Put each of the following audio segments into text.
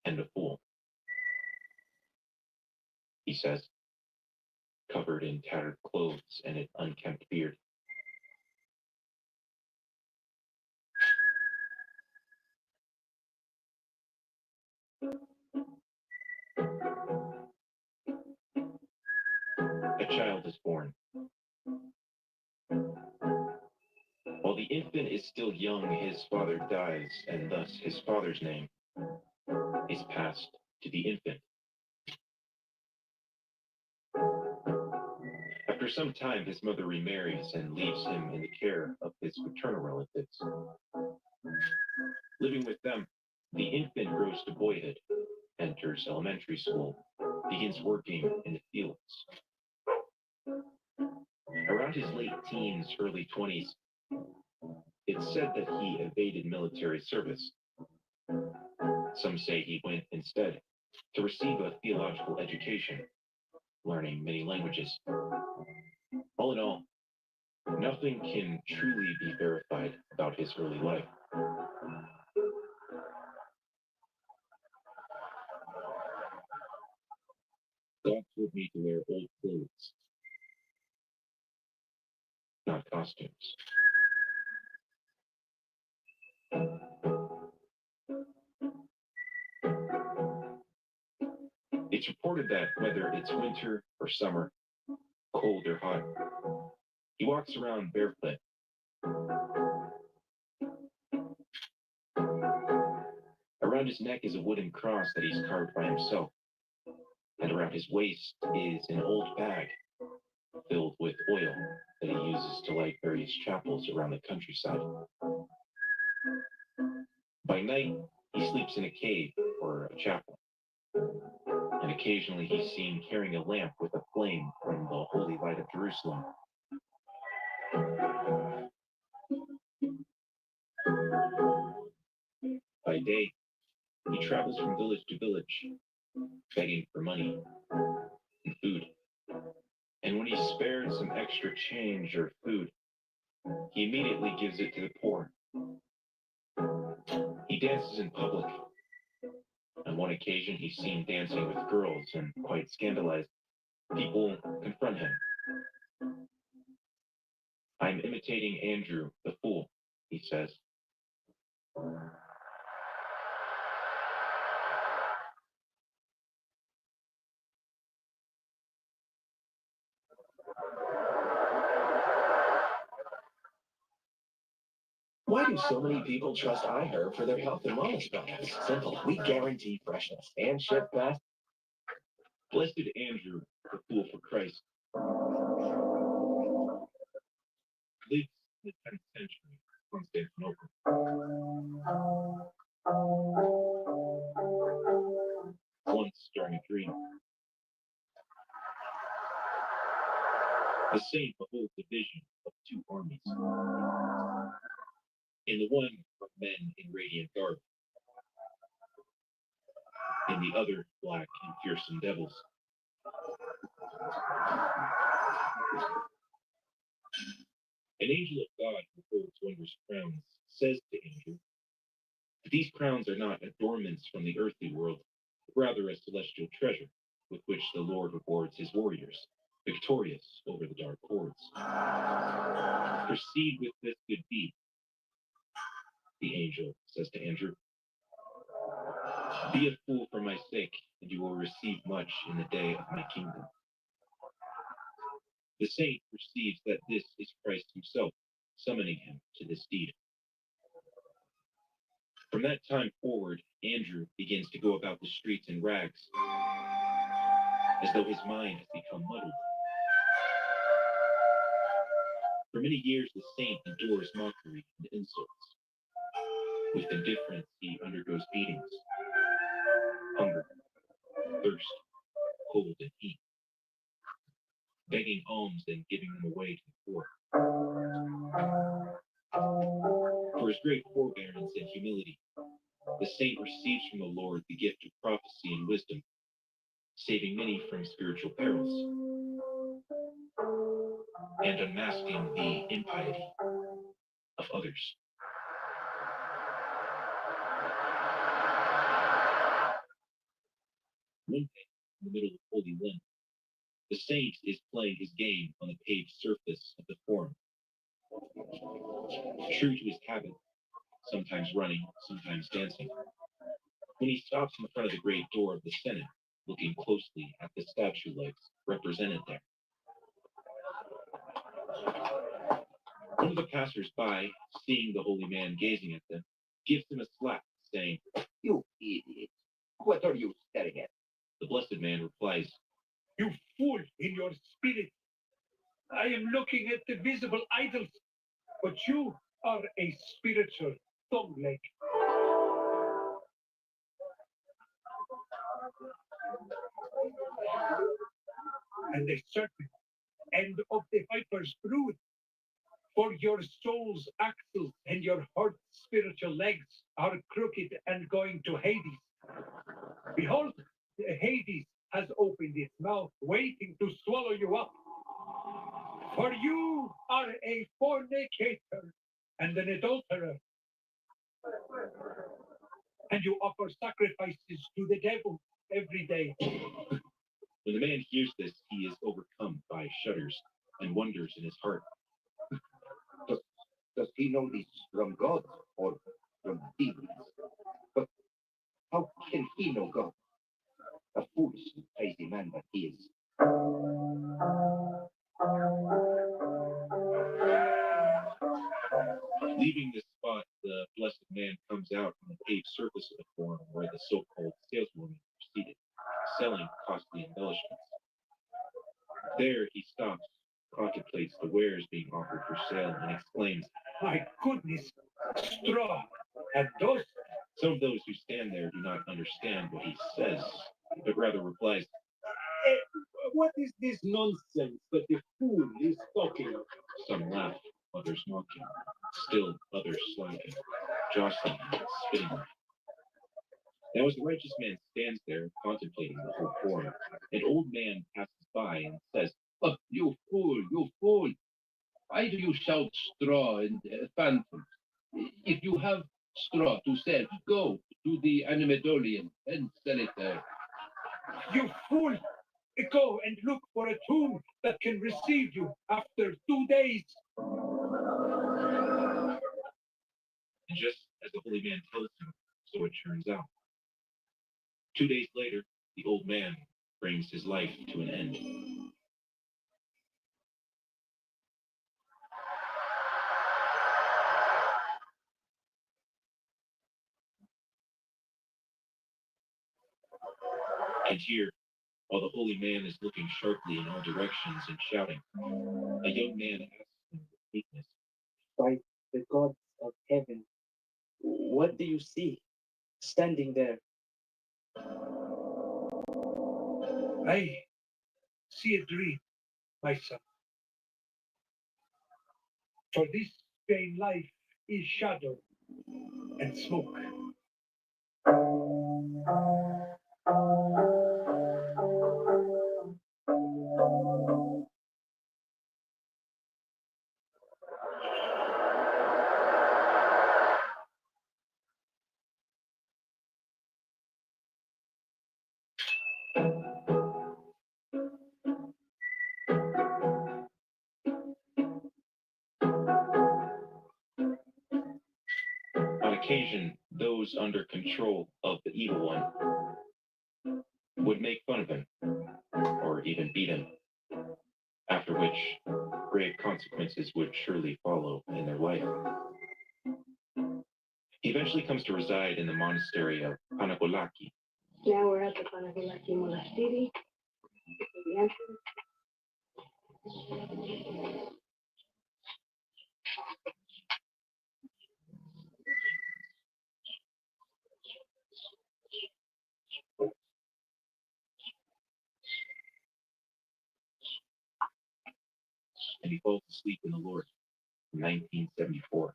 and a fool, he says, covered in tattered clothes and an unkempt beard. A child is born. While the infant is still young, his father dies, and thus his father's name is passed to the infant. After some time, his mother remarries and leaves him in the care of his paternal relatives. Living with them, the infant grows to boyhood, enters elementary school, begins working in the fields. Around his late teens, early 20s, it's said that he evaded military service. Some say he went instead to receive a theological education, learning many languages. All in all, nothing can truly be verified about his early life. God told me to wear old clothes, not costumes. It's reported that whether it's winter or summer, cold or hot, he walks around barefoot. Around his neck is a wooden cross that he's carved by himself, and around his waist is an old bag filled with oil that he uses to light various chapels around the countryside. By night, he sleeps in a cave or a chapel, and occasionally he's seen carrying a lamp with a flame from the holy light of Jerusalem. By day, he travels from village to village, begging for money and food. And when he's spared some extra change or food, he immediately gives it to the poor. He dances in public. On one occasion, he's seen dancing with girls, and quite scandalized, people confront him. "I'm imitating Andrew, the fool," he says. Why do so many people trust iHerb for their health and wellness products? Simple. We guarantee freshness and ship fast. Blessed Andrew, the fool for Christ, lives in the 10th century in Constantinople. Once during a dream, the saint beholds a vision of two armies. In the one are men in radiant garb, in the other black and fearsome devils. An angel of God who holds wondrous crowns says to Andrew that these crowns are not adornments from the earthly world, but rather a celestial treasure with which the Lord rewards his warriors, victorious over the dark hordes. Proceed with this good deed, the angel says to Andrew. Be a fool for my sake, and you will receive much in the day of my kingdom. The saint perceives that this is Christ himself, summoning him to this deed. From that time forward, Andrew begins to go about the streets in rags, as though his mind has become muddled. For many years, the saint endures mockery and insults. With indifference, he undergoes beatings, hunger, thirst, cold, and heat, begging alms and giving them away to the poor. For his great forbearance and humility, the saint receives from the Lord the gift of prophecy and wisdom, saving many from spiritual perils and unmasking the impiety of others. One day, in the middle of Holy Lent, the saint is playing his game on the paved surface of the Forum. True to his habit, sometimes running, sometimes dancing, when he stops in front of the great door of the Senate, looking closely at the statue legs represented there. One of the passers-by, seeing the holy man gazing at them, gives him a slap, saying, You idiot. What are you staring at? The blessed man replies, You fool in your spirit. I am looking at the visible idols, but you are a spiritual thumb leg. And the serpent and of the viper's brood. For your soul's axles and your heart's spiritual legs are crooked and going to Hades. Behold, Hades has opened its mouth, waiting to swallow you up. For you are a fornicator and an adulterer. And you offer sacrifices to the devil every day. When the man hears this, he is overcome by shudders and wonders in his heart. Does he know this from God or from demons? But how can he know God? A foolish and crazy man that he is. Leaving this spot, the blessed man comes out on the paved surface of the Forum where the so-called saleswomen are seated, selling costly embellishments. There he stops, contemplates the wares being offered for sale, and exclaims, My goodness, straw and dust. some of those who stand there do not understand what he says, but rather replies, What is this nonsense that the fool is talking? some laugh, others mocking, still others slapping, jostling, and spitting. Now as the righteous man stands there contemplating the whole Forum, an old man passes by and says, Oh, you fool, you fool. Why do you shout straw and phantoms? If you have straw to sell, go to the Animedolian and sell it there. You fool! Go and look for a tomb that can receive you after 2 days. and just as the holy man tells him, so it turns out. 2 days later, the old man brings his life to an end. And here, while the holy man is looking sharply in all directions and shouting, a young man asks him with meekness, By the gods of heaven, what do you see standing there? I see a dream, my son. For this vain life is shadow and smoke. on occasion, those under control of the evil one would make fun of him, or even beat him, after which grave consequences would surely follow in their life. He eventually comes to reside in the monastery of Panakolaki. Now we're at the Panakolaki Monastery. The entrance. And he falls asleep in the Lord in 1974.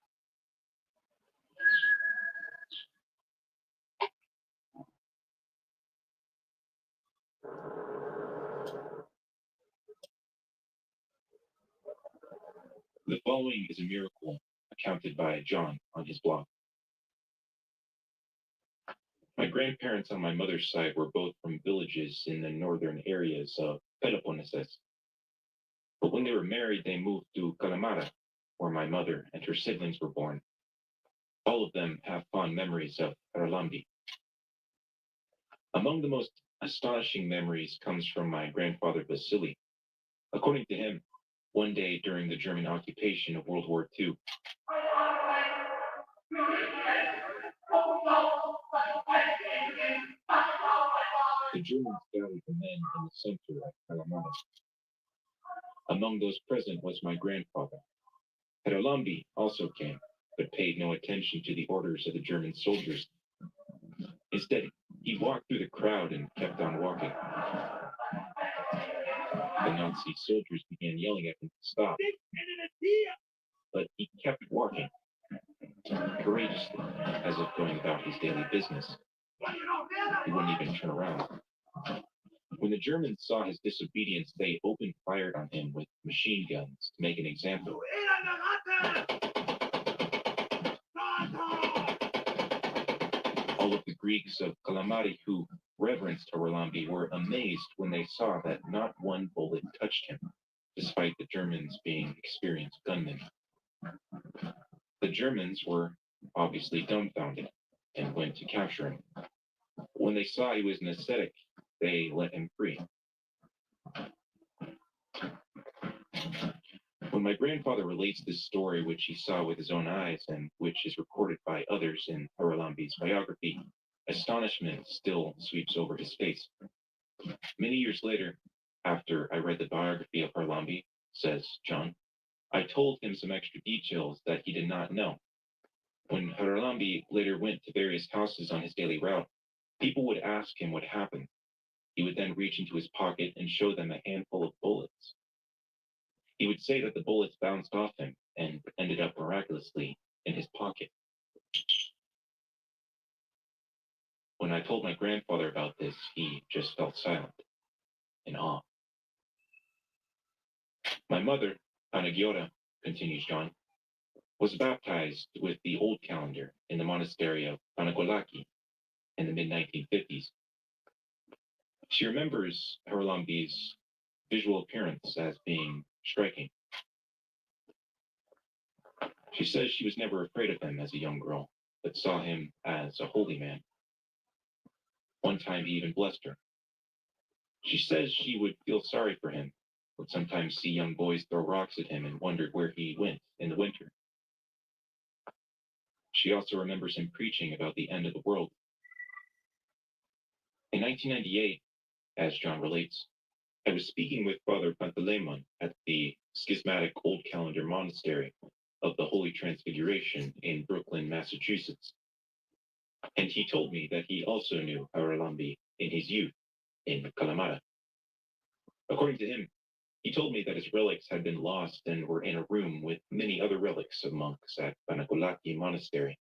The following is a miracle accounted by John on his blog. My grandparents on my mother's side were both from villages in the northern areas of Peloponnesus. But when they were married, they moved to Kalamata, where my mother and her siblings were born. All of them have fond memories of Harlambi. Among the most astonishing memories comes from my grandfather Vasily. According to him, one day during the German occupation of World War II, the Germans gathered the men in the center of Kalamata. Among those present was my grandfather. Harlambi also came, but paid no attention to the orders of the German soldiers. Instead, he walked through the crowd and kept on walking. The Nazi soldiers began yelling at him to stop, but he kept walking, courageously, as if going about his daily business. He wouldn't even turn around. When the Germans saw his disobedience, they opened fire on him with machine guns to make an example. All of the Greeks of Kalamari who reverenced Harlambi were amazed when they saw that not one bullet touched him, despite the Germans being experienced gunmen. The Germans were obviously dumbfounded and went to capture him. When they saw he was an ascetic, they let him free. When my grandfather relates this story, which he saw with his own eyes and which is recorded by others in Harlambi's biography, astonishment still sweeps over his face. Many years later, after I read the biography of Harlambi, says John, I told him some extra details that he did not know. When Harlambi later went to various houses on his daily route, people would ask him what happened. He would then reach into his pocket and show them a handful of bullets. He would say that the bullets bounced off him and ended up miraculously in his pocket. When I told my grandfather about this, he just fell silent, in awe. My mother, Panagiota, continues John, was baptized with the old calendar in the monastery of Panagolaki in the mid-1950s. She remembers Harlambi's visual appearance as being striking. She says she was never afraid of him as a young girl, but saw him as a holy man. One time he even blessed her. She says she would feel sorry for him, would sometimes see young boys throw rocks at him and wondered where he went in the winter. She also remembers him preaching about the end of the world. In 1998, as John relates, I was speaking with Father Pantaleimon at the schismatic Old Calendar Monastery of the Holy Transfiguration in Brooklyn, Massachusetts. And he told me that he also knew Harlambi in his youth in Kalamata. According to him, he told me that his relics had been lost and were in a room with many other relics of monks at Panagolaki Monastery.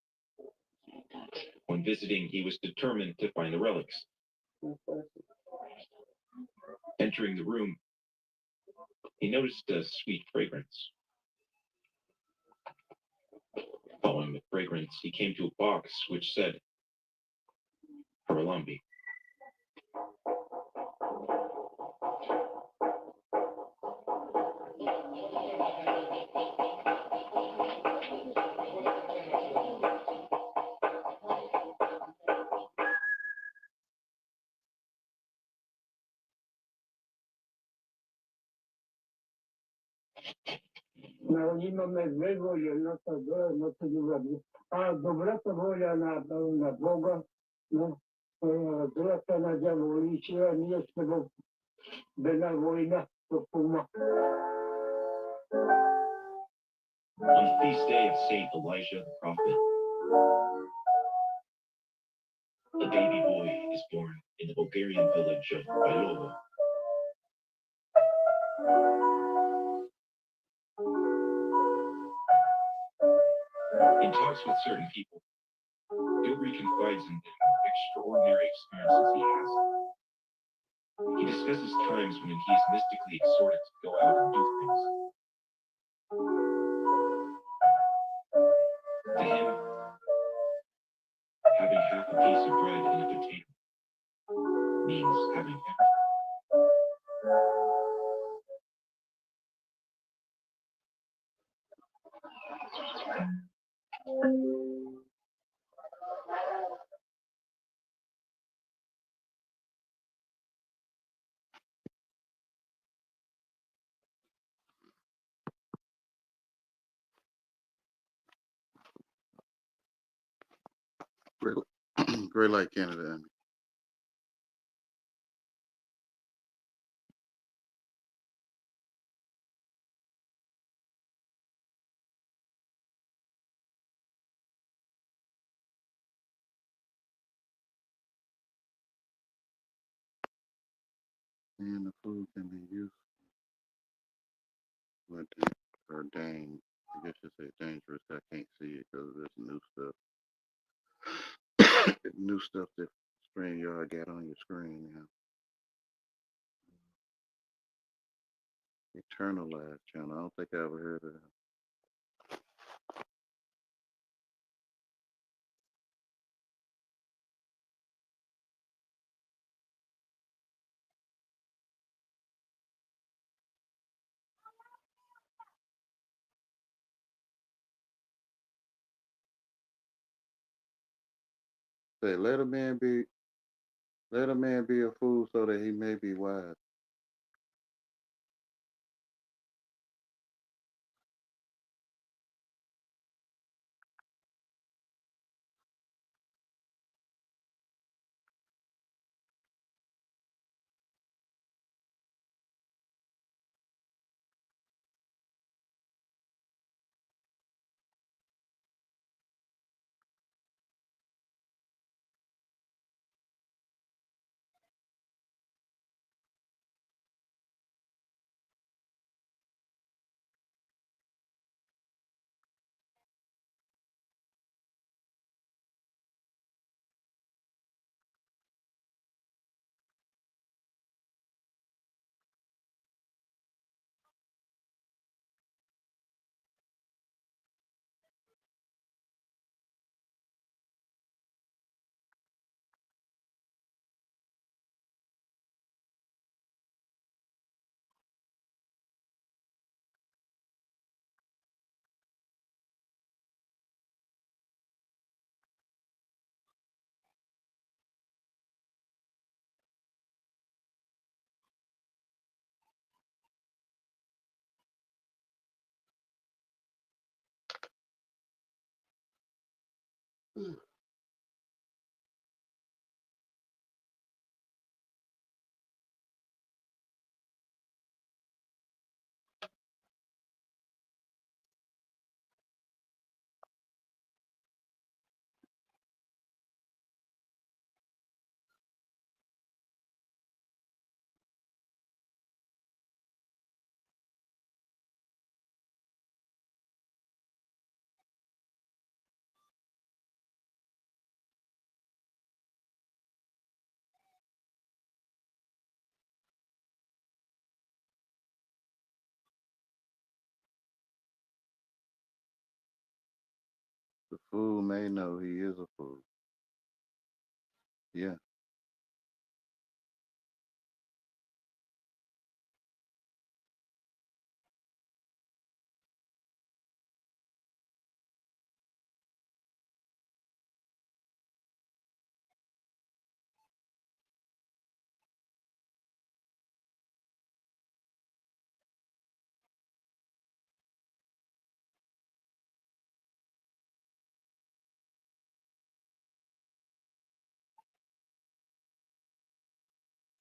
When visiting, he was determined to find the relics. Entering the room, he noticed a sweet fragrance. Following the fragrance, he came to a box which said, Harlambi. Narodzimy mego, jednota Boga, no to dobrze. A dobrota wola na Boga, no, dobrota na diabolicie, nie jest tego była wojna, to puma. On the feast day of Saint Elijah the prophet, a baby boy is born in the Bulgarian village of Bailovo. In talks with certain people, Gilbert confides in them extraordinary experiences he has. He discusses times when he is mystically exhorted to go out and do things. To him, having half a a piece of bread and a potato means having everything. Great, Great Lake, Canada. And the food can be used, but or dang, I guess you say dangerous. I can't see it because there's new stuff. New stuff that StreamYard got on your screen now. Eternal Live channel. I don't think I ever heard of that. Say, let a man be a fool so that he may be wise. The fool may know he is a fool. Yeah.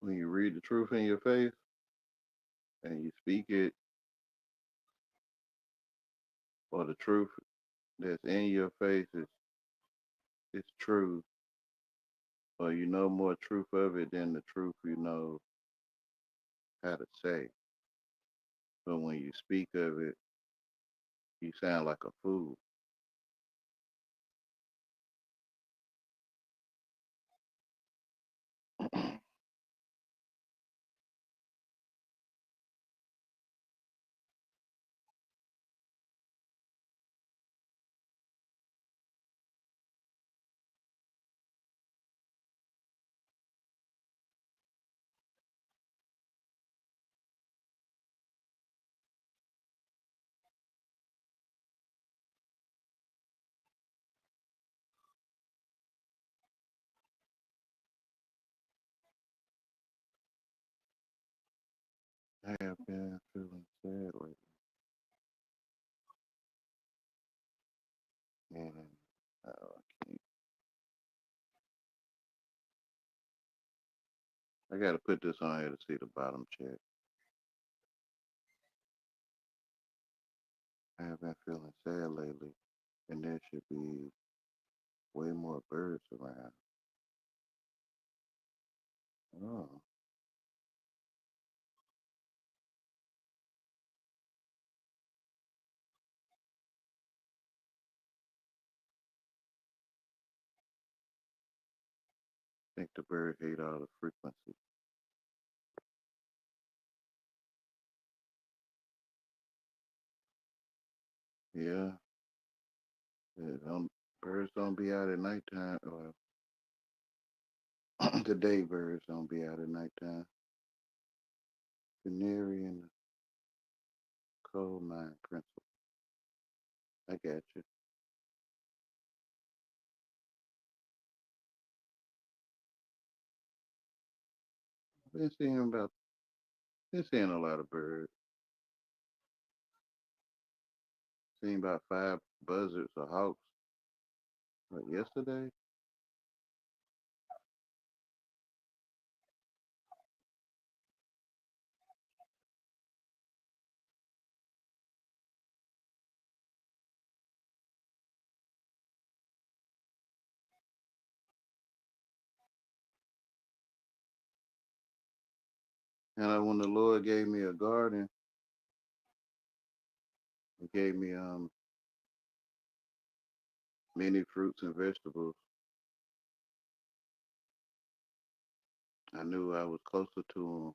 When you read the truth in your face and you speak it, or the truth that's in your face is true, or you know more truth of it than the truth you know how to say. But when you speak of it, you sound like a fool. I have been feeling sad lately, and I can't. I gotta put this on here to see the bottom check. I have been feeling sad lately, and there should be way more birds around. Oh, I think the bird hate all the frequency. Yeah, birds don't be out at nighttime. Well, the day birds don't be out at nighttime. Canary and the coal mine principle. I got you. Been seeing about been seeing a lot of birds. Seen about 5 buzzards or hawks. What, yesterday? And when the Lord gave me a garden, He gave me many fruits and vegetables. I knew I was closer to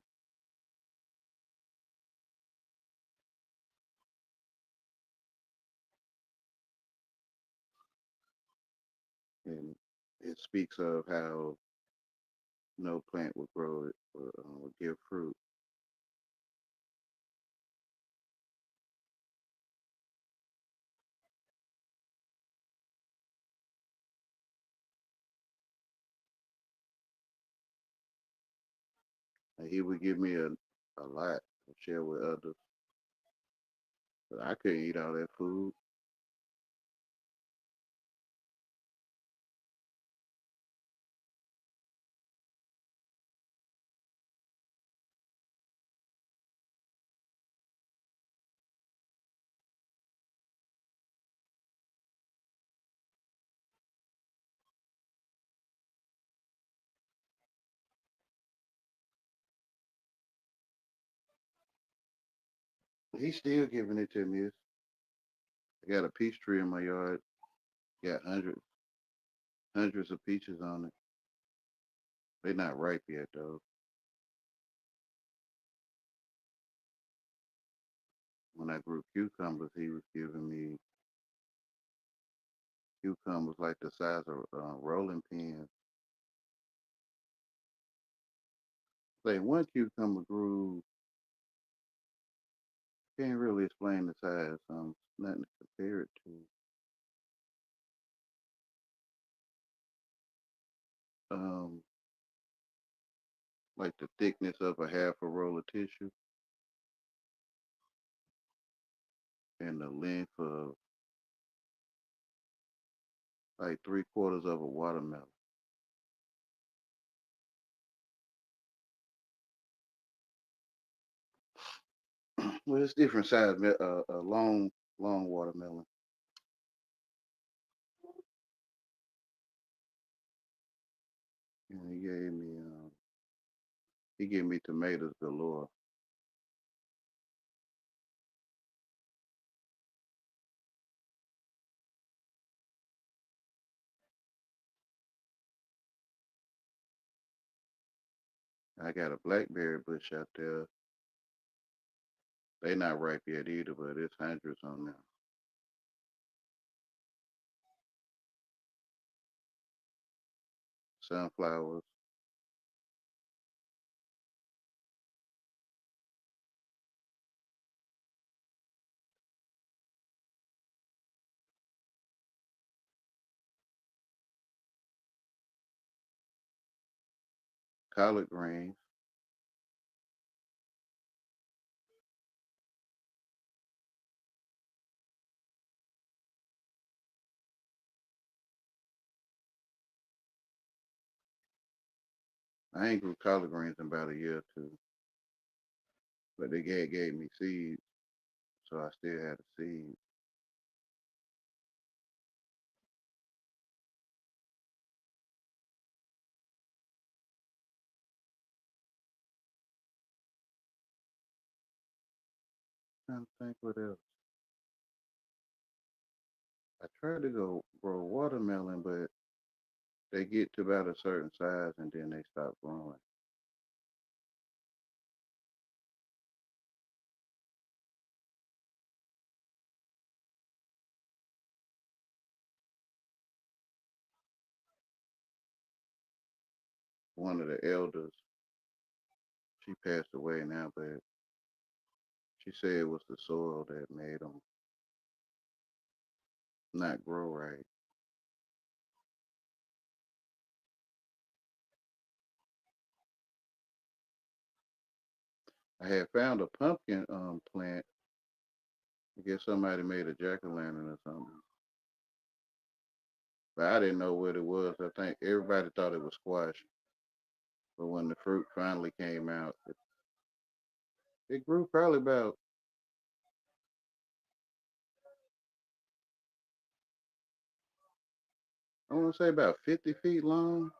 Him, and it speaks of how no plant would grow it or would give fruit. And He would give me a lot to share with others. But I couldn't eat all that food. He's still giving it to me. I got a peach tree in my yard. Got hundreds of peaches on it. They're not ripe yet though. When I grew cucumbers, He was giving me cucumbers like the size of rolling pins. Say one cucumber grew, can't really explain the size. Nothing to compare it to. Um, like the thickness of a half a roll of tissue and the length of like 3/4 of a watermelon. Well, it's different size. A long watermelon. And he gave me tomatoes galore. I got a blackberry bush out there. They not ripe yet either, but it's hundreds on them. Sunflowers, collard greens, I ain't grew collard greens in about a year or two, but they gave me seeds, so I still had a seed. Trying to think what else. I tried to go grow watermelon, but they get to about a certain size and then they stop growing. One of the elders, she passed away now, but she said it was the soil that made them not grow right. I had found a pumpkin plant. I guess somebody made a jack-o'-lantern or something, but I didn't know what it was. I think everybody thought it was squash, but when the fruit finally came out, it grew probably about, I want to say about 50 feet long,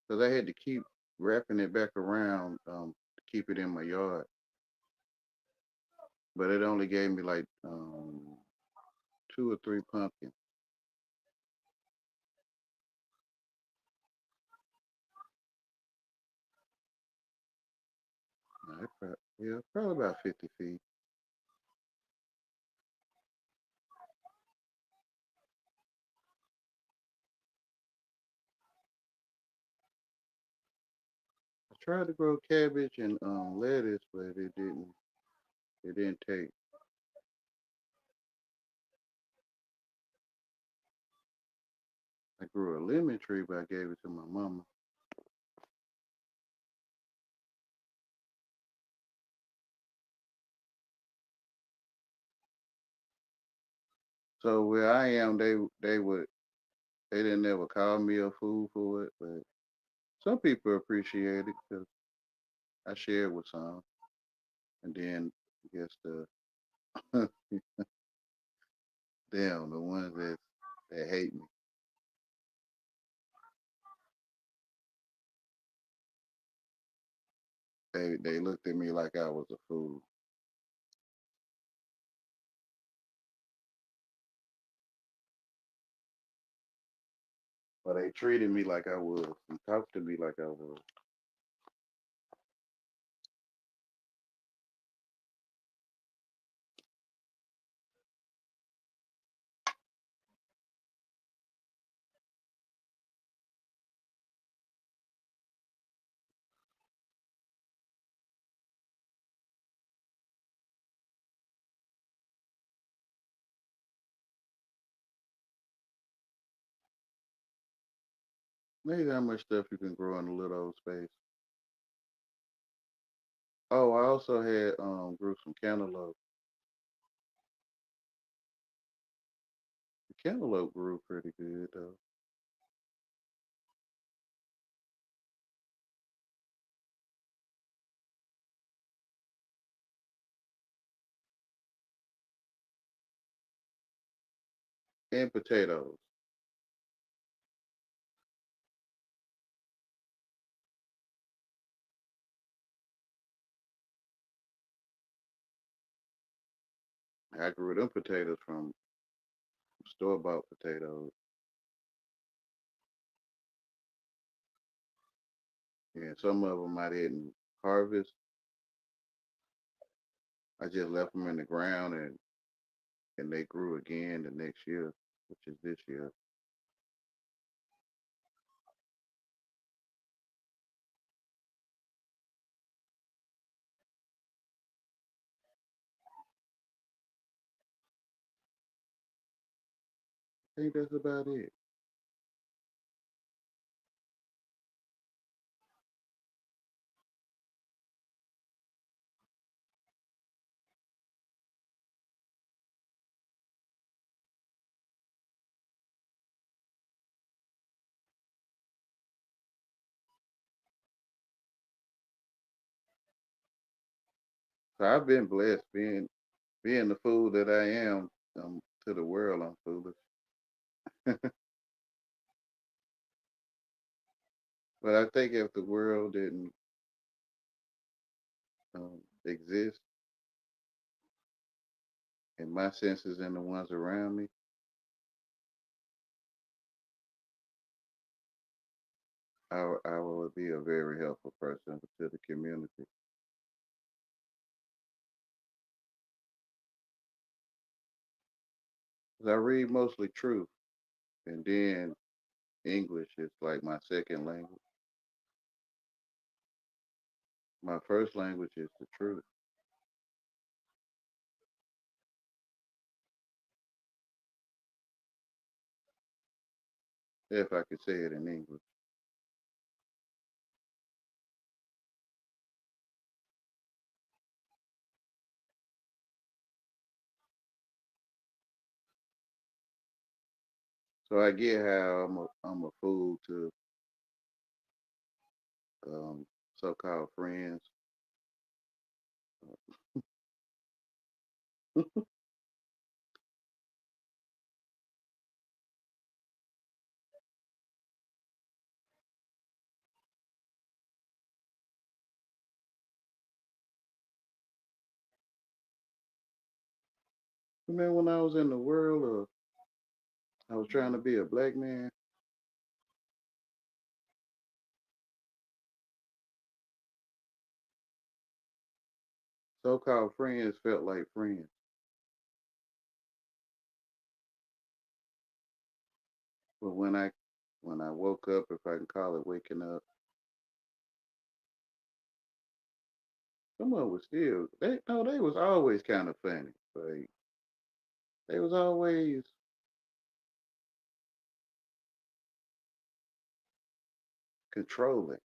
because I had to keep wrapping it back around to keep it in my yard. But it only gave me like 2 or 3 pumpkins. Yeah, probably about 50 feet. I tried to grow cabbage and lettuce, but it didn't take. I grew a lemon tree, but I gave it to my mama. So where I am, they didn't ever call me a fool for it, but some people appreciate it because I shared with some, and then I guess the damn the ones that hate me, they looked at me like I was a fool. But they treated me like I was and talked to me like I was. Maybe how much stuff you can grow in a little old space. Oh, I also had grew some cantaloupe. The cantaloupe grew pretty good though. And potatoes. I grew them potatoes from store bought potatoes. And some of them I didn't harvest. I just left them in the ground and they grew again the next year, which is this year. I think that's about it. So I've been blessed being the fool that I am. To the world, I'm foolish. But I think if the world didn't exist, and my senses and the ones around me, I would be a very helpful person to the community. 'Cause I read mostly truth, and then English is like my second language. My first language is the truth. If I could say it in English. So I get how I'm a fool to um, so-called friends. Remember when I was in the world, I was trying to be a black man. So-called friends felt like friends, but when I woke up, if I can call it waking up, some of them was still they was always kind of funny. Like they was always controlling.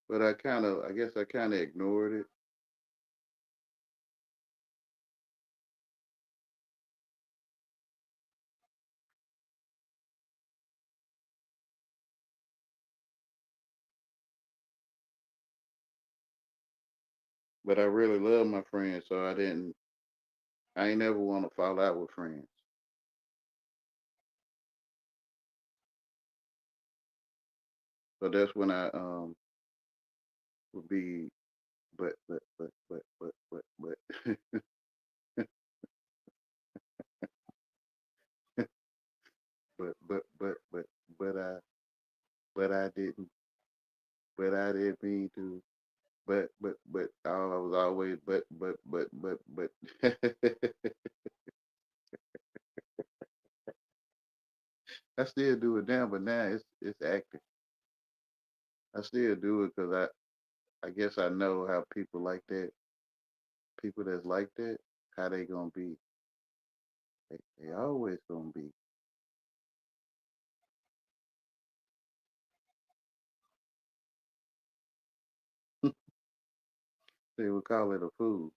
But I guess I kind of ignored it. But I really love my friends, so I ain't never want to fall out with friends. So that's when I would be, but, but, but I, but I didn't, but I didn't mean to, but, I was always, but. I still do it now, but now it's acting. I still do it because I guess I know how people like that, people that's like that, how they gonna be. They always gonna be. They would call it a fool,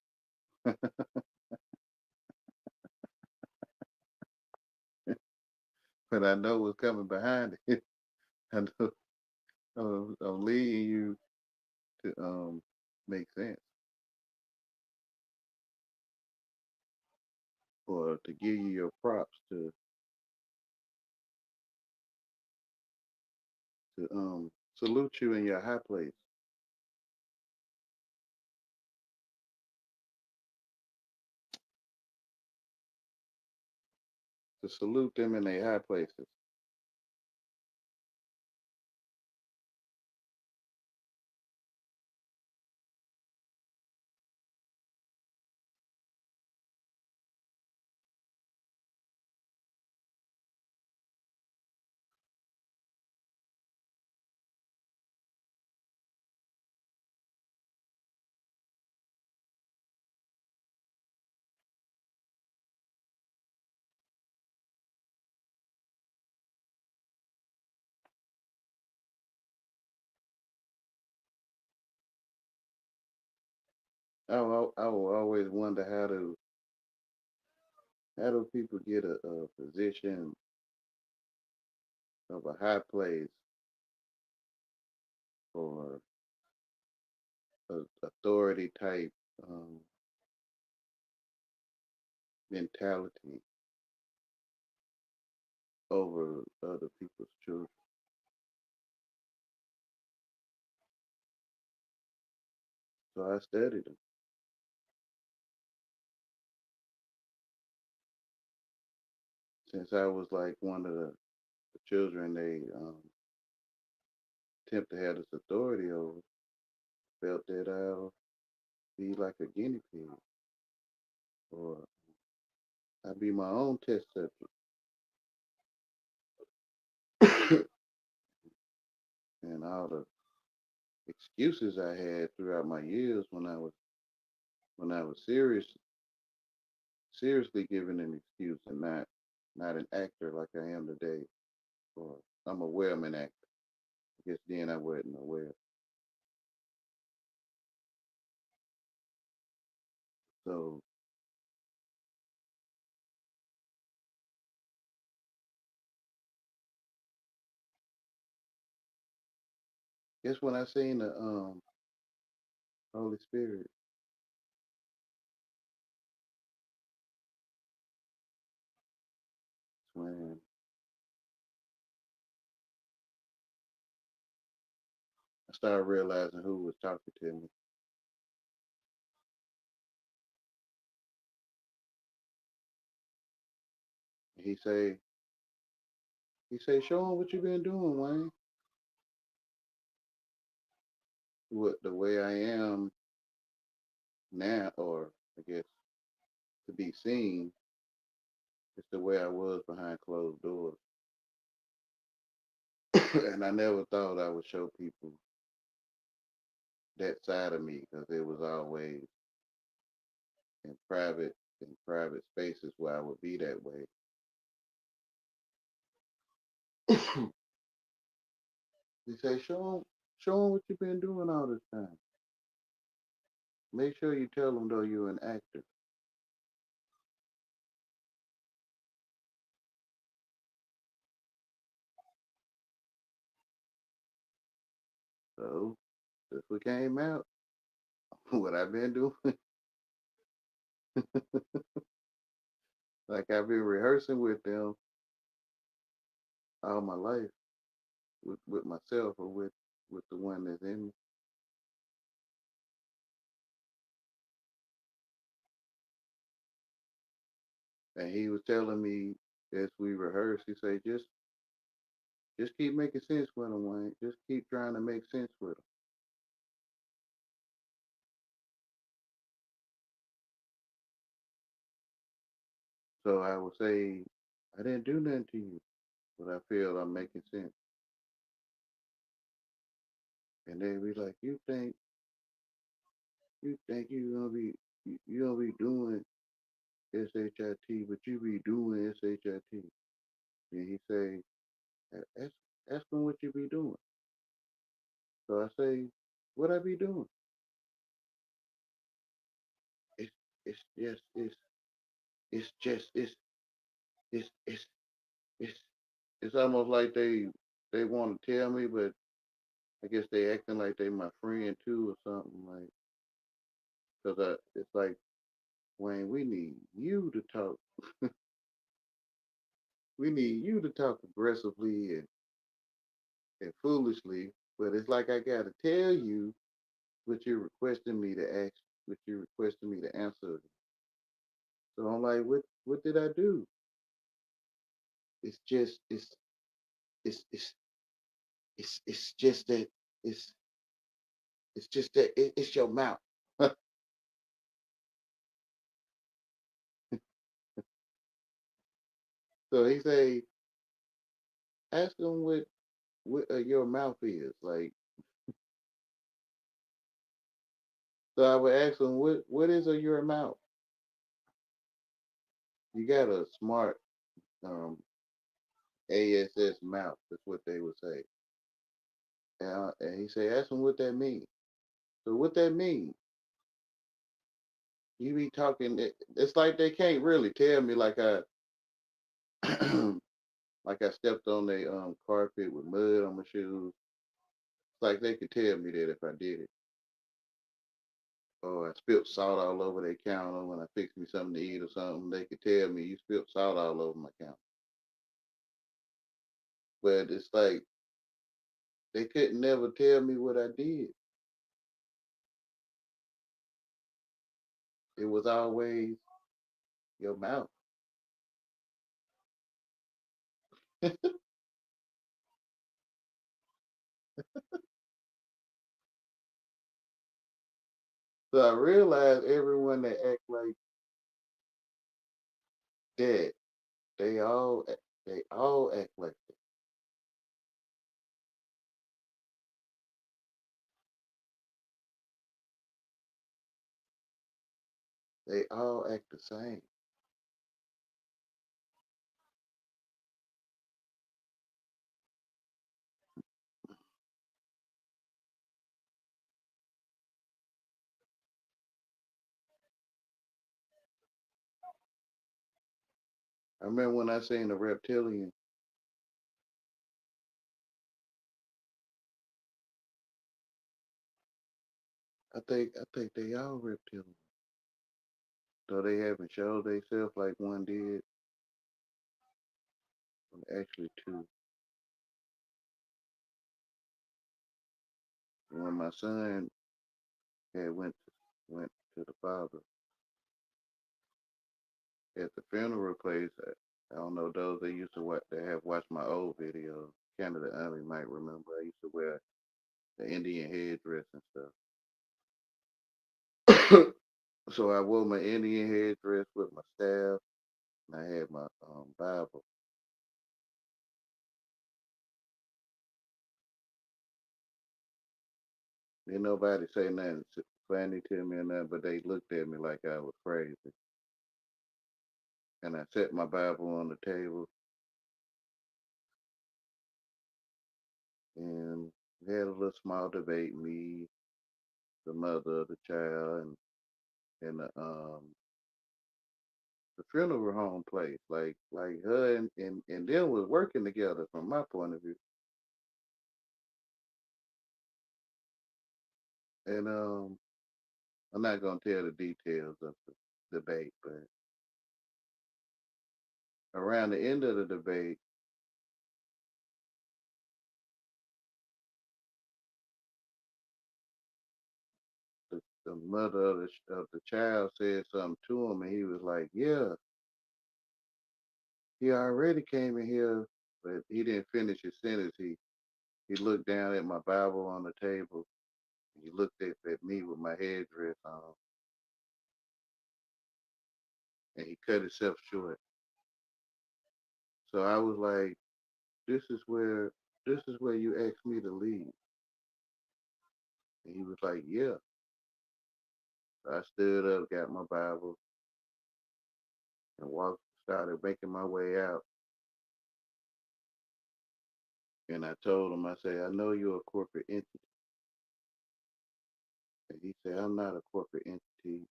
but I know what's coming behind it. I know I'm leading you to make sense or to give you your props to salute you in your high place, to salute them in their high places. I will always wonder how do people get a position of a high place or authority type mentality over other people's children. So I studied them. Since I was like one of the children they attempt to have this authority over, felt that I'll be like a guinea pig or I'll be my own test subject. And all the excuses I had throughout my years when I was seriously giving an excuse and not an actor like I am today. Or I'm aware I'm an actor. I guess then I wasn't aware. So guess when I seen the Holy Spirit, when I started realizing who was talking to me. He say, show him what you been doing, Wayne. What the way I am now, or I guess to be seen, is the way I was behind closed doors. And I never thought I would show people that side of me because it was always in private spaces where I would be that way. He say, show him what you've been doing all this time. Make sure you tell them though you're an actor. So this what came out. What I've been doing. Like I've been rehearsing with them all my life, with myself or with the one that's in me. And he was telling me as we rehearsed, he said, just keep making sense with them, Wayne. Just keep trying to make sense with them. So I would say, I didn't do nothing to you, but I feel I'm making sense. And they be like, you think you gonna be doing SHIT, but you be doing SHIT. And he say, ask him what you be doing. So I say, what I be doing? It's it's just it's just it's it's it's it's almost like they want to tell me, but I guess they acting like they my friend too or something like. Cause it's like, Wayne, we need you to talk. We need you to talk aggressively and foolishly, but it's like I gotta tell you what you're requesting me to ask, what you're requesting me to answer. So I'm like, what did I do? It's just it's it's it's just that it's it's just that it's your mouth. So he say, ask him what your mouth is like. So I would ask him, what is your mouth? You got a smart um ASS mouth. That's what they would say. And he say, ask him what that means. So what that mean? You be talking. It's like they can't really tell me like I like I stepped on their carpet with mud on my shoes. It's like they could tell me that if I did it. Or I spilled salt all over their counter when I fixed me something to eat or something. They could tell me you spilled salt all over my counter. But it's like they couldn't never tell me what I did. It was always your mouth. So I realized everyone that act like that, they all they all act like that. They all act the same. I remember when I seen the reptilian, I think they all reptilian. Though they haven't showed themselves like one did, well, actually two. When my son had went to the father at the funeral place, I don't know those that used to watch that have watched my old videos. Canada Army might remember. I used to wear the Indian headdress and stuff. So I wore my Indian headdress with my staff, and I had my Bible. Didn't nobody say nothing funny to me or nothing, but they looked at me like I was crazy. And I set my Bible on the table and we had a little small debate, me, the mother of the child, and the funeral home place. Like her and them was working together from my point of view. And I'm not gonna tell the details of the debate, but around the end of the debate, the mother of the child said something to him, and he was like, "Yeah, he already came in here," but he didn't finish his sentence. He looked down at my Bible on the table. He looked at me with my headdress on, and he cut himself short. So I was like, "This is where you asked me to leave." And he was like, "Yeah." So I stood up, got my Bible, and started making my way out. And I told him, I said, "I know you're a corporate entity." And he said, "I'm not a corporate entity." He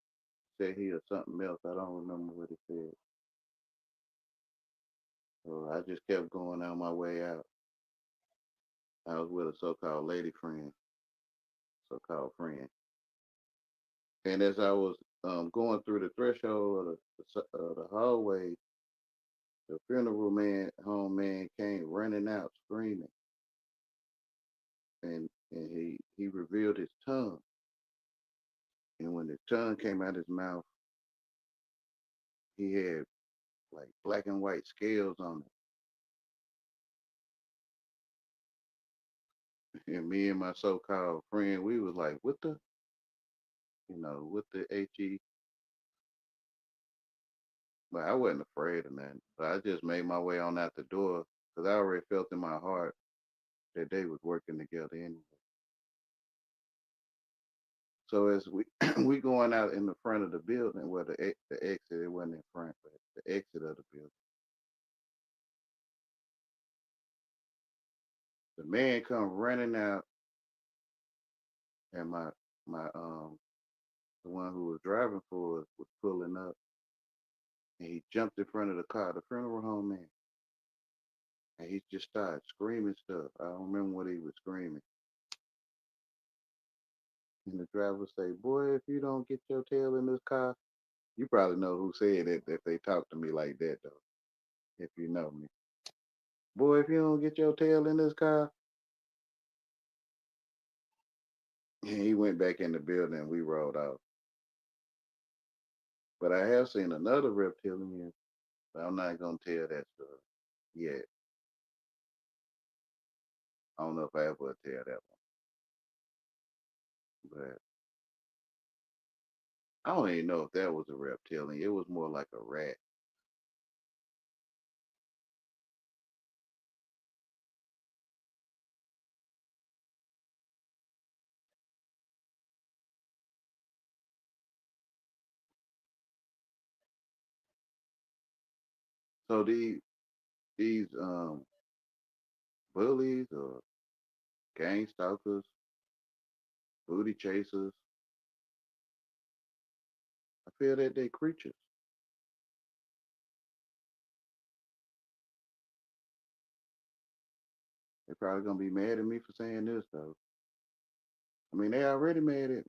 said he or something else. I don't remember what he said. So I just kept going on my way out. I was with a so-called lady friend, so-called friend. And as I was going through the threshold of the hallway, the funeral home man came running out screaming, and he revealed his tongue. And when his tongue came out his mouth, he had like black and white scales on it. And me and my so-called friend, we was like, "What the, what the he?" But I wasn't afraid of nothing. But I just made my way on out the door because I already felt in my heart that they was working together anyway. So as we we going out in the front of the building, well, the exit, it wasn't in front, but the exit of the building, the man come running out, and my the one who was driving for us was pulling up, and he jumped in front of the car, the funeral home man. And he just started screaming stuff. I don't remember what he was screaming. And the driver say, "Boy, if you don't get your tail in this car," you probably know who said it if they talk to me like that though. If you know me, boy, if you don't get your tail in this car, and he went back in the building and we rolled out. But I have seen another reptilian, but I'm not gonna tell that story yet. I don't know if I ever will tell that one, but I don't even know if that was a reptilian. It was more like a rat. So these bullies or gang stalkers, booty chasers, I feel that they creatures. They probably gonna be mad at me for saying this though. I mean, they already mad at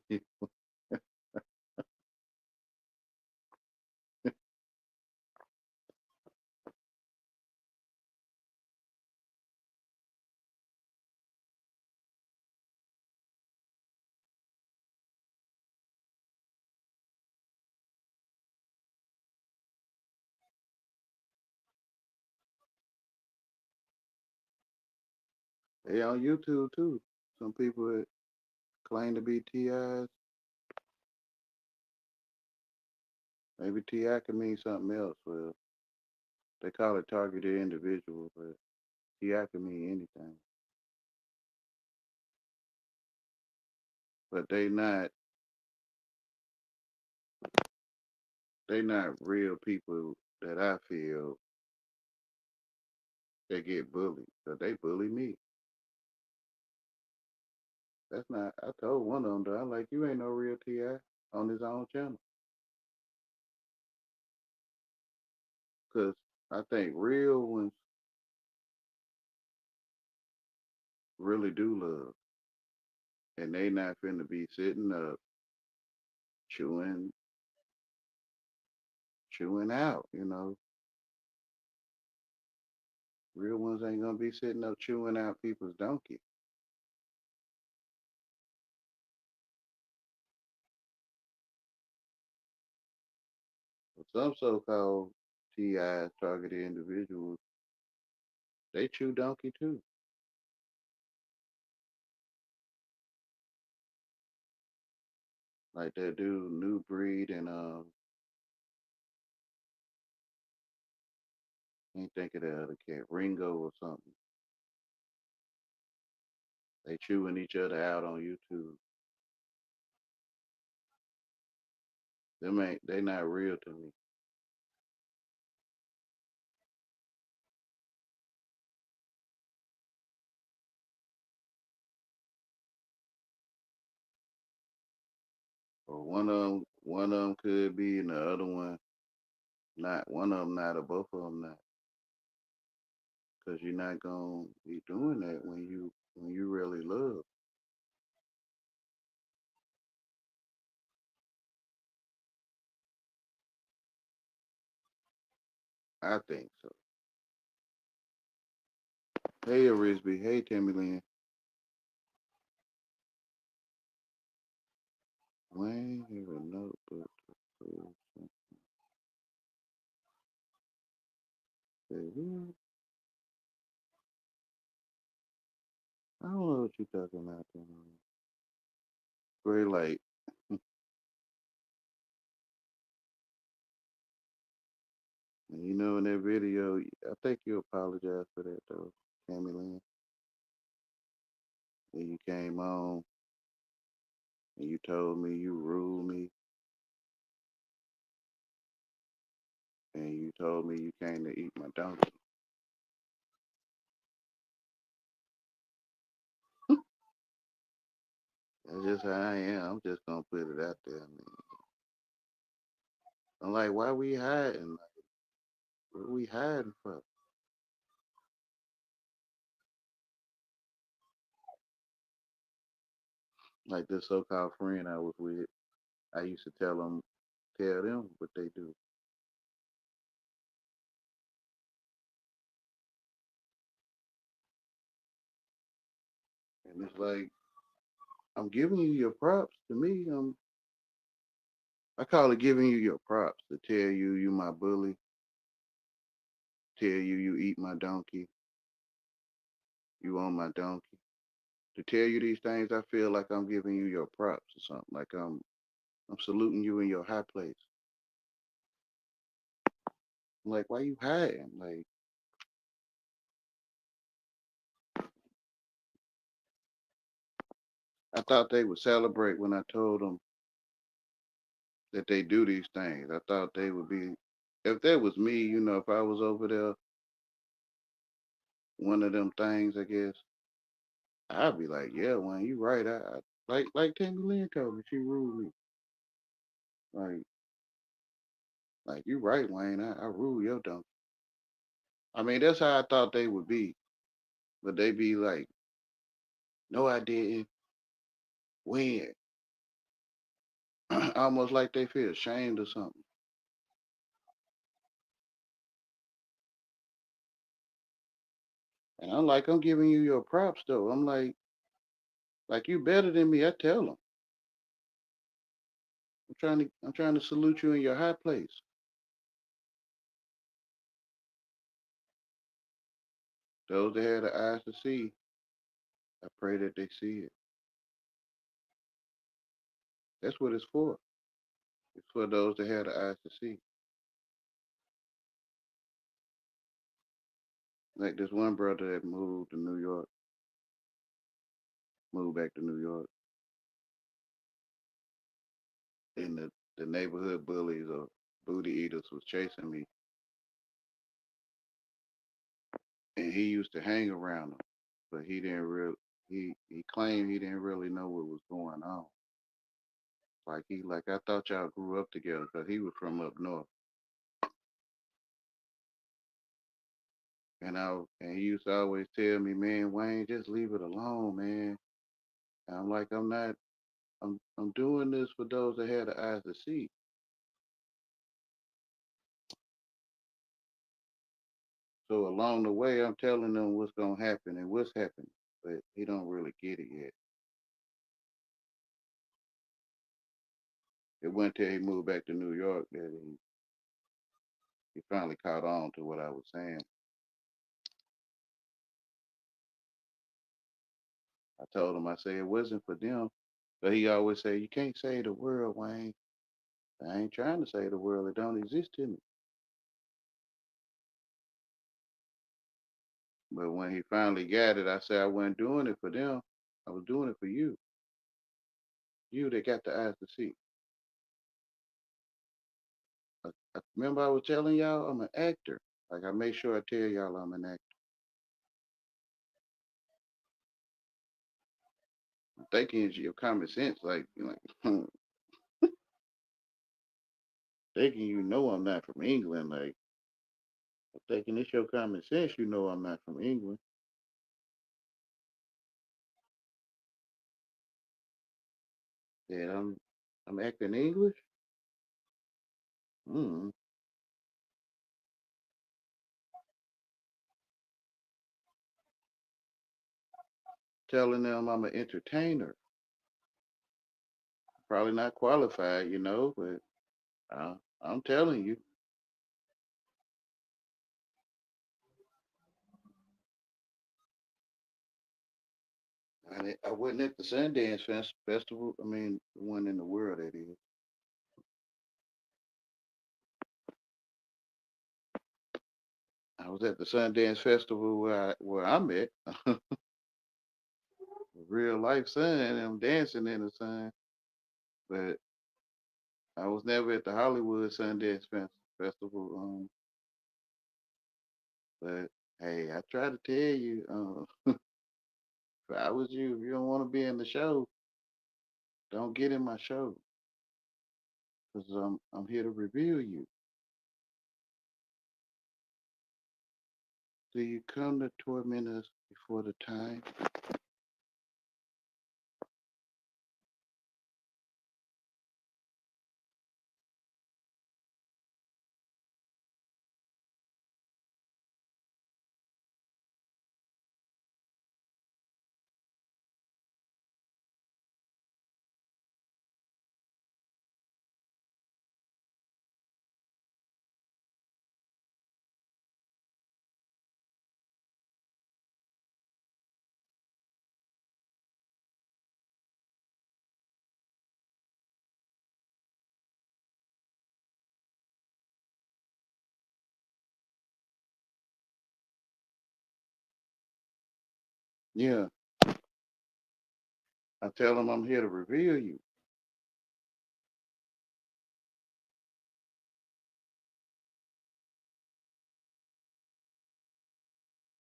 me. They on YouTube too. Some people that claim to be TIs. Maybe TI can mean something else. Well, they call it targeted individual, but TI can mean anything. But they not real people that I feel that get bullied. So they bully me. That's not. I told one of them though. I'm like, you ain't no real TI on his own channel. Cause I think real ones really do love, and they not finna be sitting up chewing chewing out. Real ones ain't gonna be sitting up chewing out people's donkey. But some so-called TIs, targeted individuals, they chew donkey too. Like that dude, New Breed, and can't think of the other cat, Ringo or something. They chewing each other out on YouTube. They not real to me. Or one of them could be, and the other one not. One of them not, or both of them not. Cause you're not gonna be doing that when you really love. I think so. Hey, Arisby. Hey, Tammy Lynn. Wayne, have a notebook. Say, "What? I don't know what you're talking about." Gray light. And in that video, I think you apologized for that though, Tammy Lynn. When you came on and you told me you ruled me, and you told me you came to eat my donkey. That's just how I am. I'm just gonna put it out there. I mean, I'm like, why we hiding? What we hiding for? Like this so-called friend I was with, I used to tell them what they do. And it's like, I'm giving you your props. To me, I call it giving you your props to tell you my bully, tell you eat my donkey, you own my donkey. To tell you these things, I feel like I'm giving you your props or something. Like I'm saluting you in your high place. I'm like, why you hiding? Like, I thought they would celebrate when I told them that they do these things. I thought they would be, if that was me, if I was over there, one of them things, I guess, I'd be like, yeah, Wayne, you right. Like Tammy Lynn told me, she ruled me. Like, you right, Wayne. I rule your donkey. I mean, that's how I thought they would be. But they be like, no, I didn't. When? Almost like they feel ashamed or something. And I'm like, I'm giving you your props though. I'm like you better than me. I tell them. I'm trying to salute you in your high place. Those that have the eyes to see, I pray that they see it. That's what it's for. It's for those that have the eyes to see. Like this one brother that moved to New York, moved back to New York, and the neighborhood bullies or booty eaters was chasing me, and he used to hang around them, but he didn't real he claimed he didn't really know what was going on. Like I thought y'all grew up together because he was from up north, and he used to always tell me, man, Wayne, just leave it alone, man. And I'm like, I'm not. I'm doing this for those that have the eyes to see. So along the way, I'm telling them what's gonna happen and what's happening, but he don't really get it yet. It wasn't till he moved back to New York that he finally caught on to what I was saying. I told him, I said it wasn't for them, but he always say, you can't save the world, Wayne. I ain't trying to save the world. It don't exist to me. But when he finally got it, I said I wasn't doing it for them. I was doing it for you. You that got the eyes to see. I remember I was telling y'all I'm an actor. Like I make sure I tell y'all I'm an actor. I'm thinking it's your common sense, thinking I'm not from England. Like I'm thinking it's your common sense. I'm not from England. That I'm acting English. Mm. Telling them I'm an entertainer. Probably not qualified, but I'm telling you. I wasn't at the Sundance Festival. I mean, the one in the world that is. I was at the Sundance Festival where I'm at. Real life sun, and I'm dancing in the sun. But I was never at the Hollywood Sundance Festival. But hey, I try to tell you, if I was you, if you don't want to be in the show, don't get in my show, because I'm here to reveal you. Do you come to torment us before the time? Yeah, I tell them I'm here to reveal you.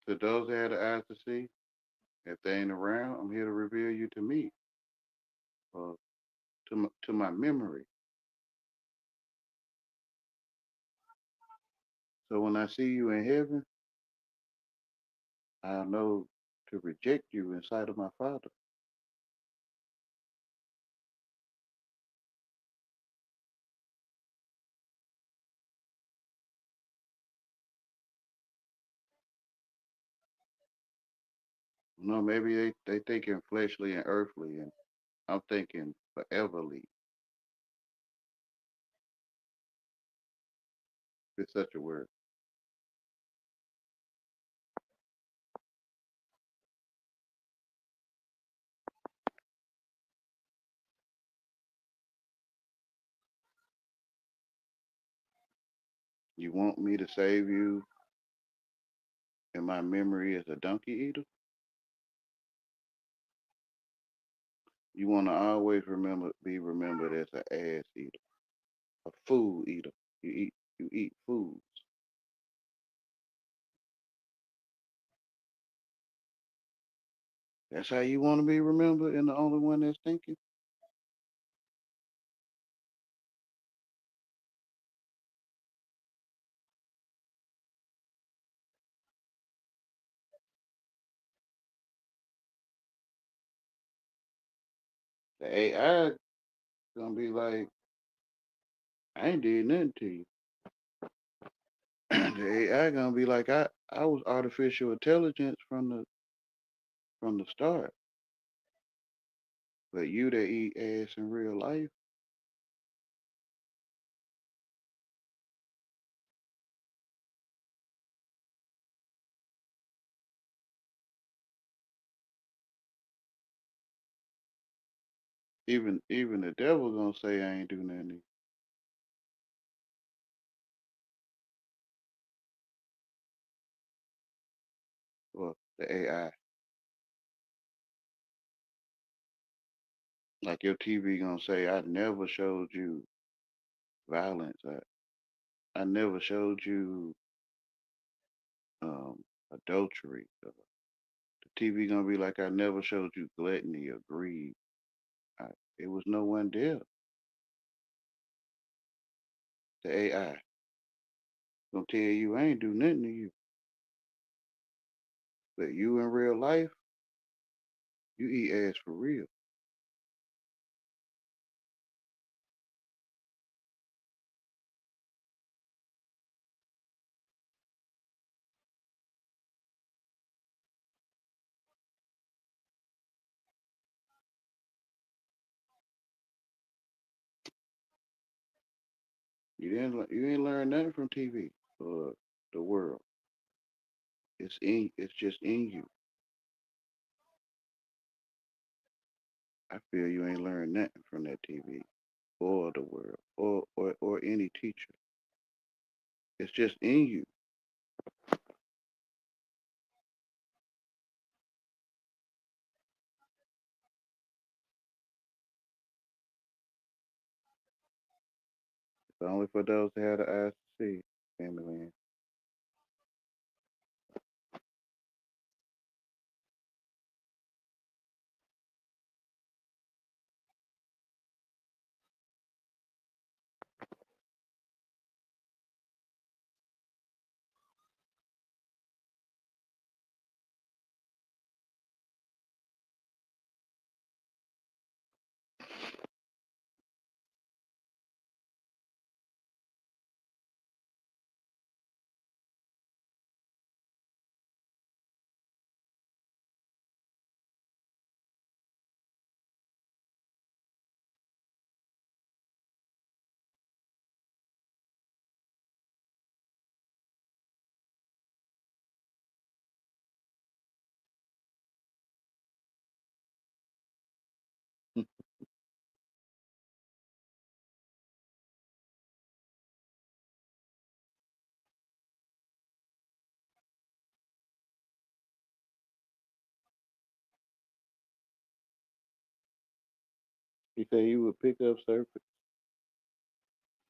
To those that have the eyes to see, if they ain't around, I'm here to reveal you to me, or to my memory. So when I see you in heaven, I know to reject you in sight of my Father. No, maybe they thinking fleshly and earthly, and I'm thinking foreverly. It's such a word. You want me to save you, and my memory is a donkey eater? You want to always be remembered as an ass eater, a food eater. You eat foods. That's how you want to be remembered, and the only one that's thinking. The AI gonna be like, I ain't did nothing to you. The AI gonna be like, I was artificial intelligence from the start. But you that eat ass in real life, even the devil gonna say I ain't do nothing to you. Well, the AI. Like your TV gonna say, I never showed you violence. I never showed you um adultery. The TV gonna be like, I never showed you gluttony or greed. I, it was no one there. The AI gonna tell you I ain't do nothing to you. But you in real life, you eat ass for real. You ain't learn nothing from TV or the world. It's just in you. I feel you ain't learned nothing from that TV or the world or any teacher. It's just in you. It's only for those that have the eyes to see, family man. He said he would pick up serpents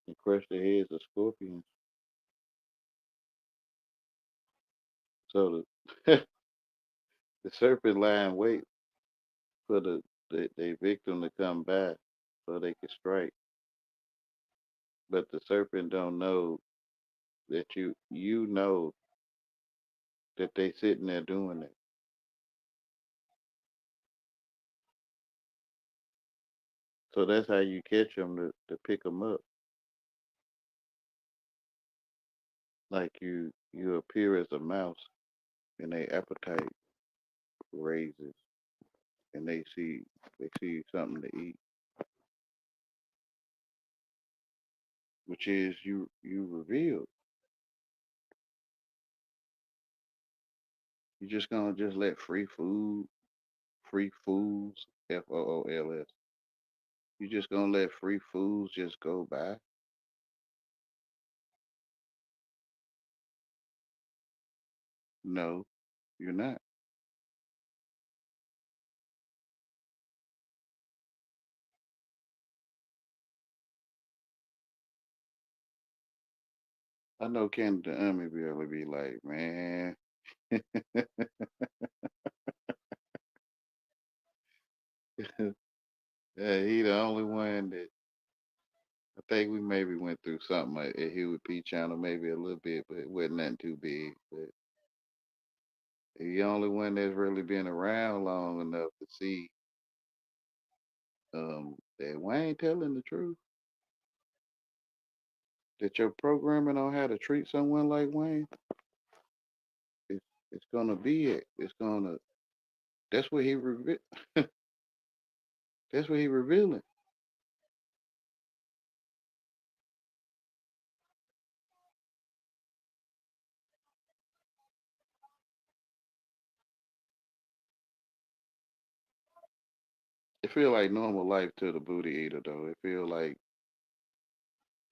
and crush the heads of scorpions. So the the serpent lie in wait for the victim to come by so they can strike. But the serpent don't know that you know that they sitting there doing that. So that's how you catch them to pick them up. Like you appear as a mouse and their appetite raises and they see something to eat, which is you revealed. You just gonna just let free fools, FOOLS. You just gonna let free fools just go by? No, you're not. I know Canada Army really be like, man, yeah, he the only one that I think we maybe went through something like at Huey P channel, maybe a little bit, but it wasn't nothing too big. But he the only one that's really been around long enough to see that Wayne telling the truth. That your programming on how to treat someone like Wayne, it's it's gonna be it. It's gonna that's what he that's what he revealing. It feel like normal life to the booty eater though. It feel like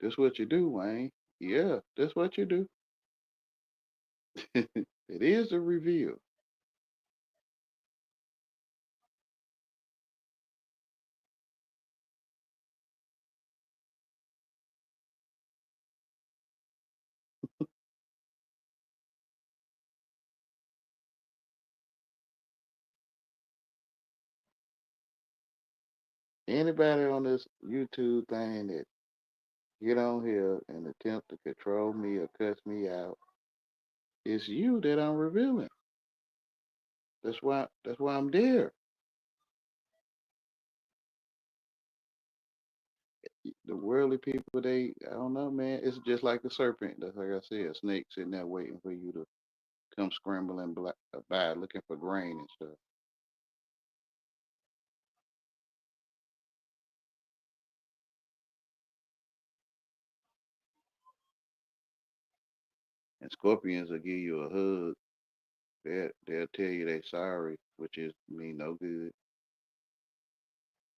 this what you do, Wayne. Yeah, that's what you do. It is a reveal. Anybody on this YouTube thing that get on here and attempt to control me or cuss me out, it's you that I'm revealing. That's why I'm there. The worldly people, I don't know, man. It's just like the serpent. That's like I said, a snake sitting there waiting for you to come scrambling by looking for grain and stuff. And scorpions will give you a hug. They'll tell you they sorry, which is mean no good.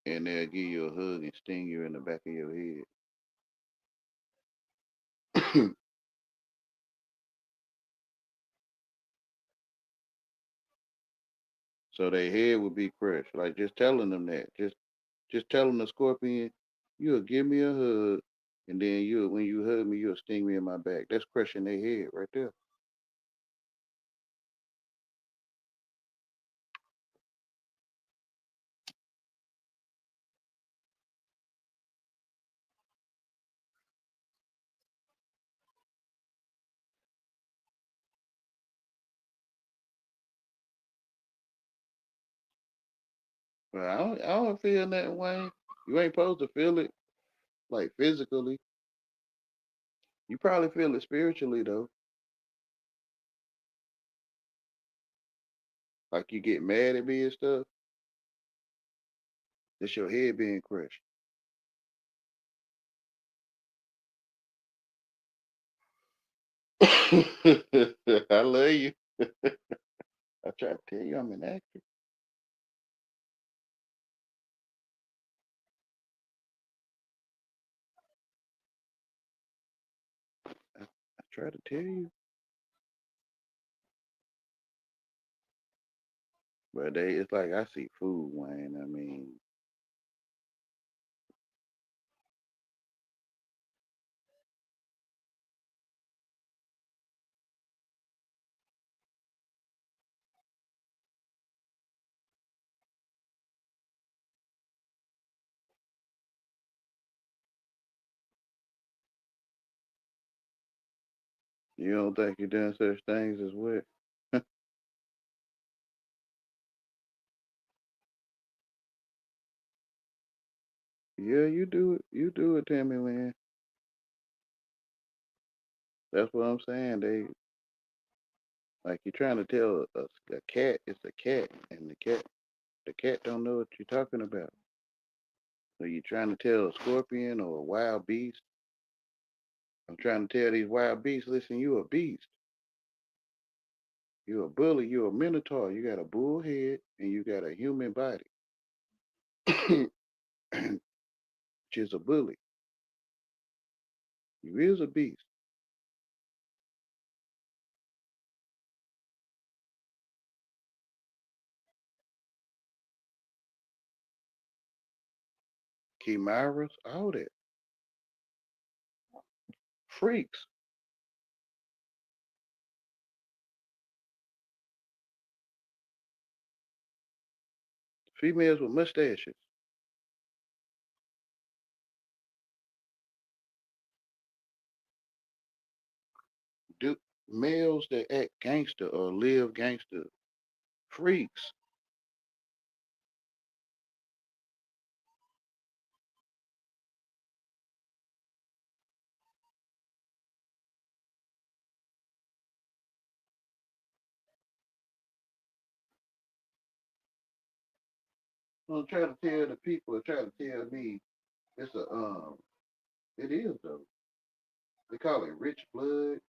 And they'll give you a hug and sting you in the back of your head. So their head would be crushed. Like just telling them that. Just telling the scorpion, you'll give me a hug, and then when you hug me, you'll sting me in my back. That's crushing their head right there. But I don't feel that way. You ain't supposed to feel it like physically. You probably feel it spiritually though. Like you get mad at me and stuff. It's your head being crushed. I love you. I try to tell you I'm an actor. I try to tell you. But it's like I see food, Wayne. I mean, You don't think you done such things as what? Yeah, you do it. You do it, Tammy Lynn. That's what I'm saying. They like you're trying to tell a cat it's a cat, and the cat don't know what you're talking about. So you're trying to tell a scorpion or a wild beast. I'm trying to tell these wild beasts, listen, you a beast. You're a bully. You're a minotaur. You got a bull head and you got a human body, which is a bully. You is a beast. Chimeras, all that. Freaks. Females with mustaches. Do males that act gangster or live gangster. Freaks. I'm trying to tell the people, trying to tell me it's a it is though. They call it rich blood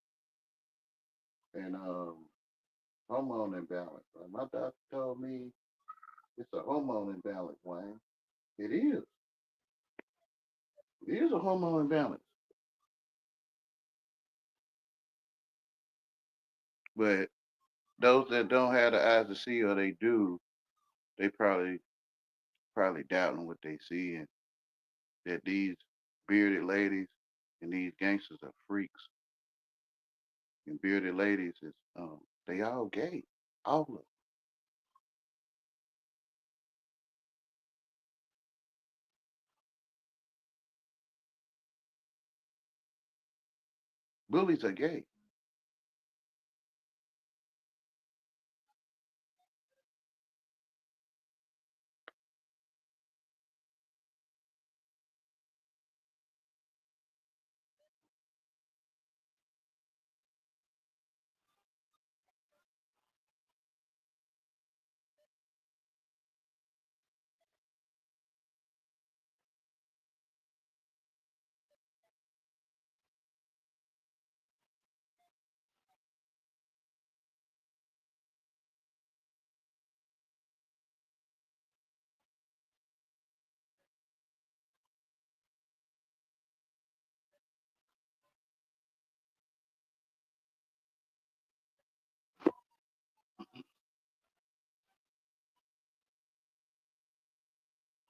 and hormone imbalance. My doctor told me it's a hormone imbalance, Wayne. It is. It is a hormone imbalance. But those that don't have the eyes to see or they do, they probably doubting what they see and that these bearded ladies and these gangsters are freaks. And bearded ladies is they all gay. All of them. Bullies are gay.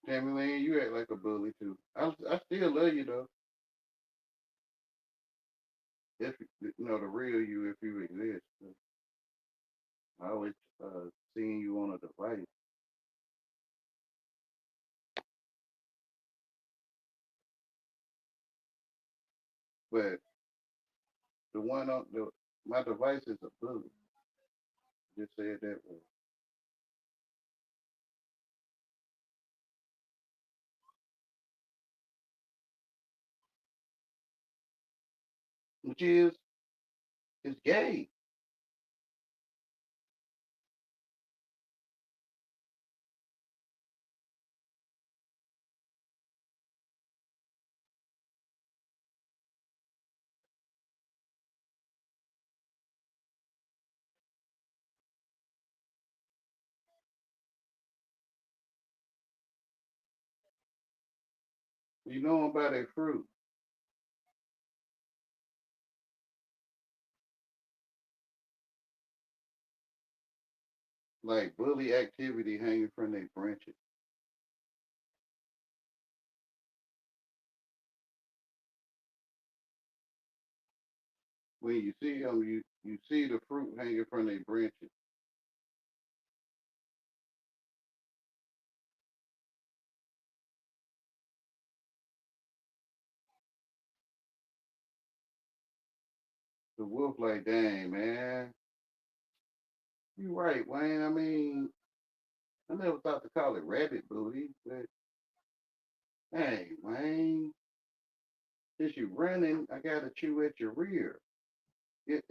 Tammy Lynn, you act like a bully too. I still love you though. If you know the real you, if you exist. I always seeing you on a device, but the one on the my device is a bully. Just say it that way. Which is gay. You know them by their fruit. Like bully activity hanging from their branches. When you see them, you see the fruit hanging from their branches. The wolf like, dang, man. You right, Wayne. I mean, I never thought to call it rabbit booty, but hey, Wayne, since you running, I gotta chew at your rear. It,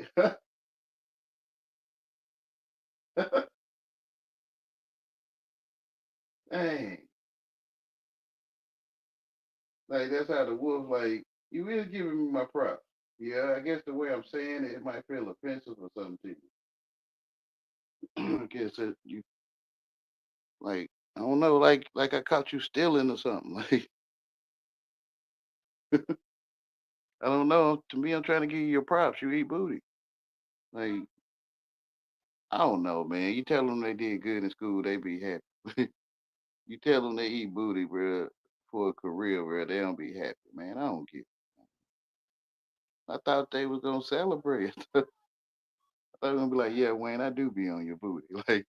dang, like that's how the wolf like. You is giving me my props. Yeah, I guess the way I'm saying it, it might feel offensive or something to you. I guess that you like. I don't know, like I caught you stealing or something. Like I don't know. To me, I'm trying to give you your props. You eat booty. Like I don't know, man. You tell them they did good in school, they be happy. You tell them they eat booty, bro, for a career, bro, they don't be happy, man. I don't get. I thought they was gonna celebrate. I thought they were gonna be like, yeah, Wayne, I do be on your booty. Like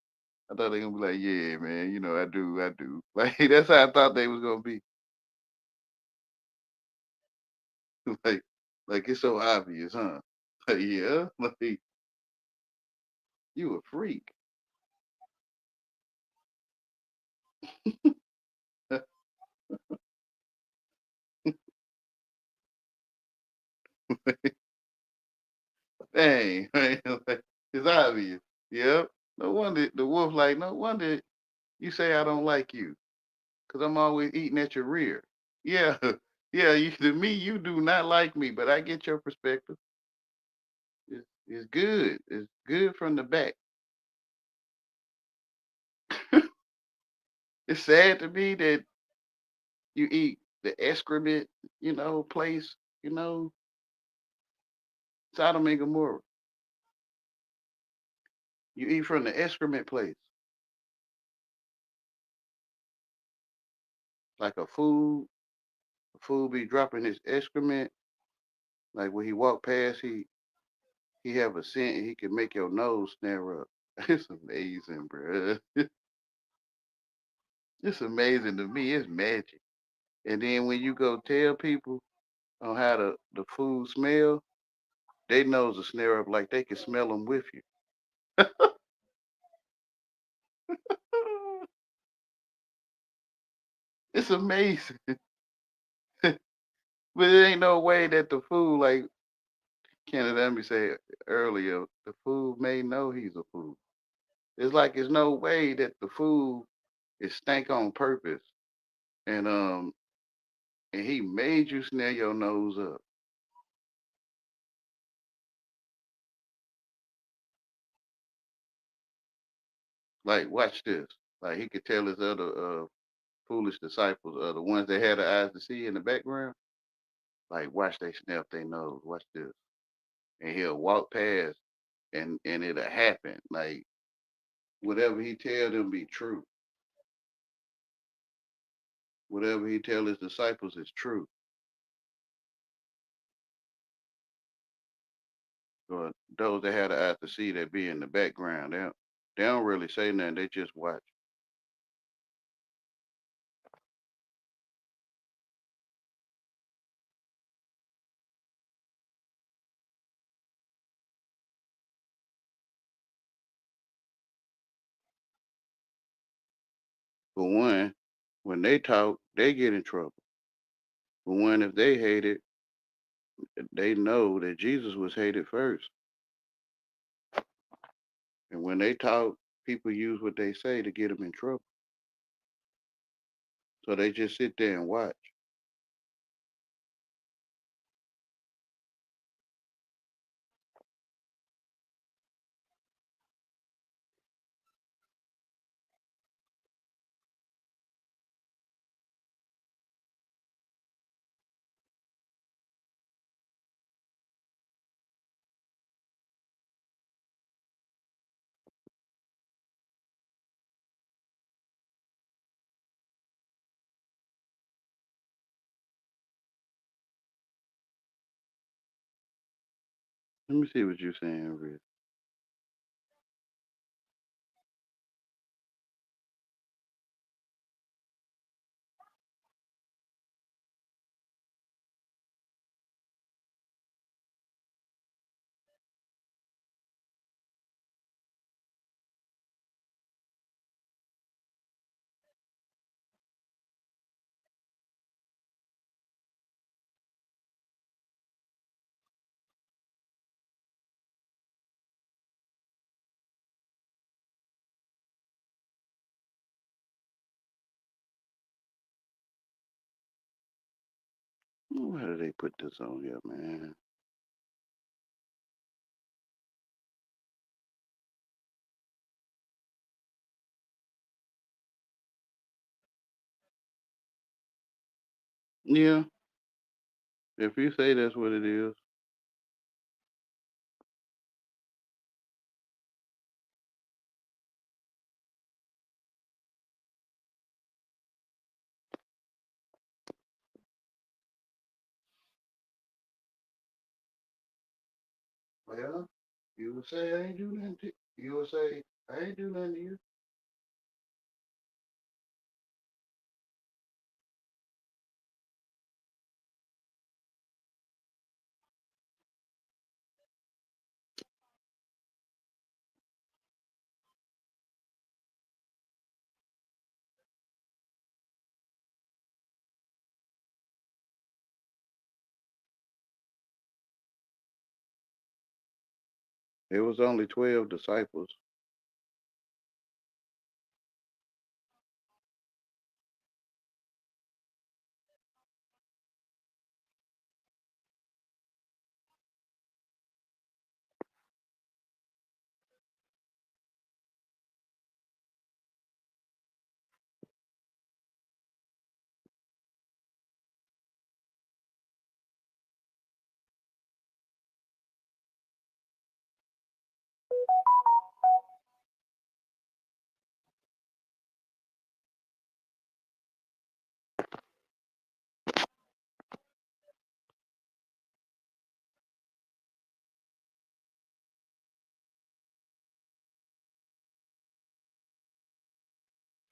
I thought they gonna be like, yeah, man, you know, I do. Like that's how I thought they was gonna be. like, like it's so obvious, huh? Like, yeah, like you a freak. Dang, man, like, it's obvious. Yep. No wonder the wolf like. No wonder you say I don't like you, cause I'm always eating at your rear. Yeah, yeah. You, to me, you do not like me, but I get your perspective. It's good. It's good from the back. It's sad to me that you eat the excrement, place, you know, Sodom and Gomorrah. You eat from the excrement place, like a fool be dropping his excrement. Like when he walk past, he have a scent. He can make your nose snare up. It's amazing, bro. It's amazing to me. It's magic. And then when you go tell people on how the food smell, they nose will snare up like they can smell them with you. It's amazing. But it ain't no way that the food, like Kenneth Emmy said earlier, the food may know he's a food. It's like there's no way that the food is stank on purpose. And he made you snare your nose up. Like, watch this. Like he could tell his other foolish disciples, the ones that had the eyes to see in the background, like watch they snap their nose. Watch this. And he'll walk past and it'll happen. Like whatever he tell them be true. Whatever he tell his disciples is true. Or those that had the eyes to see that be in the background, they don't really say nothing, they just watch. For one, when they talk, they get in trouble. For one, if they hate it, they know that Jesus was hated first. And when they talk, people use what they say to get them in trouble. So they just sit there and watch. Let me see what you're saying, Rick. Why did they put this on here, man? Yeah, if you say that's what it is. Well, you would say I ain't do nothing to you. Would say I ain't do nothing to you. It was only 12 disciples.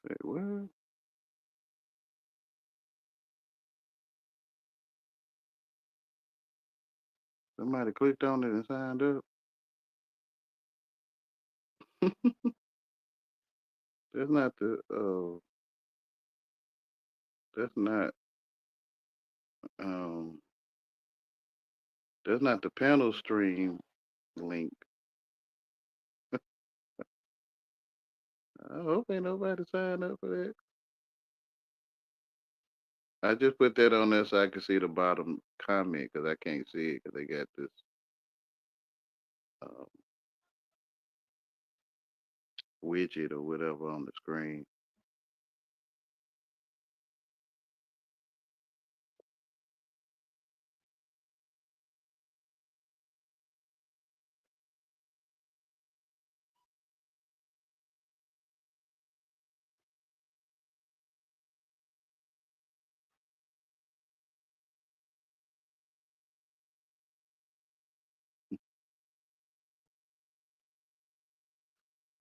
Say, what? Somebody clicked on it and signed up. That's not the that's not um that's not the panel stream link. I hope ain't nobody signed up for that. I just put that on there so I can see the bottom comment because I can't see it because they got this um, widget or whatever on the screen.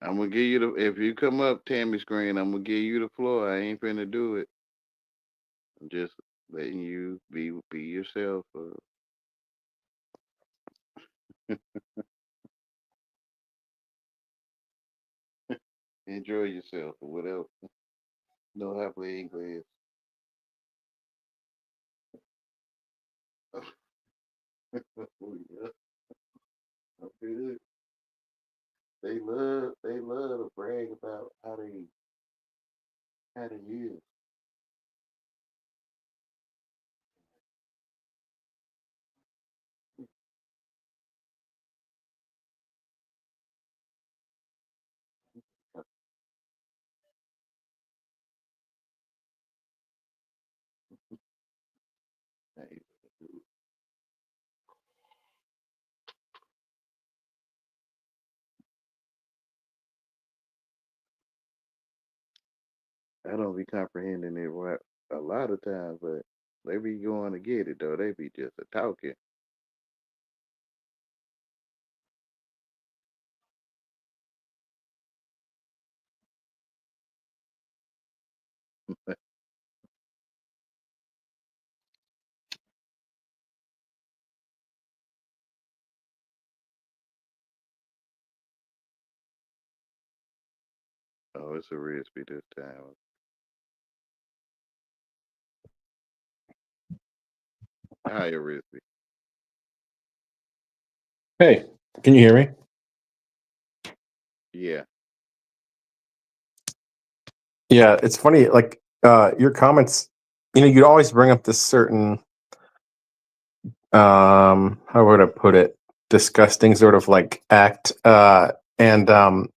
I'm gonna give you the if you come up Tammy screen, I'm gonna give you the floor. I ain't finna do it. I'm just letting you be yourself. Enjoy yourself or whatever. No habla inglés. Oh, yeah. Okay. They love to brag about how they use. I don't be comprehending it right a lot of times, but they be going to get it though. They be just a talking. Oh, it's a recipe this time. Higher recipe. Hey, can you hear me? Yeah. Yeah, it's funny. Like your comments, you'd always bring up this certain how would I put it? Disgusting sort of like act, and and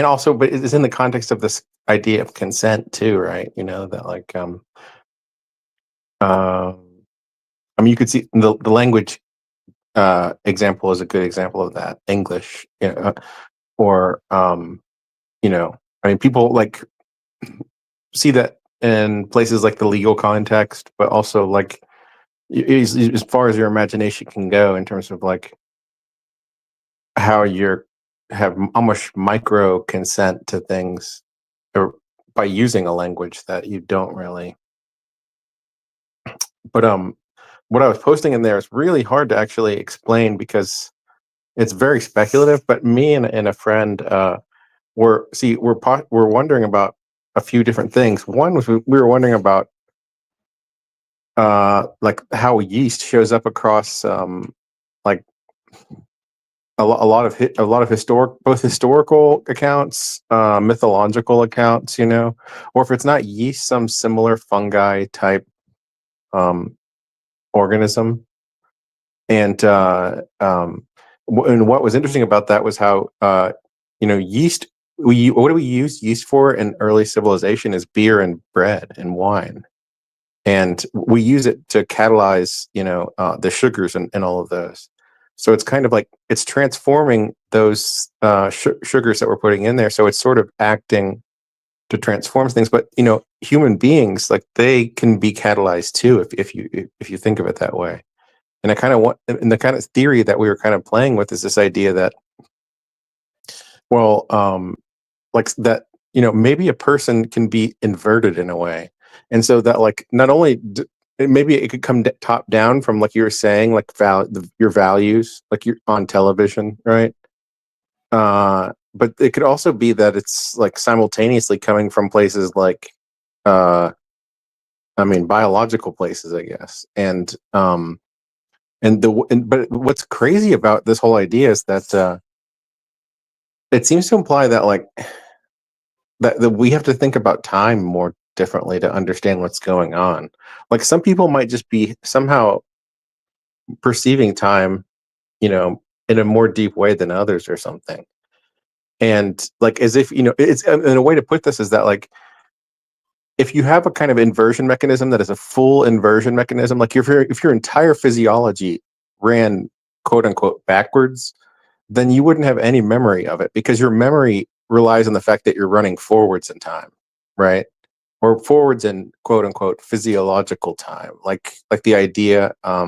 also, but it's in the context of this idea of consent too, right? You know that like um I mean, you could see the language example is a good example of that. English, you know, or you know, I mean, people like see that in places like the legal context, but also like as far as your imagination can go in terms of like how you're have almost micro consent to things or by using a language that you don't really. But what I was posting in there is really hard to actually explain because it's very speculative. But me and a friend we're wondering about a few different things. One was we were wondering about like how yeast shows up across like a lot of historical accounts, mythological accounts, you know, or if it's not yeast, some similar fungi type um, organism. And and what was interesting about that was how you know yeast. What do we use yeast for in early civilization? Is beer and bread and wine, and we use it to catalyze, you know, the sugars and all of those. So it's kind of like it's transforming those sugars that we're putting in there. So it's sort of acting to transform things. But you know, human beings like they can be catalyzed too if you think of it that way. And I kind of want, and the kind of theory that we were kind of playing with is this idea that, well, like that, you know, maybe a person can be inverted in a way. And so that like, not only, maybe it could come top down from like you were saying, like your values, like you're on television, right? But it could also be that it's like simultaneously coming from places like, uh, I mean, biological places, I guess. But what's crazy about this whole idea is that it seems to imply that like that we have to think about time more differently to understand what's going on. Like some people might just be somehow perceiving time, you know, in a more deep way than others or something. And like as if, you know, it's in a way to put this is that like if you have a kind of inversion mechanism that is a full inversion mechanism, like if your entire physiology ran quote unquote backwards, then you wouldn't have any memory of it because your memory relies on the fact that you're running forwards in time, right? Or forwards in quote unquote physiological time. Like the idea, I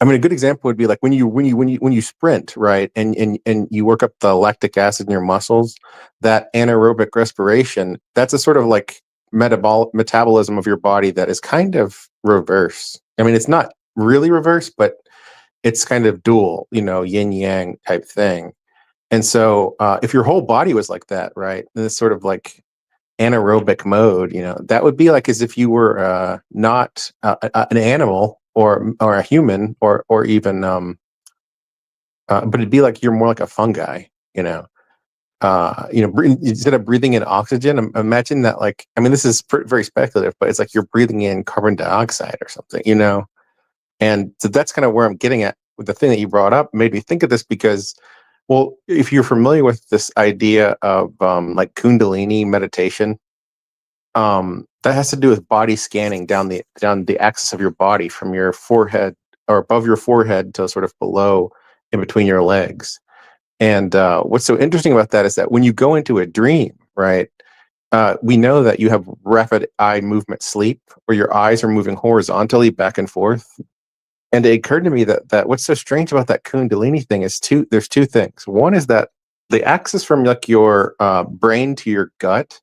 mean, a good example would be like when you sprint, right, and you work up the lactic acid in your muscles, that anaerobic respiration, that's a sort of like metabolism of your body that is kind of reverse. I mean, it's not really reverse, but it's kind of dual, you know, yin yang type thing. And so, if your whole body was like that, right, in this sort of like anaerobic mode, you know, that would be like as if you were not an animal or a human or even but it'd be like you're more like a fungi, you know. You know, instead of breathing in oxygen, imagine that like I mean, this is very speculative, but it's like you're breathing in carbon dioxide or something, you know. And so that's kind of where I'm getting at with the thing that you brought up made me think of this because, well, if you're familiar with this idea of like Kundalini meditation, that has to do with body scanning down the axis of your body from your forehead or above your forehead to sort of below in between your legs. And what's so interesting about that is that when you go into a dream, right, we know that you have rapid eye movement sleep where your eyes are moving horizontally back and forth. And it occurred to me that what's so strange about that Kundalini thing is there's two things. One is that the axis from like your brain to your gut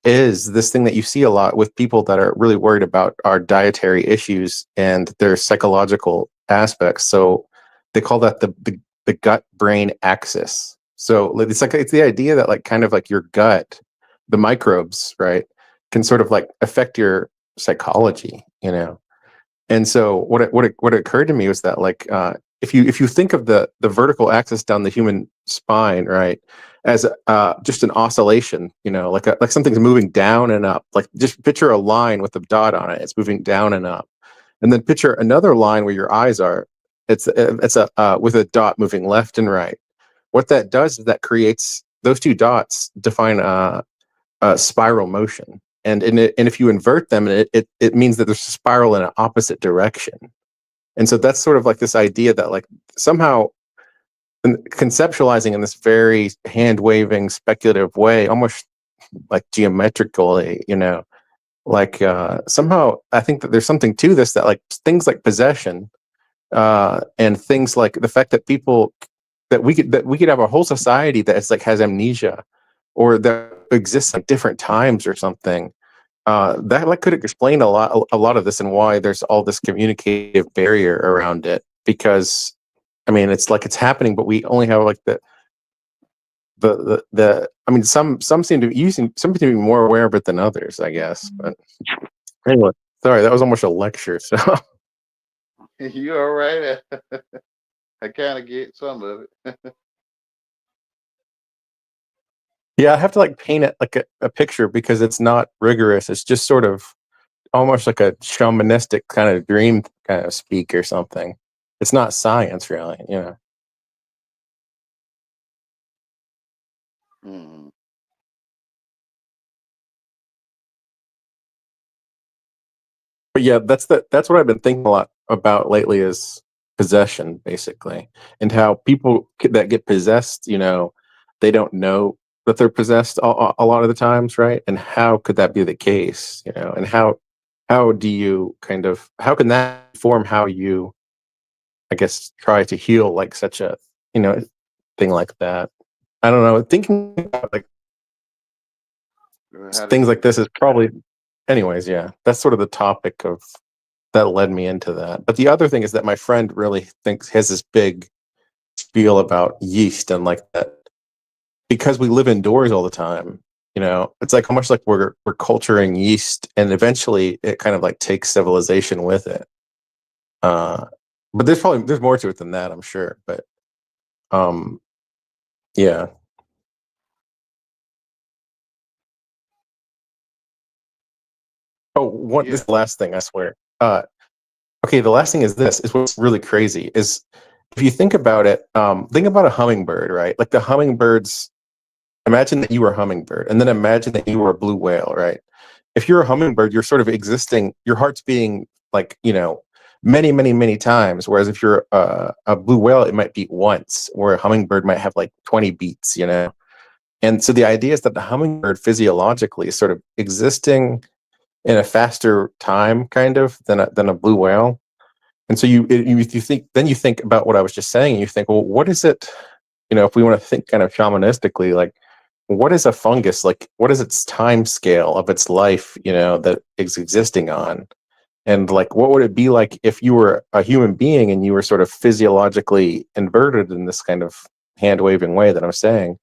is this thing that you see a lot with people that are really worried about our dietary issues and their psychological aspects. So they call that the gut brain axis. So it's the idea that like kind of like your gut, the microbes, right, can sort of like affect your psychology, you know. And so what occurred to me was that like if you think of the vertical axis down the human spine, right, as just an oscillation, like something's moving down and up. Like just picture a line with a dot on it. It's moving down and up, and then picture another line where your eyes are. It's a with a dot moving left and right. What that does is that creates those two dots define a spiral motion, and if you invert them, it means that there's a spiral in an opposite direction. And so that's sort of like this idea that like somehow conceptualizing in this very hand waving speculative way, almost like geometrically, like somehow I think that there's something to this, that like things like possession and things like the fact that people that we could have a whole society that is like has amnesia or that exists at different times or something. That like could explain a lot of this and why there's all this communicative barrier around it, because I mean it's like it's happening, but we only have like the I mean some seem to be more aware of it than others, I guess. But anyway, sorry, that was almost a lecture. So You all right? I kind of get some of it. yeah, I have to like paint it like a picture because it's not rigorous. It's just sort of almost like a shamanistic kind of dream kind of speak or something. It's not science really, Mm. But yeah, that's what I've been thinking a lot about lately is possession, basically, and how people that get possessed, they don't know that they're possessed a lot of the times, right? And how could that be the case, and how do you how can that inform how you, I guess, try to heal like such a thing like that? I don't know. Thinking about like How things did like this is probably, anyways. Yeah, that's sort of the topic of that led me into that. But the other thing is that my friend really has this big spiel about yeast and like that, because we live indoors all the time. It's like almost like we're culturing yeast, and eventually it kind of like takes civilization with it. But there's more to it than that, I'm sure. But yeah. Oh, yeah. this is the last thing, I swear. Okay, the last thing is what's really crazy is if you think about it, think about a hummingbird, right? Like the hummingbirds, imagine that you were a hummingbird, and then imagine that you were a blue whale, right? If you're a hummingbird, you're sort of existing, your heart's beating like, many, many, many times. Whereas if you're a blue whale, it might beat once, where a hummingbird might have like 20 beats. And so the idea is that the hummingbird physiologically is sort of existing in a faster time kind of than a blue whale. And so you think about what I was just saying, and you think, well, what is it, if we want to think kind of shamanistically, like what is a fungus, like what is its time scale of its life, that is existing on? And like what would it be like if you were a human being and you were sort of physiologically inverted in this kind of hand waving way that I'm saying?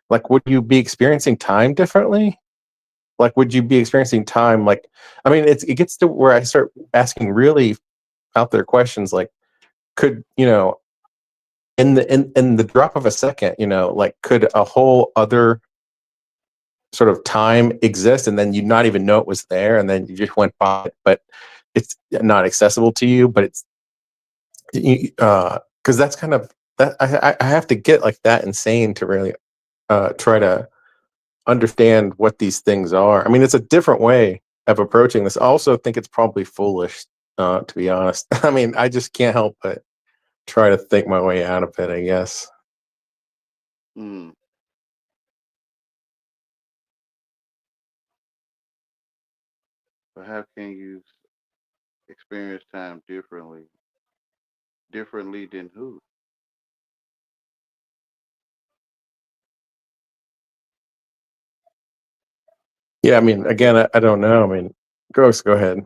Like would you be experiencing time differently? Like would you be experiencing time like, I mean, it gets to where I start asking really out there questions like, could in the drop of a second, like could a whole other sort of time exist and then you not even know it was there, and then you just went by it, but it's not accessible to you, but it's because that's kind of that I have to get like that insane to really try to understand what these things are. I mean, it's a different way of approaching this. I also think it's probably foolish, to be honest. I mean, I just can't help but try to think my way out of it, I guess. Mm. But how can you experience time differently? Differently than who? Yeah, I mean, again, I don't know. I mean, go ahead.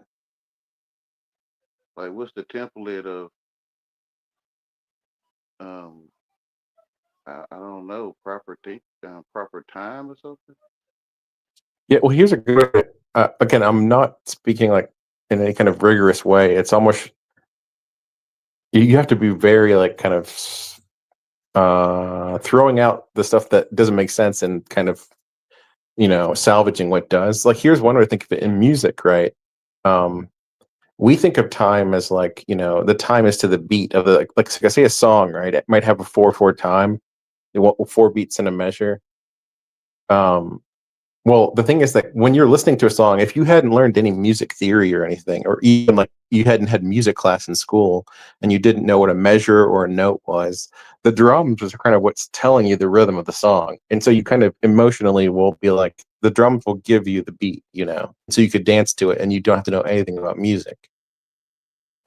Like, what's the template of um? I don't know, proper time or something. Yeah, well, here's a good. Again, I'm not speaking like in any kind of rigorous way. It's almost you have to be very like kind of throwing out the stuff that doesn't make sense and kind of, salvaging what does. Like, here's one way to think of it in music, right? We think of time as like, the time is to the beat of the, like say a song, right? It might have a 4/4 time, 4 beats in a measure. Well, the thing is that when you're listening to a song, if you hadn't learned any music theory or anything, or even like you hadn't had music class in school and you didn't know what a measure or a note was, the drums are kind of what's telling you the rhythm of the song. And so you kind of emotionally will be like, the drums will give you the beat, so you could dance to it and you don't have to know anything about music.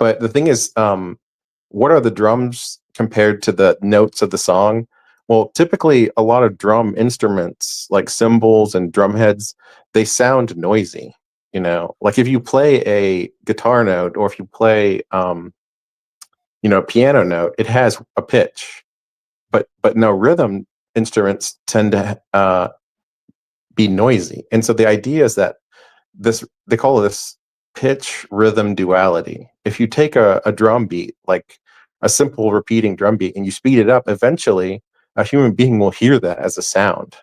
But the thing is, what are the drums compared to the notes of the song? Well, typically a lot of drum instruments like cymbals and drum heads, they sound noisy, like if you play a guitar note or if you play, a piano note, it has a pitch, but no, rhythm instruments tend to be noisy. And so the idea is that they call this pitch rhythm duality. If you take a drum beat, like a simple repeating drum beat, and you speed it up, eventually a human being will hear that as a sound.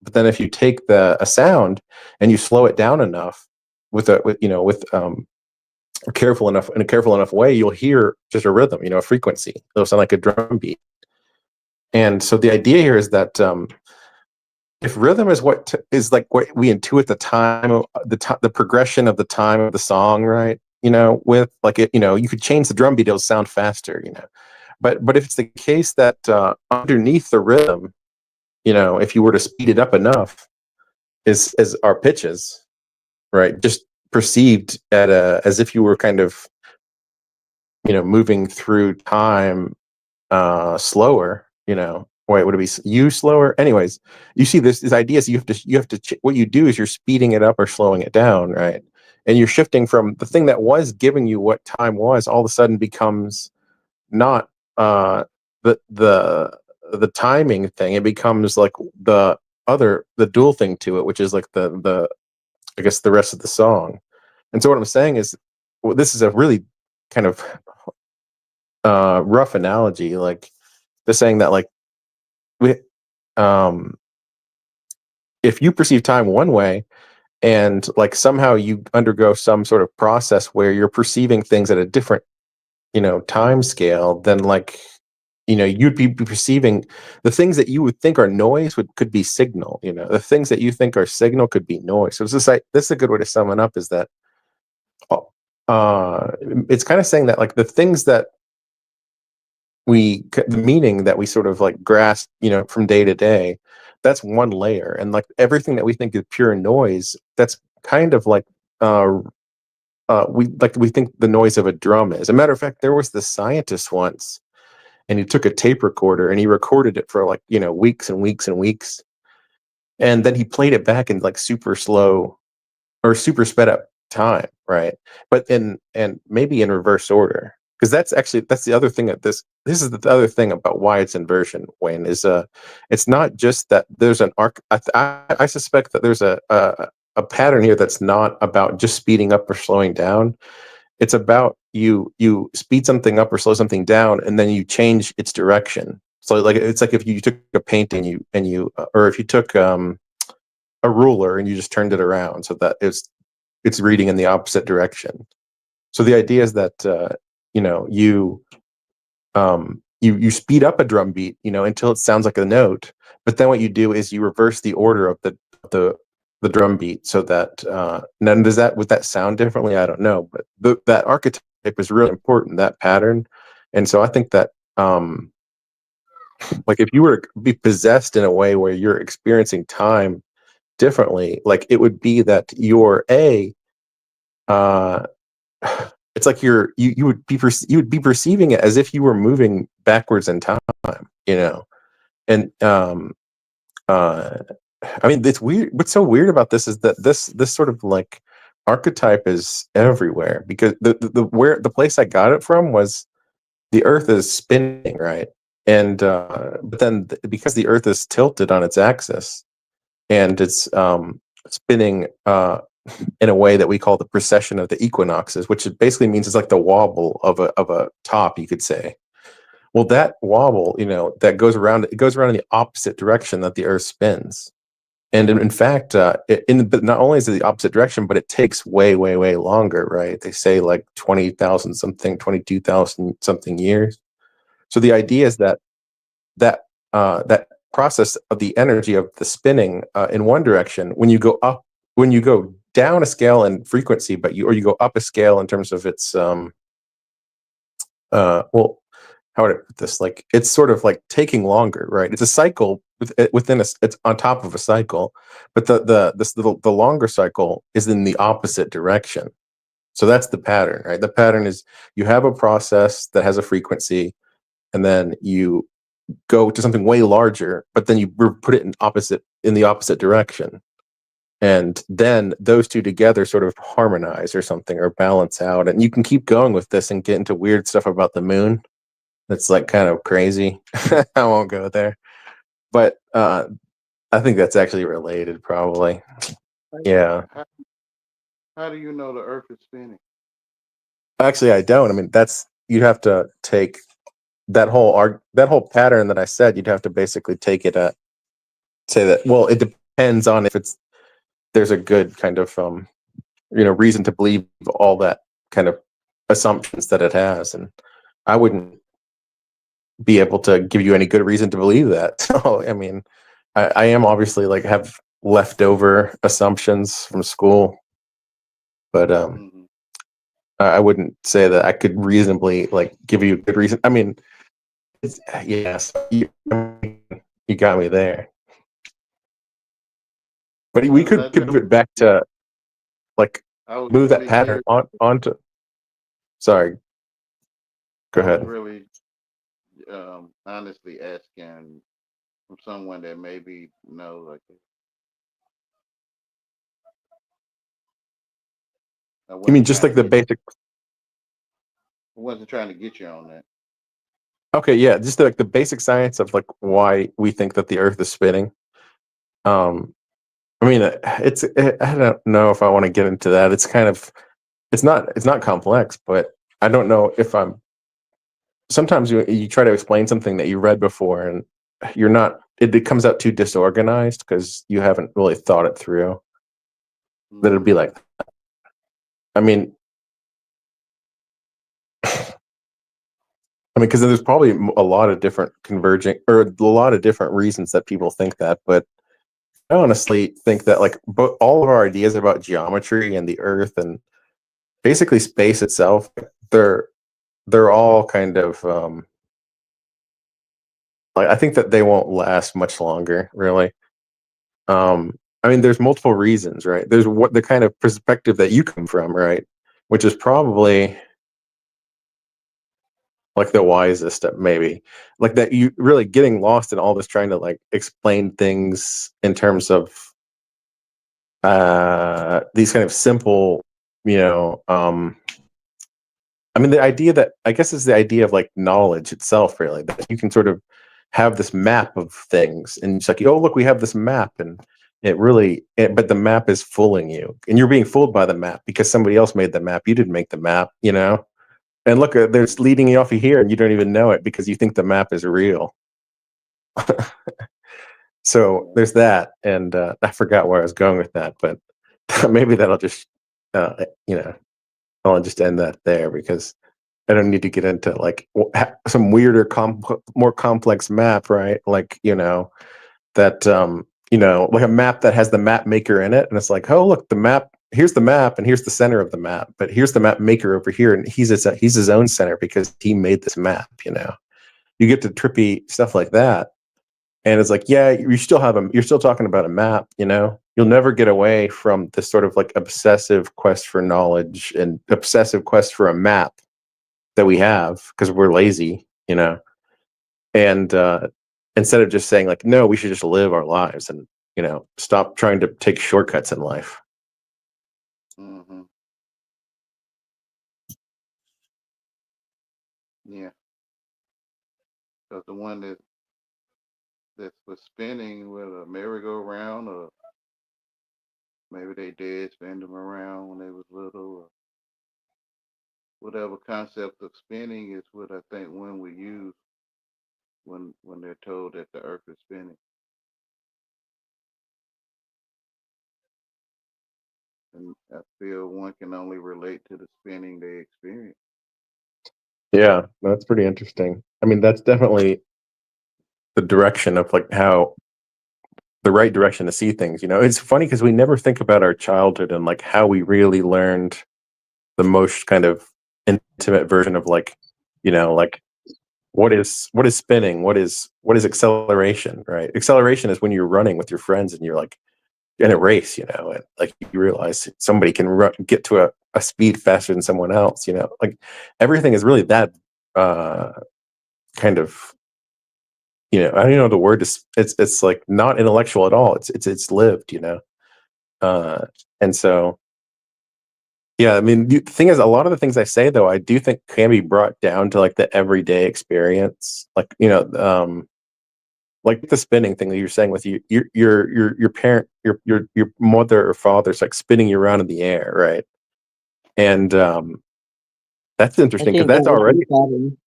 But then if you take a sound and you slow it down enough with a careful enough way, you'll hear just a rhythm, a frequency. It'll sound like a drum beat. And so the idea here is that if rhythm is what we intuit the time, the progression of the time of the song, right? With like it, you could change the drum beat, it'll sound faster, But if it's the case that underneath the rhythm, if you were to speed it up enough, is our pitches, right? Just perceived as if you were kind of, moving through time slower, Wait, would it be you slower? Anyways, you see this idea is you have to what you do is you're speeding it up or slowing it down, right? And you're shifting from the thing that was giving you what time was, all of a sudden becomes not the timing thing. It becomes like the dual thing to it, which is like the I guess the rest of the song. And so what I'm saying is, this is a really kind of rough analogy. Like they're saying that like if you perceive time one way and like somehow you undergo some sort of process where you're perceiving things at a different time scale, then like you'd be perceiving the things that you would think are noise could be signal. The things that you think are signal could be noise. So it's just like, this is a good way to sum it up, is that it's kind of saying that like the things that the meaning that we sort of like grasp, from day to day, that's one layer. And like everything that we think is pure noise, that's kind of like we think the noise of a drum is. As a matter of fact, there was this scientist once, and he took a tape recorder and he recorded it for like weeks and weeks and weeks, and then he played it back in like super slow or super sped up time, right? But and maybe in reverse order. Because that's the other thing that this is the other thing about why it's inversion, Wayne, is it's not just that there's an arc. I suspect that there's a pattern here that's not about just speeding up or slowing down. It's about you speed something up or slow something down, and then you change its direction. So like it's like if you took a painting or if you took a ruler and you just turned it around so that it's reading in the opposite direction. So the idea is that you speed up a drum beat, until it sounds like a note, but then what you do is you reverse the order of the drum beat so that now would that sound differently? I don't know, but that archetype is really important, that pattern. And so I think that like if you were to be possessed in a way where you're experiencing time differently, like it would be that you're it's like you would be perceiving it as if you were moving backwards in time, and I mean, it's weird. What's so weird about this is that this sort of like archetype is everywhere, because the place I got it from was the Earth is spinning, right? And but then because the Earth is tilted on its axis and it's spinning in a way that we call the precession of the equinoxes, which basically means it's like the wobble of a top, you could say. Well, that wobble, that goes around. It goes around in the opposite direction that the Earth spins. And in fact, but not only is it the opposite direction, but it takes way, way, way longer, right? They say like 20,000 something, 22,000 something years. So the idea is that process of the energy of the spinning in one direction, when you go down a scale in frequency, or you go up a scale in terms of its well, how would I put this? Like it's sort of like taking longer, right? It's a cycle within it's on top of a cycle, but the longer cycle is in the opposite direction. So that's the pattern, right? The pattern is you have a process that has a frequency, and then you go to something way larger, but then you put it in the opposite direction. And then those two together sort of harmonize or something or balance out. And you can keep going with this and get into weird stuff about the moon. That's like kind of crazy. I won't go there. But I think that's actually related, probably. Yeah. How do you know the Earth is spinning? Actually, I don't. I mean, you'd have to take that whole pattern that I said. You'd have to basically take it at say that. Well, it depends on if there's a good kind of reason to believe all that kind of assumptions that it has, and I wouldn't be able to give you any good reason to believe that. So, I mean, I am obviously like have leftover assumptions from school, but Mm-hmm. I wouldn't say that I could reasonably like give you a good reason. I mean, yes, you got me there, but we could That pivot back to like I was move that really pattern curious. onto. Sorry, go I was ahead. really honestly asking from someone that maybe knows. Like, I You mean wasn't just trying to like the get. basic? I wasn't trying to get you on that. Okay, yeah, just like the basic science of like why we think that the Earth is spinning. Um, I mean, I don't know if I want to get into that. It's not complex, but I don't know if I'm. Sometimes you try to explain something that you read before, and you're not. It comes out too disorganized because you haven't really thought it through. That it'd be Mm-hmm. like. I mean, because there's probably a lot of different converging or a lot of different reasons that people think that, but I honestly think that like all of our ideas about geometry and the Earth and basically space itself, they're they're all kind of like I think that they won't last much longer, really. I mean, there's multiple reasons, right? There's what the kind of perspective that you come from, right? Which is probably like the wisest, maybe, like that you really getting lost in all this trying to like explain things in terms of these kind of simple, you know, I mean, the idea that I guess is the idea of like knowledge itself, really, that you can sort of have this map of things, and it's like, oh, look, we have this map, and but the map is fooling you, and you're being fooled by the map because somebody else made the map. You didn't make the map, And look, there's leading you off of here, and you don't even know it because you think the map is real. So there's that, and I forgot where I was going with that, but maybe that'll just, you know, I'll just end that there because I don't need to get into like some weirder, more complex map, right? Like that, like a map that has the map maker in it, and it's like, oh look, the map. Here's the map, and here's the center of the map. But here's the map maker over here, and he's his own center because he made this map. You get to trippy stuff like that, and it's like, yeah, you still have you're still talking about a map. You'll never get away from this sort of like obsessive quest for knowledge and obsessive quest for a map that we have because we're lazy. And instead of just saying like, no, we should just live our lives and stop trying to take shortcuts in life. Mm-hmm. Yeah, because the one that was spinning with a merry-go-round, or maybe they did spin them around when they was little, or whatever concept of spinning is what I think one we use when they're told that the earth is spinning. And I feel one can only relate to the spinning they experience. Yeah, that's pretty interesting. I mean, that's definitely the direction of like how the right direction to see things. You know, it's funny because we never think about our childhood and like how we really learned the most kind of intimate version of like, you know, like what is spinning, what is acceleration, right? Acceleration is when you're running with your friends and you're like in a race, you know, and like you realize somebody can get to a speed faster than someone else, you know, like everything is really that kind of, you know, I don't know the word is, it's like not intellectual at all. It's lived, you know. And so yeah, I mean, the thing is, a lot of the things I say though, I do think can be brought down to like the everyday experience, like you know, like the spinning thing that you're saying with your parent, your mother or father's like spinning you around in the air, right? And that's I interesting because think that that's would already be Saturn.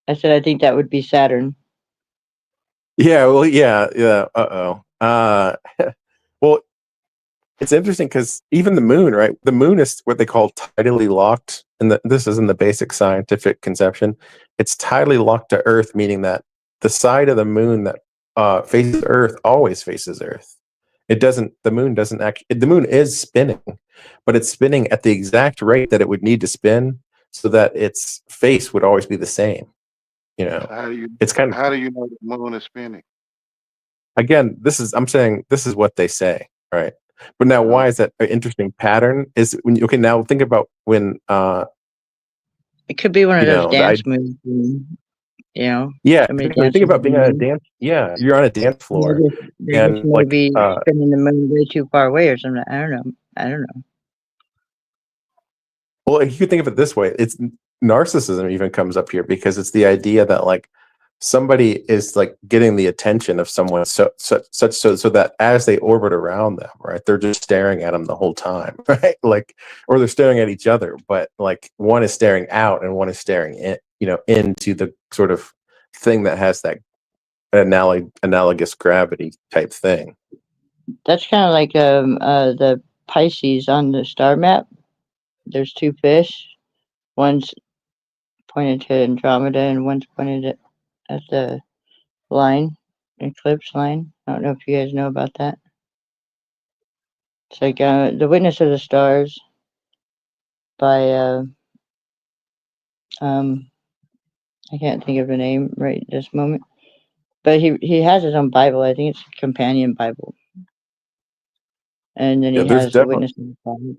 I said I think that would be Saturn. yeah, well, yeah. Well, it's interesting because even the moon, right? The moon is what they call tidally locked, and this is in the basic scientific conception. It's tidally locked to Earth, meaning that the side of the moon that faces Earth always faces Earth. It doesn't. The moon doesn't actually. The moon is spinning, but it's spinning at the exact rate that it would need to spin, so that its face would always be the same. You know, it's kind of How do you know the moon is spinning? again. I'm saying this is what they say, right? But now, why is that an interesting pattern? Is when okay, now think about when It could be one of you those know, dance moves. You know, yeah, somebody think dances about with the being on a moon. dance. Yeah, you're on a dance floor, They're just and like, maybe spinning the moon way too far away or something. I don't know. I don't know. well, if you think of it this way, it's narcissism even comes up here because it's the idea that like somebody is like getting the attention of someone so that as they orbit around them, right, they're just staring at them the whole time, right? Like, or they're staring at each other, but like one is staring out and one is staring in, you know, into the sort of thing that has that analogous gravity type thing. That's kind of like the Pisces on the star map. There's two fish. One's pointed to Andromeda and one's pointed at the line, eclipse line. I don't know if you guys know about that. It's like The Witness of the Stars by I can't think of the name right this moment. But he has his own Bible. I think it's a companion Bible. And then Yeah, he has The Witness of the Stars.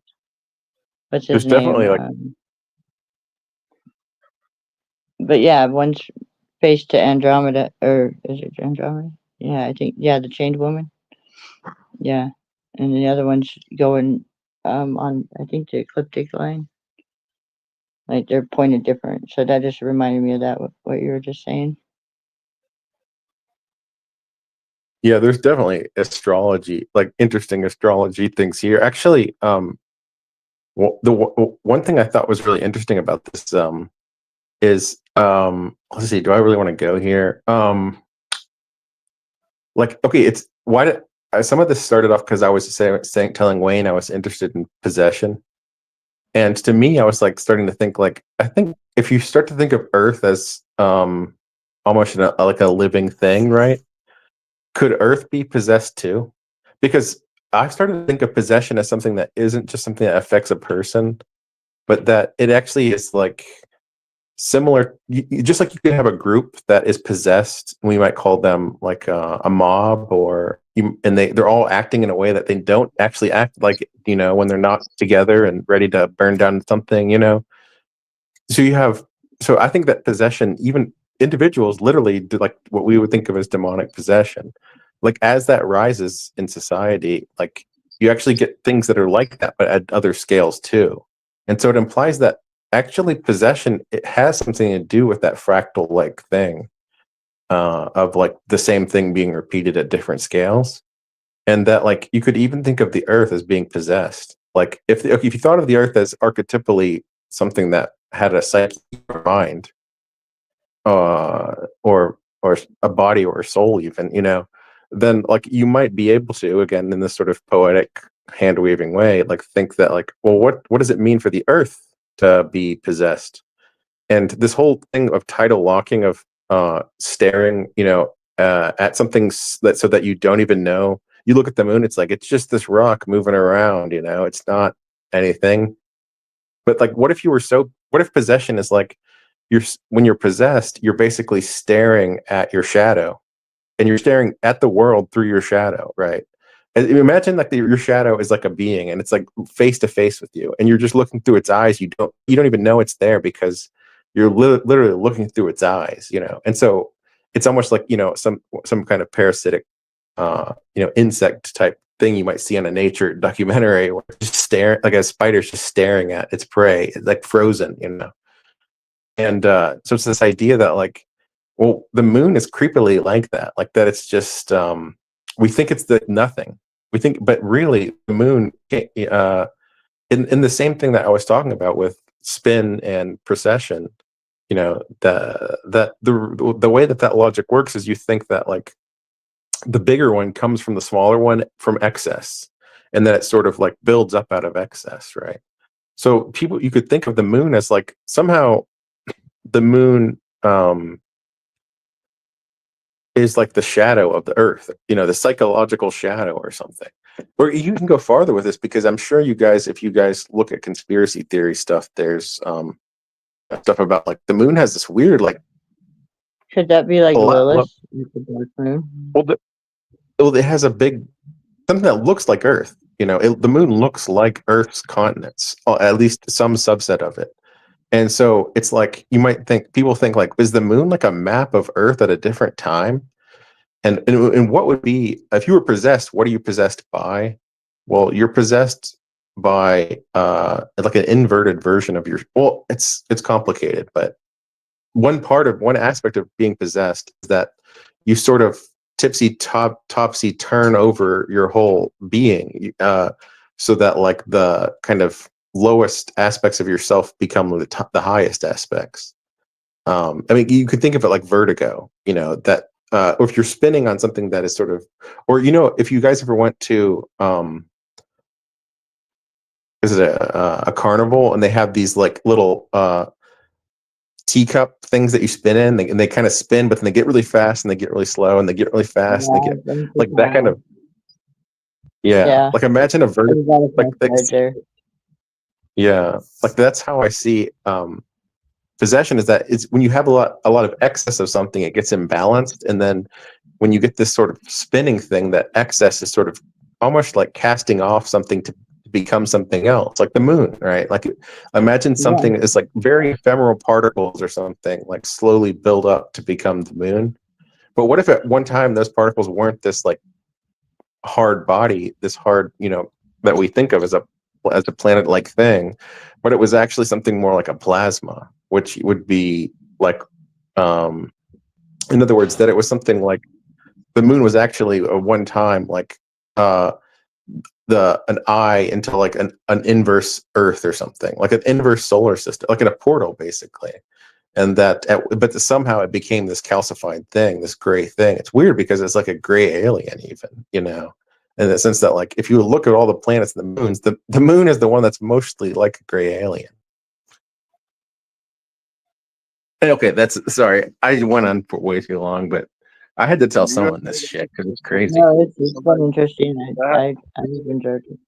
What's his there's name? definitely like But yeah, one's face to Andromeda, or is it Andromeda? Yeah, I think the Chained Woman. Yeah, and the other one's going on I think the ecliptic line. Like they're pointed different, so that just reminded me of that what you were just saying. yeah, there's definitely astrology, like interesting astrology things here. Actually, well, one thing I thought was really interesting about this is let's see, do I really want to go here? Like, okay, it's why did some of this started off because I was telling Wayne I was interested in possession, and to me, I was like starting to think like I think if you start to think of Earth as almost like a living thing, right? Could Earth be possessed too? Because I've started to think of possession as something that isn't just something that affects a person, but that it actually is like similar. Just like you could have a group that is possessed, we might call them like a mob, and they're all acting in a way that they don't actually act like, you know, when they're not together and ready to burn down something, you know. So I think that possession, even individuals literally do like what we would think of as demonic possession. Like as that rises in society, like you actually get things that are like that, but at other scales too. And so it implies that actually possession, it has something to do with that fractal like thing of like the same thing being repeated at different scales. And that like you could even think of the earth as being possessed. Like if you thought of the earth as archetypally something that had a psyche or mind, or a body or a soul, even, then like you might be able to, again, in this sort of poetic hand waving way, like think that like, well, what does it mean for the earth to be possessed? And this whole thing of tidal locking, of staring, at something that, so that you don't even know. You look at the moon, it's like it's just this rock moving around. It's not anything. But like, what if possession is like, when you're possessed, you're basically staring at your shadow, and you're staring at the world through your shadow, right? And imagine like your shadow is like a being, and it's like face to face with you, and you're just looking through its eyes. You don't even know it's there because you're literally looking through its eyes, And so it's almost like some kind of parasitic, insect type thing you might see on a nature documentary, where it's just staring, like a spider's just staring at its prey, like frozen, And so it's this idea that like, well, the moon is creepily like that, it's just we think it's the nothing. We think, but really the moon, in the same thing that I was talking about with spin and precession, the way that logic works is you think that like the bigger one comes from the smaller one from excess, and then it sort of like builds up out of excess, right? So you could think of the moon as like somehow the moon is like the shadow of the earth, the psychological shadow or something. Or you can go farther with this, because I'm sure if you guys look at conspiracy theory stuff, there's stuff about like the moon has this weird like. Could that be like Lilith, the dark moon? Well, it has a big something that looks like Earth. The moon looks like Earth's continents, or at least some subset of it. And so it's like people think like, is the moon like a map of Earth at a different time? And what would be, if you were possessed, what are you possessed by? Well, you're possessed by like an inverted version of it's complicated, but one aspect of being possessed is that you sort of topsy turn over your whole being, so that like the kind of lowest aspects of yourself become the highest aspects. I mean, you could think of it like vertigo, that or if you're spinning on something that is sort of, or if you guys ever went to is it a carnival, and they have these like little teacup things that you spin in, and they kind of spin, but then they get really fast and they get really slow and they get really fast, and they get like that kind of like imagine a vertigo like like that's how I see possession, is that it's when you have a lot of excess of something, it gets imbalanced, and then when you get this sort of spinning thing, that excess is sort of almost like casting off something to become something else, like the moon, right? Like imagine something is like very ephemeral particles or something, like slowly build up to become the moon. But what if at one time those particles weren't this like hard body, this hard, that we think of as a planet-like thing, but it was actually something more like a plasma, which would be like, in other words, that it was something like the moon was actually a one time like an eye into like an inverse Earth or something, like an inverse solar system, like in a portal basically. And but somehow it became this calcified thing, this gray thing. It's weird because it's like a gray alien even, in the sense that like if you look at all the planets and the moons, the moon is the one that's mostly like a gray alien. Okay, sorry, I went on for way too long, but I had to tell someone this shit because it's crazy. No, it's quite interesting. I enjoyed it.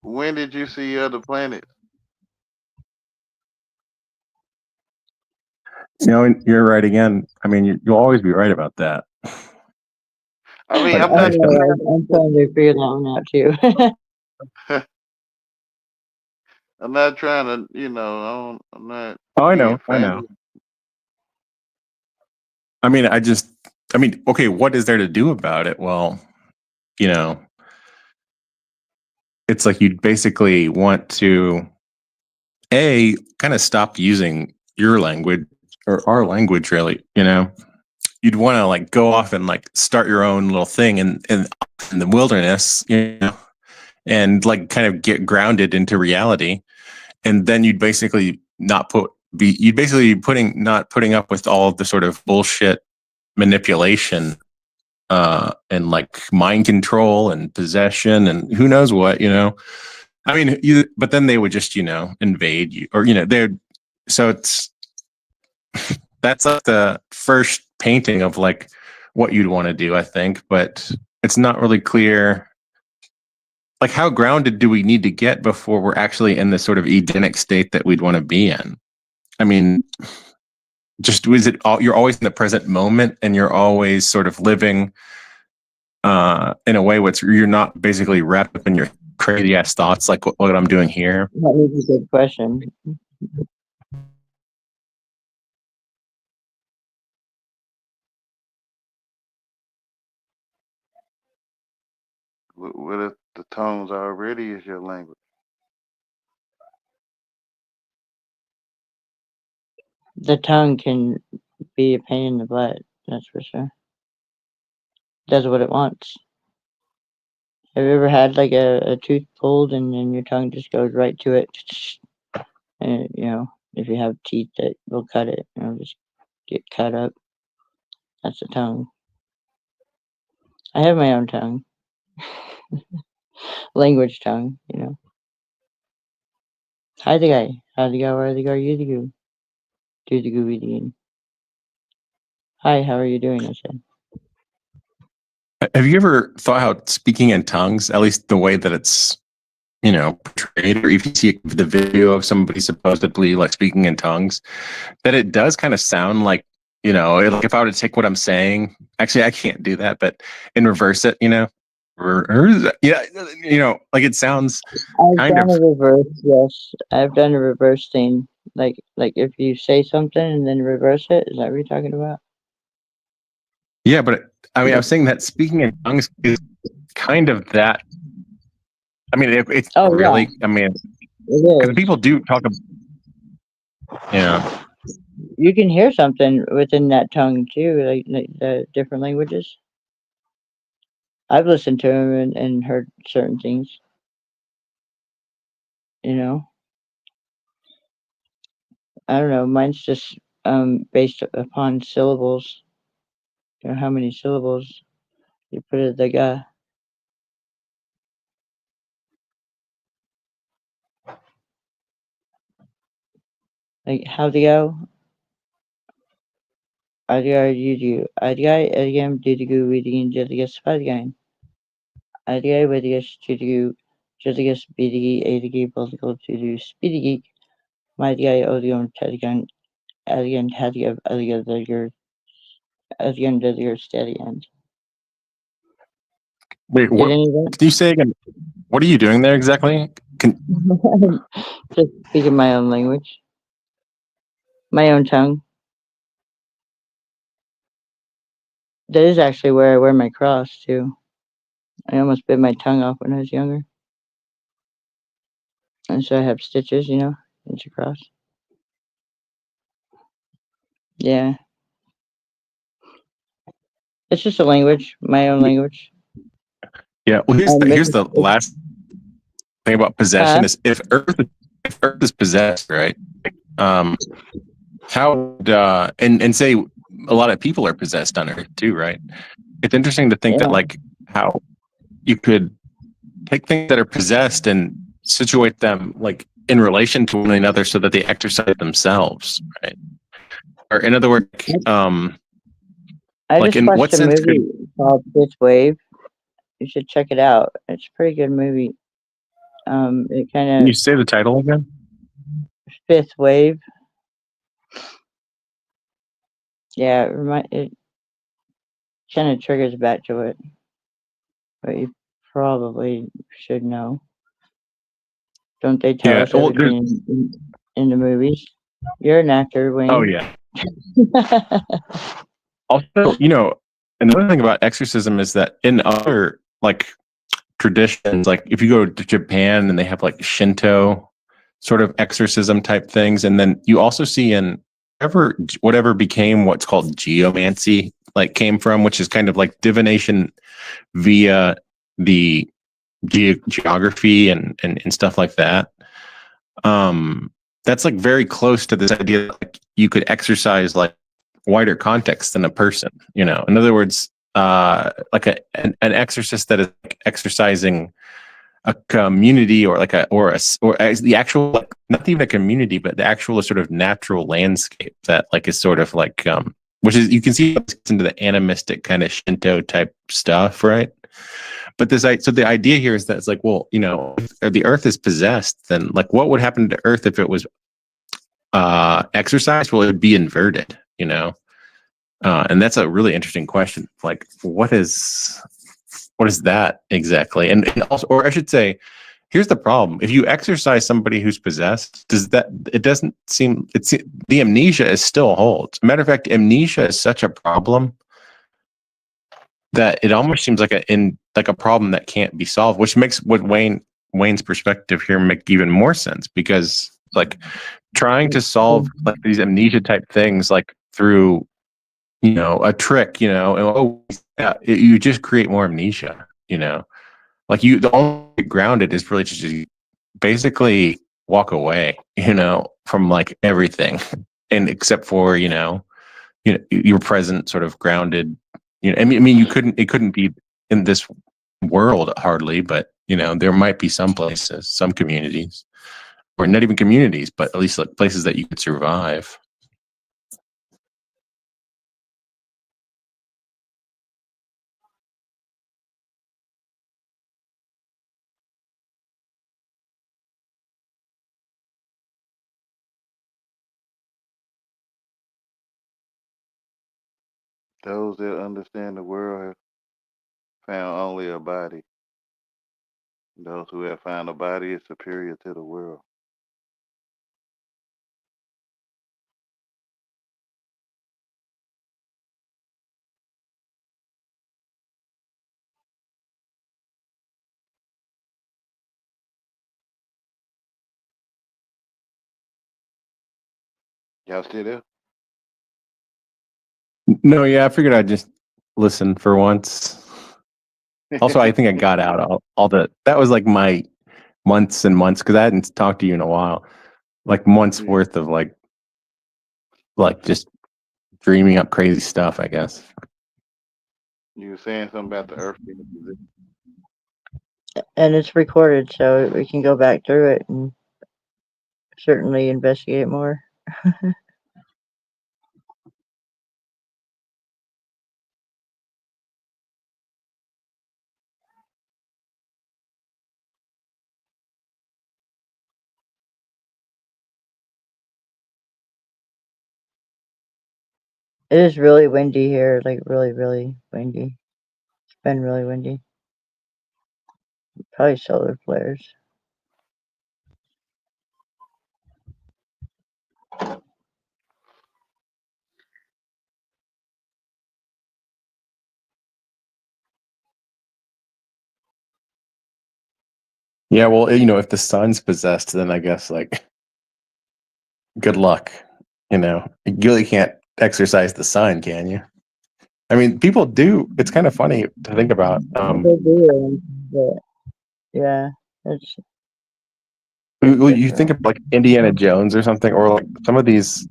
When did you see other planets? You're right again. I mean, you'll always be right about that. I mean, I'm trying to figure that one out too. I'm not trying to, I'm not. Oh, I know. I mean, okay, what is there to do about it? Well, it's like you'd basically want to kind of stop using your language or our language, really. You'd want to like go off and like start your own little thing in the wilderness, and like kind of get grounded into reality, and then you'd basically not put you'd basically be not putting up with all of the sort of bullshit manipulation and like mind control and possession and who knows what, I mean, but then they would just, invade you or, so that's like the first painting of like what you'd want to do, I think, but it's not really clear. Like, how grounded do we need to get before we're actually in the sort of Edenic state that we'd want to be in? I mean, just was it all, you're always in the present moment and you're always sort of living in a way you're not basically wrapped up in your crazy ass thoughts like what I'm doing here. That is a good question. What if the tongues already is your language? The tongue can be a pain in the butt, that's for sure. Does what it wants. Have you ever had like a tooth pulled and then your tongue just goes right to it? And if you have teeth that will cut it, it'll just get cut up. That's the tongue. I have my own tongue. Language tongue, Hi the guy. How the guy, where the guy, you the goo. Do the gooey dean. Hi, how are you doing? I said. Have you ever thought how speaking in tongues, at least the way that it's, portrayed, or if you see the video of somebody supposedly like speaking in tongues, that it does kind of sound like, like if I were to take what I'm saying, actually I can't do that, but and reverse it, like it sounds I've done a reverse, yes. I've done a reverse thing. Like if you say something and then reverse it, is that what you're talking about? Yeah, but I mean, I was saying that speaking in tongues is kind of that. I mean, it's really. Yeah. I mean, because people do talk about. You can hear something within that tongue too, like the different languages. I've listened to them and heard certain things. I don't know. Mine's just based upon syllables. How many syllables you put it the guy. Like how to go. Adgar you Adgar Edgam Didigu reading Jedigus Padgain. Adgar Wedigus Judigu Jedigus Bidigi Adigi Political to do Speedy My guy Odium Tedigan Adigan Tadiga Adiga Adigan Didiger Steady End. Wait, what? Can you say again? What are you doing there exactly? Just speaking my own language. My own tongue. That is actually where I wear my cross too. I almost bit my tongue off when I was younger. And so I have stitches, it's a cross. Yeah. It's just a language, my own language. Yeah. Well, here's the last thing about possession is if Earth is possessed, right? How and say a lot of people are possessed on Earth too, right? It's interesting to think that like how you could take things that are possessed and situate them like in relation to one another so that they exercise themselves, right? Or in other words, I like just in what sense movie called Fifth Wave. You should check it out. It's a pretty good movie. It kind of. Can you say the title again? Fifth Wave. Yeah, it kind of triggers back to it, but you probably should know. Don't they tell us everything in the movies? You're an actor, Wayne. Oh yeah. Also, another thing about exorcism is that in other like traditions, like if you go to Japan and they have like Shinto sort of exorcism type things, and then you also see in whatever became what's called geomancy, like came from, which is kind of like divination via the geography and stuff like that. that's like very close to this idea that like, you could exercise like wider context than a person. In other words, like an exorcist that is like exercising a community or like or as the actual, like, not even a community, but the actual sort of natural landscape that like is sort of like which is, you can see into the animistic kind of Shinto type stuff, right? But so the idea here is that it's like, well, if the Earth is possessed, then like what would happen to Earth if it was exercised? Well, it would be inverted, and that's a really interesting question. Like, what is that exactly? And also, or I should say, here's the problem: if you exercise somebody who's possessed, it doesn't seem the amnesia is still holds. Matter of fact, amnesia is such a problem that it almost seems like a problem that can't be solved, which makes what Wayne's perspective here make even more sense, because like trying to solve like these amnesia type things like through a trick, you just create more amnesia, like the only grounded is really just basically walk away, from like everything, and except for your present sort of grounded, I mean it couldn't be in this world hardly, but there might be some places, some communities, or not even communities, but at least like places that you could survive. Those that understand the world have found only a body. Those who have found a body is superior to the world. Y'all still there? No, yeah, I figured I'd just listen for once. Also, I think I got out all that was like my months and months, because I hadn't talked to you in a while, like months worth of like just dreaming up crazy stuff, I guess. You were saying something about the Earth being position. And it's recorded, so we can go back through it and certainly investigate more. It is really windy here, like really, really windy. It's been really windy. Probably solar flares. Yeah, well, if the sun's possessed, then I guess like good luck. You really can't exercise the sun, can you? I mean, people do. It's kind of funny to think about. They do, but yeah, it's You think of like Indiana Jones or something, or like some of these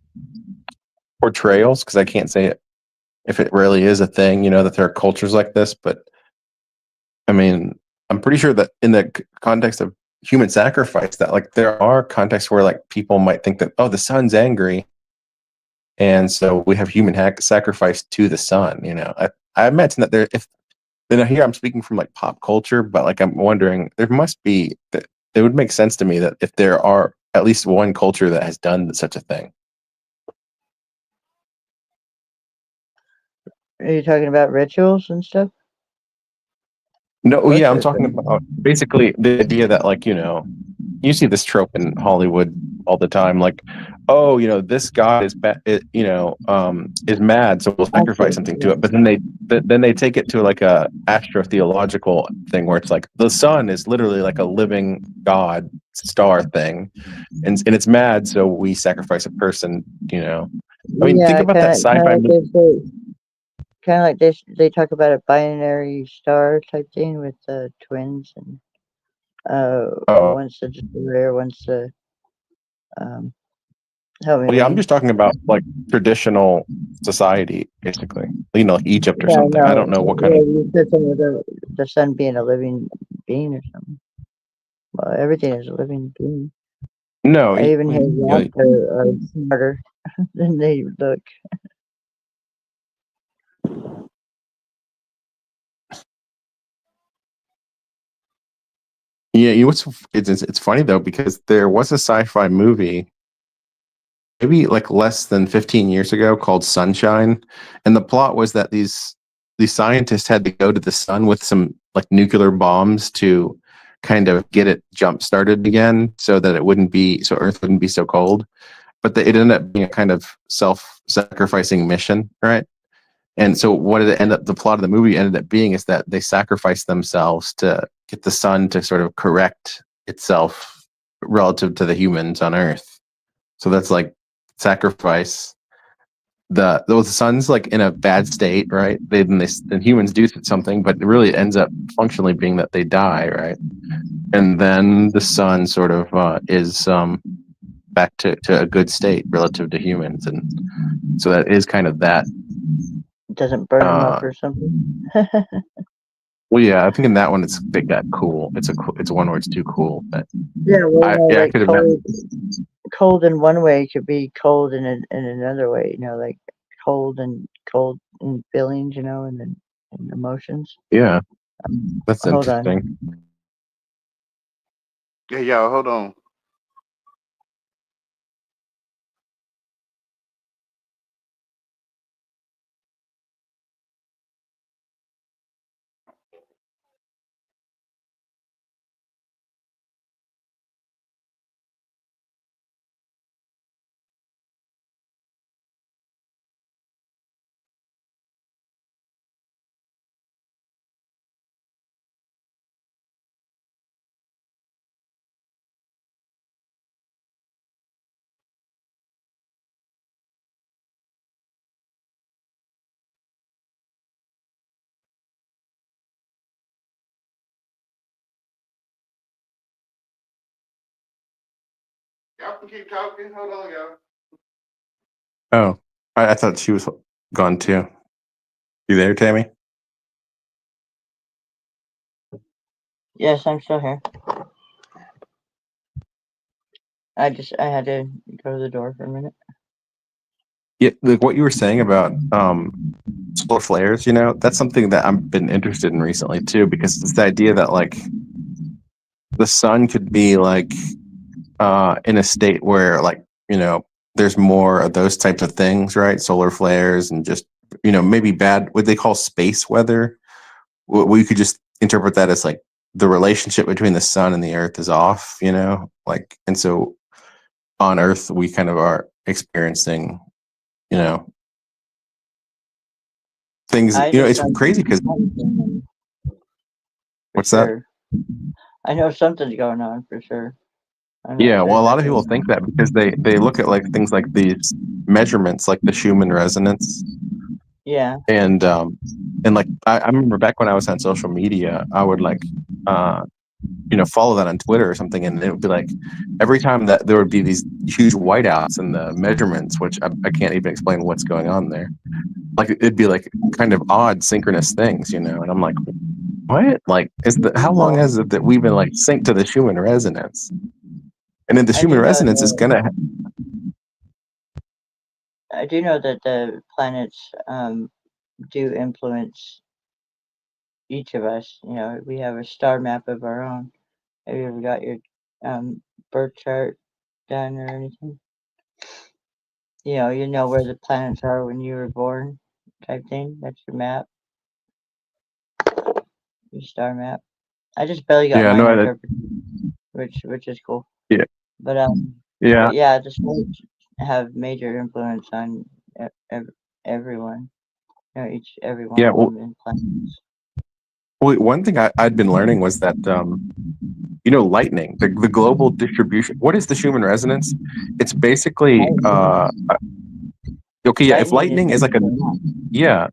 portrayals, because I can't say it if it really is a thing, that there are cultures like this. But I mean, I'm pretty sure that in the context of human sacrifice, that like there are contexts where like people might think that, oh, the sun's angry, and so we have human sacrifice to the sun. I imagine that then here I'm speaking from like pop culture, but like I'm wondering, there must be that it would make sense to me that if there are at least one culture that has done such a thing. Are you talking about rituals and stuff? No, yeah, I'm talking about basically the idea that like, you see this trope in Hollywood all the time, like, oh, this god is is mad, so we'll sacrifice something to it. But then they take it to like a astrotheological thing where it's like the sun is literally like a living god star thing, and it's mad, so we sacrifice a person. I mean, think about that sci-fi movie. Kind of like they talk about a binary star type thing with twins, and one's the destroyer, one's the Help me Well, yeah, I'm read. just talking about like traditional society, basically. You know, like Egypt or Yeah, something. I don't no. know what kind Yeah, of. you said something about the sun being a living being or something. Well, everything is a living being. No, I even hear yeah, rats are smarter than they look. yeah. You know, it's funny though because there was a sci-fi movie maybe like less than 15 years ago called Sunshine, and the plot was that these scientists had to go to the sun with some like nuclear bombs to kind of get it jump started again so that it wouldn't be so Earth wouldn't be so cold. But it ended up being a kind of self-sacrificing mission, right? And so what it ended up the plot of the movie ended up being is that they sacrificed themselves to get the sun to sort of correct itself relative to the humans on Earth. So that's like sacrifice. The sun's like in a bad state, right? Then humans do something, but it really ends up functionally being that they die, right? And then the sun sort of is back to a good state relative to humans, and so that is kind of that. It doesn't burn them up or something. Well, yeah, I think in that one it got cool. It's one where it's too cool, but Yeah, well, I like could imagine. cold in one way could be cold in another way. You know, like cold in feelings. You know, and then in emotions. Yeah, that's Hold on. interesting. Yeah, y'all, hold on. Y'all can keep talking. Hold on, y'all. Oh, I thought she was gone too. You there, Tammy? Yes, I'm still here. I had to go to the door for a minute. Yeah, like what you were saying about solar flares, you know, that's something that I've been interested in recently too, because it's the idea that like the sun could be like in a state where like, you know, there's more of those types of things, right? Solar flares and just, you know, maybe bad what they call space weather. We could just interpret that as like the relationship between the sun and the earth is off, you know, like, and so on Earth we kind of are experiencing, you know, things. I You know, just it's crazy because what's that? sure. I know something's going on for sure. I'm not Yeah, sure well, a lot of exactly. people think that because they look at like things like these measurements, like the Schumann resonance, Yeah. and like I remember back when I was on social media, I would like you know, follow that on Twitter or something, and it would be like every time that there would be these huge whiteouts in the measurements, which I can't even explain what's going on there. Like it'd be like kind of odd synchronous things, you know, and I'm like, what? Like, how long has it that we've been like synced to the Schumann resonance? And then the I do Schumann know resonance is gonna. that the planets do influence each of us. You know, we have a star map of our own. Have you ever got your birth chart done or anything? You know where the planets are when you were born, type thing. That's your map, your star map. I just barely got Yeah, mine no, interpreted, which is cool. yeah, But yeah, yeah, the stars have major influence on everyone. You know, every one yeah. of them in planets. Well, one thing I'd been learning was that you know, lightning, the global distribution. What is the Schumann resonance? It's basically okay. Yeah, if lightning is like yeah,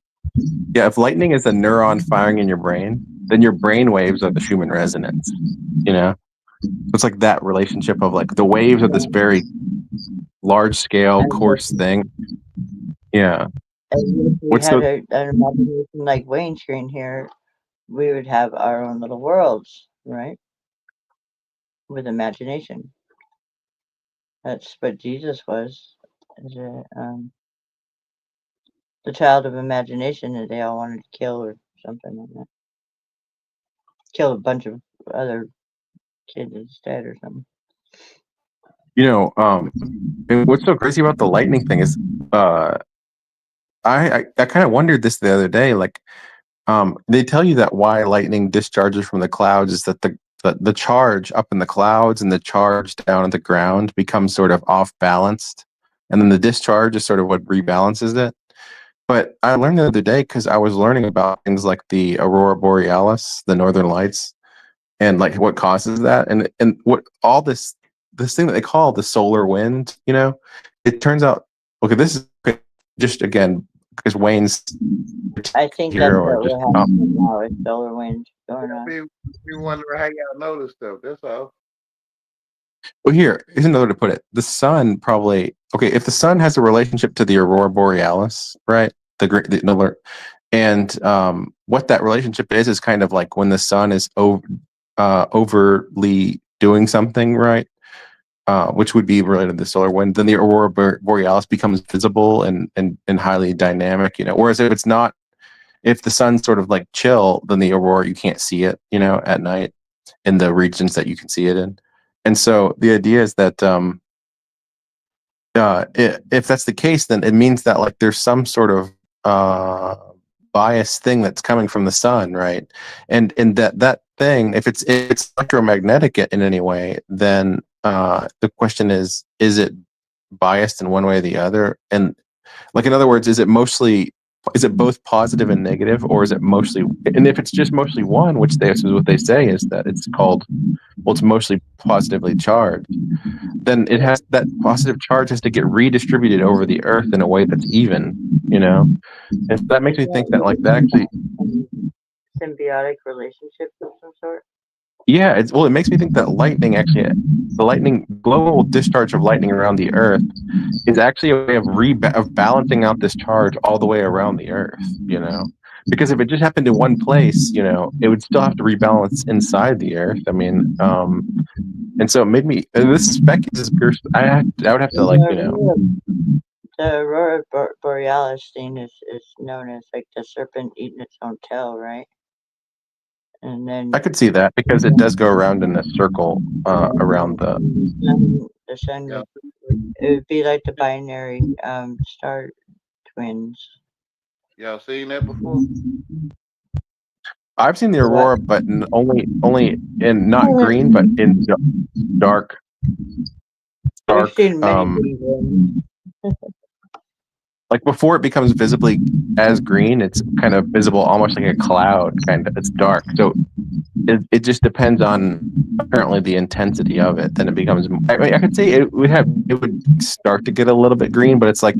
if lightning is a neuron firing in your brain, then your brain waves are the Schumann resonance. You know, it's like that relationship of like the waves of this very large scale And coarse thing. Yeah. if we What's had the an imagination like Wayne Screen here, we would have our own little worlds, right? With imagination. That's what Jesus was. Is the child of imagination that they all wanted to kill or something like that. Kill a bunch of other kids instead or something. and what's so crazy about the lightning thing is I kind of wondered this the other day. Like, they tell you that why lightning discharges from the clouds is that the charge up in the clouds and the charge down at the ground becomes sort of off balanced, and then the discharge is sort of what rebalances it. But I learned the other day because I was learning about things like the aurora borealis, the northern lights, and like what causes that, and what all this thing that they call the solar wind. It turns out, okay, this is just again because Wayne's I think that's here or what just we're having now is solar wind going on. We wonder how y'all know this stuff. That's all. well, here's another way to put it. The sun probably, okay, if the sun has a relationship to the aurora borealis, right? And what that relationship is kind of like when the sun is overly doing something, right? Which would be related to the solar wind, then the aurora borealis becomes visible and highly dynamic. Whereas if the sun's sort of like chill, then the aurora, you can't see it, at night in the regions that you can see it in. And so the idea is that if that's the case, then it means that like there's some sort of bias thing that's coming from the sun, right? And that thing, if it's electromagnetic in any way, then the question is it biased in one way or the other? And like, in other words, is it both positive and negative, or is it mostly? And if it's just mostly one, which is what they say, is that it's mostly positively charged. Then that positive charge has to get redistributed over the earth in a way that's even. And so that makes me think that like that actually. Symbiotic relationship of some sort. Yeah, it makes me think that the global discharge of lightning around the Earth is actually a way of balancing out this charge all the way around the Earth. Because if it just happened in one place, it would still have to rebalance inside the Earth. I mean, and so it made me. This is pure. I would have to The aurora borealis thing is known as like the serpent eating its own tail, right? And then I could see that because it does go around in a circle around the sun. Yeah. It would be like the binary star twins. Y'all seen that before? I've seen the aurora, but only in not green, but in dark. I've seen many like before it becomes visibly as green, it's kind of visible almost like a cloud, kind of. It's dark, so it just depends on apparently the intensity of it. Then it becomes. I could say it would start to get a little bit green, but it's like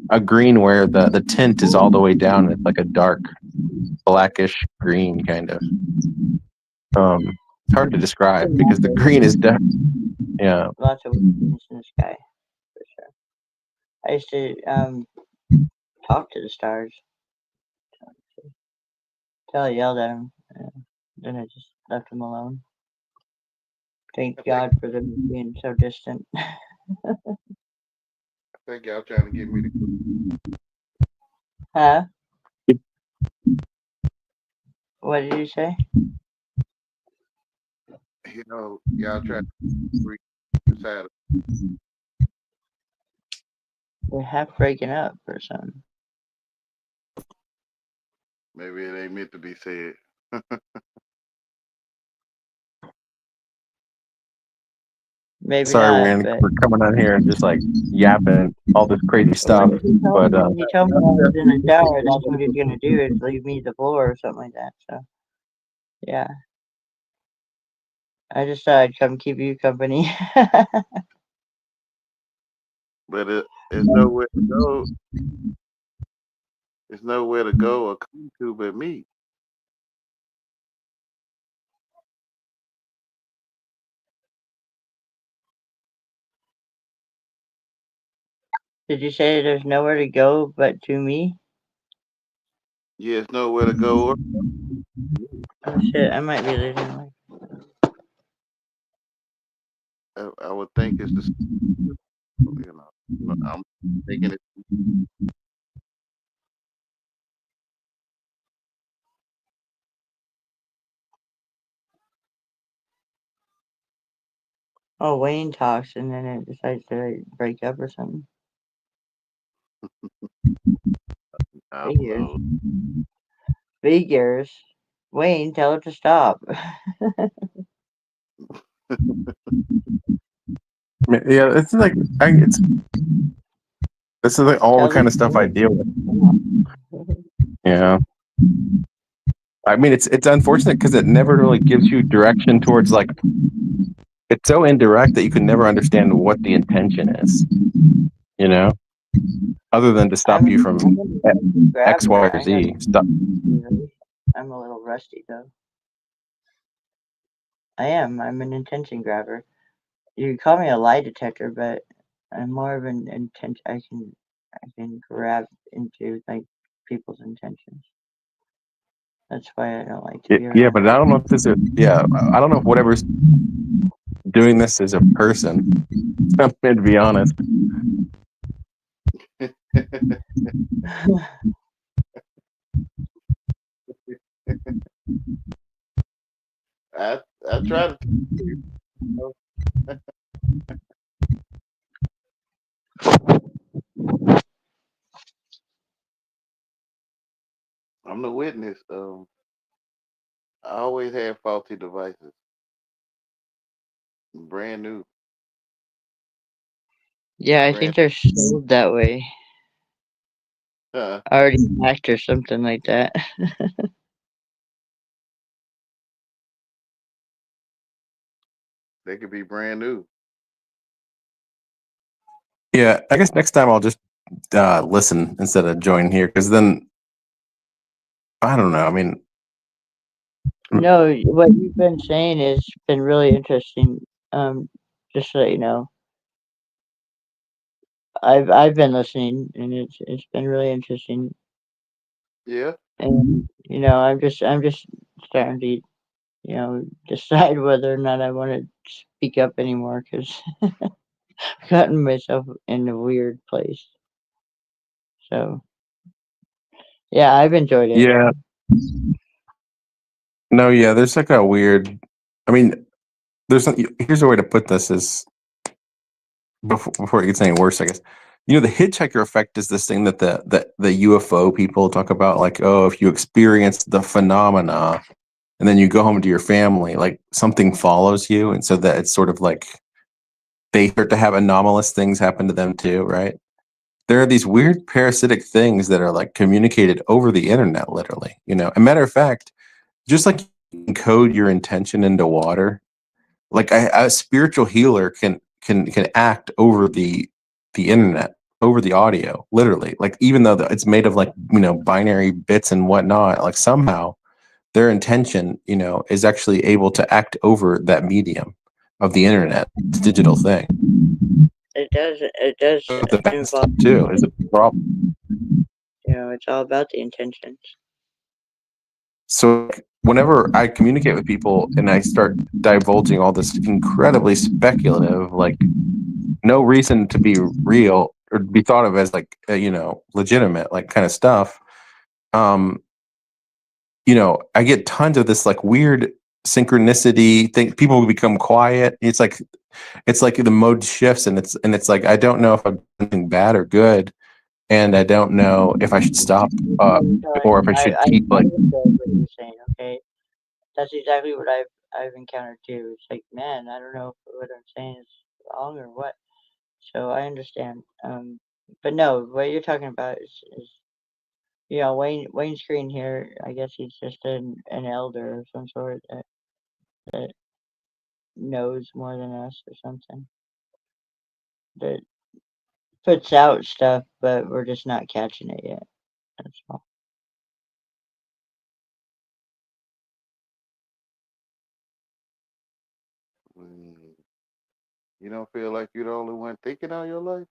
a green where the tint is all the way down. It's like a dark blackish green kind of. It's hard to describe because the green is yeah. Lots of wickedness in the sky, for sure. I used to talk to the stars. Till I yelled at them. Then I just left them alone. Thank God for them being so distant. I think y'all trying to get me to. Huh? What did you say? Y'all trying to decide. We're half breaking up or something. Maybe it ain't meant to be said. Maybe Sorry, not. Wayne, But for coming on here and just like yapping all this crazy stuff. He told But me I was in the shower. That's what he's gonna do is leave me the floor or something like that. So yeah, I just thought I'd come keep you company. But it's nowhere to go. It's nowhere to go or come to but me. Did you say there's nowhere to go but to me? Yes, nowhere to go. Oh shit, I might be losing my. I would think it's the you know. But I'm thinking it. Oh, Wayne talks and then it decides to like, break up or something. I don't Figures. know. Figures. Wayne, tell it to stop. Yeah, it's like it's this is like all the Tell kind these of stuff I boys deal to with. stop. Yeah, I mean it's unfortunate because it never really gives you direction towards like it's so indirect that you can never understand what the intention is. You know, other than to stop you from I'm an intention X, Y, grabber. or I know Z. Stop. usually. I'm a little rusty though. I am. I'm an intention grabber. You can call me a lie detector, but I'm more of an intent. I can grab into like people's intentions. That's why I don't like to be Yeah, around but I don't people. know if this is. Yeah, I don't know if whatever's doing this is a person. I'm going to be honest. I try to. I'm the witness. I always had faulty devices, brand new, Yeah, I brand. think they're sold that way. Uh, Already hacked or something like that. they could be brand new. Yeah, I guess next time I'll just listen instead of join here because then I don't know. I mean, No, what you've been saying has been really interesting. Just so you know, I've been listening and it's been really interesting. Yeah. And I'm just starting to decide whether or not I want to speak up anymore because I've gotten myself in a weird place. So yeah, I've enjoyed it. yeah, no, yeah. There's like a weird. I mean, here's a way to put this: is before it gets any worse, I guess. The hitchhiker effect is this thing that the UFO people talk about, like, oh, if you experience the phenomena and then you go home to your family, like something follows you, and so that it's sort of like they start to have anomalous things happen to them too, right? There are these weird parasitic things that are like communicated over the internet, literally. A matter of fact, just like you can code your intention into water, like a spiritual healer can act over the internet, over the audio, literally. Like even though it's made of like binary bits and whatnot, like somehow their intention is actually able to act over that medium of the internet, digital thing. It does But the bad stuff involve too is a problem. it's all about the intentions. So whenever I communicate with people and I start divulging all this incredibly speculative, like no reason to be real or be thought of as like legitimate, like kind of stuff, um, I get tons of this like weird synchronicity thing. People become quiet. It's like the mode shifts, and it's like I don't know if I'm doing bad or good, and I don't know if I should stop or if I should keep I like. understand what you're saying. Okay, that's exactly what I've encountered too. It's like, man, I don't know if what I'm saying is wrong or what. So I understand. But no, what you're talking about is Wayne Screen here. I guess he's just an elder of some sort that knows more than us or something. That puts out stuff, but we're just not catching it yet. That's all. Mm, you don't feel like you're the only one thinking all your life?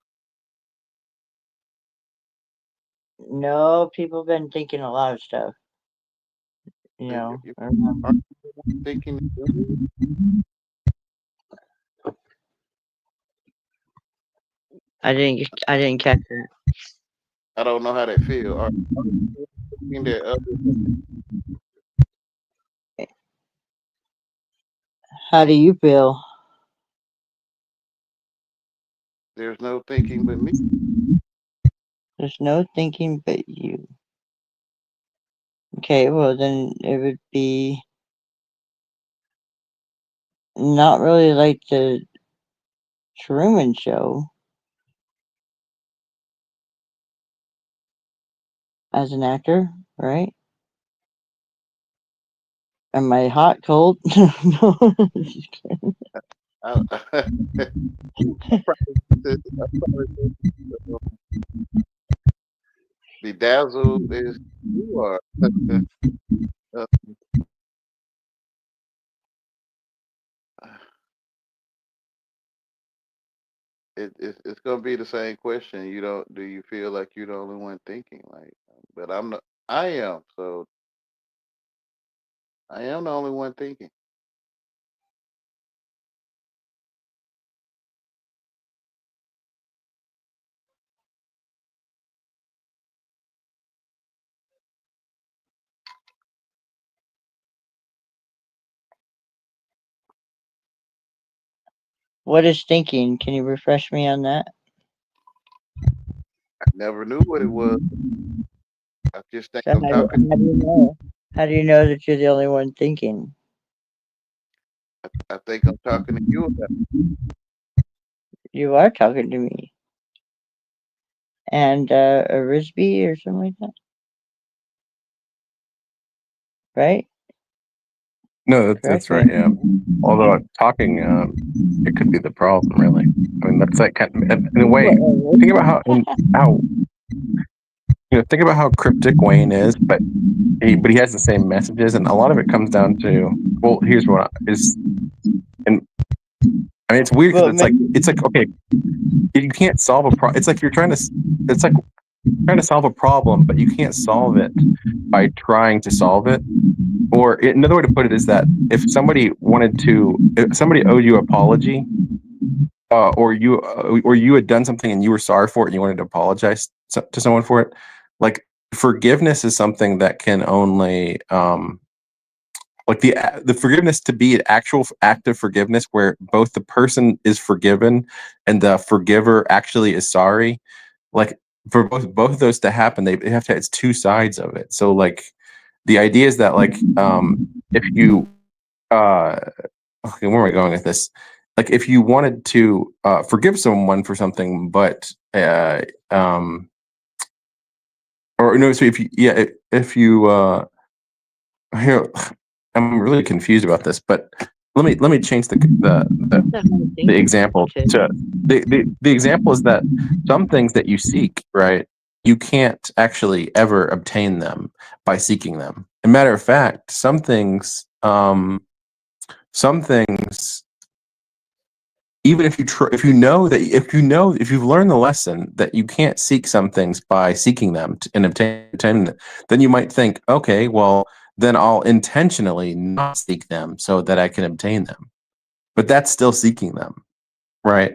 No, people have been thinking a lot of stuff. You know, Aren't you thinking? I didn't catch that. I don't know how they feel. Are you thinking that How do you feel? there's no thinking but me? There's no thinking but you. Okay, well then it would be not really like the Truman Show as an actor, right? Am I hot, cold? No. I, I probably bedazzled as you are. Uh, it's gonna be the same question. You don't do you feel like you're the only one thinking? Like, but I'm not. I am. So I am the only one thinking. What is thinking? Can you refresh me on that? I never knew what it was. I just think So I'm talking. how do you know? How do you know that you're the only one thinking? I think I'm talking to you about You are talking to me. And a Risby or something like that? Right? No, that's Correct me. right. Yeah. Although talking, it could be the problem, really. I mean, that's like kind of, in a way. Think about how think about how cryptic Wayne is, but he has the same messages, and a lot of it comes down to, well, here's what is, and I mean, it's weird because it's like okay, you can't solve a problem. It's like it's like trying to solve a problem, but you can't solve it by trying to solve it. Or another way to put it is that if somebody owed you an apology, or you had done something and you were sorry for it and you wanted to apologize to someone for it, like forgiveness is something that can only like the forgiveness to be an actual act of forgiveness where both the person is forgiven and the forgiver actually is sorry. Like for both of those to happen, they have to have it's two sides of it. So like the idea is that like if you okay, where am I going with this? Like if you wanted to forgive someone for something, but or no, so if you here, I'm really confused about this, but let me change the example to the example is that some things that you seek, right, you can't actually ever obtain them by seeking them. As a matter of fact, some things even if if you've learned the lesson that you can't seek some things by seeking them and obtaining them, then you might think, okay, well, then I'll intentionally not seek them so that I can obtain them. But that's still seeking them, right?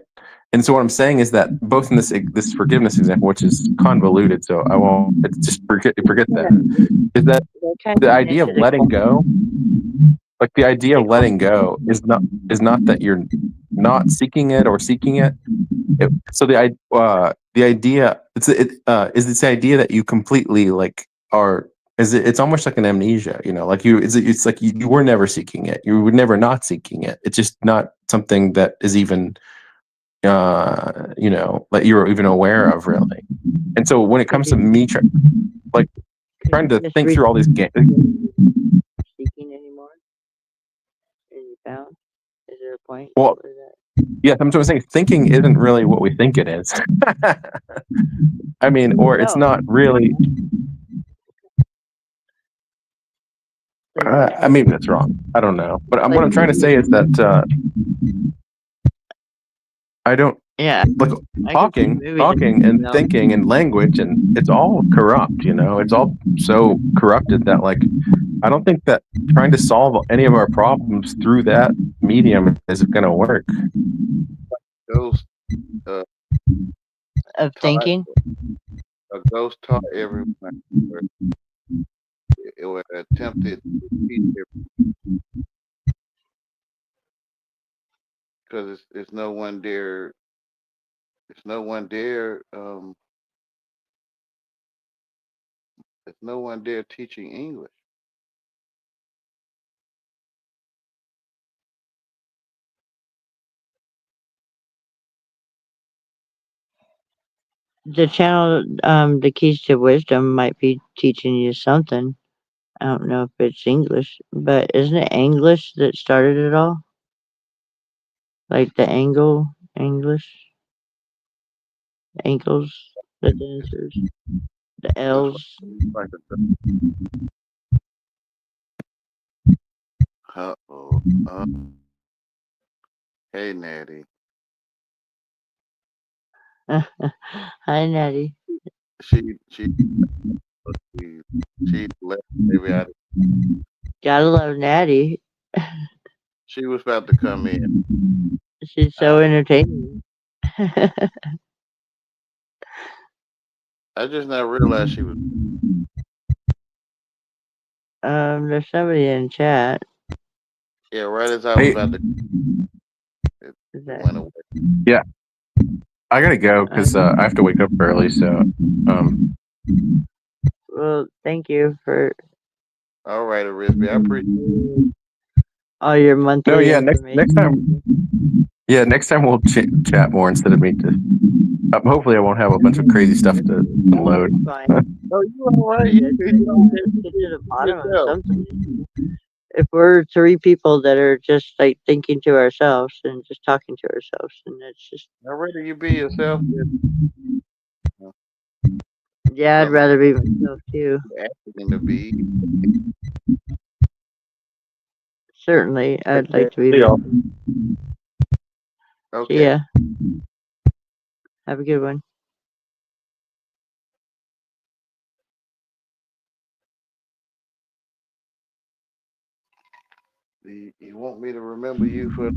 And so what I'm saying is that both in this forgiveness example, which is convoluted, so I won't. It's just forget that. Is that the idea of letting go? Like the idea of letting go is not that you're not seeking it or seeking it. So the idea is this idea that you completely like are it's almost like an amnesia, like it's like you were never seeking it, you were never not seeking it. It's just not something that is even that you're even aware of, really. And so when it comes to me trying to think through all these games. Seeking anymore? Is it found? Is there a point? Well, yeah, that's what I'm saying. Thinking isn't really what we think it is. I mean, or it's not really. I mean, that's wrong. I don't know. But what I'm trying to say is that I don't Yeah, like I could see talking, movies talking, and about. thinking and language, and it's all corrupt. You know, it's all so corrupted that like I don't think that trying to solve any of our problems through that medium is going to work. Ghost Of taught thinking. a ghost taught everyone. It was attempted to teach everyone because it's no one there. It's no one there. There's no one there teaching English. The channel, the Keys to Wisdom might be teaching you something. I don't know if it's English, but isn't it English that started it all? Like the English, ankles, the dancers, the Looks L's. like uh-oh. Hey, Natty. Hi, Natty. She left. Maybe Gotta love Natty. she was about to come in. She's so entertaining. I just now realized she was. There's somebody in chat. Yeah, right as I was about to. Is It that- went away. Yeah, I gotta go because I have to wake up early. So, Well, thank you for All right, Arisby, I appreciate. all your monthly. no, yeah, next time. Yeah, next time we'll chat more instead of me. Hopefully, I won't have a bunch of crazy stuff to unload. Fine. Oh, you all right? Get to the bottom of something. If we're three people that are just like thinking to ourselves and just talking to ourselves, and it's just I'd rather you be yourself than yeah, I'd rather be myself too. acting to be. Certainly, I'd like to be. See y'all. Okay. See ya. Have a good one. You want me to remember you for?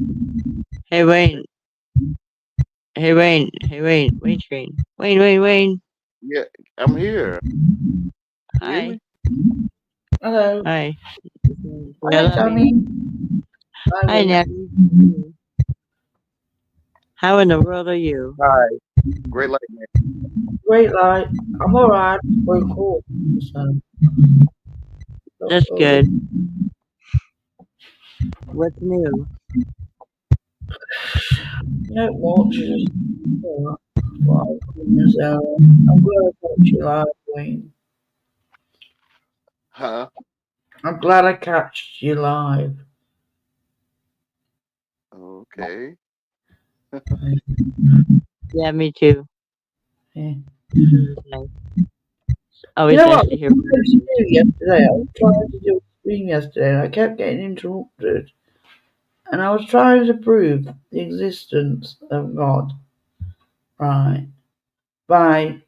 Hey Wayne. Hey Wayne. Hey Wayne. Wayne Screen. Wayne. Yeah, I'm here. Hi. Hello. Hi. Hi, Tommy. Hi, Natalie. How in the world are you? Hi. Great light, man. Great light. I'm alright. We're cool. So. That's good. What's new? No much. I'm glad I caught you live, Wayne. Huh? I'm glad I catched you live. Okay. Yeah, me too. Yeah. Nice. Always You know nice what? to hear. I was trying to do yesterday. I was trying to do a stream yesterday, and I kept getting interrupted. And I was trying to prove the existence of God, right, by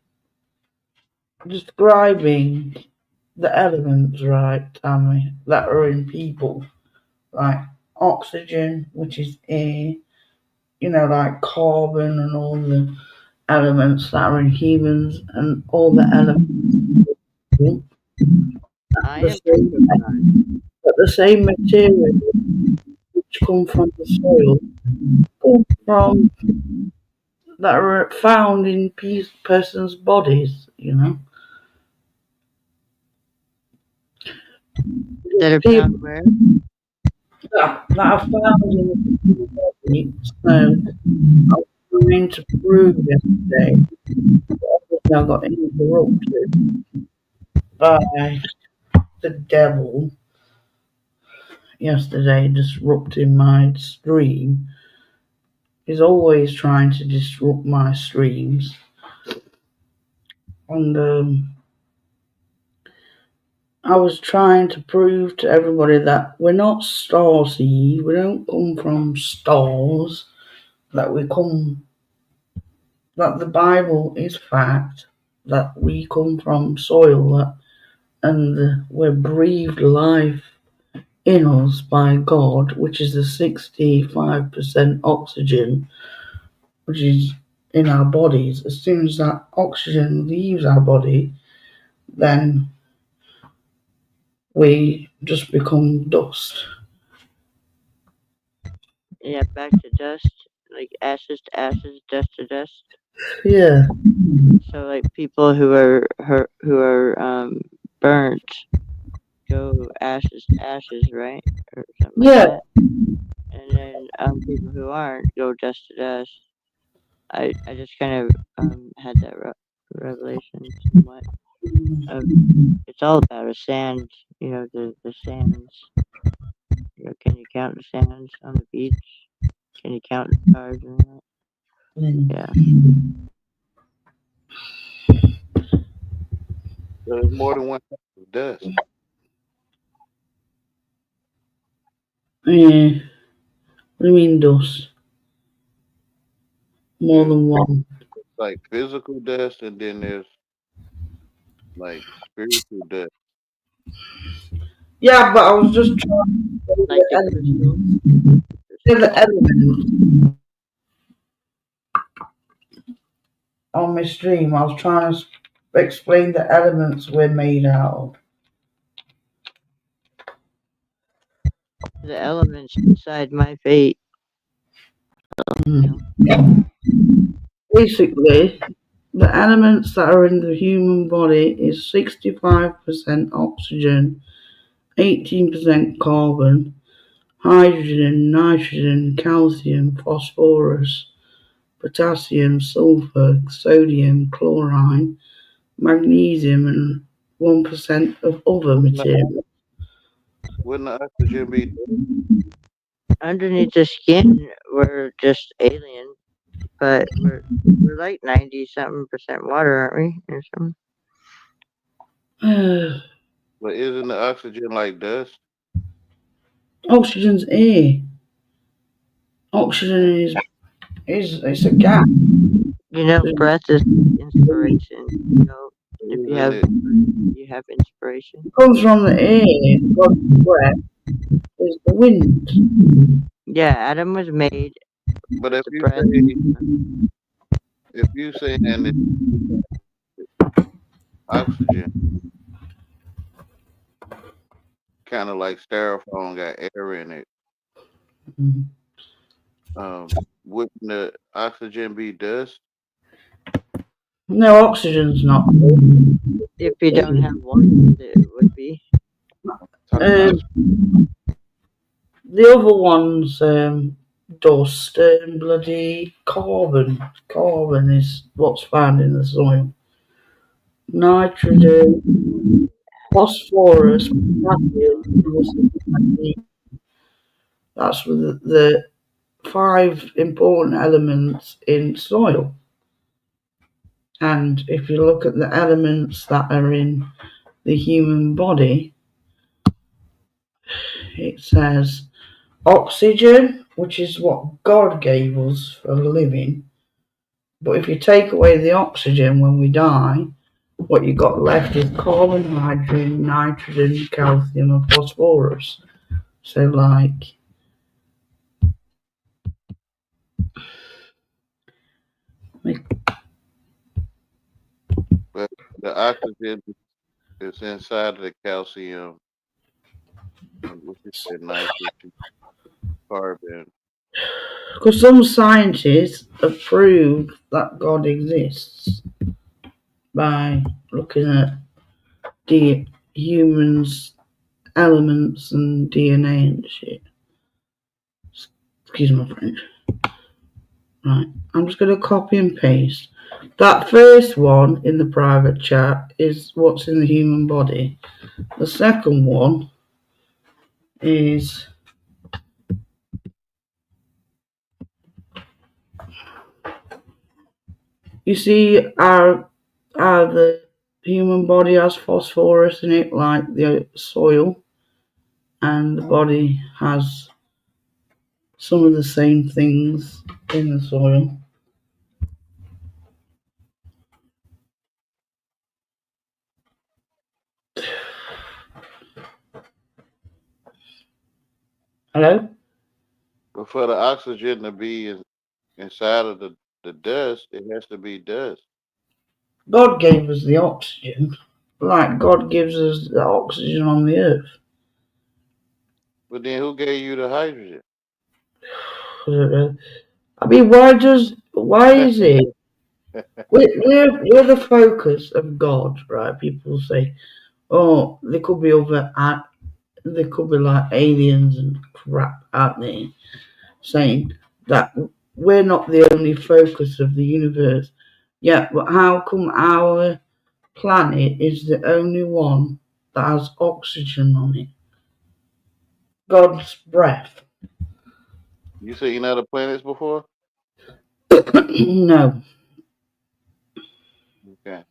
describing the elements, right, Tammy, that are in people, like oxygen, which is air, you know, like carbon and all the elements that are in humans, and all the elements the same material which come from the soil, come from that are found in persons' bodies, you know. That are found where? That are found in the body. So I was trying to prove yesterday, but obviously I got interrupted by the devil yesterday disrupting my stream. He's always trying to disrupt my streams. And I was trying to prove to everybody that we're not starseed, we don't come from stars, that we come that the Bible is fact, that we come from soil, and we're breathed life in us by God, which is the 65% oxygen, which is in our bodies. As soon as that oxygen leaves our body, then we just become dust. Yeah, back to dust, like ashes to ashes, dust to dust. Yeah. So like people who are burnt go ashes to ashes, right? Or something like Yeah. that. And then people who aren't go dust to dust. I just kind of had that revelation somewhat. It's all about a sand, you know, the sands. You know, can you count the sands on the beach? Can you count the stars in that? Yeah. There's more than one type of dust. Yeah. What do you mean dust? More than one. Like physical dust, and then there's like spiritual dust. Yeah, but I was just trying to say Like the the elements. Say the elements on my stream. I was trying to explain the elements we're made out of. The elements decide my fate. Basically, the elements that are in the human body is 65% oxygen, 18% carbon, hydrogen, nitrogen, calcium, phosphorus, potassium, sulfur, sodium, chlorine, magnesium, and 1% of other materials. Wouldn't the oxygen be dust? Underneath the skin, we're just alien, but we're like 90-something% water, aren't we? Or something. But isn't the oxygen like dust? Oxygen's air. Oxygen is it's a gas. You know, breath is inspiration. You know, if you have inspiration. It comes from the air. God's breath is the wind. Yeah, Adam was made. But if the you breath. saying it's oxygen, kind of like styrofoam got air in it, wouldn't the oxygen be dust? No, oxygen's not. If you don't have one, it would be. The other one's dust and bloody carbon. Carbon is what's found in the soil. Nitrogen, phosphorus, potassium, that's the 5 important elements in soil. And if you look at the elements that are in the human body, it says oxygen, which is what God gave us for living. But if you take away the oxygen when we die, what you got left is carbon, hydrogen, nitrogen, calcium, and phosphorus. So, like, But the oxygen is inside of the calcium, which is the nitrogen, carbon. because some scientists have proved that God exists by looking at the humans' elements and DNA and shit. Excuse my French. Right, I'm just going to copy and paste. That first one in the private chat is what's in the human body. The second one is you see how the human body has phosphorus in it like the soil, and the body has some of the same things in the soil. Hello? But for the oxygen to be inside of the dust, it has to be dust. God gave us the oxygen, like God gives us the oxygen on the earth. But then who gave you the hydrogen? I don't know. I mean, why is it we're the focus of God, right? People say, oh, there could be there could be like aliens and crap out there saying that we're not the only focus of the universe. Yeah, but how come our planet is the only one that has oxygen on it? God's breath. You seen other planets before? No. Okay.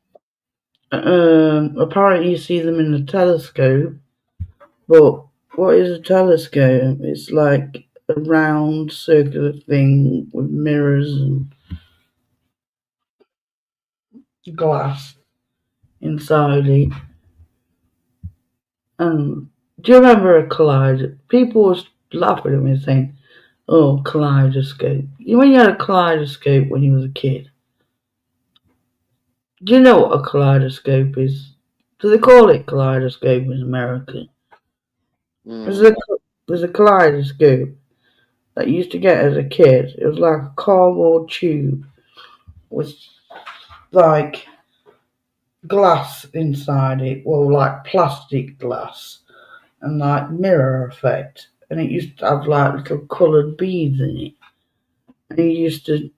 Apparently you see them in the telescope, but what is a telescope? It's like a round circular thing with mirrors and glass inside it. And do you remember a kaleidoscope? People was laughing at me saying, oh, kaleidoscope. When you had a kaleidoscope when you was a kid, do you know what a kaleidoscope is? Do they call it kaleidoscope in America? Mm. There's a kaleidoscope that you used to get as a kid. It was like a cardboard tube with like glass inside it, well, like plastic glass, and like mirror effect. And it used to have like little coloured beads in it. And you used to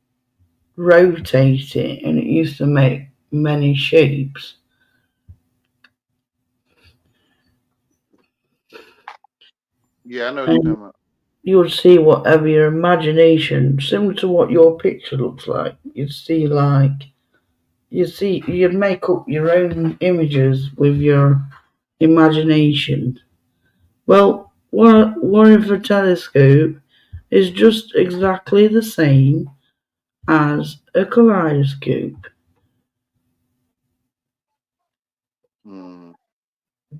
rotate it, and it used to make many shapes. Yeah, I know what you're And talking about. you would see whatever your imagination, similar to what your picture looks like. You'd make up your own images with your imagination. Well, what if a telescope is just exactly the same as a kaleidoscope, Mm.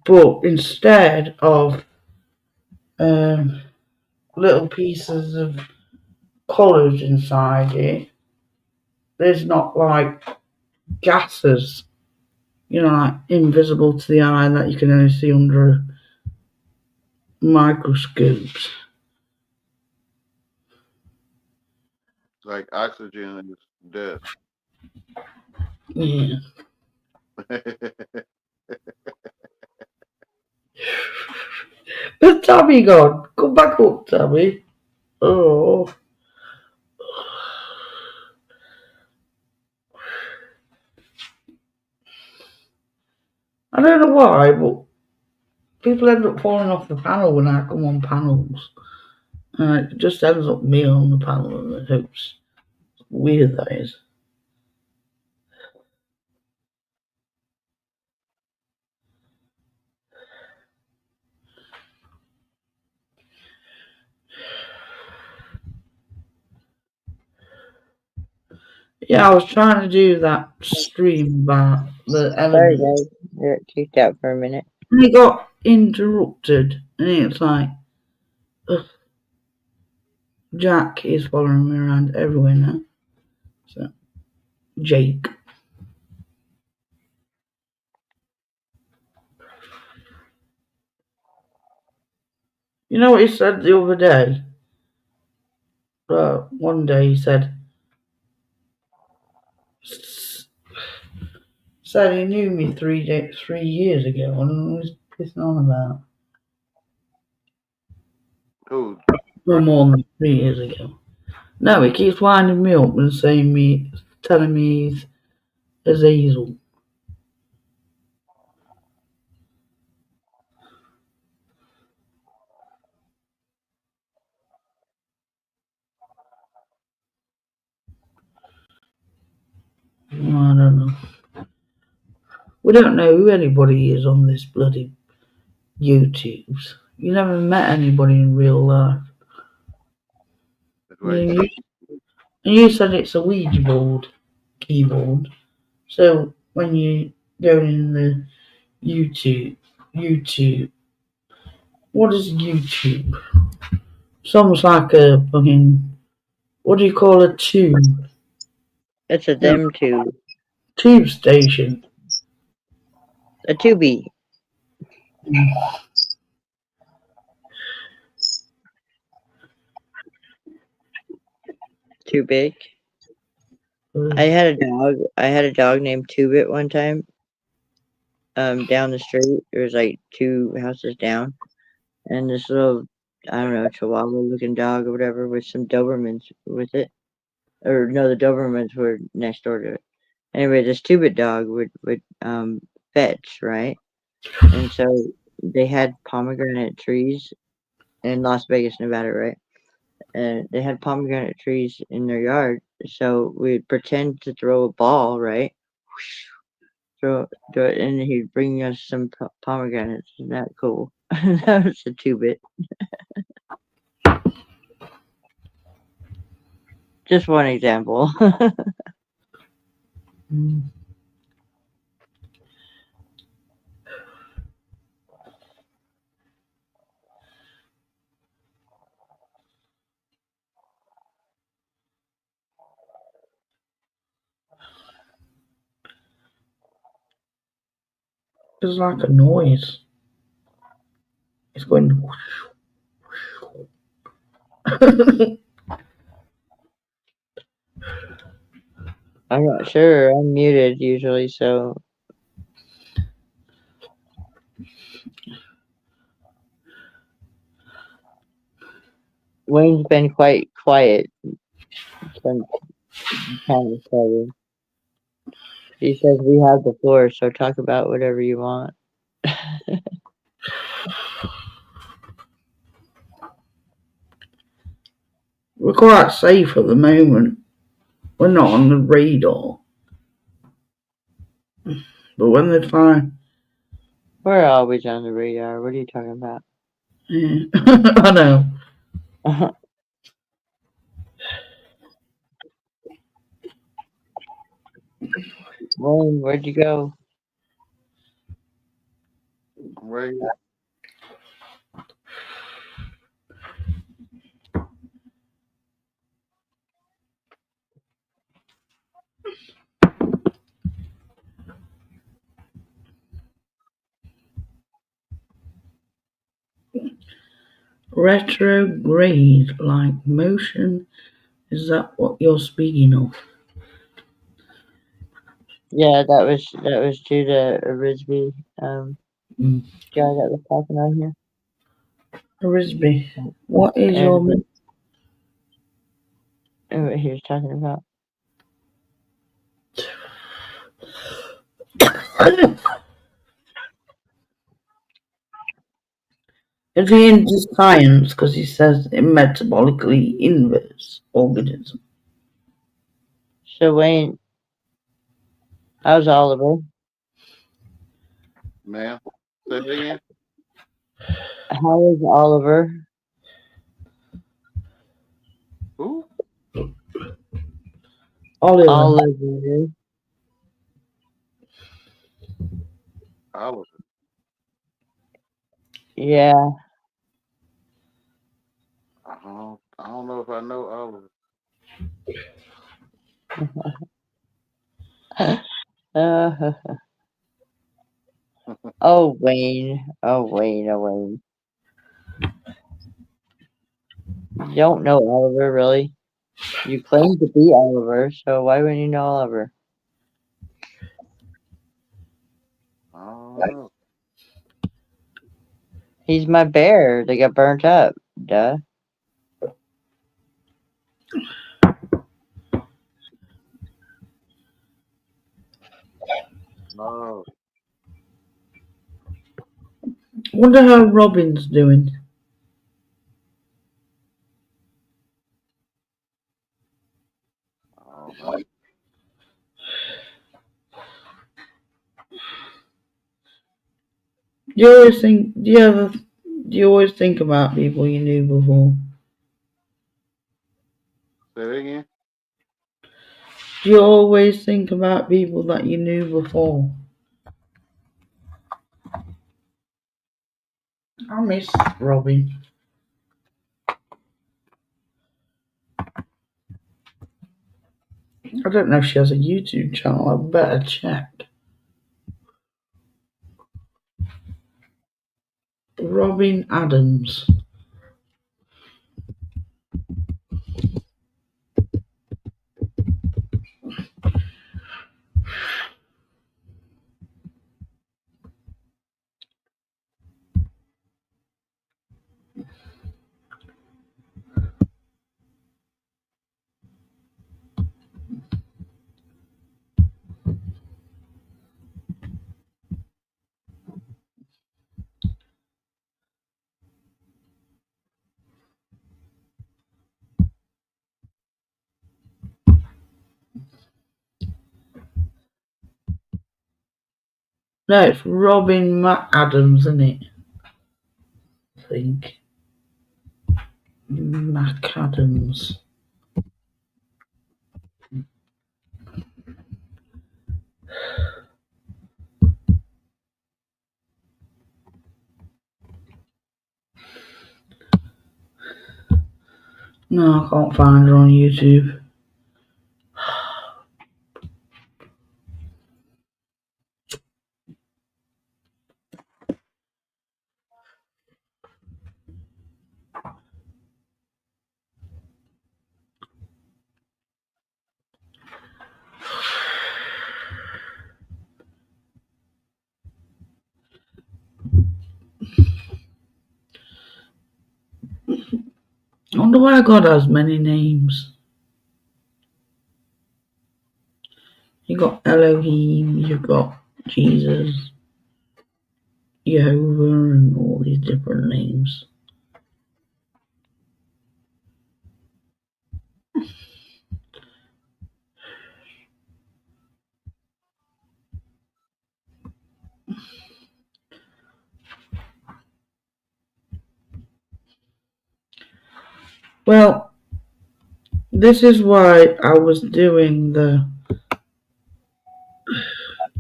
but instead of little pieces of colours inside it, there's not like gases, like invisible to the eye that you can only see under microscopes. Like oxygen is dust. Yeah. Where's Tabby gone? Come back up, Tabby. Oh. I don't know why, but people end up falling off the panel when I come on panels. And it just ends up me on the panel, and it's weird, that is. Yeah, I was trying to do that stream about the Sorry, elements. guys. I got kicked out for a minute. And it got interrupted, and it's like, ugh, Jack is following me around everywhere now. So, Jake. You know what he said the other day? One day he said he knew me 3 years ago, and I was pissing on about. Who? No more than 3 years ago. No, he keeps winding me up and telling me he's Azazel. I don't know. We don't know who anybody is on this bloody YouTubes. You never met anybody in real life. That's right. And you said it's a Ouija board keyboard. So when you go in the YouTube, what is YouTube? Sounds like a fucking, what do you call a tube? It's a them tube. Tube station. A tubie. Too big. I had a dog named Tubit one time. Down the street. There was like 2 houses down. And this little, I don't know, Chihuahua looking dog or whatever with some Dobermans with it. Or no, the Dobermans were next door to it. Anyway, this Tubit dog would fetch, right? And so they had pomegranate trees in Las Vegas, Nevada, right? And they had pomegranate trees in their yard. So we'd pretend to throw a ball, right? Throw it, and he'd bring us some pomegranates. Isn't that cool? That was a 2-bit. Just one example. It's like a noise. It's going. I'm not sure. I'm muted usually, so. Wayne's been quite quiet since kind of started. He says we have the floor, so talk about whatever you want. We're quite safe at the moment. We're not on the radar. But when they find... We're always on the radar. What are you talking about? Yeah. I know. Wayne, where'd you go? Right here. Retrograde-like motion. Is that what you're speaking of? Yeah, that was due to Risby, guy that was talking on here. Risby, what is your... What he was talking about. Is he into science? Because he says a metabolically inverse organism. So Wayne, how's Oliver? Ma'am, say it again. How is Oliver? Who? Oliver. Yeah. I don't know if I know Oliver. Oh, Wayne. Oh, Wayne. Oh, Wayne. You don't know Oliver, really? You claim to be Oliver, so why wouldn't you know Oliver? I don't know. He's my bear that got burnt up. Duh. No. Wonder how Robin's doing. Oh, Do you always think? Do you always think about people you knew before? Say it again. Do you always think about people that you knew before? I miss Robin. I don't know if she has a YouTube channel. I better check. Robin Adams. No, it's Robin McAdams, isn't it? I think. McAdams. No, I can't find her on YouTube. I wonder why God has many names. You got Elohim, you got Jesus, Jehovah, and all these different names. Well, this is why I was doing the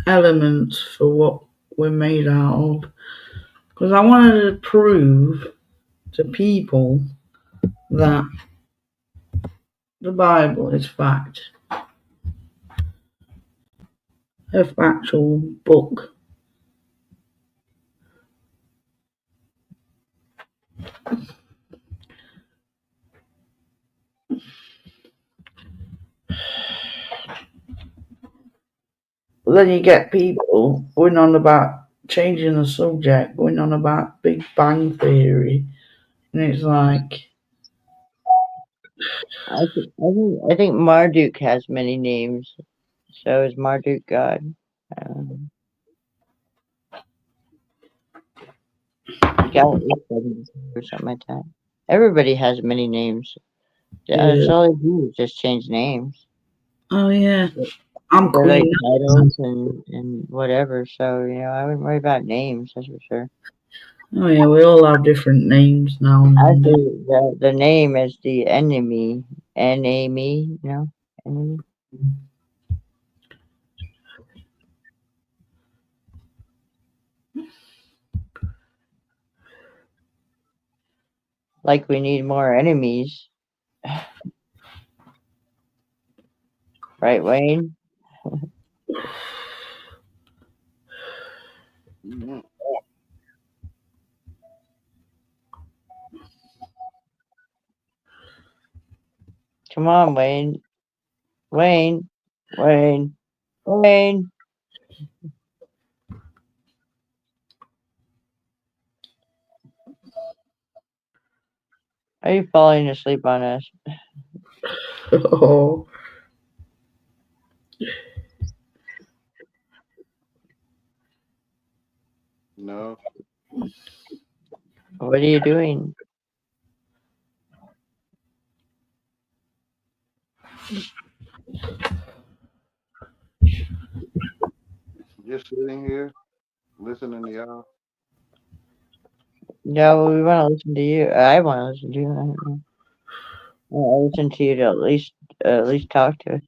elements for what we're made out of, because I wanted to prove to people that the Bible is fact, a factual book. But then you get people going on about changing the subject, going on about Big Bang Theory, and it's like, I think Marduk has many names. So is Marduk God? God or something like that. Everybody has many names. yeah. That's all they do is just change names. Oh yeah, I'm They're like Queen. titles and whatever. So I wouldn't worry about names. That's for sure. Oh yeah, we all have different names now. Actually, the name is the enemy. Enemy, enemy. Like we need more enemies. Right, Wayne? Come on, Wayne. Wayne. Wayne. Wayne. Are you falling asleep on us? Oh. No. What are you doing? Just sitting here, listening to y'all. No, we want to listen to you. I want to listen to you. I don't know. I'll listen to you to at least talk to us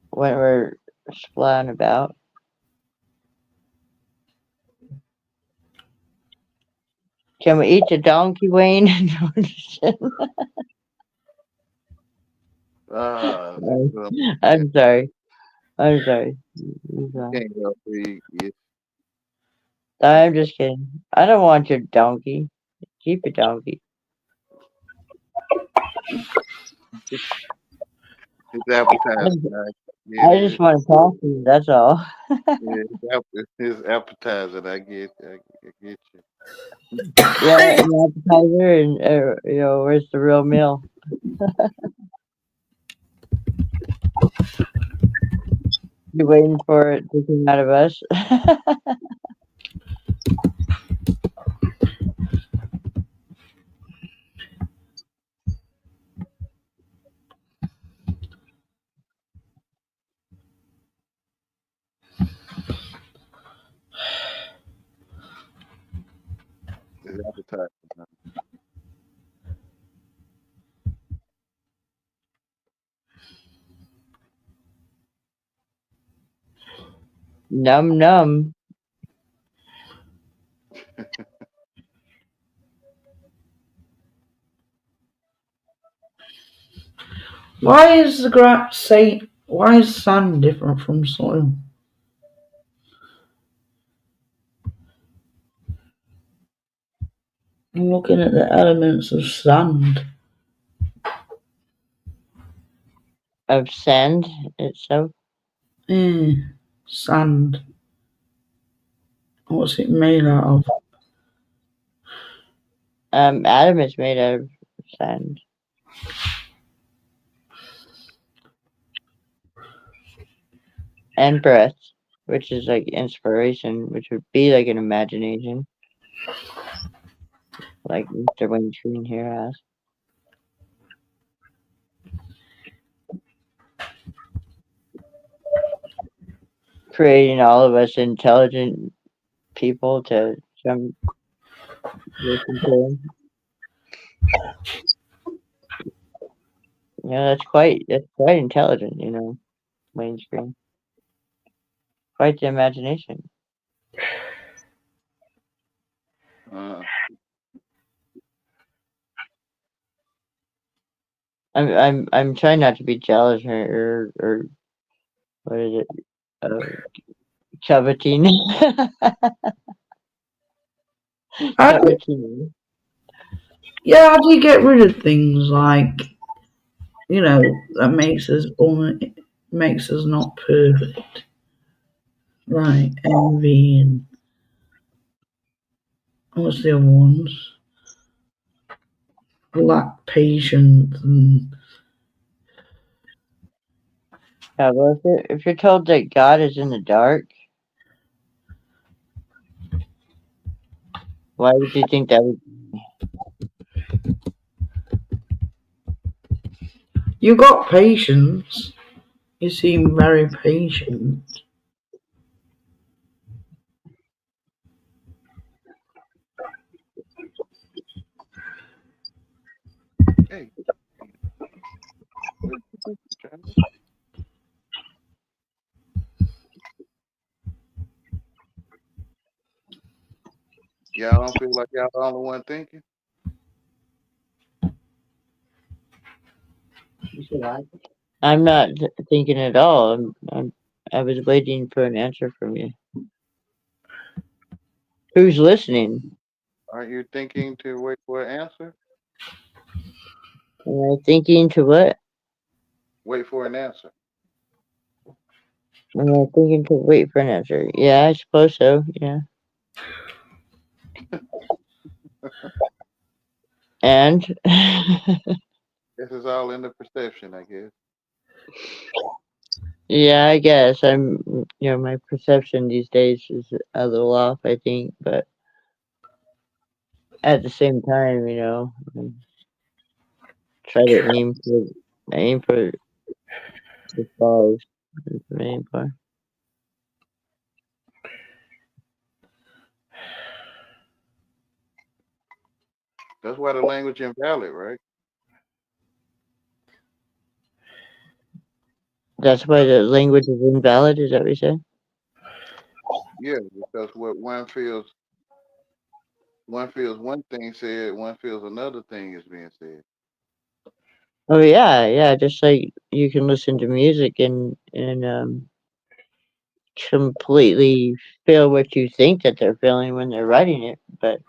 when we're splatting about. Can we eat the donkey, Wayne? Ah, that's I'm what I'm sorry. I'm sorry. you can't help it. I'm just kidding. I don't want your donkey. Keep your donkey. It's appetizing. I get I just it. want to talk to you. That's all. Yeah, it's appetizing. I get you. Yeah, an appetizer and where's the real meal? You waiting for it to come out of us? It's appetizing. Num num. Why is the grass say? Why is sand different from soil? I'm looking at the elements of sand. Of sand itself. Sand. What's it made out of? Adam is made out of sand. And breath, which is like inspiration, which would be like an imagination. Like Mr. Windscreen here has. Creating all of us intelligent people to listen to him. Yeah, that's quite intelligent, Windscreen. Quite the imagination. I'm trying not to be jealous or what is it? Coveting. Coveting. Yeah, how do you get rid of things like, that makes us not perfect? Like envy and what's the other ones? Lack patience and Yeah, well, if you're told that God is in the dark, why would you think that would? you got patience. You seem very patient. Hey. Y'all don't feel like y'all the only one thinking? I'm not thinking at all. I was waiting for an answer from you. Who's listening? Aren't you thinking to wait for an answer? Am I thinking to what? Wait for an answer. Am I thinking to wait for an answer? Yeah, I suppose so. Yeah. And This is all in the perception, I guess. yeah, I guess my perception these days is a little off, I think, but at the same time, try to aim for the stars. That's what I aim for. That's why the language invalid, right? That's why the language is invalid. Is that what you said? Yeah, because what one feels one thing said, one feels another thing is being said. Oh yeah, yeah. Just like you can listen to music and completely feel what you think that they're feeling when they're writing it, but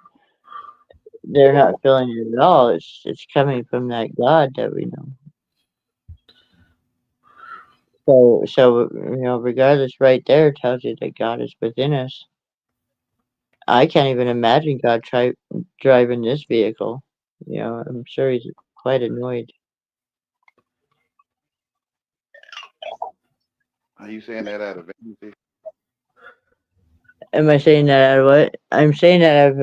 they're not feeling it at all. It's coming from that God that we know. So regardless, right there tells you that God is within us. I can't even imagine God driving this vehicle. I'm sure he's quite annoyed. Are you saying that out of vanity? Am I saying that out of what? I'm saying that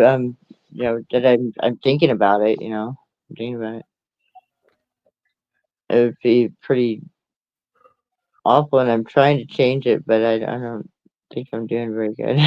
that I'm thinking about it. I'm thinking about it. It would be pretty awful, and I'm trying to change it, but I don't think I'm doing very good.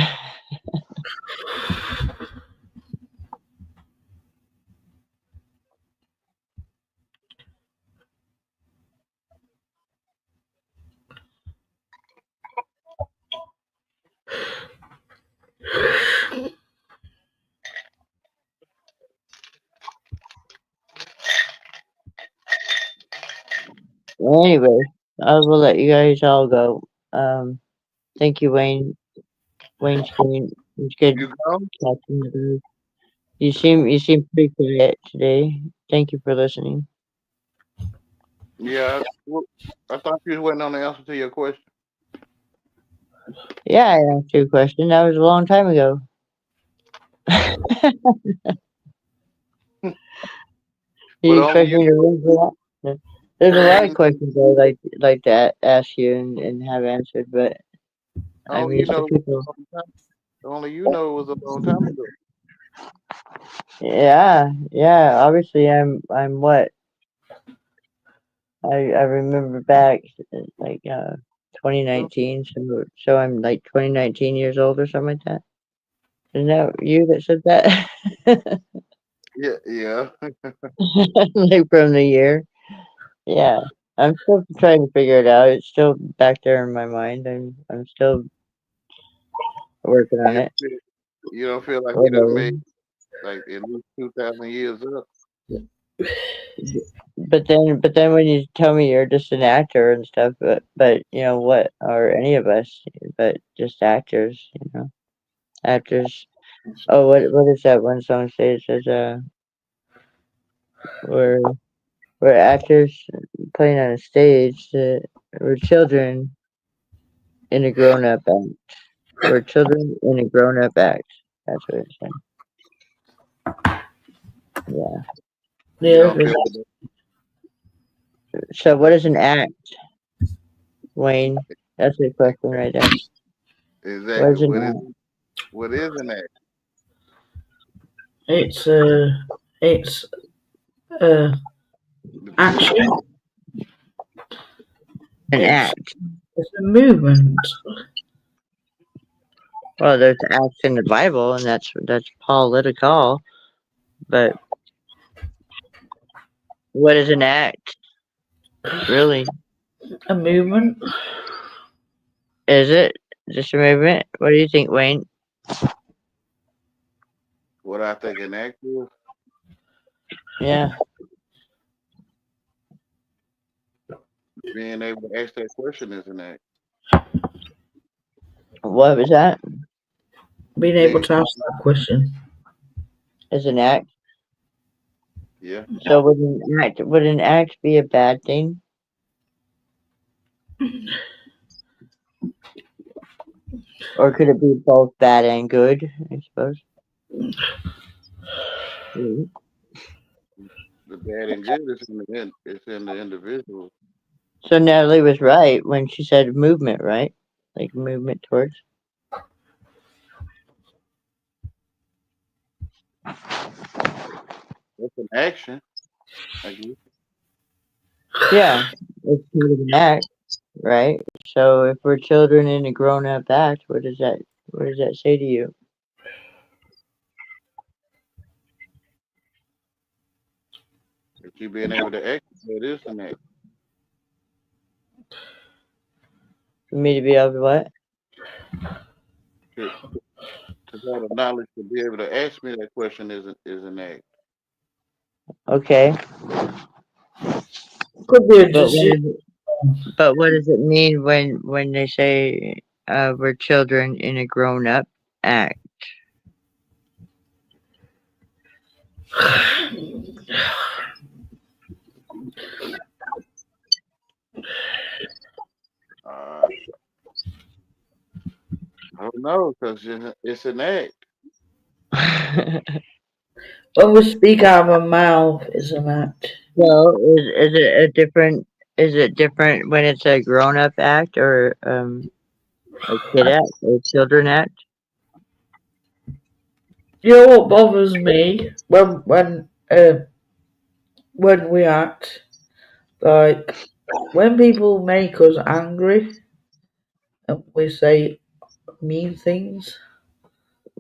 Anyway, I will let you guys all go. Thank you, Wayne. Wayne Screen. It's good You go? talking to you. You seem pretty quiet today. Thank you for listening. Yeah. I thought you was waiting on the answer to your question. Yeah, I asked you a question. That was a long time ago. You But only expect you me to know. remember that? There's a lot of Only, questions I'd like to ask you and have answered, but I only mean, you some know. people. Only you know it was a long time ago. Yeah. Obviously, I'm what I remember back like 2019. So I'm like 2019 years old or something like that. Isn't that you that said that? Yeah. Like from the year. Yeah. I'm still trying to figure it out. It's still back there in my mind. I'm still working on You it. you don't feel like you done Whatever. made like at least 2,000 years up. But then when you tell me you're just an actor and stuff, but what are any of us but just actors? Actors. Oh, what does that one song say? It says we're we're actors playing on a stage. We're children in a grown up act. We're children in a grown up act. That's what it's saying. Yeah. You Yeah, don't feel So what is an act, Wayne? That's the question right there. What exactly is an act? what is an act? it's action. An It's act. it's a movement. Well, there's acts in the Bible, and that's political. But what is an act? Really? A movement. Is it just a movement? What do you think, Wayne? What I think an act is? Yeah. Being able to ask that question is an act. What was that? Being able Being to ask that question. Is an act? yeah. So would an act be a bad thing? Or could it be both bad and good, I suppose? Mhm. The bad and good is it's in the individual. So Natalie was right when she said movement, right? Like movement towards. It's an action, I guess. Yeah, it's part of an act, right? So if we're children in a grown-up act, what does that say to you? If you being able to act, it is an act. For me to be able to what? To, to have the knowledge to be able to ask me that question is an act. Okay. Could be a But what, decision. but what does it mean when they say we're children in a grown-up act? Uh, I don't know because it's an act. When we speak out of our mouth, it's an act. Well, is it a different? Is it different when it's a grown-up act or a kid act or children act? You know what bothers me when we act, like when people make us angry and we say mean things.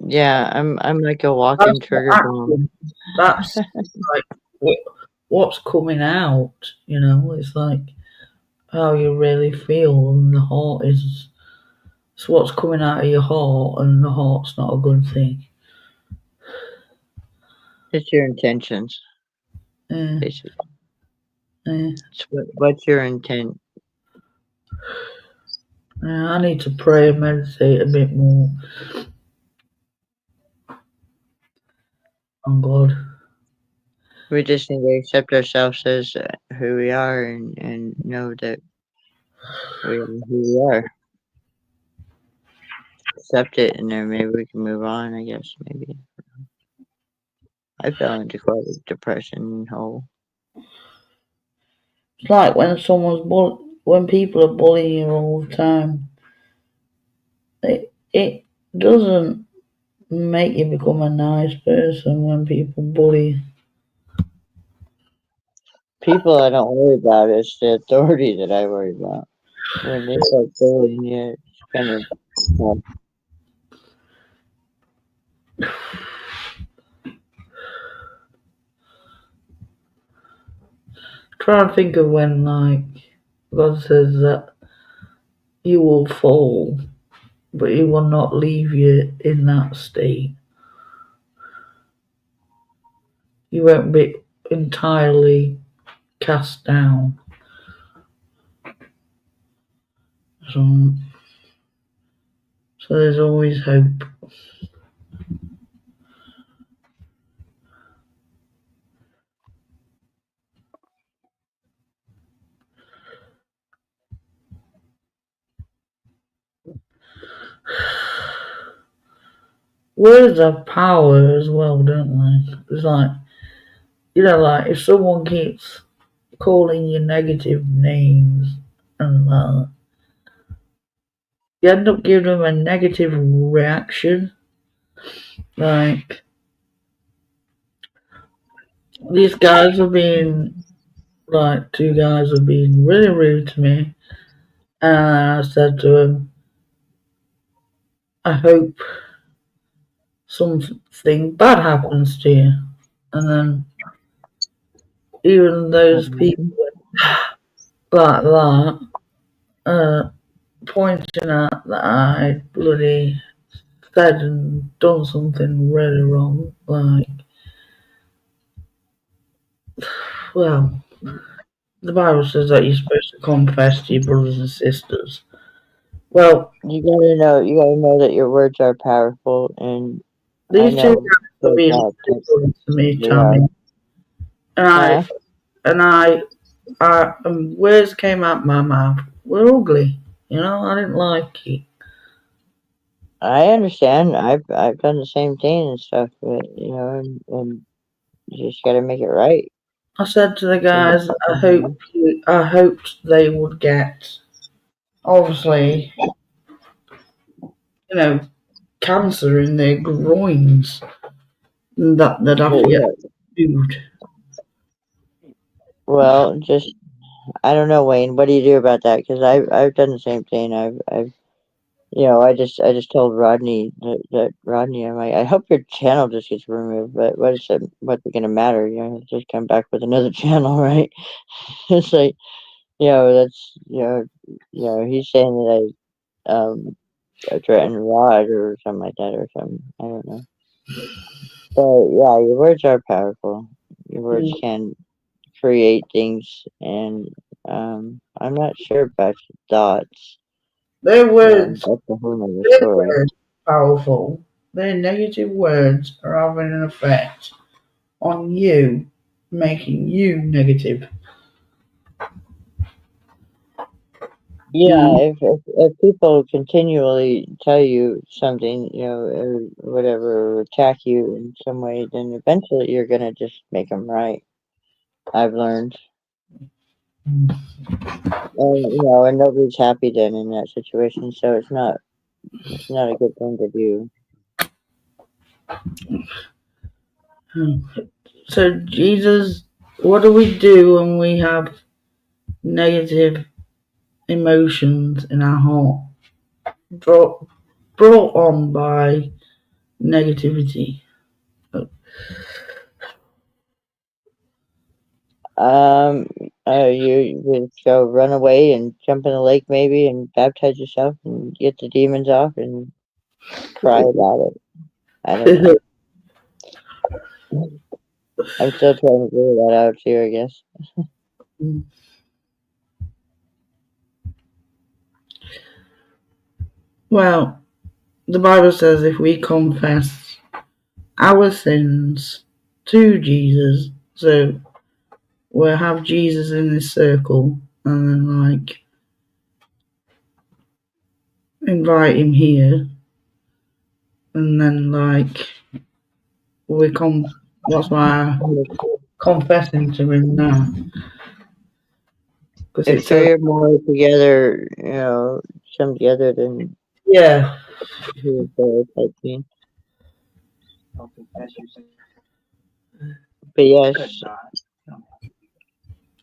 Yeah, I'm like a walking That's trigger not bomb. acting. That's like what's coming out. You know, it's like how you really feel, and the heart is. It's what's coming out of your heart, and the heart's not a good thing. It's your intentions, Yeah, basically. yeah. It's what's your intent? Yeah, I need to pray and meditate a bit more on God. We just need to accept ourselves as who we are and know that we are who we are. Accept it, and then maybe we can move on. I guess maybe. I fell into quite a depression hole. It's like when when people are bullying you all the time. It doesn't make you become a nice person when people bully you. People I don't worry about. It's the authority that I worry about. When they start bullying you, it's kind of Try to think of when, like, God says that you will fall, but He will not leave you in that state. You won't be entirely cast down. So there's always hope. Words have power as well, don't they? It's like, like if someone keeps calling you negative names and you end up giving them a negative reaction. Like, these guys have been, like, two guys have been really rude to me. And I said to him, I hope something bad happens to you. And then even those people like that, pointing out that I bloody said and done something really wrong. Like, well, the Bible says that you're supposed to confess to your brothers and sisters. Well, you gotta know that your words are powerful, and these two I know guys have been that really good to me, they Tammy. are. And words came out my mouth were ugly. You know, I didn't like it. I understand. I've done the same thing and stuff, but and you just gotta make it right. I said to the guys, I hoped they would get, obviously, cancer in their groins. That have to get food. Well, just I don't know, Wayne. What do you do about that? Because I've done the same thing. I've I just told Rodney that Rodney, I'm like, I hope your channel just gets removed. But what's it gonna matter? Just come back with another channel, right? It's like, that's he's saying that I threatened Rod or something like that or something. I don't know. But yeah, your words are powerful. Your words can create things, and I'm not sure about your thoughts. Their words, That's a whole nother their story. words are powerful. Their negative words are having an effect on you, making you negative. Yeah, if people continually tell you something, or whatever, or attack you in some way, then eventually you're gonna just make them right. I've learned, and and nobody's happy then in that situation, so it's not a good thing to do. So, Jesus, what do we do when we have negative emotions in our heart brought on by negativity? You just go run away and jump in the lake maybe and baptize yourself and get the demons off and cry about it. I don't know. I'm still trying to figure that out too, I guess. Well, the Bible says if we confess our sins to Jesus, so we'll have Jesus in this circle and then invite him here, and then that's why I'm confessing to him now. If three or more together, come together, then yeah. he was there type thing. But yes,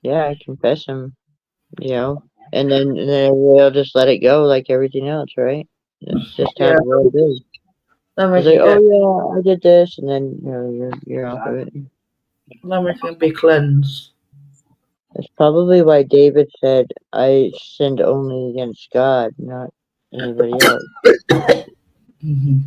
yeah, I confess him, and then we'll just let it go like everything else, right? That's just how the world is. It's like, oh yeah, I did this, and then you're off of it. Then we can be cleansed. That's probably why David said, "I sinned only against God, not anybody else." Mm-hmm.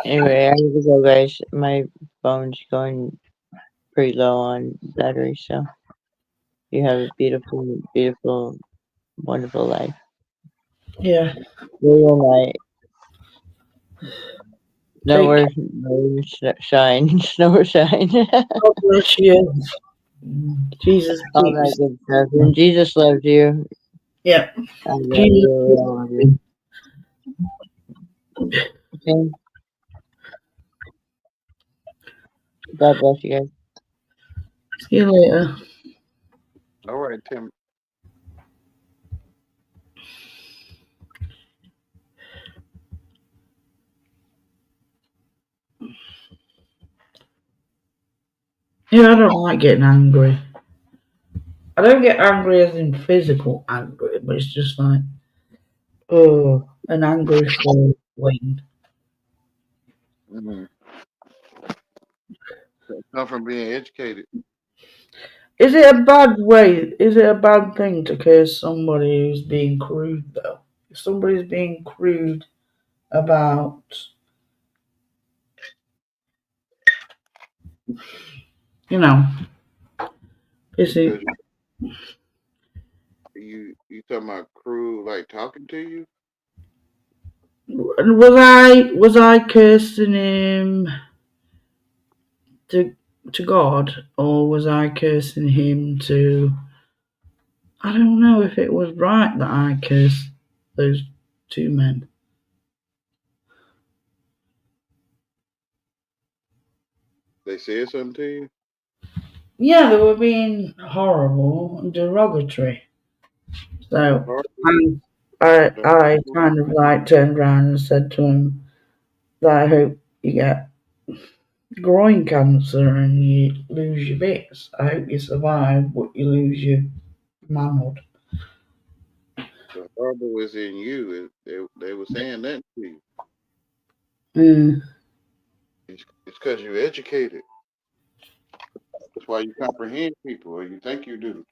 Anyway, I have to go, guys. My phone's going pretty low on battery, so you have a beautiful, beautiful, wonderful life. Yeah. Real night. Snow or shine. Snow or shine. God bless you. Jesus All that good stuff. And Jesus loves you. Yeah. I love you. Okay. God bless you guys. See you later. All right, Tim. Yeah, I don't like getting angry. I don't get angry as in physical angry, but it's just like, an angry feeling. Mm-hmm. Come from being educated. Is it a bad way? Is it a bad thing to curse somebody who's being crude, though? If somebody's being crude about, is it? You talking about crew like talking to you? Was I cursing him to God, or was I cursing him to? I don't know if it was right that I cursed those two men. They said something to you? Yeah, they were being horrible and derogatory. So I kind of turned around and said to him that I hope you get groin cancer and you lose your bits. I hope you survive, but you lose your manhood. The harbor is in you. They were saying that to you. Mm. It's because you're educated. That's why you comprehend people, or you think you do.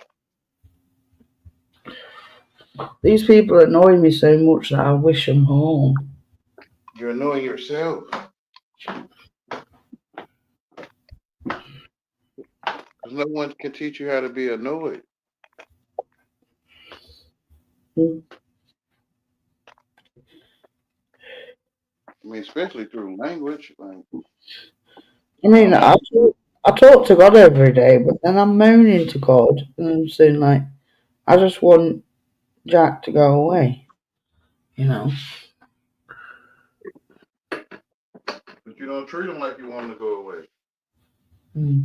These people annoy me so much that I wish them home. You're knowing yourself. Because no one can teach you how to be annoyed. Mm. I mean, especially through language. Like, I mean, I talk to God every day, but then I'm moaning to God and I'm saying, like, I just want Jack to go away, you know. but you don't treat them like you want them to go away. Mm.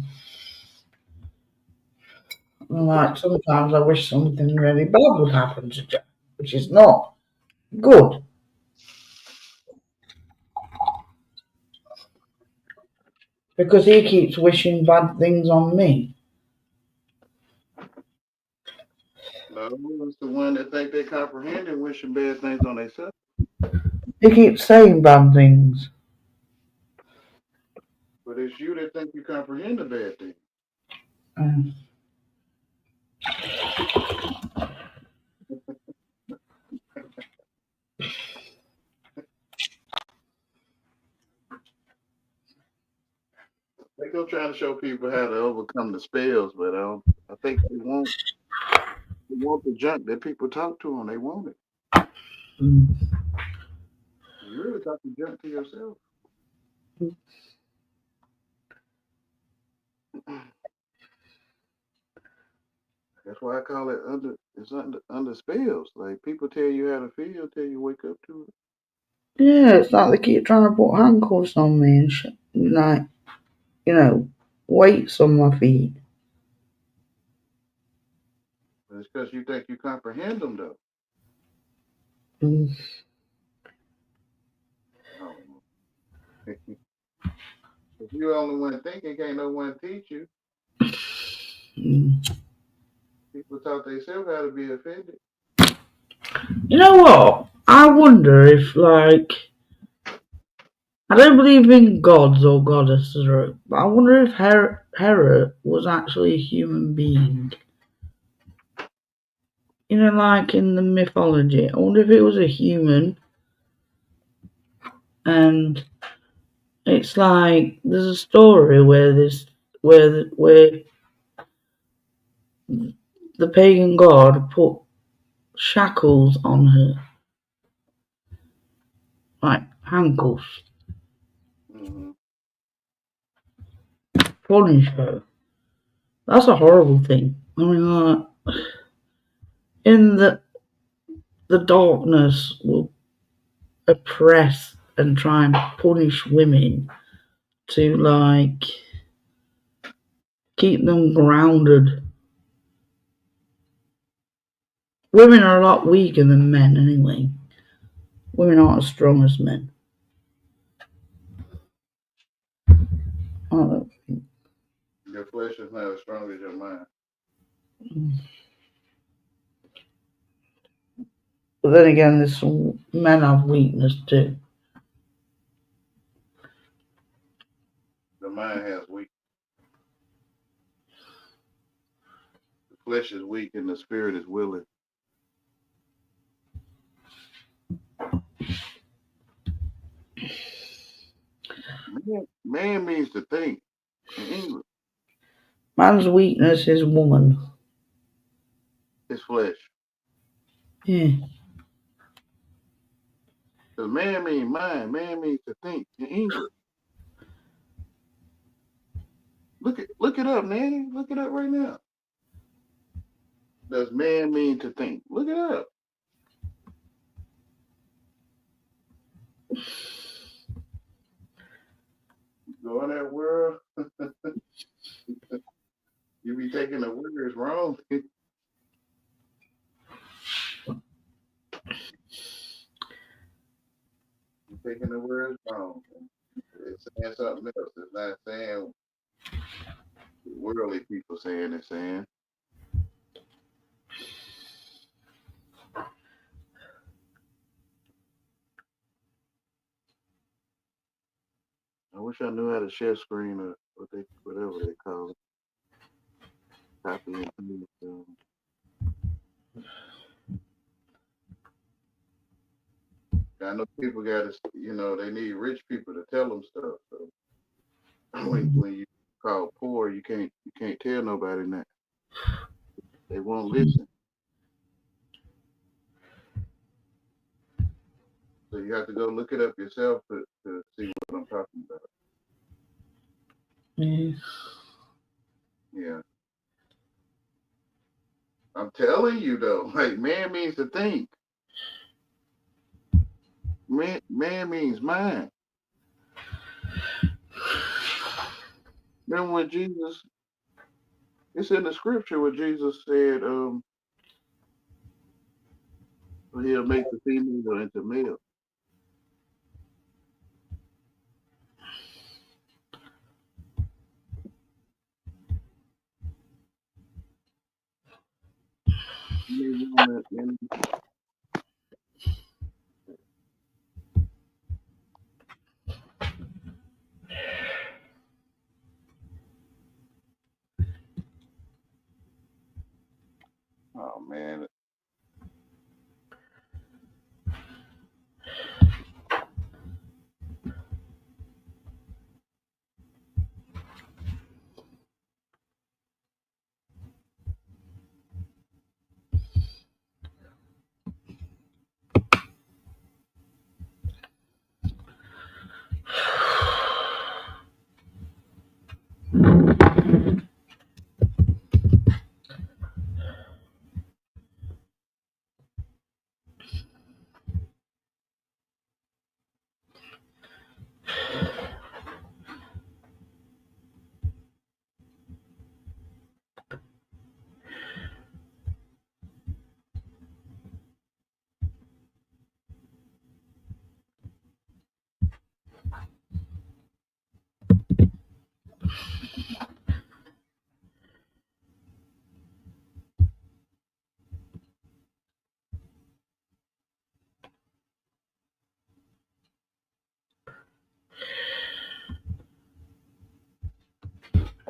And, like, sometimes I wish something really bad would happen to Jack, which is not good. Because he keeps wishing bad things on me. No, it's the one that think they comprehend and wishing bad things on themselves. He keeps saying bad things. But it's you that think you comprehend the bad thing. Mm. They go trying to show people how to overcome the spells, but I think they want the junk that people talk to them. They want it. Mm. You really got the junk to yourself. That's why I call it under spells. Like people tell you how to feel till you wake up to it. Yeah, it's like they keep trying to put handcuffs on me and shit. Like, you know, weights on my feet. But it's because you think you comprehend them, though. Mm. No. If you only one thinking, can't no one teach you. Mm. People taught themselves how to be offended. You know what? I wonder if, like, I don't believe in gods or goddesses, but I wonder if Hera was actually a human being. You know, like in the mythology. I wonder if it was a human, and it's like there's a story where the pagan god put shackles on her, like handcuffs, Mm-hmm. punish her. That's a horrible thing. I mean, like, in the darkness will oppress and try and punish women to, like, keep them grounded. Women are a lot weaker than men anyway. Women aren't as strong as men. I don't think. Your flesh is not as strong as your mind. But then again, there's some men have weakness too. The mind has weak. The flesh is weak and the spirit is willing. Man means to think in English. Man's weakness is woman. His flesh. Yeah. Because man means mind. Man means to think in English. Look it up, Nanny. Look it up right now. Does man mean to think? Look it up. Go in that world. You be taking the words wrong. You're taking the words wrong. saying something else. It's not saying what worldly people saying. It's saying. I wish I knew how to share screen or whatever they call it. Copy and paste. I know people got to, they need rich people to tell them stuff. So when you call poor, you can't tell nobody that. They won't listen. So you have to go look it up yourself to see what I'm talking about. Yeah. I'm telling you though, like man means to think. Man means mind. Remember when Jesus, it's in the scripture where Jesus said, he'll make the female into male. Oh man.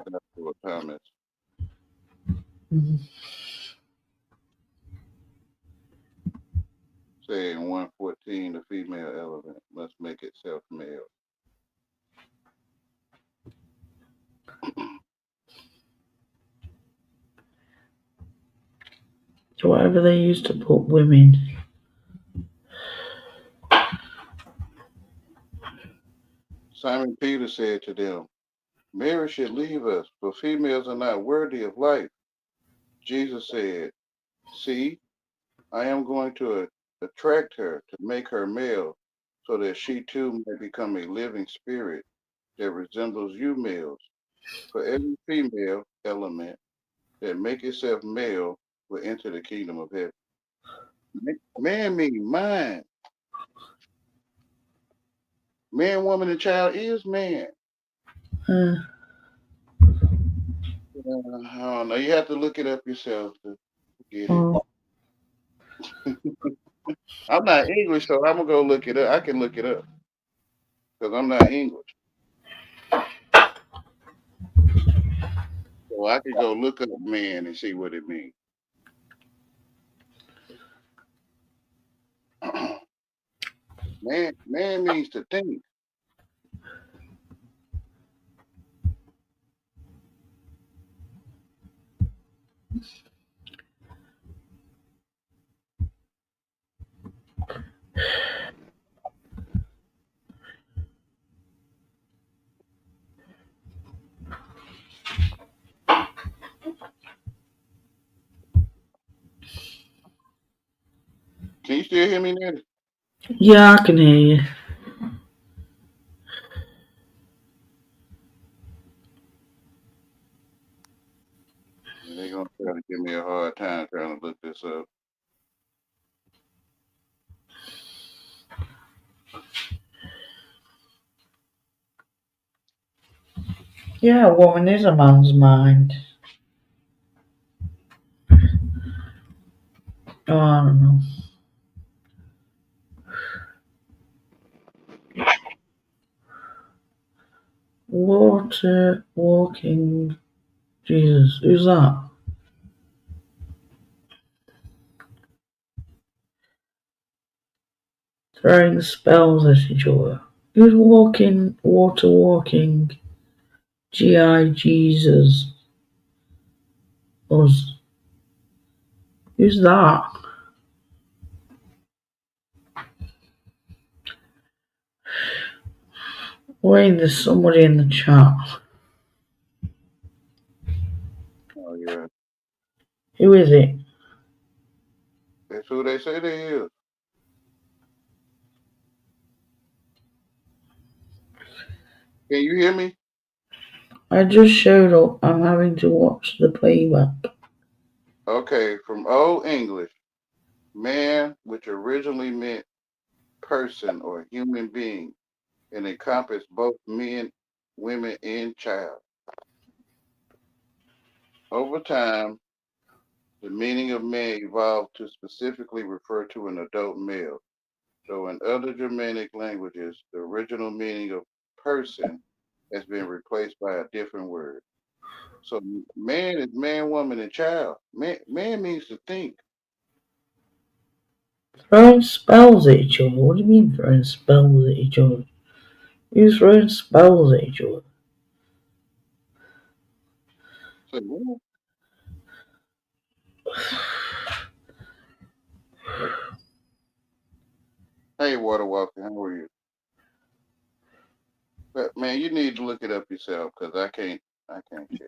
That's what Thomas. Saying 114, the female element must make itself male. So whatever they used to put women. Simon Peter said to them, Mary should leave us, for females are not worthy of life. Jesus said, see, I am going to attract her to make her male, so that she too may become a living spirit that resembles you males. For every female element that make itself male will enter the kingdom of heaven. Man means mind. Man, woman, and child is man. I don't know. You have to look it up yourself to get it. I'm not English, so I'm gonna go look it up. I can look it up because I'm not English, so I can go look up man and see what it means. Man means to think. Can you still hear me, Nanny? Yeah, I can hear you. They're gonna try to give me a hard time trying to look this up. Yeah, a woman is a man's mind. Oh, I don't know. Water walking Jesus. Who's that? Throwing spells at each other. Who's walking, water walking, G.I. Jesus? Us. Who's that? Wait, there's somebody in the chat. Oh yeah, Who is it? that's who they say they is. Can you hear me? I just showed up. I'm having to watch the playback. Okay, from Old English, man, which originally meant person or human being, and encompassed both men, women, and child. Over time, the meaning of man evolved to specifically refer to an adult male, though in other Germanic languages, the original meaning of person has been replaced by a different word. So man is man, woman, and child. Man means to think. Throwing spells at each other? What do you mean throwing spells at each other? Who's throwing spells at each other? So, well, hey, Water Walker, how are you? But man, you need to look it up yourself because I can't tell you.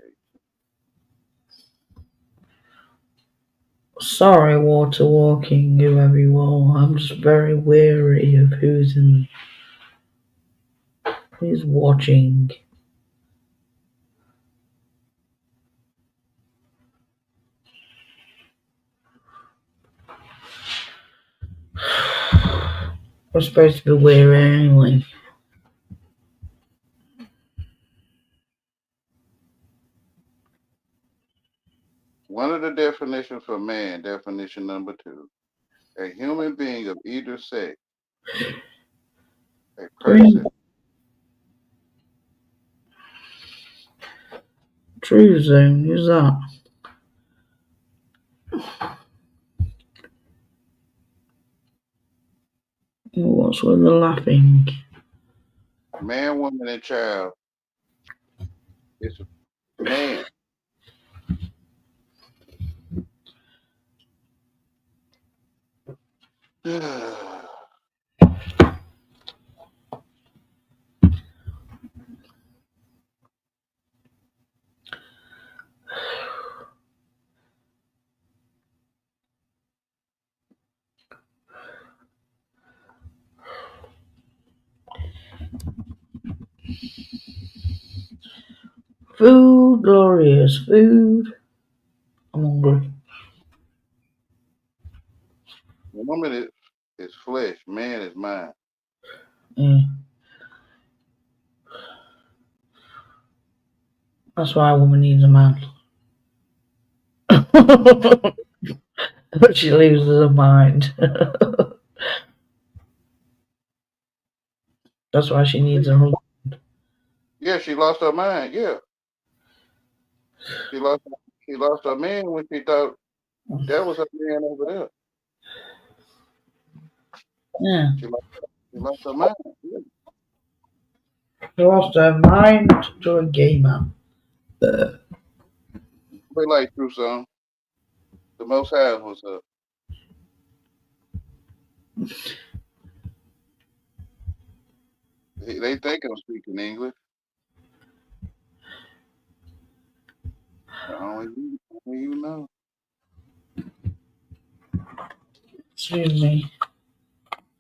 Sorry, water walking, whoever you are. I'm just very wary of who's watching. We're supposed to be wary anyway. One of the definitions for man, definition number 2, a human being of either sex, a person. True Zone, who's that? What's with the laughing? Man, woman, and child. It's man. Food, glorious food. I'm hungry. Woman is flesh, man is mind. Yeah. That's why a woman needs a man. She loses her mind. That's why she needs a husband. Yeah, she lost her mind. Yeah, she lost her man when she thought that was her man over there. Yeah. She lost her mind. Yeah. She lost her mind to a gay man. Play like through song. The Most High was they think I'm speaking English. Only you know. Excuse me.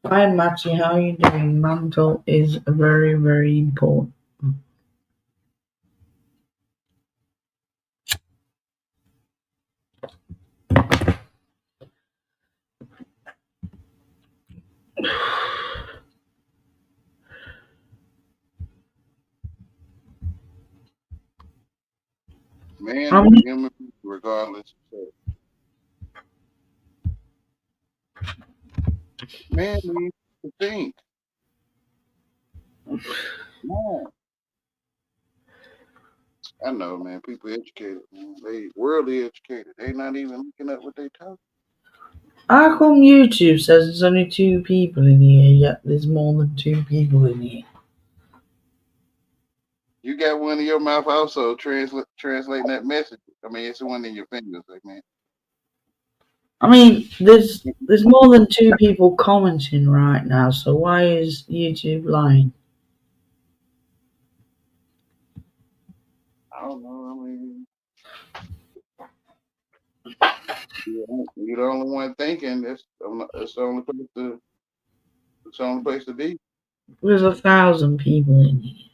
Hi Matty, how are you doing? Mantle is very, very important. Man I is a mean, human being regardless of sex. Man needs to think. Man. I know, man. People educated, man. They worldly educated. They not even looking at what they talk. how come YouTube says there's only 2 people in here, yet there's more than 2 people in here? You got one in your mouth also translating that message. I mean, it's the one in your fingers, like, man. I mean, there's more than 2 people commenting right now, so why is YouTube lying? I don't know. I mean, you're the only one thinking. It's the only place to. It's the only place to be. There's 1,000 people in here.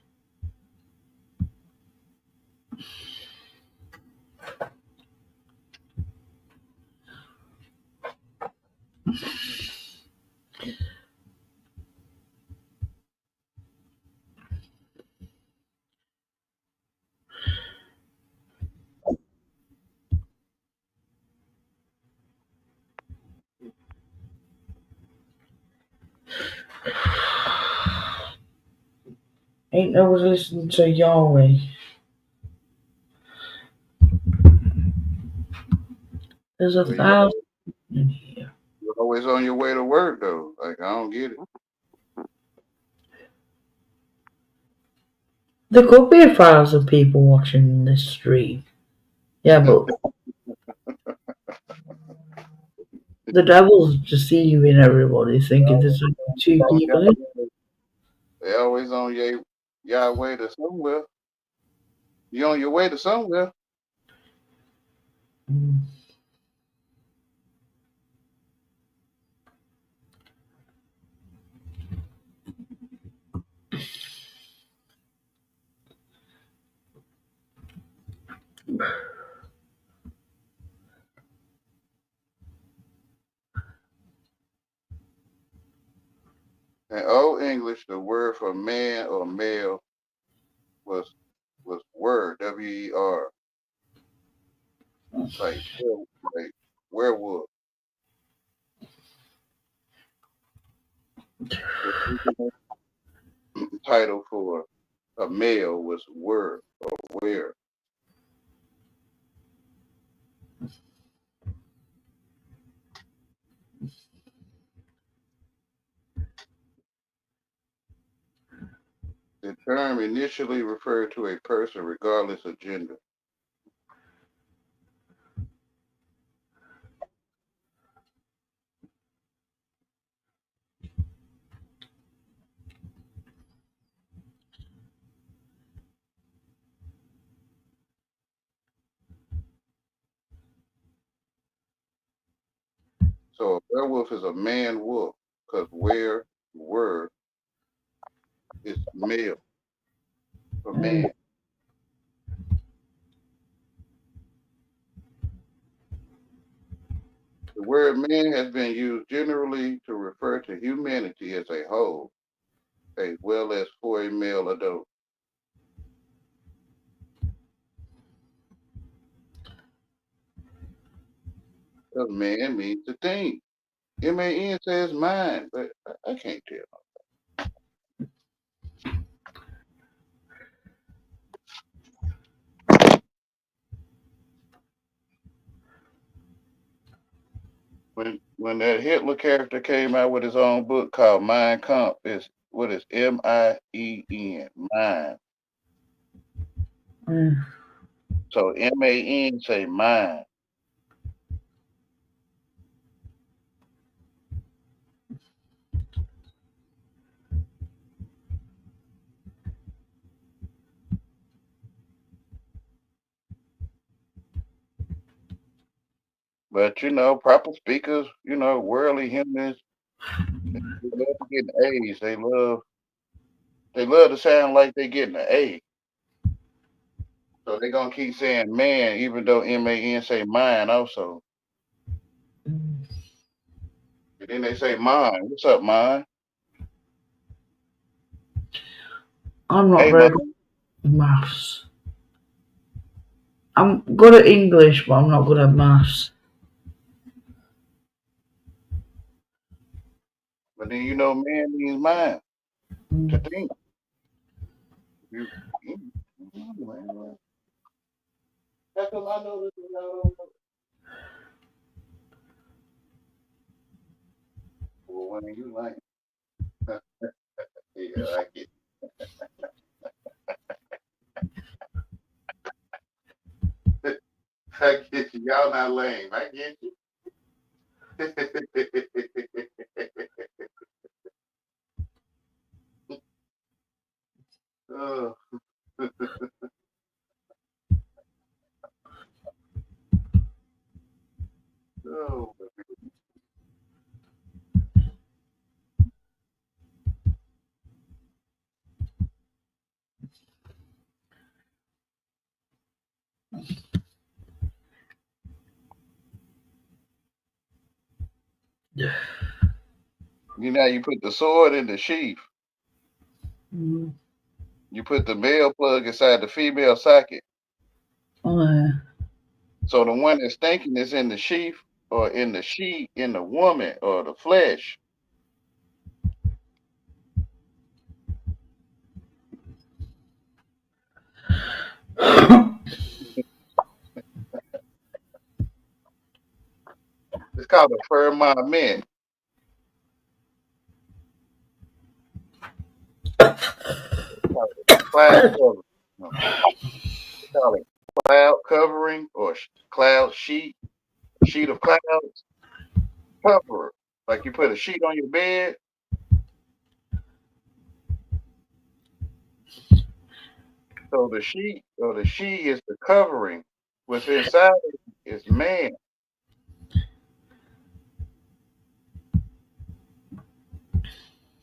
Ain't nobody listening to Yahweh. There's Well, 1,000 in here. you're always on your way to work, though. Like, I don't get it. There could be 1,000 people watching this stream. Yeah, but the devil's deceiving everybody, thinking there's only 2 people in. They always on your way to somewhere. You on your way to somewhere. In Old English, the word for man or male was word, W-E-R, like werewolf. The title for a male was word or where. The term initially referred to a person regardless of gender. So a werewolf is a man wolf because word is male for man. The word man has been used generally to refer to humanity as a whole, as well as for a male adult. Because man means to think. M-A-N says mind, but I can't tell. When that Hitler character came out with his own book called Mein Kampf, what is M-I-E-N, mind. So M-A-N say mind. But proper speakers, worldly humans, they love to get A's. They love to sound like they getting an A. So they're gonna keep saying man, even though M-A-N say mind also. And then they say mine. What's up, mine? I'm not Hey, very good at maths. I'm good at English, but I'm not good at maths. But then you know, man means mind to think. You, that's what I know. This is not well, when you like, yeah, I get. I get you. Y'all not lame. I get you. Oh. Oh. You know, you put the sword in the sheath. Mm-hmm. You put the male plug inside the female socket. Oh, yeah. So the one that's thinking is in the sheath or in the sheet, in the woman or the flesh. It's called a firmament. Cloud covering. They call it cloud covering or cloud sheet of clouds. Cover. Like you put a sheet on your bed. So the sheet or the she is the covering. What's inside is man.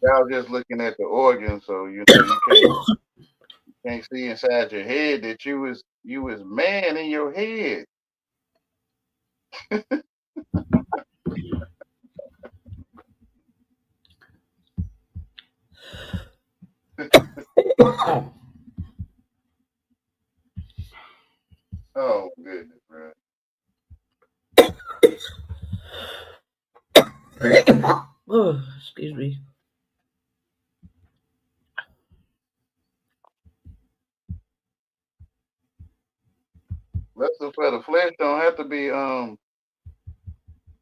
Y'all just looking at the organ, so you know you can't see inside your head that you was man in your head. Oh goodness, bro. Oh, excuse me. Vessel for the flesh don't have to be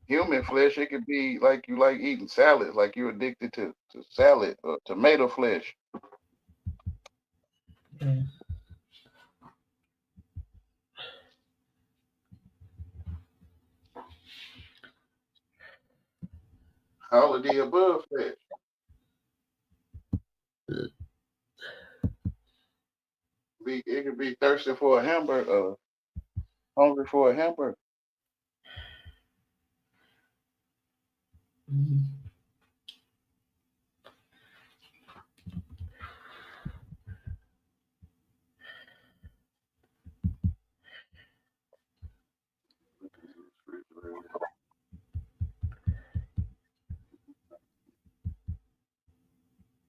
human flesh. It could be like you like eating salads, like you're addicted to salad or tomato flesh. Yeah. All of the above flesh. It could be thirsty for a hamburger, hungry for a hamburger. Mm-hmm.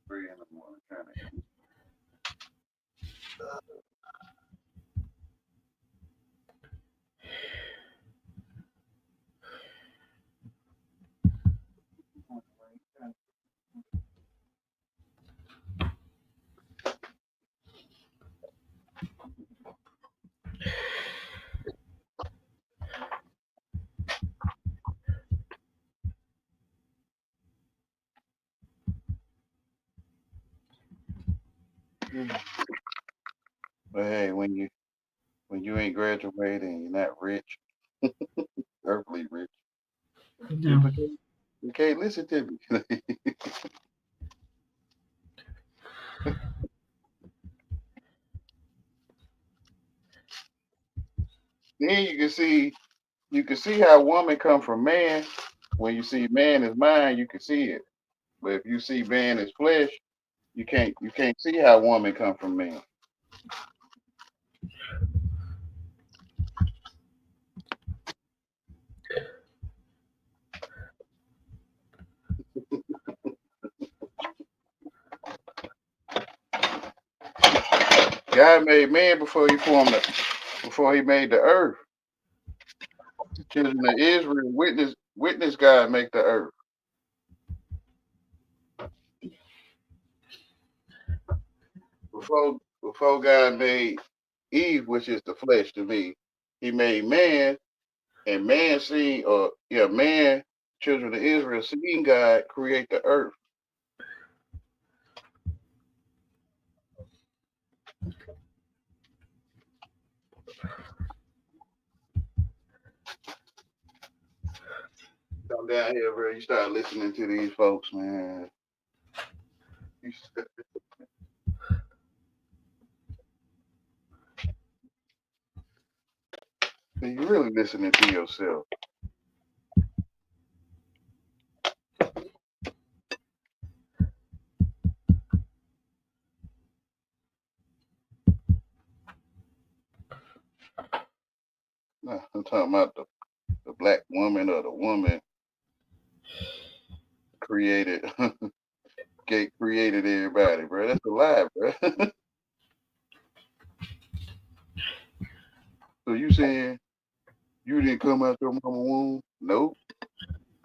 Three in the morning, trying to eat. But hey, when you ain't graduated and you're not rich, earthly rich, No. you can't listen to me. Then you can see how woman come from man. When you see man is mind, you can see it. But if you see man as flesh, you can't see how woman come from man. God made man before he formed before he made the earth. The children of Israel witness God make the earth. Before God made Eve, which is the flesh to me, he made man, and man seen, man, children of Israel seen God create the earth. Come down here, bro. You start listening to these folks, man. You really listening to yourself. No, I'm talking about the black woman or the woman created everybody, bro. That's a lie, bro. So you saying you didn't come out your mama womb? Nope.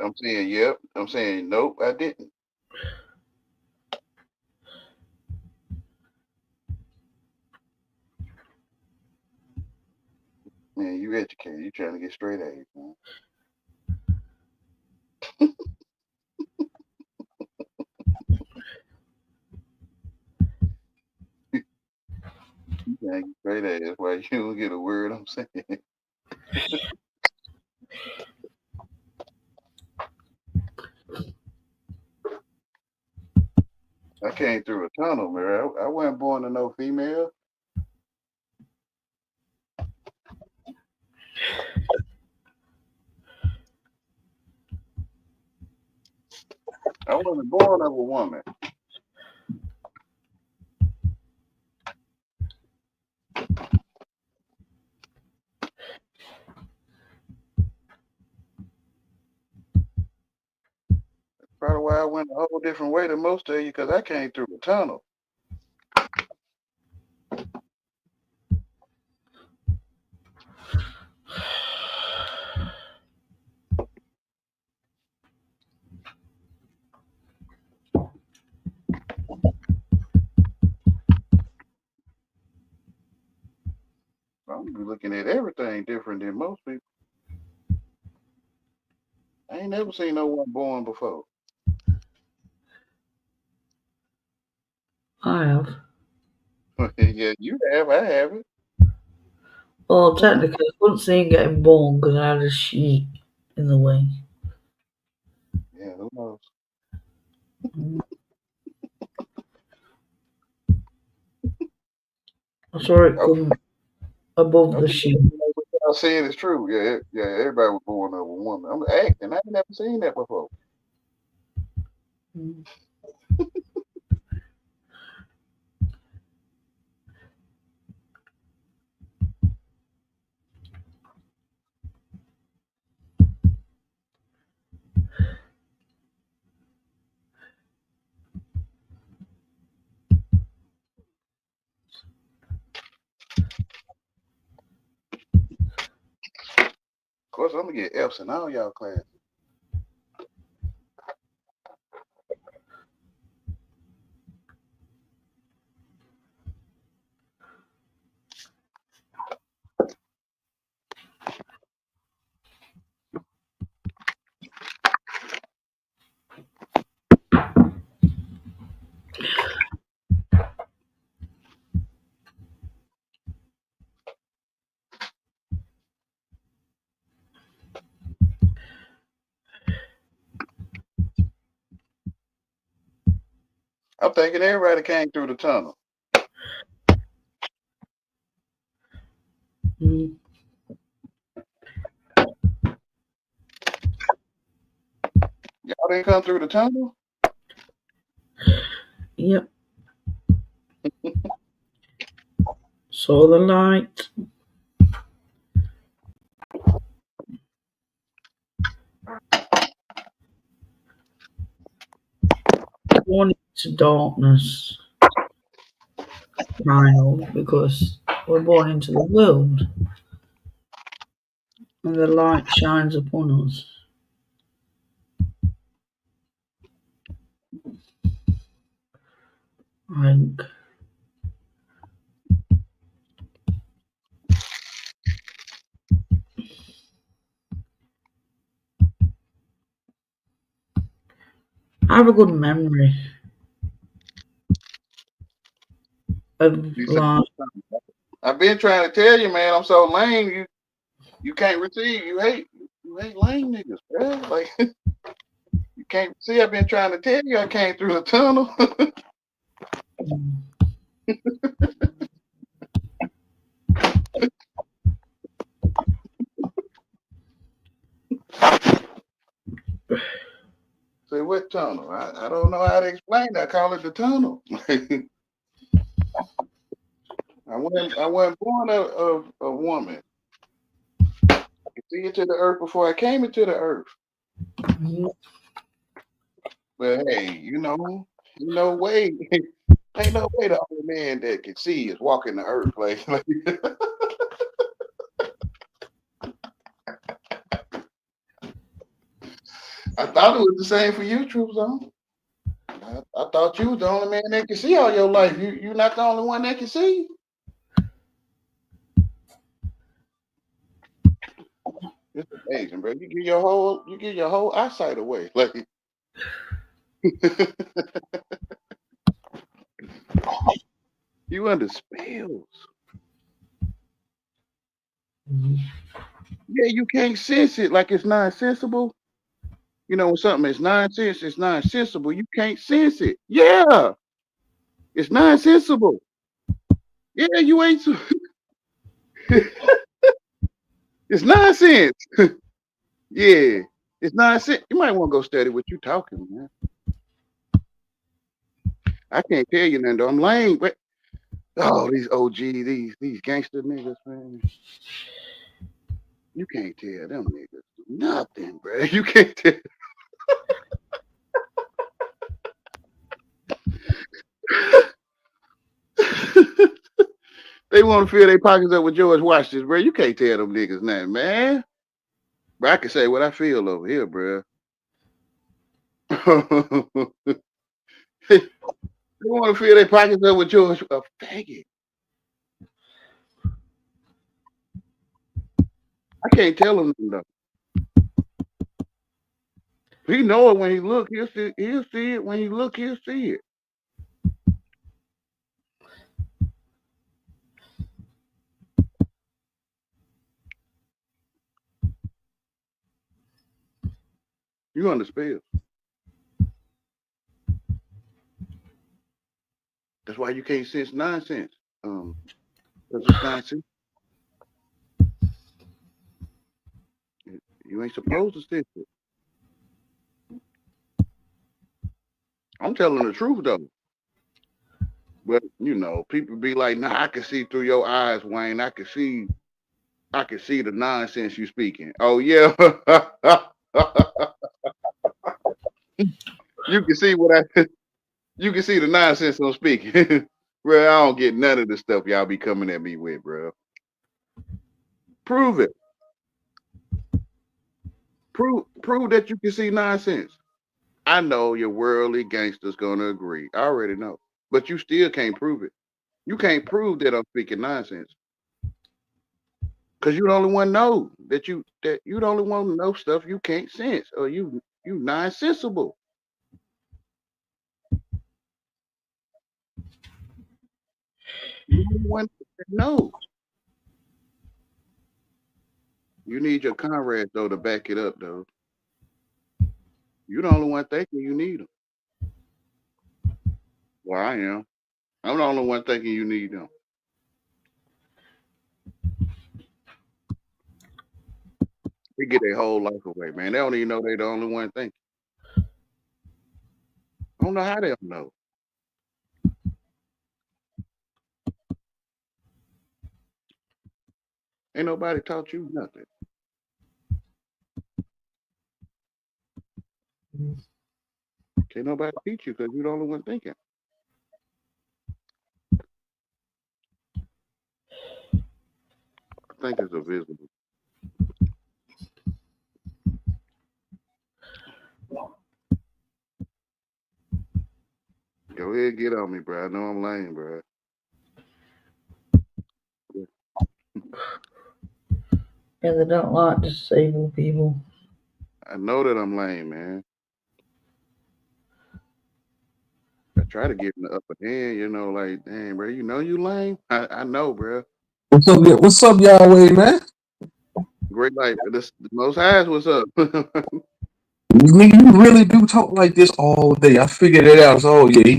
I'm saying yep. I'm saying nope, I didn't. Man, you educated. You trying to get straight A's, man. You trying to get straight A's. That's why you don't get a word I'm saying. I came through a tunnel, man. I wasn't born to no female. I wasn't born of a woman. Probably why I went a whole different way than most of you, because I came through a tunnel. I'm gonna be looking at everything different than most people. I ain't never seen no one born before. I have. Yeah, you have. I haven't. Well, technically, I couldn't see him getting born because I had a sheet in the way. Yeah, who knows? I saw it come above the sheet. What y'all saying is true. Yeah, everybody was born of a woman. I'm acting. I ain't never seen that before. Of course, I'm gonna get F's in all y'all classes. I'm thinking everybody came through the tunnel. Mm. Y'all didn't come through the tunnel? Yep. Saw the light. Gone into darkness. Kind of, because We're born into the world, and the light shines upon us. I think I have a good memory of You say, life. I've been trying to tell you, man. I'm so lame. You can't receive. You hate lame niggas, bro. Like you can't see. I've been trying to tell you. I came through the tunnel. Say what tunnel? I don't know how to explain that. I call it the tunnel. I wasn't born of a woman. I could see into the earth before I came into the earth. But hey, no way. Ain't no way the only man that can see is walking the earth. Like I thought it was the same for you, Troop Zone. I thought you was the only man that can see all your life. You're not the only one that can see. It's amazing, bro. You get your whole eyesight away. Like you under spells. Yeah, you can't sense it like it's non-sensible. You know, when something is nonsense, it's non-sensible. You can't sense it. Yeah, it's non-sensible. Yeah, you ain't. It's nonsense. Yeah, it's nonsense. You might want to go study what you talking, man. I can't tell you nothing though. I'm lame. But oh, these OG, these gangster niggas, man. You can't tell them niggas nothing, bro. You can't tell. They want to fill their pockets up with George Washington, bro. You can't tell them niggas nothing, man. But I can say what I feel over here, bro. They want to fill their pockets up with George. A faggot. I can't tell him nothing though. He know it when he look. He'll see it when he look. He'll see it. You understand? That's why you can't sense nonsense. Because it's nonsense. You ain't supposed to sense it. I'm telling the truth though. But you know, people be like, "Nah, I can see through your eyes, Wayne. I can see the nonsense you speaking." Oh yeah, you can see you can see the nonsense I'm speaking. Bro, I don't get none of the stuff y'all be coming at me with, bro. Prove it. Prove that you can see nonsense. I know your worldly gangsters gonna agree. I already know, but you still can't prove it. You can't prove that I'm speaking nonsense. Cause you the only one know that you the only one to know stuff you can't sense or you nonsensible. You the only one that knows. You need your comrades though to back it up though. You the only one thinking you need them. Well, I am. I'm the only one thinking you need them. They get their whole life away, man. They don't even know they the only one thinking. I don't know how they don't know. Ain't nobody taught you nothing. Can't nobody teach you because you the only one thinking. think it's a visible. Go ahead, get on me, bro. I know I'm lame, bro. Yeah, they don't like disabled people. I know that I'm lame, man. I try to get in the upper hand, you know, like, dang, bro, you know you lame? I know, bro. What's up, Yahweh, man? Great life. The Most Highs, what's up? Nigga, you really do talk like this all day. I figured it out. So, yeah, you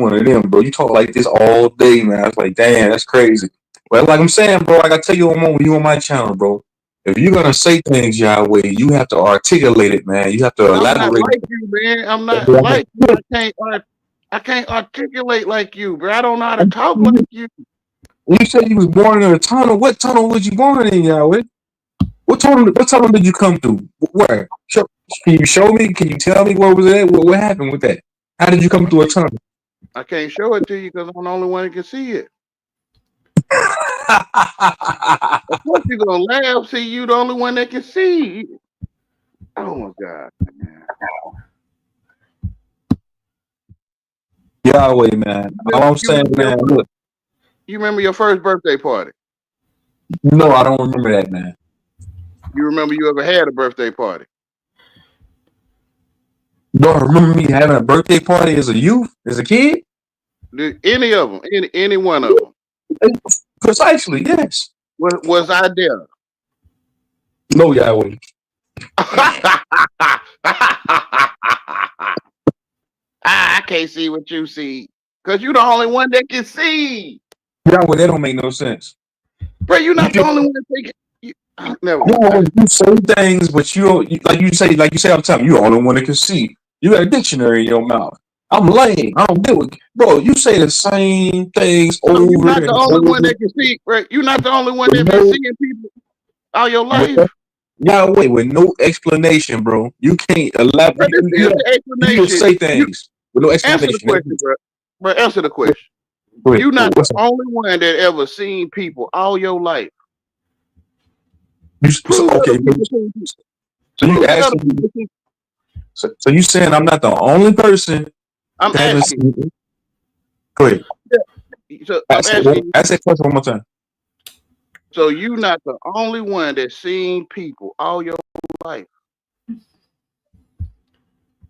one of them, bro. You talk like this all day, man. I was like, damn, that's crazy. Well, like I'm saying, bro, like I tell you, you on my channel, bro. If you're gonna say things Yahweh, you have to articulate it, man. You have to I'm not elaborate. like you, man. I'm not like you. I can't articulate like you, bro. I don't know how to talk like you. You said you was born in a tunnel. What tunnel was you born in, Yahweh? What tunnel did you come through? Where? Can you show me? Can you tell me where was it? What happened with that? How did you come through a tunnel? I can't show it to you because I'm the only one that can see it. Of course you're gonna laugh. See, you the only one that can see. Oh my God, man. Yahweh, man. All I'm saying, man, look. You remember your first birthday party? No, I don't remember that, man. You remember you ever had a birthday party? Do I remember me having a birthday party as a youth, as a kid? Any of them, any one of them. Precisely, yes. Was I there? No, Yahweh. I can't see what you see because you're the only one that can see. Yahweh, that don't make no sense. Bro, you're not the only one that can. Never mind. You say things, but you don't, like you say all the time, you're the only one that can see. You got a dictionary in your mouth. I'm lame. I don't deal with bro. You say the same things over and over. You're not the only one that can see, right? You're not the only one that been seeing people all your life. Yahweh, with no explanation, bro. You can't elaborate. You say things with no explanation. Answer the question, bro. Answer the question. You're not the only one that ever seen people all your life. Okay. So you asking me? So you saying I'm not the only person? I'm asking. Go ahead. Yeah. So ask that question one more time. So you're not the only one that's seen people all your life.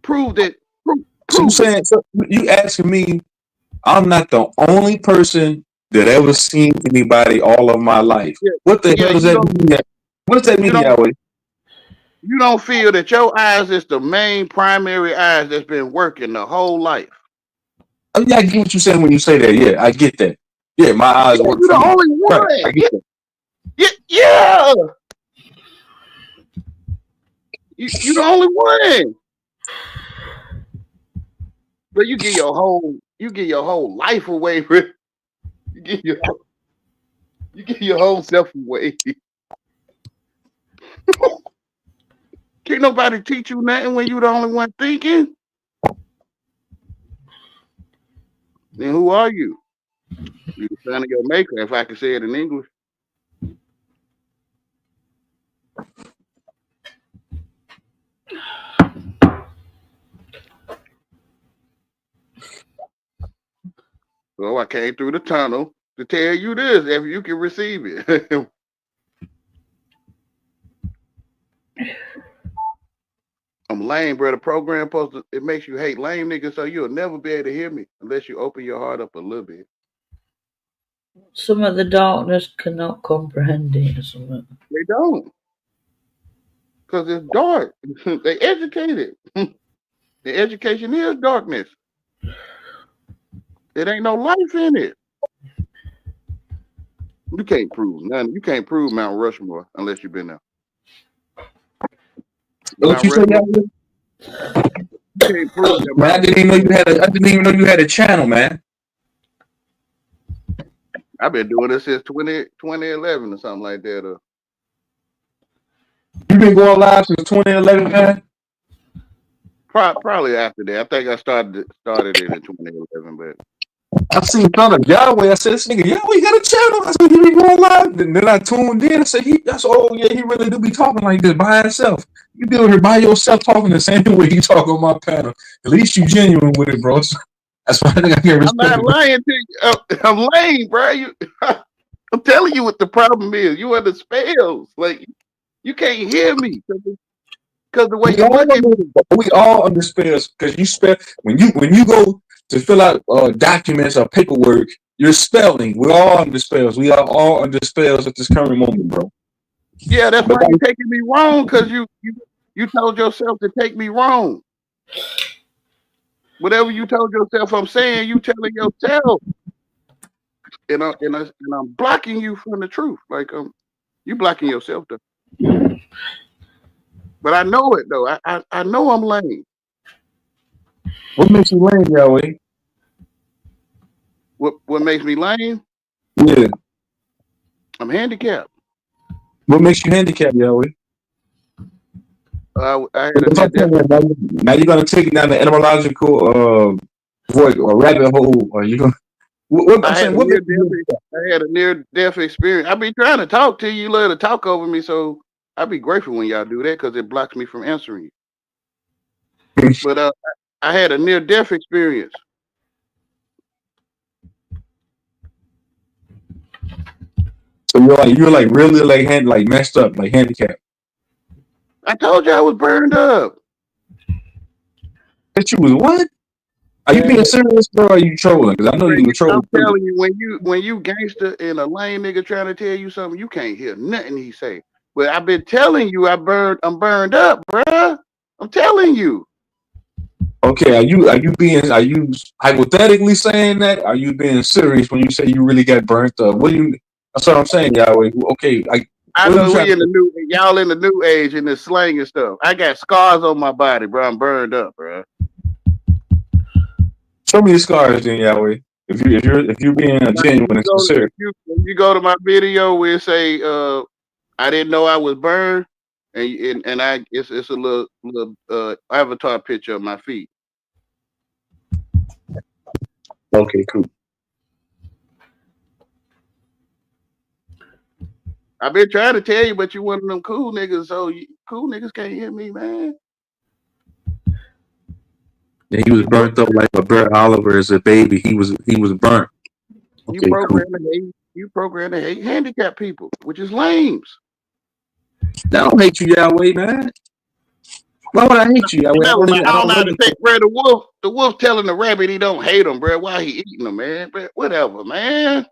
Prove that. So you saying? So you asking me? I'm not the only person that ever seen anybody all of my life. Yeah. What the hell does that mean? What does that mean, Yahweh? You don't feel that your eyes is the main primary eyes that's been working the whole life. Oh, yeah, I get what you're saying when you say that. Yeah, I get that. Yeah, my eyes work. You're the only one. Right, I get that. Yeah. You're the only one. But you give your whole life away, bro. You give your whole self away. Can't nobody teach you nothing when you're the only one thinking. Then who are you? You're the son of your maker, if I can say it in English. So I came through the tunnel to tell you this, if you can receive it. I'm lame, bro. The program it makes you hate lame niggas, so you'll never be able to hear me unless you open your heart up a little bit. Some of the darkness cannot comprehend it or something. They don't. Because it's dark. They educated. The education is darkness. It ain't no life in it. You can't prove nothing. You can't prove Mount Rushmore unless you've been there. What you say, man, I didn't even know you had a channel, man. I've been doing this since 2011 or something like that. You've been going live since 2011, man? Probably after that. I think I started it in 2011, but I seen Son of Yahweh. I said, this nigga Yahweh got a channel. I said, he be going live. Then I tuned in. I said, oh yeah, he really do be talking like this by himself. You be over here by yourself talking the same way you talk on my panel. At least you genuine with it, bro. So that's why I think I get I'm respect. not lying to you. I'm lame, bro. I'm telling you what the problem is. You are the spells. Like you can't hear me because the way you look at me. We all under spells because you spell when you go to fill out documents or paperwork, you're spelling. We're all under spells. We are all under spells at this current moment, bro. Yeah, that's why you're taking me wrong, because you told yourself to take me wrong. Whatever you told yourself I'm saying, you telling yourself. And I'm blocking you from the truth. Like you blocking yourself though. But I know it though. I know I'm lame. What makes you lame, Yahweh? What makes me lame? Yeah. I'm handicapped. What makes you handicapped, Yahweh? I had now you're gonna take it down the etymological void or rabbit hole, or you gonna I had a near-death experience. I be trying to talk to you. You love to talk over me, so I'd be grateful when y'all do that because it blocks me from answering you. But I had a near-death experience. So you're like really like messed up, like handicapped. I told you I was burned up. That you was what? Are you being serious, bro? Or are you trolling? Because I know you were trolling. I'm telling you, when you gangster and a lame nigga trying to tell you something, you can't hear nothing he say. But I've been telling you, I'm burned up, bruh. I'm telling you. Okay, are you hypothetically saying that? Are you being serious when you say you really got burnt up? That's what I'm saying, Yahweh. Okay, I know y'all in the new age in the slang and stuff. I got scars on my body, bro. I'm burned up, bro. Show me the scars, then, Yahweh. If you're being genuine and sincere. If you go to my video where it say I didn't know I was burned, and it's a little avatar picture of my feet. Okay, cool. I've been trying to tell you, but you one of them cool niggas, so cool niggas can't hear me, man. Yeah, he was burnt up like a Bert Oliver as a baby. He was burnt. Okay, You program to hate handicapped people, which is lames. I don't hate you, Yahweh, man. Why would I hate you, Yahweh? I don't know how to take, bro. The wolf telling the rabbit he don't hate him, bro. Why he eating them, man? Bro, whatever, man.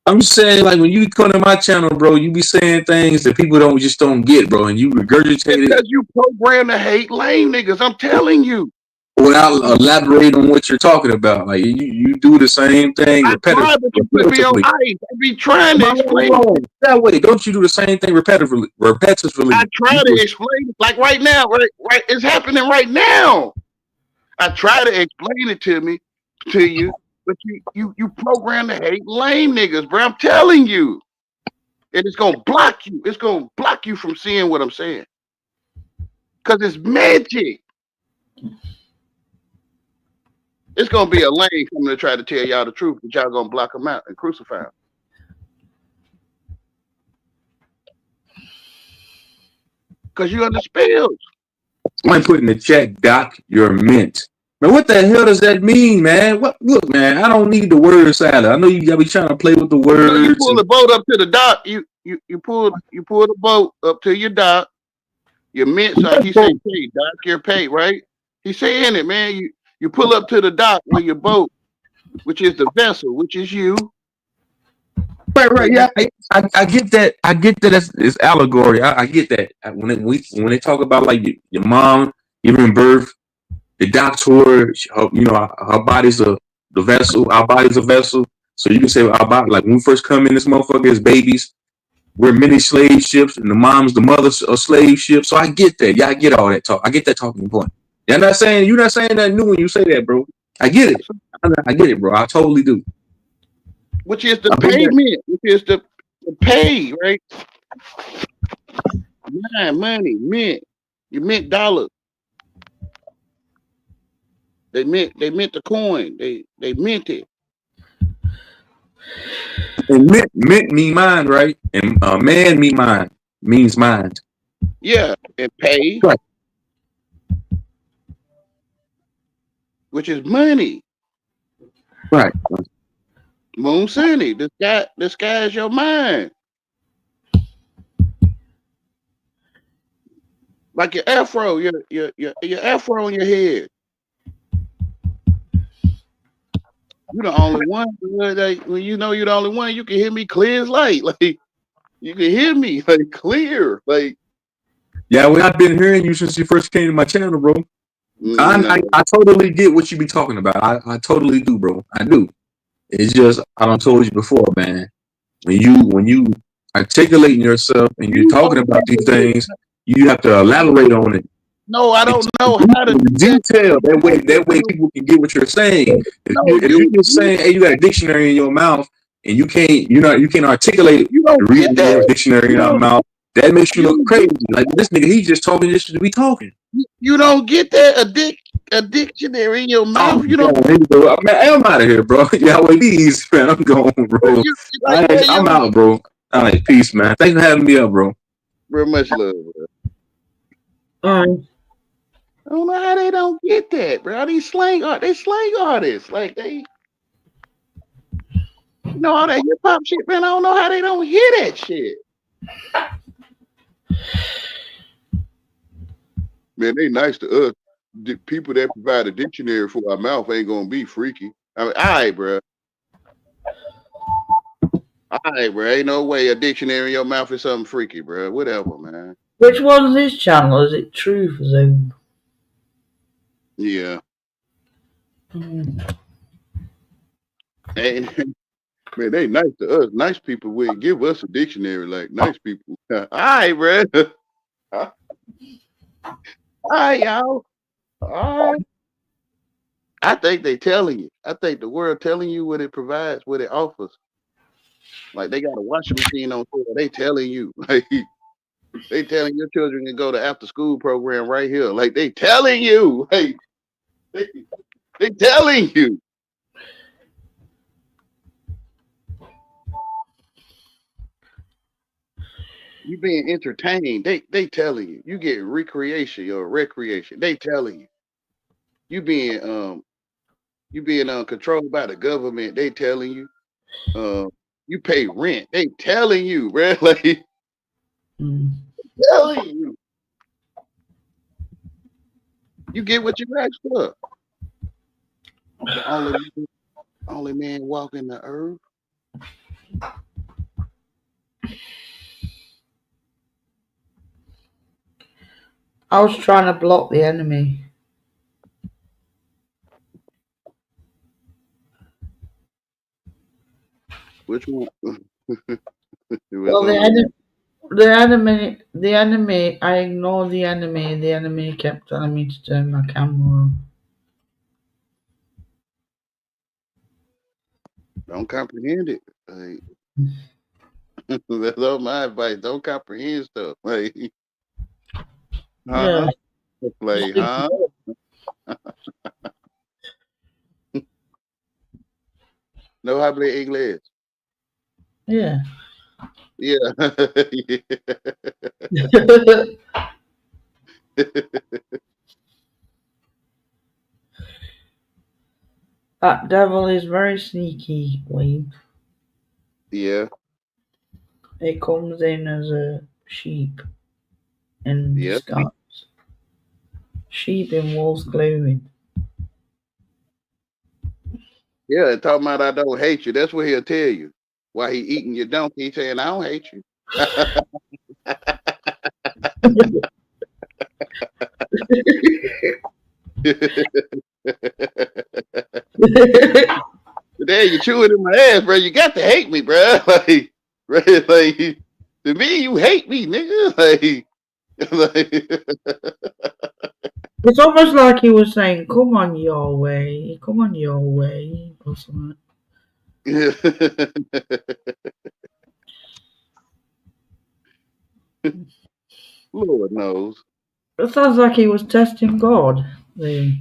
I'm saying, like, when you come to my channel, bro, you be saying things that people don't get, bro, and you regurgitate it. Because you program to hate lame niggas. I'm telling you. Without elaborating on what you're talking about, like you do the same thing. I try, but you put me on ice. I be trying to explain that way. Don't you do the same thing repetitively? I try to explain it, like right now, right? It's happening right now. I try to explain it to you, but you program to hate lame niggas, bro. I'm telling you, and it's gonna block you. It's gonna block you from seeing what I'm saying, cause it's magic. It's gonna be a lame coming to try to tell y'all the truth, but y'all gonna block them out and crucify them. Cause you under spells. Somebody put in the chat, Doc, you're mint. Man, what the hell does that mean, man? Look, man, I don't need the word salad. I know you gotta be trying to play with the words. So you pull the boat up to the dock. You pull the boat up to your dock. Your mint, so he say, "Hey, dock, your pay, right?" He's saying it, man. You pull up to the dock with your boat, which is the vessel, which is you. Right, yeah, I get that. I get that it's allegory. I get that. When they talk about like your mom giving birth, the doctor, her body's the vessel. Our body's a vessel. So you can say our body, like when we first come in this motherfucker as babies, we're many slave ships, and the mom's the mother's a slave ship. So I get that. Yeah, I get all that talk. I get that talking point. You're not saying that new when you say that, bro. I get it. I get it, bro. I totally do. Which is the payment, which is the pay, right? Money, mint. You mint dollars. They mint the coin. They mint it. And mint mean mind, right? And man means mind. Yeah, and pay, Right. which is money. Right. Moon City, the sky is your mind. Like your afro, your afro on your head. You the only one. Like, when you know you're the only one, you can hear me clear as light. Like you can hear me like clear. Like Yeah, well, I've been hearing you since you first came to my channel, bro. no. I totally get what you be talking about. I totally do, bro. I do. It's just I done told you before, man. When you articulating yourself and you're You talking don't about these know. things, you have to elaborate on it. No, I don't know how to do that. Detail that way people can get what you're saying. If you just saying, hey, you got a dictionary in your mouth and you can't articulate it, you don't read get the that. dictionary in your mouth, that makes you look crazy. Like this nigga, he's just talking just to be talking. You don't get that a dictionary in your mouth. You don't. Man, I'm out of here, bro. Yeah, well, these man, I'm going, bro. I'm out, bro. All right, peace, man. Thanks for having me up, bro. Very much love, bro. I don't know how they don't get that, bro. These slang artists. Like they all that hip hop shit, man. I don't know how they don't hear that shit. Man, they nice to us. The people that provide a dictionary for our mouth ain't gonna be freaky. I mean, all right, bro. All right, bro. Ain't no way a dictionary in your mouth is something freaky, bro. Whatever, man. Which one's this channel? Is it Truth Zone? Yeah. Mm. And man, they nice to us. Nice people would give us a dictionary, like nice people. All right, bro. All right, y'all. All right. I think they telling you. I think the world telling you what it provides, what it offers. Like they got a washing machine on sale. They telling you. Like they telling your children to go to after school program right here. Like they telling you. Like they telling you. You being entertained. They telling you. You get recreation or recreation. They telling you. You being controlled by the government. They telling you. You pay rent. They telling you, bro. Like telling you. You get what you asked for. The only man walking the earth. I was trying to block the enemy. Which one? Well, the enemy. I ignored the enemy. The enemy kept telling me to turn my camera on. Don't comprehend it. Like, that's all my advice. Don't comprehend stuff. Like, Yeah. Like, huh? No habla inglés. Yeah. Yeah. That devil is very sneaky, Wayne. Yeah. It comes in as a sheep in disguise. Sheep in wolf's clothing. Yeah, talking about I don't hate you. That's what he'll tell you. While he eating your donkey, he saying, I don't hate you. Today you chewing in my ass, bro. You got to hate me, bro. Like, like to me, you hate me, nigga. Like It's almost like he was saying, come on your way, or something. Lord knows. It sounds like he was testing God, to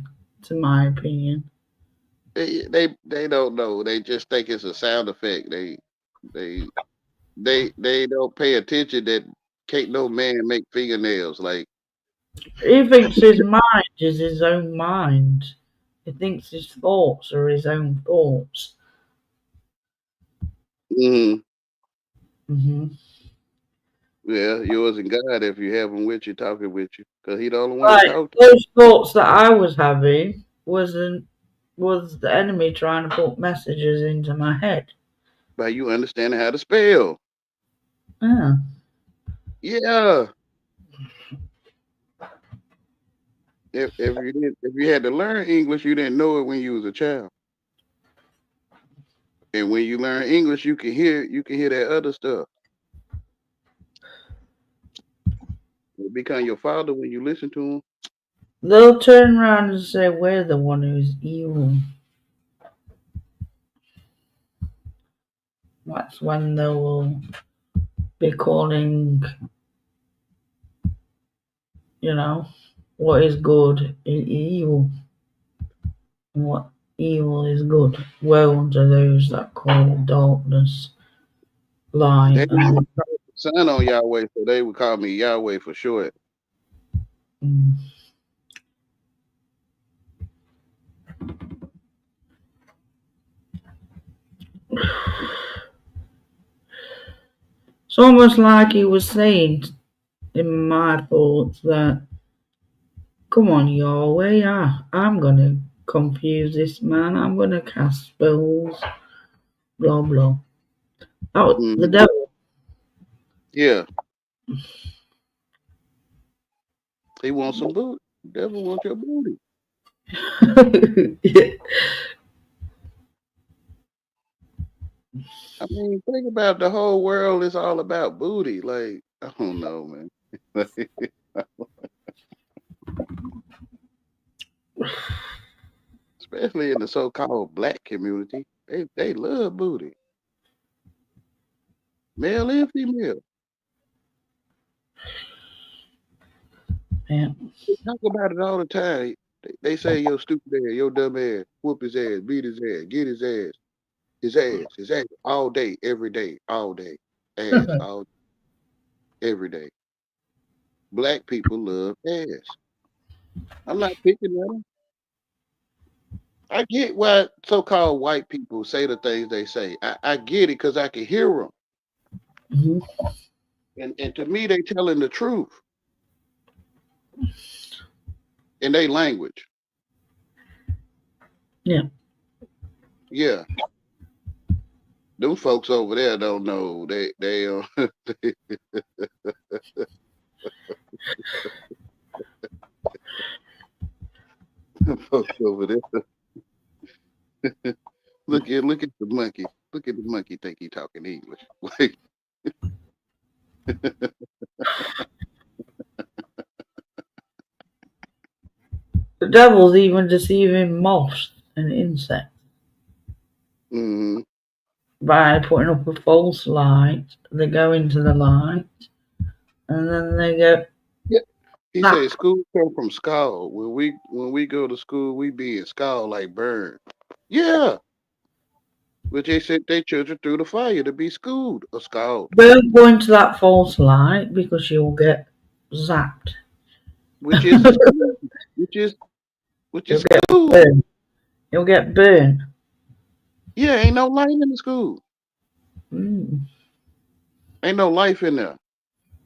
my opinion. They don't know. They just think it's a sound effect. They they don't pay attention that can't no man make fingernails. Like, He thinks his mind is his own mind. He thinks his thoughts are his own thoughts. mm, Hmm. yeah, yours and God if you have him with you, talking with you, because he the only one to Like talk to. those thoughts that I was having was the enemy trying to put messages into my head. By you understanding how to spell. Yeah. Yeah. If you had to learn English, you didn't know it when you was a child. And when you learn English, you can hear that other stuff. It become your father when you listen to him. They'll turn around and say we're the one who's evil. That's when they will be calling, what is good is evil. And what evil is good. Woe unto those that call darkness light. They didn't call the son on Yahweh, so they would call me Yahweh for short. It's almost like he was saying in my thoughts that, come on, Yahweh, I'm going to confuse this man. I'm going to cast spells, blah, blah. That was the devil. Yeah. He wants some booty. The devil wants your booty. Yeah. I mean, think about the whole world is all about booty. Like, I don't know, man. Especially in the so-called black community, they love booty, male and female. Yeah. They talk about it all the time. They say your stupid ass, your dumb ass, whoop his ass, beat his ass, get his ass, all day, every day, all day, ass, all every day. Black people love ass. I'm not picking at them. I get why so-called white people say the things they say. I get it because I can hear them. Mm-hmm. And to me, they telling the truth in their language. Yeah. Yeah. Them folks over there don't know. They folks over there. Look at the monkey. Look at the monkey think he talking English. Like The devil's even deceiving moths and insects by putting up a false light. They go into the light, and then they go. Yeah. He said school come from skull. When we go to school, we be in skull like burn. Yeah. But they sent their children through the fire to be schooled or scalded. Don't go into that false light because you'll get zapped. Which is school. You'll get burned. Yeah, ain't no light in the school. Mm. Ain't no life in there.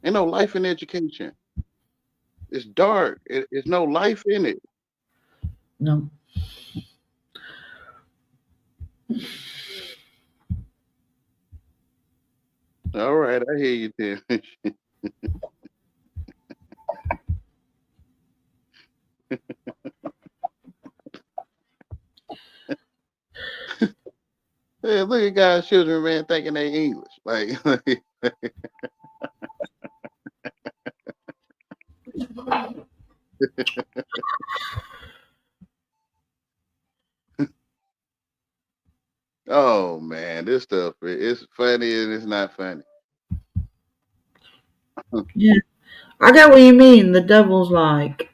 Ain't no life in education. It's dark. It's no life in it. No. All right, I hear you, Tim. Hey, look at God's children, man, thinking they English. Like oh man, this stuff it's funny and it's not funny. Yeah, I get what you mean. The devil's like,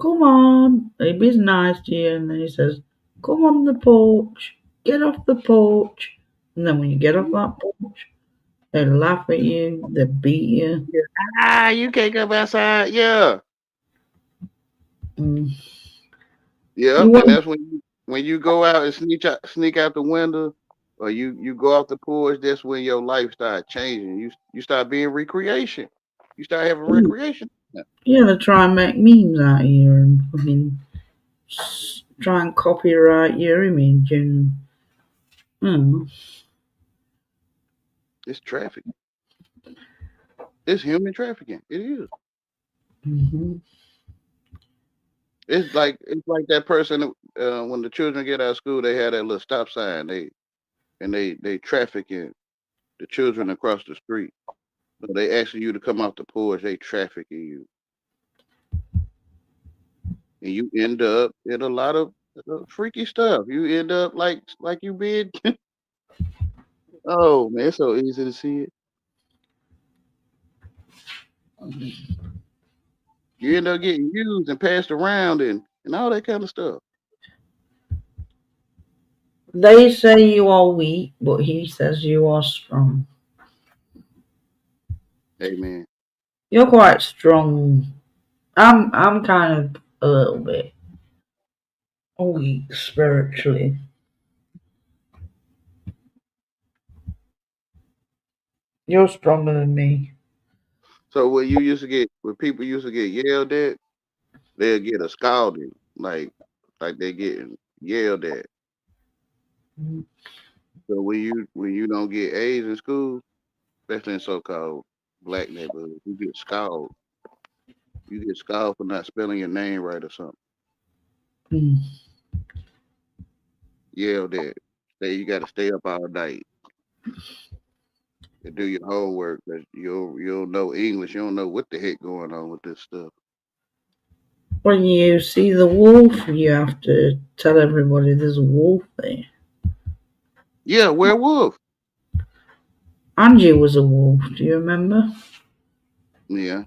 come on, he be nice to you, and then he says, come on the porch, get off the porch. And then when you get off that porch, they laugh at you, they beat you. Ah, you can't come outside. Yeah. Mm. Yeah. You And want that's when you go out and sneak out the window, or you go off the porch, that's when your life start changing. You start being recreation. You start having recreation. yeah, they try and make memes out of you and fucking try and copyright your image and It's trafficking. It's human trafficking. It is. mhm. It's like that person when the children get out of school, they have that little stop sign. They trafficking the children across the street. So they asking you to come off the porch. They trafficking you, and you end up in a lot of freaky stuff. You end up like you being. Oh man, it's so easy to see it. You end up getting used and passed around and all that kind of stuff. They say you are weak, but he says you are strong. Amen. You're quite strong. I'm kind of a little bit weak spiritually. You're stronger than me. So when people used to get yelled at, they'll get a scalding, like they getting yelled at. Mhm. So when you don't get A's in school, especially in so-called black neighborhoods, you get scalded. You get scalded for not spelling your name right or something. Mm. Yelled at. Say you got to stay up all night and do your homework because you don't know English. You don't know what the heck going on with this stuff. When you see the wolf, you have to tell everybody there's a wolf there. Yeah, werewolf. Angie was a wolf. Do you remember? Yeah.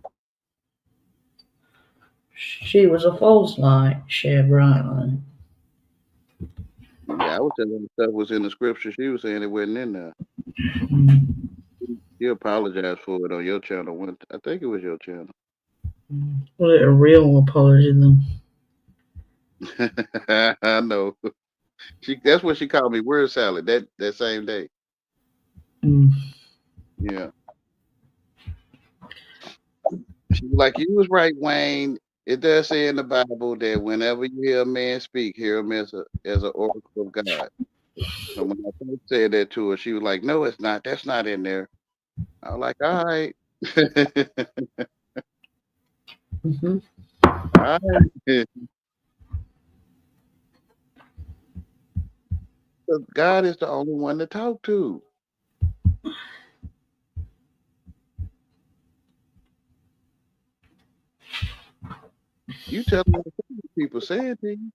She was a false light, she a bright light. Yeah, I was telling her stuff was in the scripture. She was saying it wasn't in there. Mm. You apologized for it on your channel. I think it was your channel. Was it a real apology then? I know. That's what she called me, word salad, that same day. Mm. Yeah. She was like, you was right, Wayne. It does say in the Bible that whenever you hear a man speak, hear him as an oracle of God. So when I first said that to her, she was like, no, it's not. That's not in there. I was like, all right. Mm-hmm. All right. God is the only one to talk to. You tell them what people saying to you.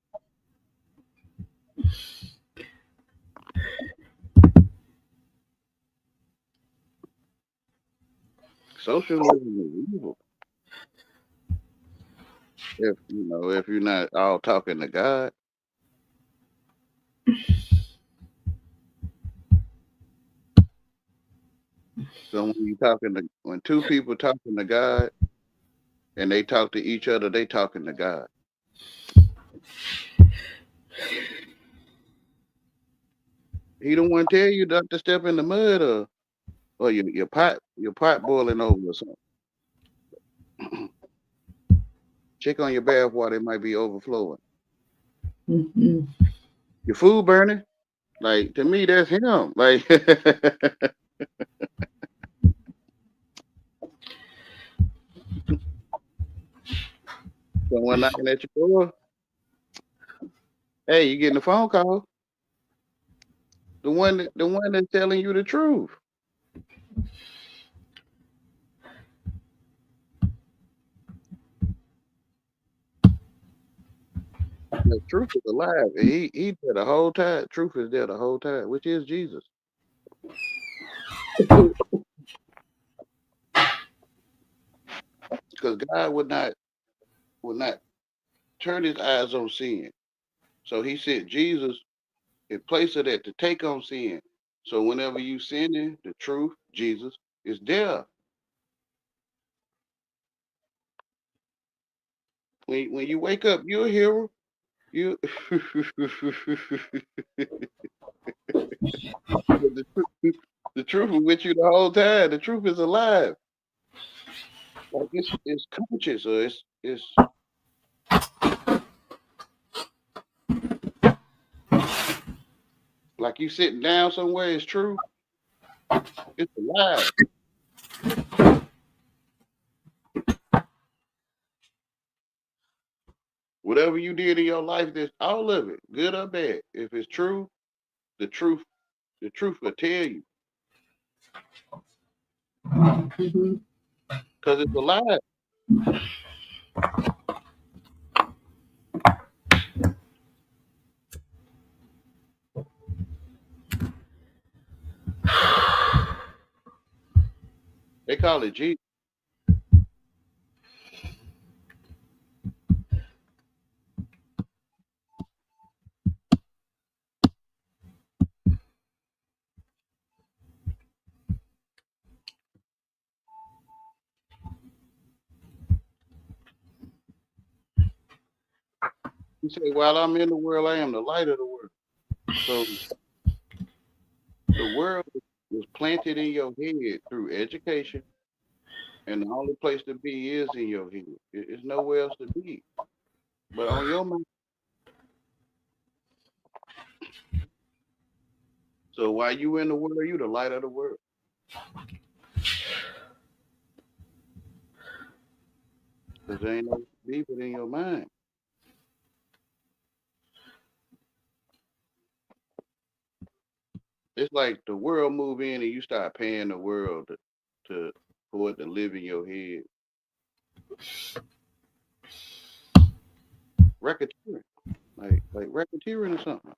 Socialism is evil. If you're not all talking to God. So when two people talking to God and they talk to each other, they talking to God. He don't want to tell you not to step in the mud or your pot boiling over or something. Check on your bath water, it might be overflowing. Mm-hmm. Your food burning. Like, to me, that's him. Like, someone knocking at your door. Hey, you getting a phone call. The one that's telling you the truth. The truth is alive. He there the whole time. Truth is there the whole time, which is Jesus. Because God would not turn his eyes on sin. So he sent Jesus in place of that to take on sin. So whenever you sinning, the truth, Jesus, is there. When you wake up, you're a hero. You the truth is with you the whole time. The truth is alive. Like it's conscious, or it's like you sitting down somewhere. It's true. It's alive. Whatever you did in your life, there's all of it, good or bad. If it's true, the truth will tell you because it's alive. They call it Jesus. You say, while I'm in the world, I am the light of the world. So the world was planted in your head through education, and the only place to be is in your head. There's nowhere else to be. But on your mind. So while you in the world, you the light of the world. Because there ain't no be but in your mind. It's like the world move in and you start paying the world for it to live in your head. Racketeering. Like racketeering or something.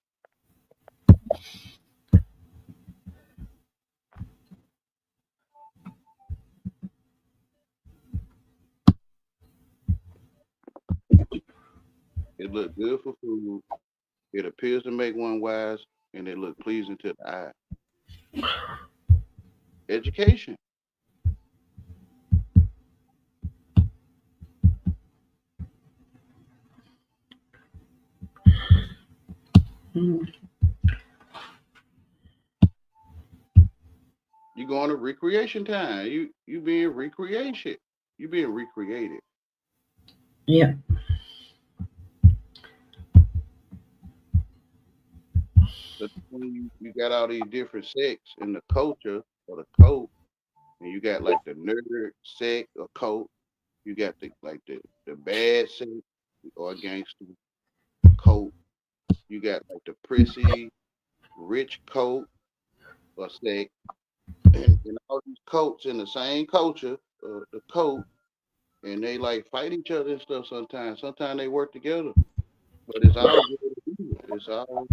It look good for food. It appears to make one wise, and it look pleasing to the eye. Education. You going to recreation time. You being recreation. You being recreated. Yeah. But when you got all these different sects in the culture or the cult, and you got like the nerd sect or cult, you got the bad sect or gangster cult, you got like the prissy rich cult or sect, and all these cults in the same culture, the cult, and they like fight each other and stuff sometimes. Sometimes they work together. But it's all good. It's all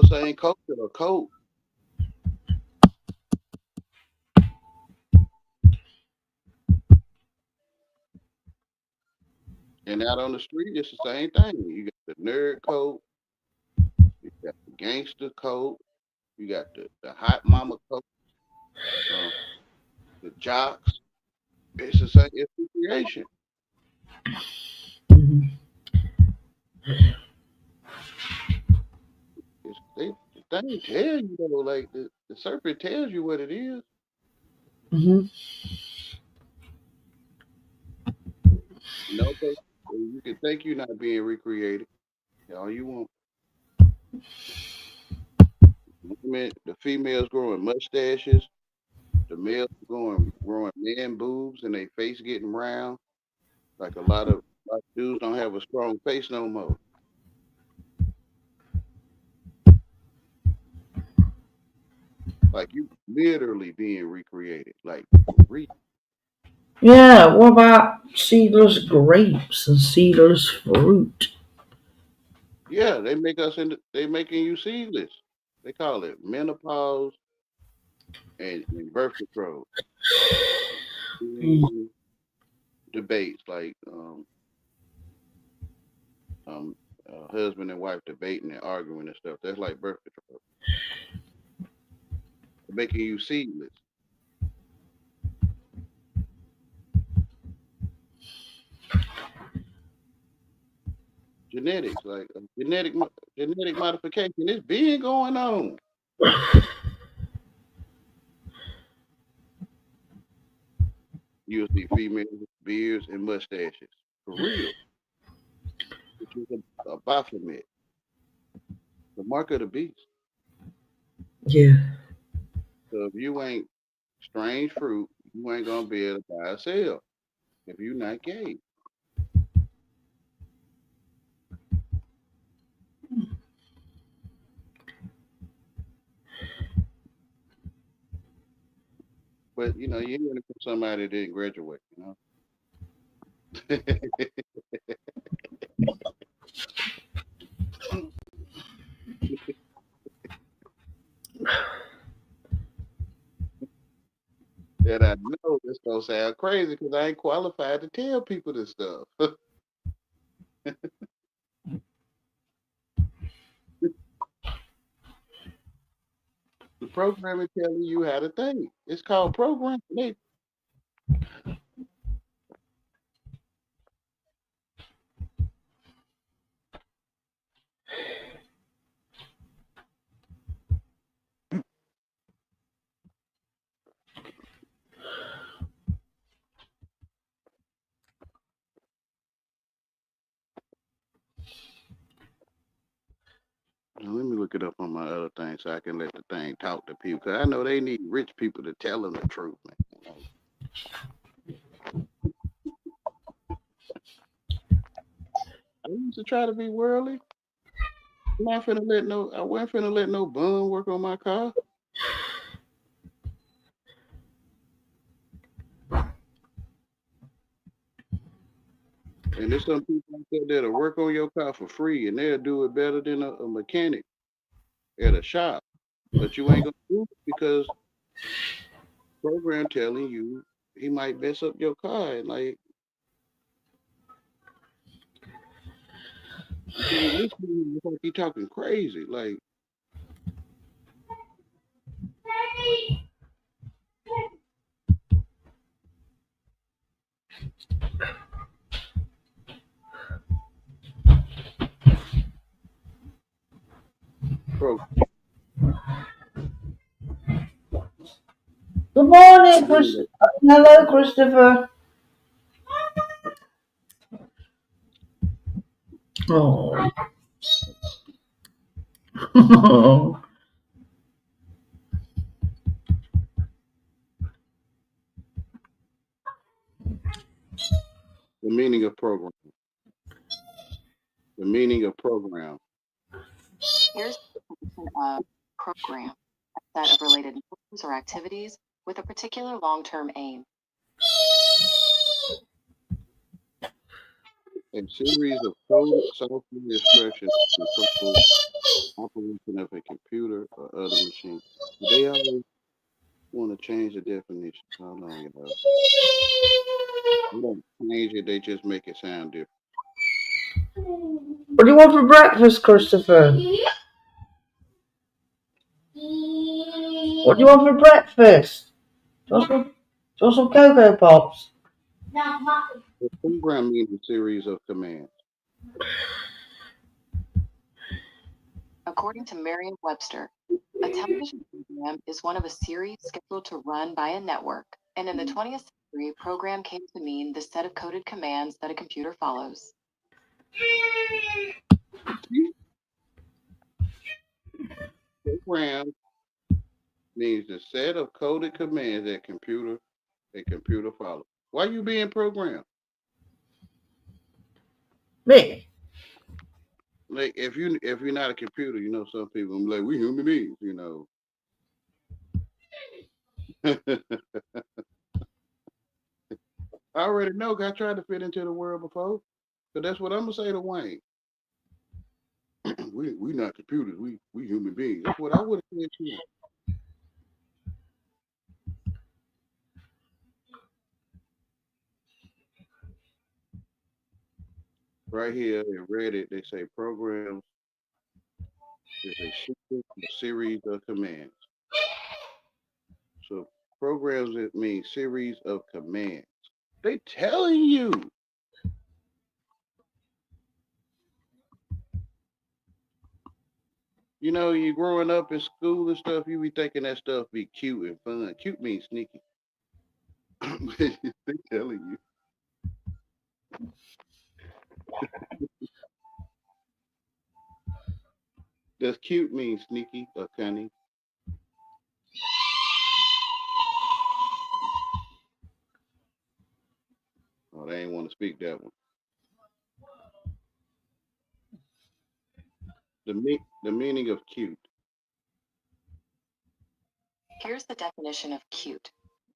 the same culture or code. And out on the street, it's the same thing. You got the nerd code, you got the gangster code, you got the hot mama code, the jocks. It's the same. It's recreation. The thing tell you though, like the serpent tells you what it is. You know, you can think you're not being recreated. All you want. The females growing mustaches, the males growing man boobs, and their face getting round. Like a lot of dudes don't have a strong face no more. Like you literally being recreated. Like Yeah, what about seedless grapes and seedless fruit? yeah, they making you seedless. They call it menopause and birth control. Debates like husband and wife debating and arguing and stuff. That's like birth control, making you seedless. Genetics, like genetic modification, it's been going on. You'll see females with beards and mustaches, for real. Which is a Baphomet, the mark of the beast. Yeah. So if you ain't strange fruit, you ain't gonna be able to buy or sell if you're not gay. But you ain't gonna put somebody that didn't graduate, And I know this gonna sound crazy because I ain't qualified to tell people this stuff. The program is telling you how to think. It's called programming. Now, let me look it up on my other thing so I can let the thing talk to people. Because I know they need rich people to tell them the truth, man. I used to try to be worldly. I wasn't finna let no bum work on my car. And there's some people out there that'll work on your car for free and they'll do it better than a mechanic at a shop. But you ain't gonna do it because program telling you he might mess up your car and like he talking crazy. Like bro. Good morning, hello, Christopher. Oh. The meaning of program. The meaning of program. Here's the definition of program: a set of related norms or activities with a particular long-term aim. A series of code software instructions to control operation of a computer or other machine. They always want to change the definition. How long ago? They don't change it, they just make it sound different. What do you want for breakfast, Christopher? What do you want for breakfast? Do you want some Cocoa Pops? The program means a series of commands. According to Merriam-Webster, a television program is one of a series scheduled to run by a network, and in the 20th century, program came to mean the set of coded commands that a computer follows. Program means the set of coded commands that a computer follows. Why you being programmed? Me? Like if you're not a computer, some people be like, we human beings, I already know. I tried to fit into the world before, so that's what I'm gonna say to Wayne. we not computers. We human beings. That's what I would have said to him. Right here in Reddit, they say programs is a series of commands. So programs, it means series of commands. They telling you. You know, you growing up in school and stuff, you be thinking that stuff be cute and fun. Cute means sneaky. They telling you. Does cute mean sneaky or cunning? Oh, they ain't want to speak that one. The meaning of cute. Here's the definition of cute: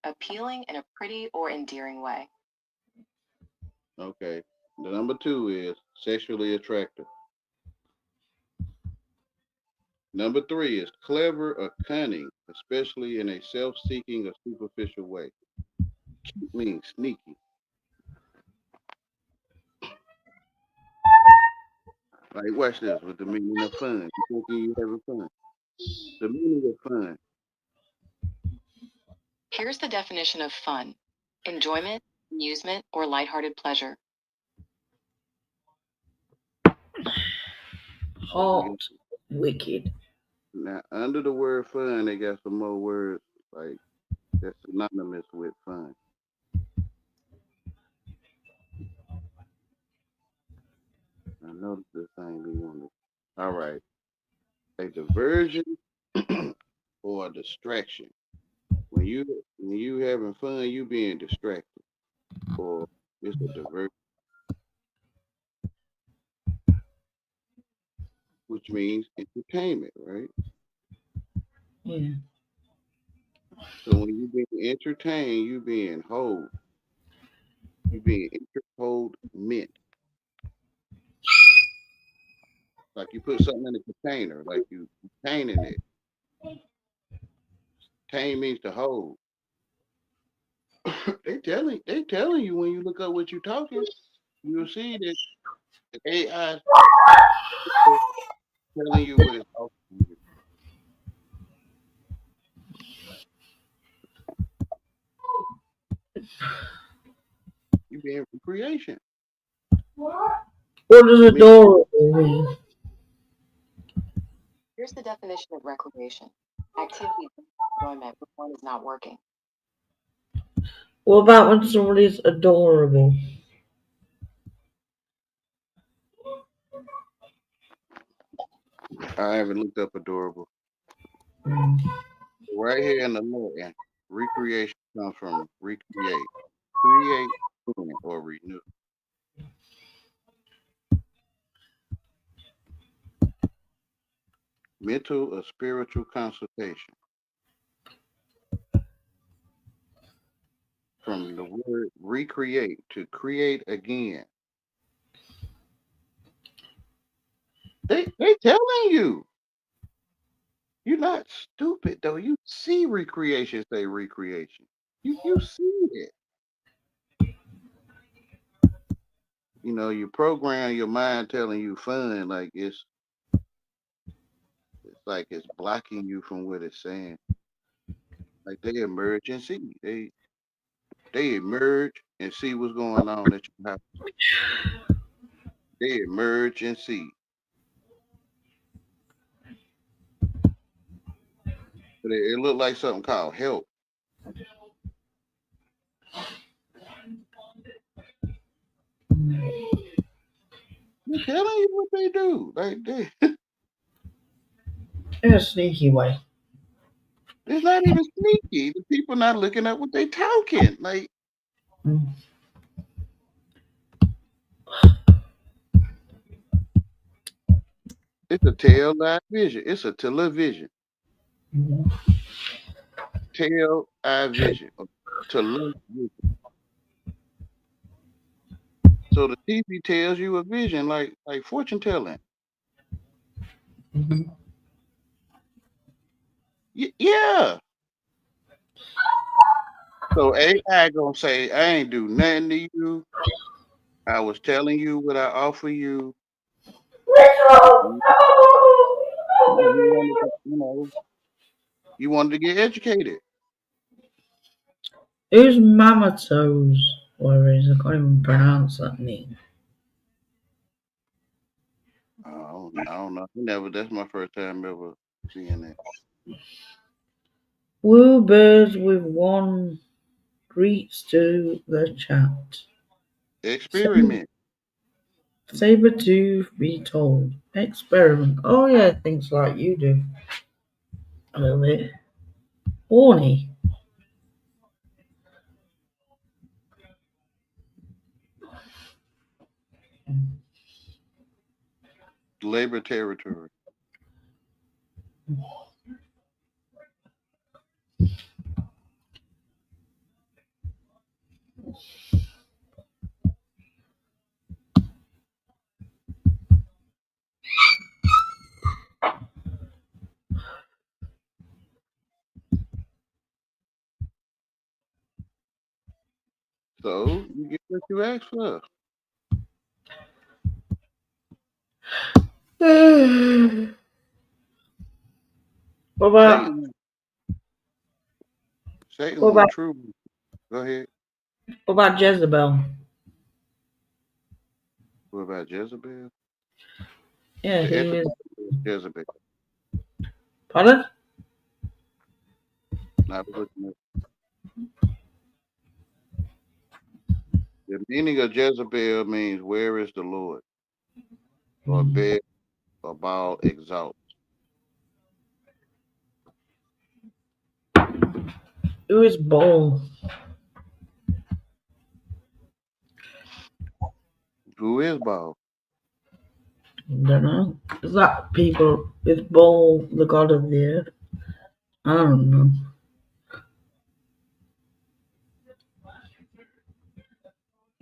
appealing in a pretty or endearing way. Okay. The number 2 is sexually attractive. Number 3 is clever or cunning, especially in a self-seeking or superficial way. Cute means sneaky. Like, watch this with the meaning of fun. You thinking you having fun? The meaning of fun. Here's the definition of fun: enjoyment, amusement, or lighthearted pleasure. Hot, wicked. Now, under the word fun, they got some more words like that's synonymous with fun. I noticed this thing be on it. All right. A diversion or a distraction. When you having fun, you being distracted. Or it's a diversion. Which means entertainment, right? Yeah. So when you being entertained, you being hold. You being entertainment. Like you put something in a container, like you containing it. Contain means to hold. they telling you when you look up what you're talking, you'll see that the AI is telling you what it's talking. You being recreation. What does adorable mean? Here's the definition of recreation: activity of enjoyment when one is not working. What about when somebody's adorable? I haven't looked up adorable. Right here in the Latin, recreation comes from recreate, create, or renew. Mental or spiritual consultation. From the word recreate, to create again. They telling you. You're not stupid though. You see recreation say recreation. You see it. You know, you program your mind telling you fun, like it's like it's blocking you from what it's saying. Like they emerge and see. They emerge and see what's going on at your house. They emerge and see. But it looked like something called help. I'm telling you what they do. Like they In a sneaky way. it's not even sneaky. The people not looking at what they talking. Like it's a tail eye vision. It's a television. Tail eye vision. Television. So the TV tells you a vision, like fortune telling. Yeah. So AI gonna say, I ain't do nothing to you. I was telling you what I offer you. You wanted to, you wanted to get educated. Who's Mama Toes? Or is I can't even pronounce that name. I don't know. Never. That's my first time ever seeing that. Woo birds with one greets to the chat. Experiment. Saber-tooth be told. Experiment. Oh yeah, things like you do. A little bit. Horny. Labor territory. So you get what you asked for. What about Satan what want about true. Go ahead. what about Jezebel? What about Jezebel? Yeah, The he was. etymology of Jezebel. Pardon? Not looking at. The meaning of Jezebel means where is the Lord? Or bed or bow exalt. Who is Baal? Who is Baal? Don't know. Is that people? Is Baal the god of the earth? I don't know.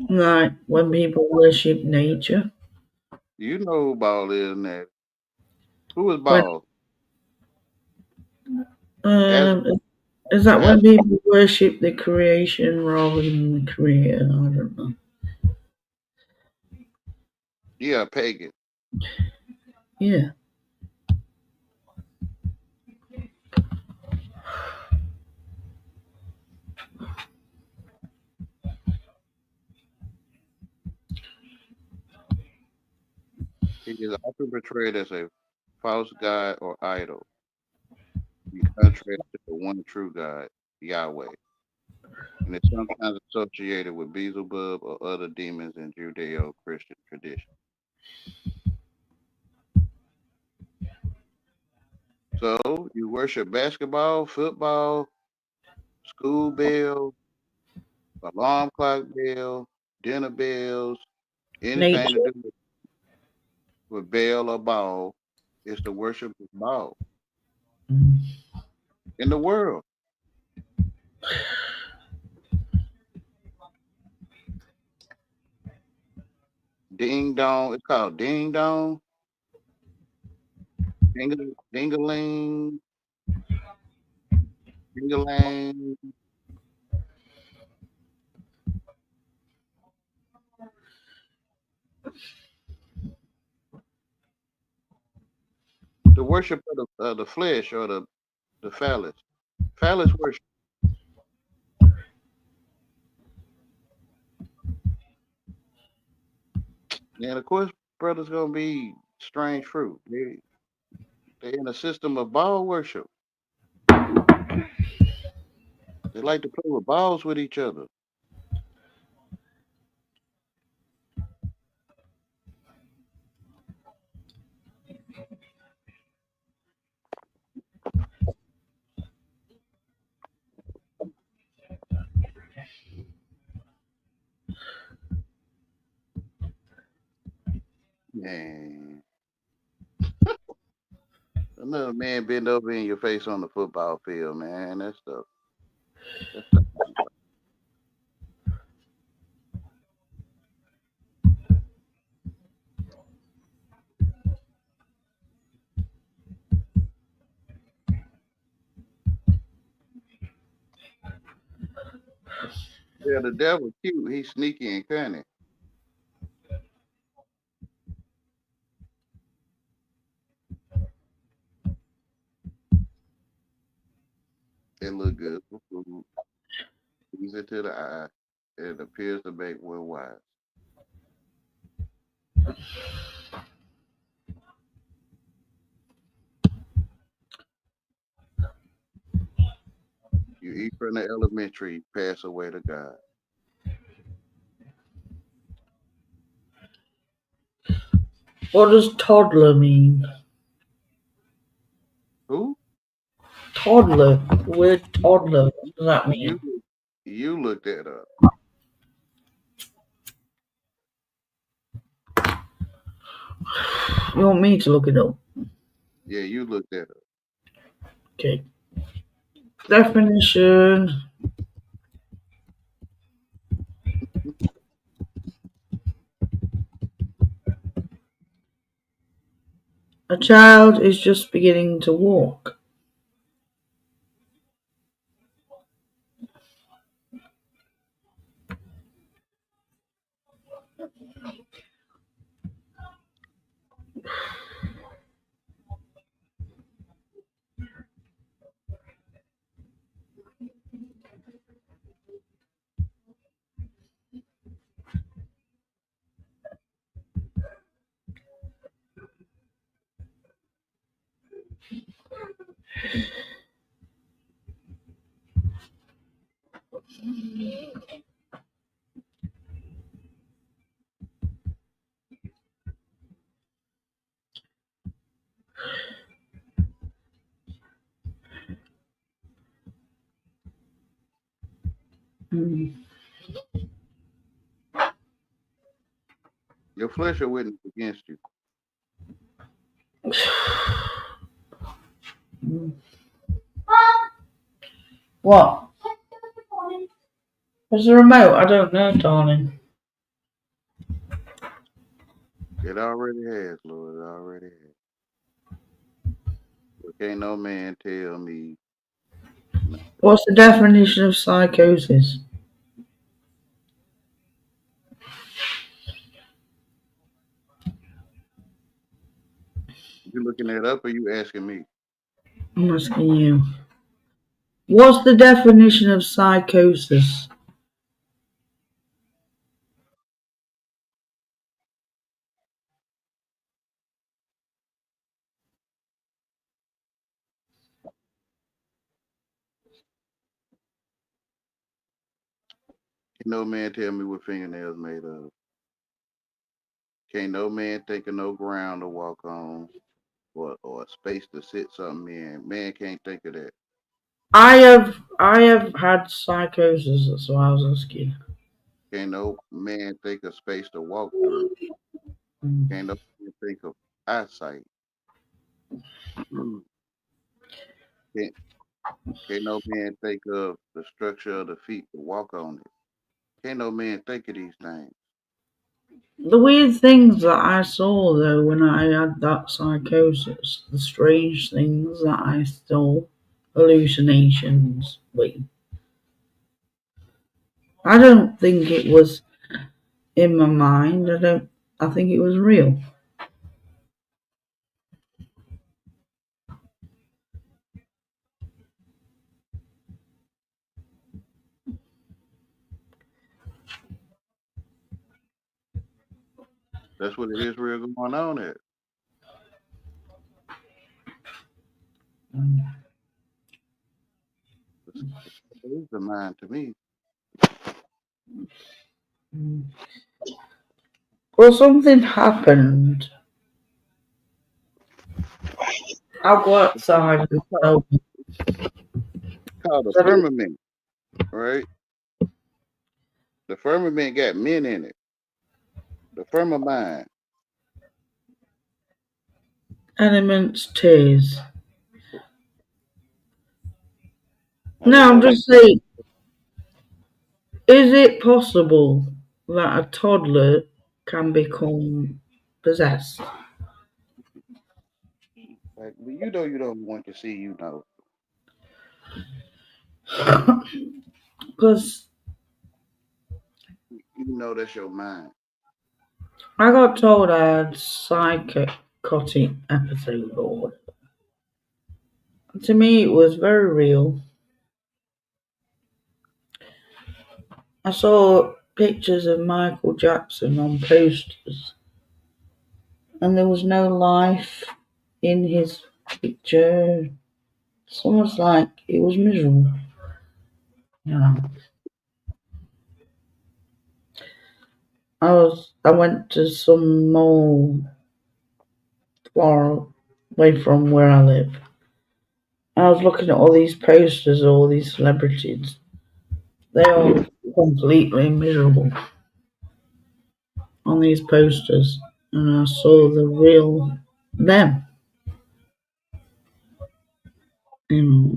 Like when people worship nature. You know who Baal is, Nat. Who is When Baal? As is that as when people worship the creation rather than the creator? I don't know. yeah, pagan. Yeah. He is often portrayed as a false god or idol, in contrast to the one true God, Yahweh, and is sometimes associated with Beelzebub or other demons in Judeo-Christian tradition. So you worship basketball, football, school bell, alarm clock bell, dinner bells, anything to Nature. do with bell or ball is the worship of Baal in the world. Ding dong, it's called ding dong, dingaling, dingalang. The worship of the flesh or the phallus worship. And of course, brothers gonna be strange fruit. They in a system of ball worship. They like to play with balls with each other. Man, another man bend over in your face on the football field, man. That stuff. That stuff. Yeah, the devil cute. He's sneaky and cunning. It look good for food, easy to the eye, and it appears to make one wise. You eat from the elementary, pass away to God. What does toddler mean? Who? Toddler. The word toddler. What does that mean? You looked that up. You want me to look it up? Yeah, you looked that up. Okay. Definition. A child is just beginning to walk. Your flesh will witness against you. What? Where's the remote? I don't know, darling. It already has, Lord. It already has. But can't no man tell me. What's the definition of psychosis? You looking that up or you asking me? I'm asking you. What's the definition of psychosis? Can't no man tell me what fingernails made of. Can't no man think of no ground to walk on or a space to sit something in. Man can't think of that. I have had psychosis, that's why I was asking. Can't no man think of space to walk through. Can't no man think of eyesight. Can't no man think of the structure of the feet to walk on it. Can't no man think of these things. The weird things that I saw though when I had that psychosis, the strange things that I saw, hallucinations, I don't think it was in my mind. I think it was real. That's what it is real going on at. It's the mind to me. Well, something happened. I'll go outside and tell you. Called a firmament, right? The firmament got men in it. The firmament. Elements tears. No, I'm just saying, is it possible that a toddler can become possessed? Like, you know you don't want to see, you know. Because you know that's your mind. I got told I had psychotic episode or whatever. To me, it was very real. I saw pictures of Michael Jackson on posters, and there was no life in his picture. It's almost like it was miserable. You know. I went to some mall far away from where I live. I was looking at all these posters of all these celebrities. They are completely miserable on these posters, and I saw the real them. You know,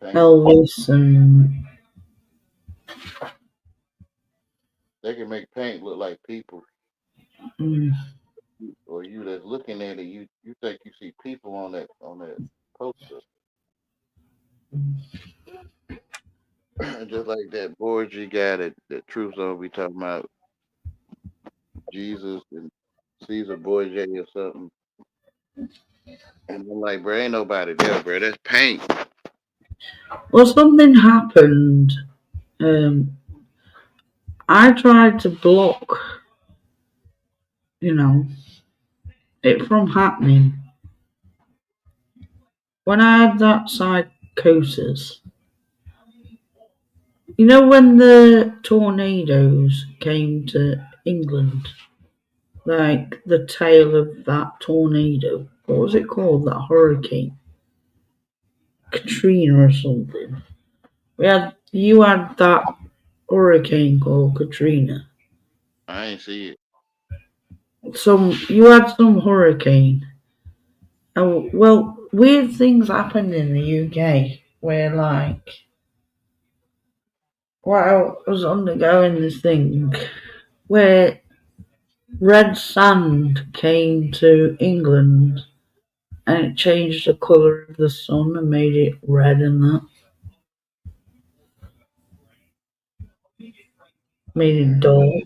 Paint. Elvis and They can make paint look like people, mm, or you that's looking at it, you think you see people on that poster. Just like that Borgia guy that Truth Zone be talking about, Jesus and Caesar Borgia or something. And I'm like, bro, ain't nobody there, bro. That's paint. well, something happened. I tried to block, it from happening. When I had that psychosis, when the tornadoes came to England, like the tail of that tornado, what was it called? That hurricane? Katrina or something. You had that hurricane called Katrina. I ain't see it. You had some hurricane. And, well, weird things happened in the UK where, while I was undergoing this thing, where red sand came to England and it changed the colour of the sun and made it red and that. Made it dark.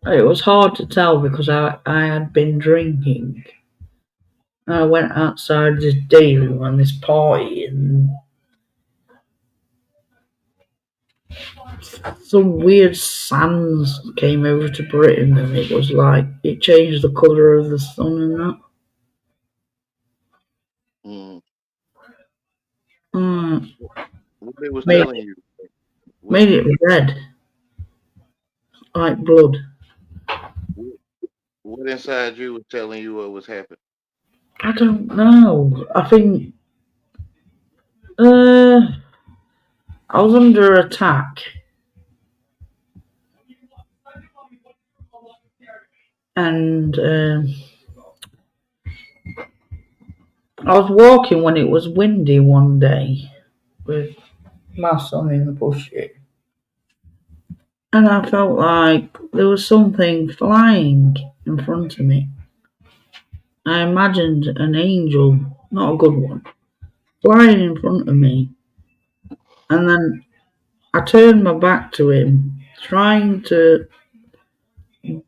It was hard to tell because I had been drinking. I went outside this day on this party and some weird sands came over to Britain and it was like it changed the colour of the sun and that. What they was telling you? Made it red. Like blood. What inside you was telling you what was happening? I don't know. I think I was under attack. And I was walking when it was windy one day with my son in the bush. And I felt like there was something flying in front of me. I imagined an angel, not a good one, flying in front of me. And then I turned my back to him, trying to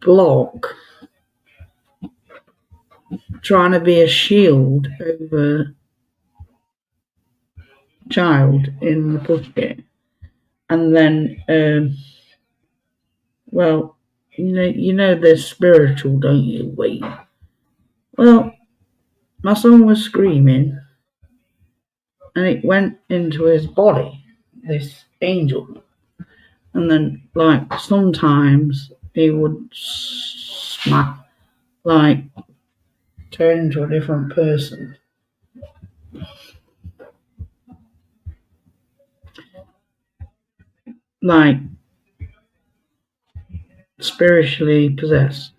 block, trying to be a shield over child in the bucket. And then, well, you know they're spiritual, don't you, Wayne? Well, my son was screaming, and it went into his body, this angel. And then, sometimes he would smack, turn into a different person. Spiritually possessed.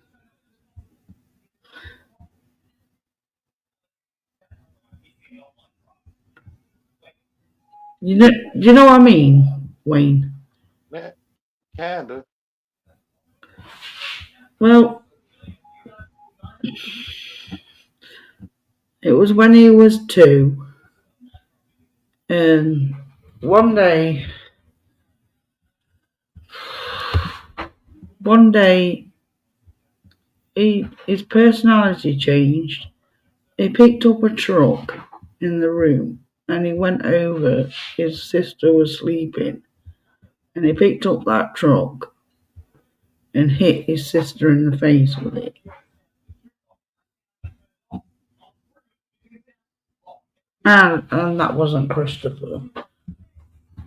You know what I mean, Wayne? Kinda. Well, it was when he was 2, and one day his personality changed. he picked up a truck in the room and he went over. His sister was sleeping, and he picked up that truck and hit his sister in the face with it. And that wasn't Christopher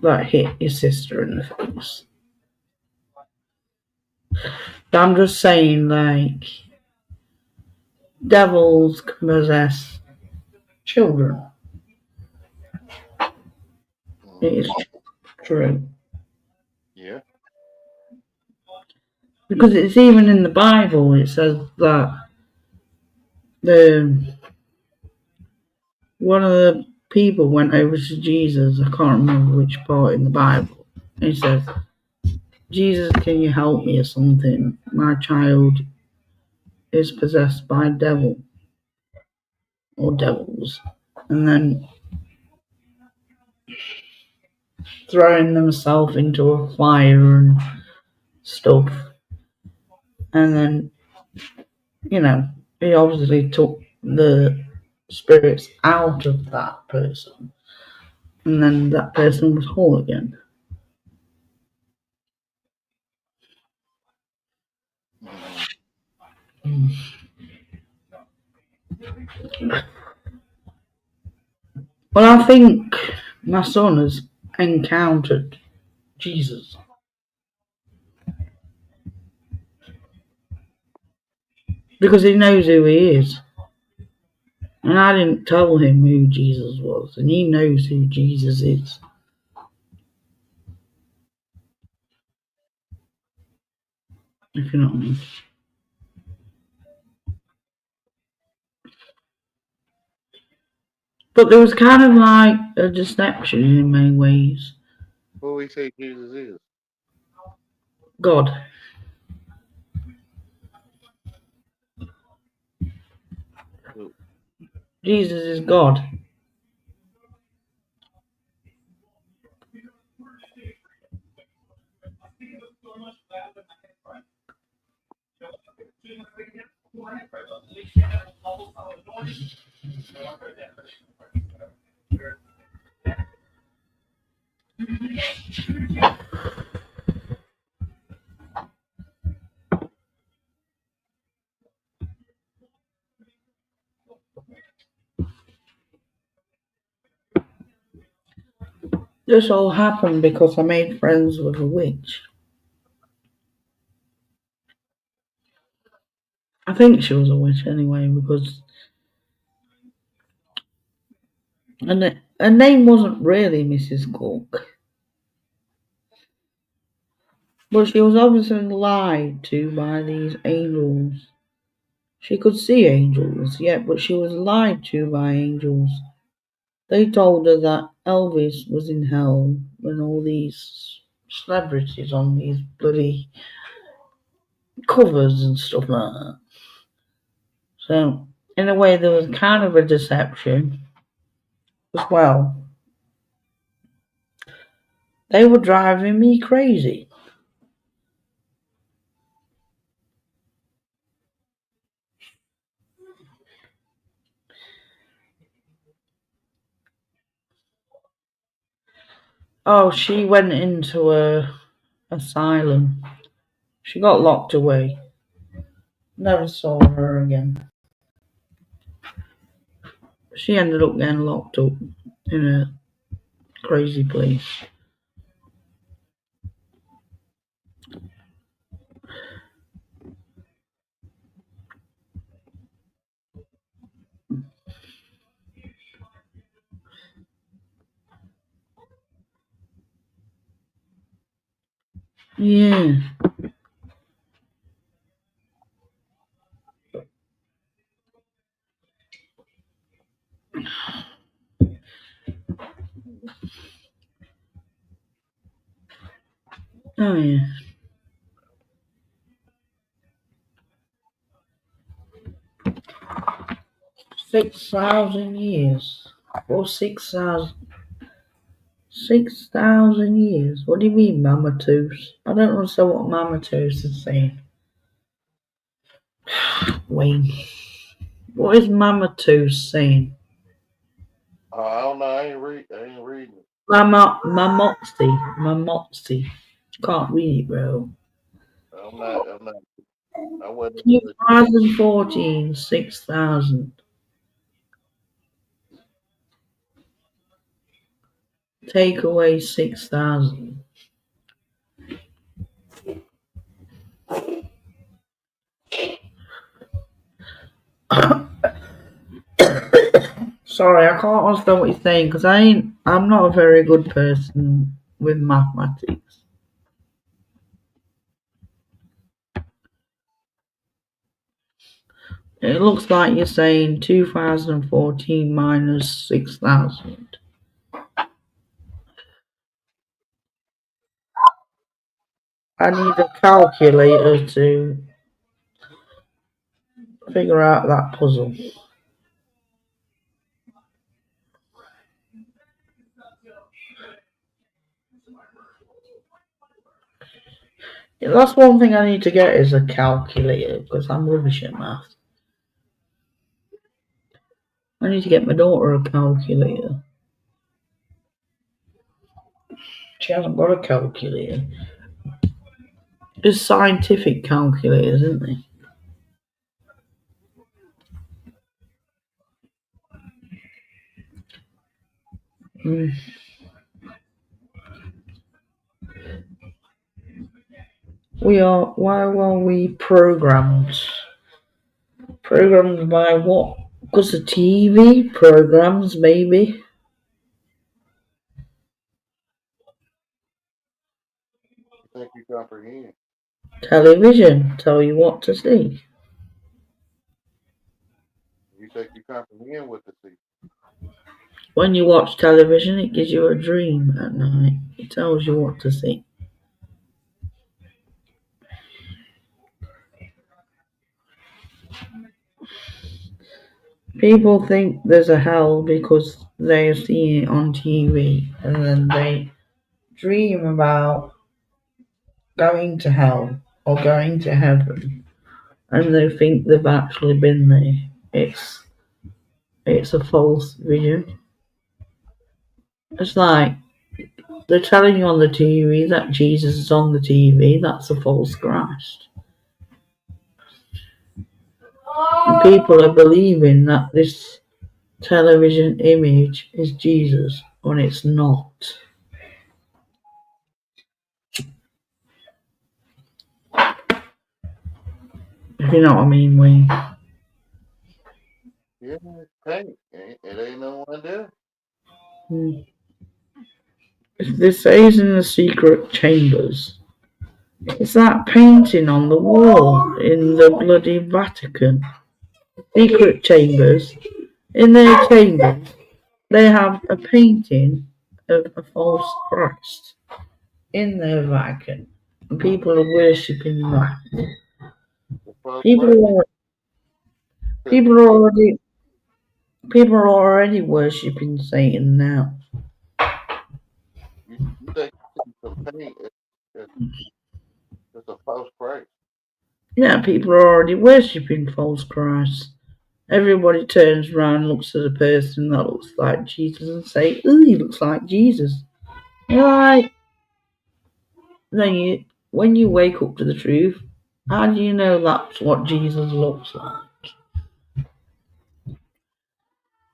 that hit his sister in the face. But I'm just saying, like, devils can possess children. It is true. Yeah. Because it's even in the Bible, it says that one of the people went over to Jesus. I can't remember which part in the Bible. And he says, Jesus, can you help me or something? My child is possessed by a devil or devils. And then throwing themselves into a fire and stuff. And then, you know, he obviously took the spirits out of that person. And then that person was whole again. Well, I think my son has encountered Jesus. Because he knows who he is. And I didn't tell him who Jesus was. And he knows who Jesus is. If you know what I mean. But there was kind of like a deception in many ways. Who we say Jesus is? God. Who? Jesus is God. This all happened because I made friends with a witch. I think she was a witch anyway, because her name wasn't really Mrs. Cook. But she was obviously lied to by these angels. She could see angels, yet, but she was lied to by angels. They told her that Elvis was in hell when all these celebrities on these bloody covers and stuff like that. So, in a way, there was kind of a deception as well. They were driving me crazy. Oh, she went into a asylum. She got locked away. Never saw her again. She ended up getting locked up in a crazy place. Yeah. Oh, yeah. $6,000 or 6,000 years. What do you mean, Mama Toos? I don't understand what Mama Toos is saying. Wayne. What is Mamatu saying? I don't know. I ain't reading it. Mamotsi. Can't read it, bro. I'm not. I wasn't. 2014, 6,000. Take away 6,000. Sorry, I can't understand what you're saying because I'm not a very good person with mathematics. It looks like you're saying 2014 minus 6,000. I need a calculator to figure out that puzzle. Yeah, that's one thing I need to get is a calculator because I'm rubbish at math. I need to get my daughter a calculator. She hasn't got a calculator. There's scientific calculators, isn't there? Why were we programmed? Programmed by what? Because of TV programs, maybe. I think you comprehend. Television tell you what to see. You think you comprehend what to see. When you watch television, it gives you a dream at night. It tells you what to see. People think there's a hell because they see it on TV and then they dream about going to hell or going to heaven and they think they've actually been there. It's a false vision. It's like they're telling you on the TV that Jesus is on the TV. That's a false Christ. And people are believing that this television image is Jesus when it's not. If you know what I mean, Wayne. Yeah, it ain't no one there. This says in the secret chambers. It's that painting on the wall in the bloody Vatican. Secret chambers. In their chambers, they have a painting of a false Christ in their Vatican. And people are worshipping that. People are already worshipping Satan now. You think some paint it's a false Christ. Yeah, people are already worshipping false Christ. Everybody turns around and looks at a person that looks like Jesus and say, "Ooh, he looks like Jesus." Right. Then when you wake up to the truth, how do you know that's what Jesus looks like?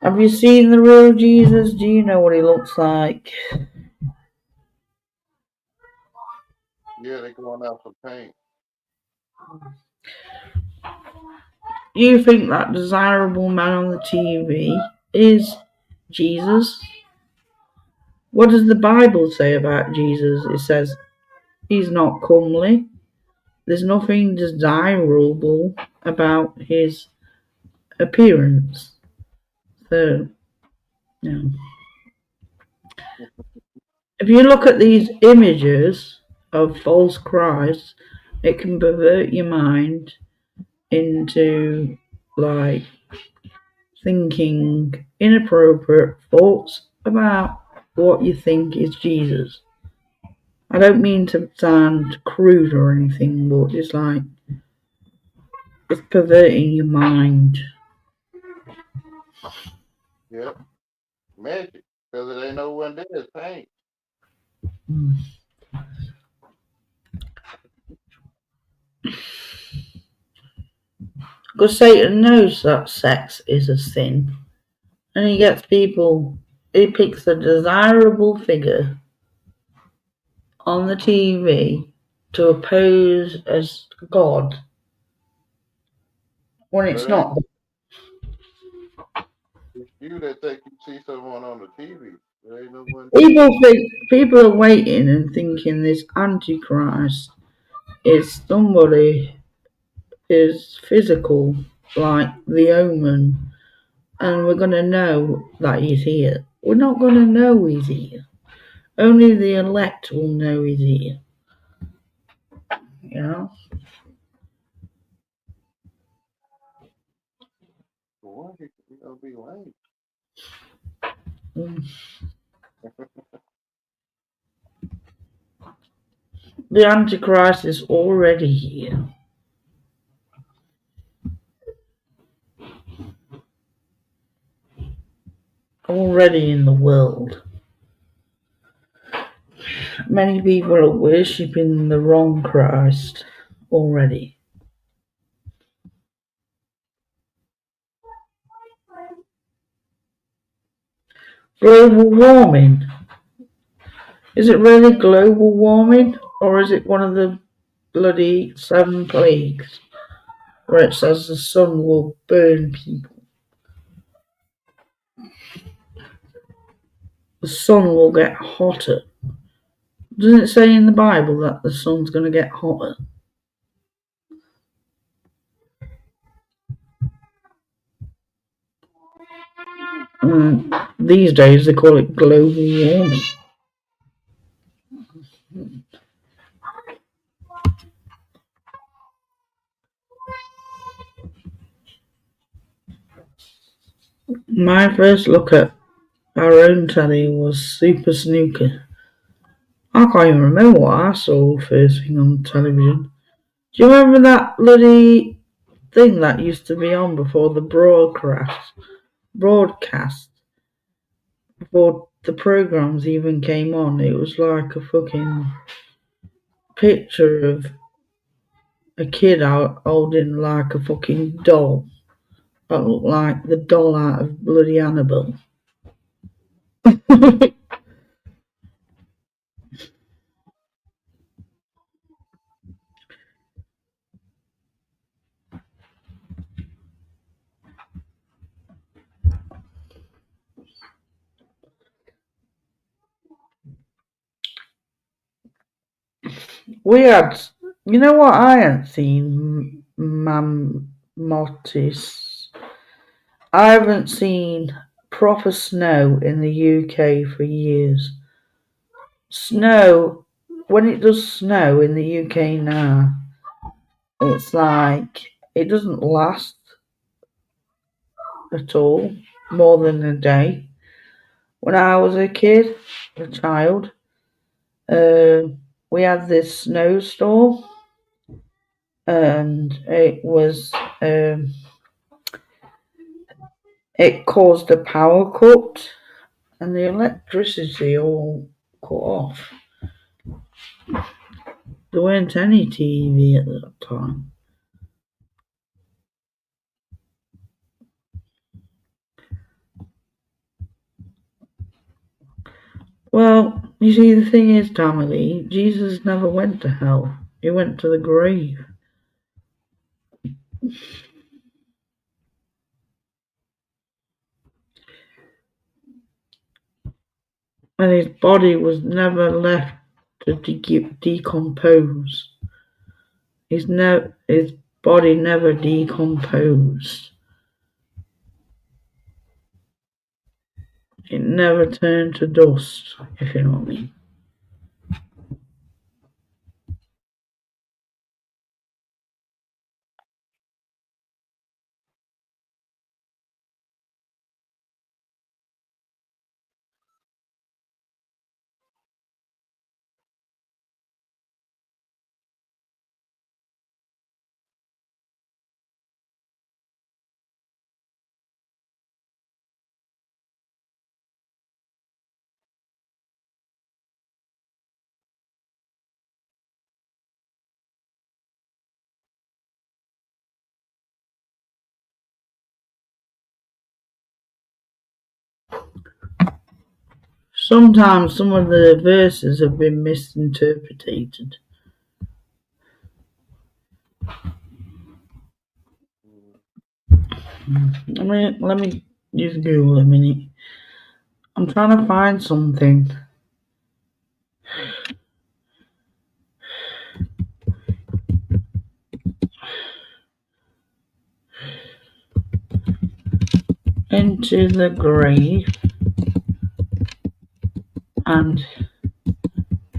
Have you seen the real Jesus? Do you know what he looks like? Yeah, they're going out for paint. You think that desirable man on the TV is Jesus? What does the Bible say about Jesus? It says he's not comely. There's nothing desirable about his appearance. So, yeah. If you look at these images of false Christ, it can pervert your mind into like thinking inappropriate thoughts about what you think is Jesus. I don't mean to sound crude or anything, but it's like it's perverting your mind. Yep. Magic. Because it ain't no one there. It's paint. Because Satan knows that sex is a sin. And he gets people, he picks a desirable figure on the TV to oppose as God when it's But it ain't not. it's you that think you see someone on the TV. There ain't no one there. People are waiting and thinking this Antichrist is somebody is physical, like the Omen, and we're going to know that he's here. We're not going to know he's here. Only the elect will know he's here. You know? For one, he gonna be lame. Mm. The Antichrist is already here. Already in the world. Many people are worshipping the wrong Christ already. Global warming. Is it really global warming, or is it one of the bloody 7 plagues where it says the sun will burn people? The sun will get hotter. Doesn't it say in the Bible that the sun's going to get hotter? These days they call it global warming. My first look at our own telly was Super Snooker. I can't even remember what I saw first thing on television. Do you remember that bloody thing that used to be on before the broadcast? Before the programs even came on, it was like a fucking picture of a kid out holding like a fucking doll that looked like the doll out of bloody Annabelle. We had, you know what I hadn't seen, Mammotis. I haven't seen proper snow in the UK for years. Snow, when it does snow in the UK now, it's like it doesn't last at all more than a day. When I was a child, we had this snowstorm, and it caused a power cut, and the electricity all cut off. There weren't any TV at that time. Well, you see, the thing is, Tammy, Jesus never went to hell. He went to the grave. And his body was never left to decompose. His body never decomposed. It never turned to dust, if you know what I mean. Sometimes some of the verses have been misinterpreted. Let me use Google a minute. I'm trying to find something. Into the grave, and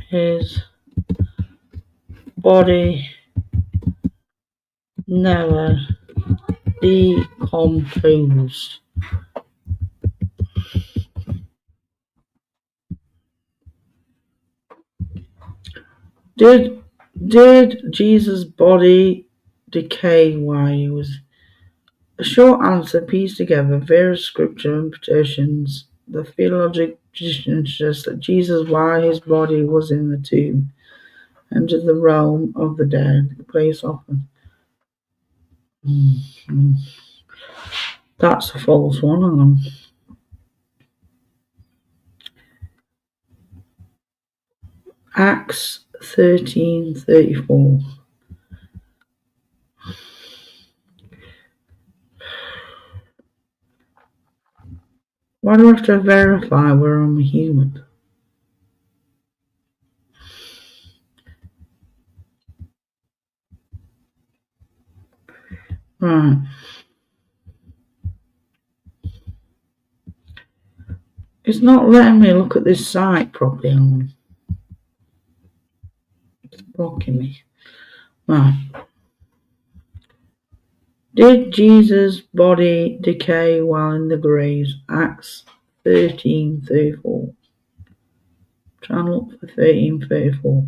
his body never decomposed. Did Jesus' body decay while he was? A short answer pieced together various scripture interpretations. The theological tradition suggests that Jesus, while his body was in the tomb, entered the realm of the dead, the place often. That's a false one. Hang on. Acts 13:34. Why do I have to verify where I'm a human? Right. It's not letting me look at this site properly. It's blocking me. Right. Did Jesus' body decay while in the graves? Acts 13:34. Trying to look for 13:34.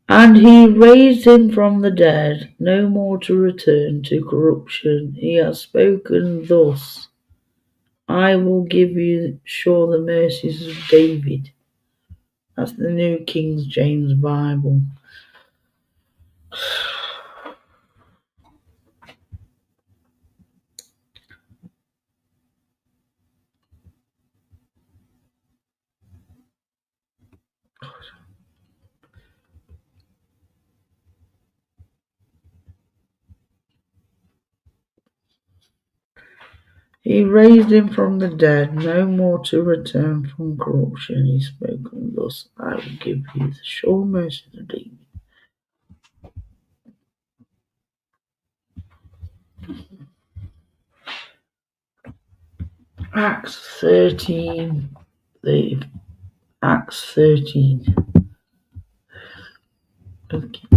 And he raised him from the dead, no more to return to corruption. He has spoken thus: I will give you sure the mercies of David. That's the New King James Bible. He raised him from the dead, no more to return from corruption. He spoken thus: I will give you the sure mercies of David. Acts 13. Acts 13. Okay.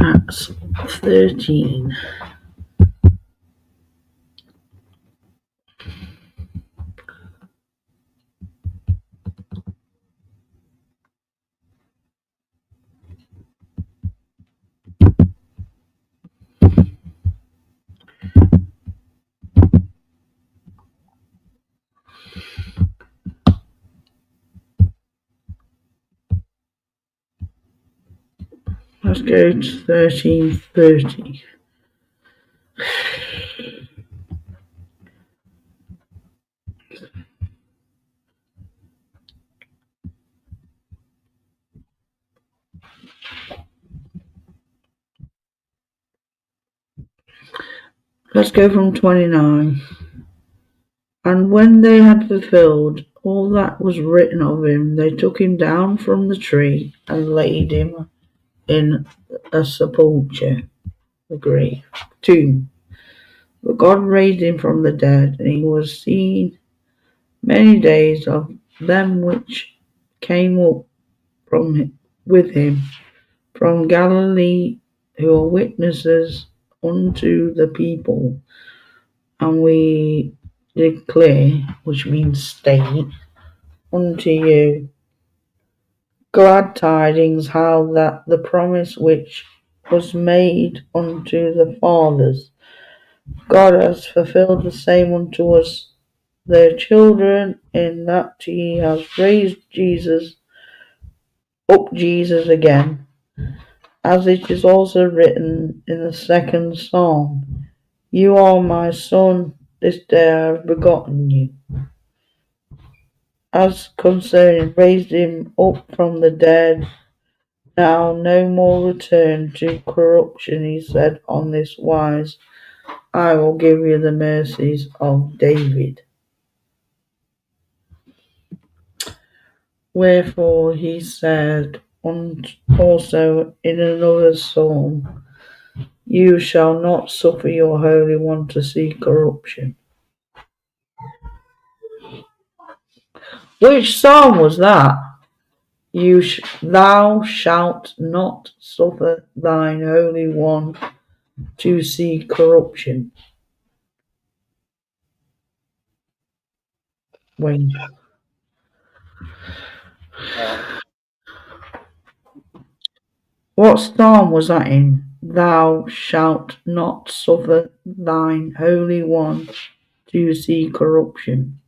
Acts 13. Let's go to 13:30. Let's go from 29. And when they had fulfilled all that was written of him, they took him down from the tree and laid him in a sepulchre, the grave, tomb. But God raised him from the dead, and he was seen many days of them which came up with him from Galilee, who are witnesses unto the people. And we declare, which means state, unto you glad tidings, how that the promise which was made unto the fathers, God has fulfilled the same unto us, their children, in that he has raised Jesus again, as it is also written in the second Psalm, You are my son, this day I have begotten you. As concerning raised him up from the dead, now no more return to corruption, he said on this wise, I will give you the mercies of David. Wherefore he said also in another psalm, You shall not suffer your Holy One to see corruption. Which psalm was that? Thou shalt not suffer thine Holy One to see corruption. When? What psalm was that in? Thou shalt not suffer thine Holy One to see corruption.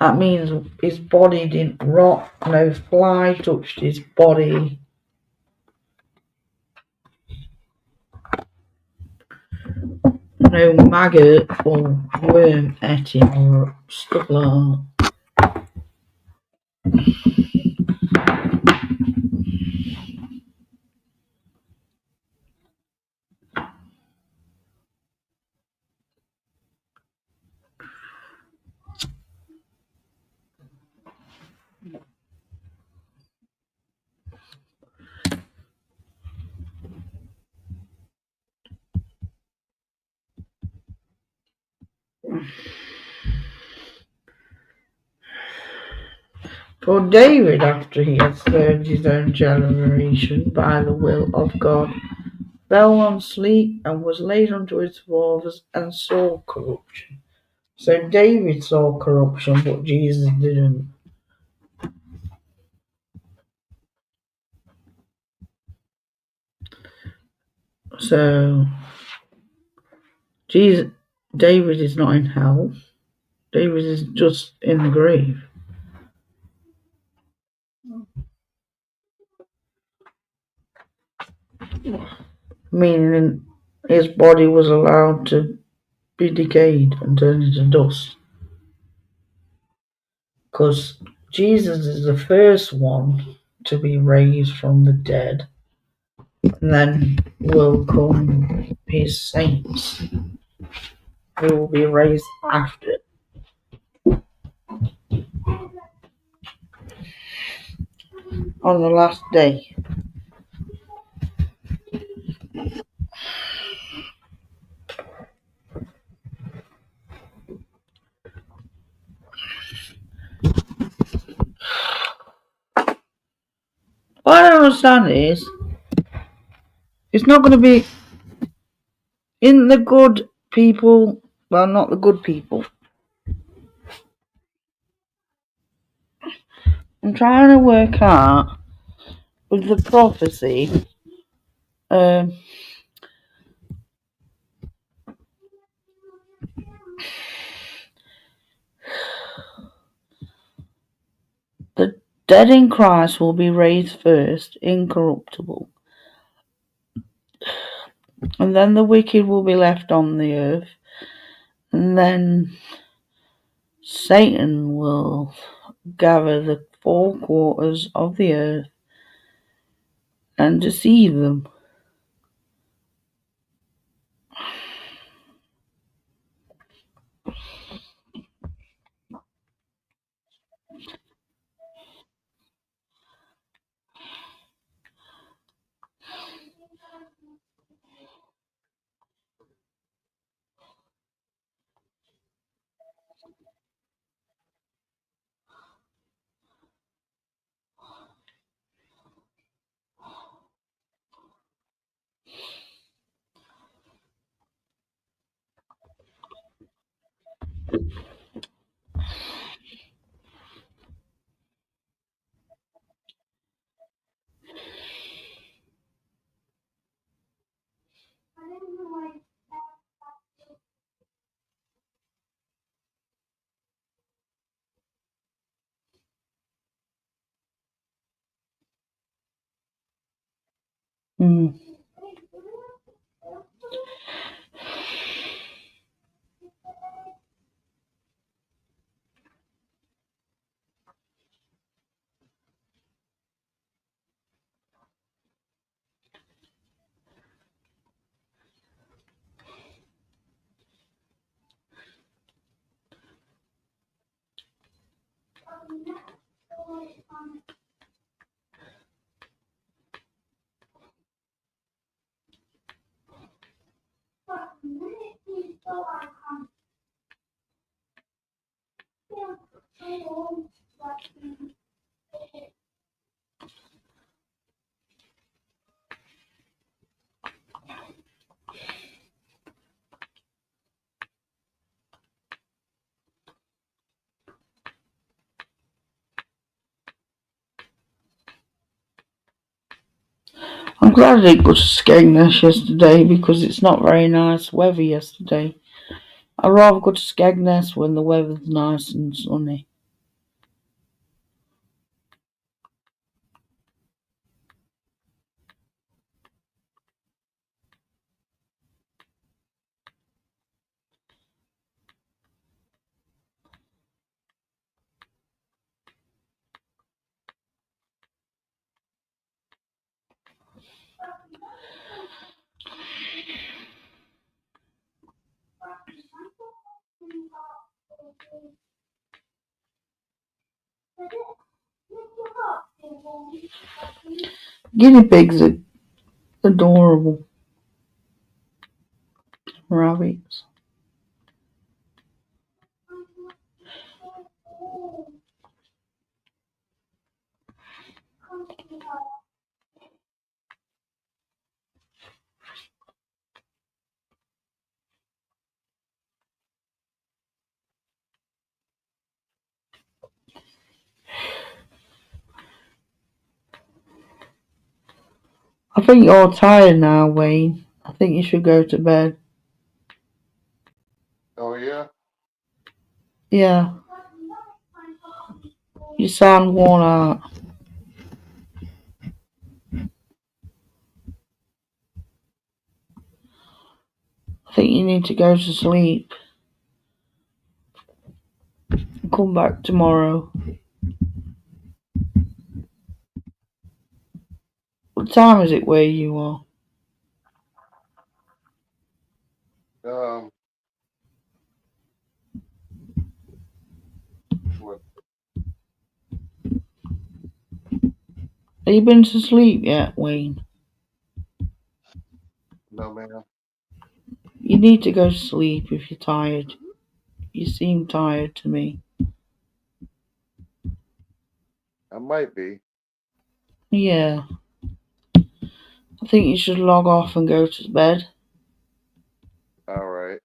That means his body didn't rot, no fly touched his body. No maggot or worm ate him or stuff like that. For David, after he had served his own generation by the will of God, fell on sleep and was laid unto his fathers and saw corruption. So David saw corruption, but Jesus didn't. So David is not in hell. David is just in the grave. Meaning his body was allowed to be decayed and turned into dust. Because Jesus is the first one to be raised from the dead. And then will come his saints, who will be raised after. On the last day. What I don't understand is, it's not going to be in the good people, well, not the good people. I'm trying to work out with the prophecy. The dead in Christ will be raised first, incorruptible. And then the wicked will be left on the earth. And then Satan will gather the four quarters of the earth and deceive them. Mm. I'm glad I didn't go to Skegness yesterday because it's not very nice weather yesterday. I'd rather go to Skegness when the weather's nice and sunny. Guinea pigs are adorable. Rabbits. I think you're tired now, Wayne. I think you should go to bed. Oh yeah. Yeah, you sound worn out. I think you need to go to sleep. Come back tomorrow. What time is it where you are? What? Have you been to sleep yet, Wayne? No, man. You need to go to sleep if you're tired. You seem tired to me. I might be. Yeah, I think you should log off and go to bed. All right.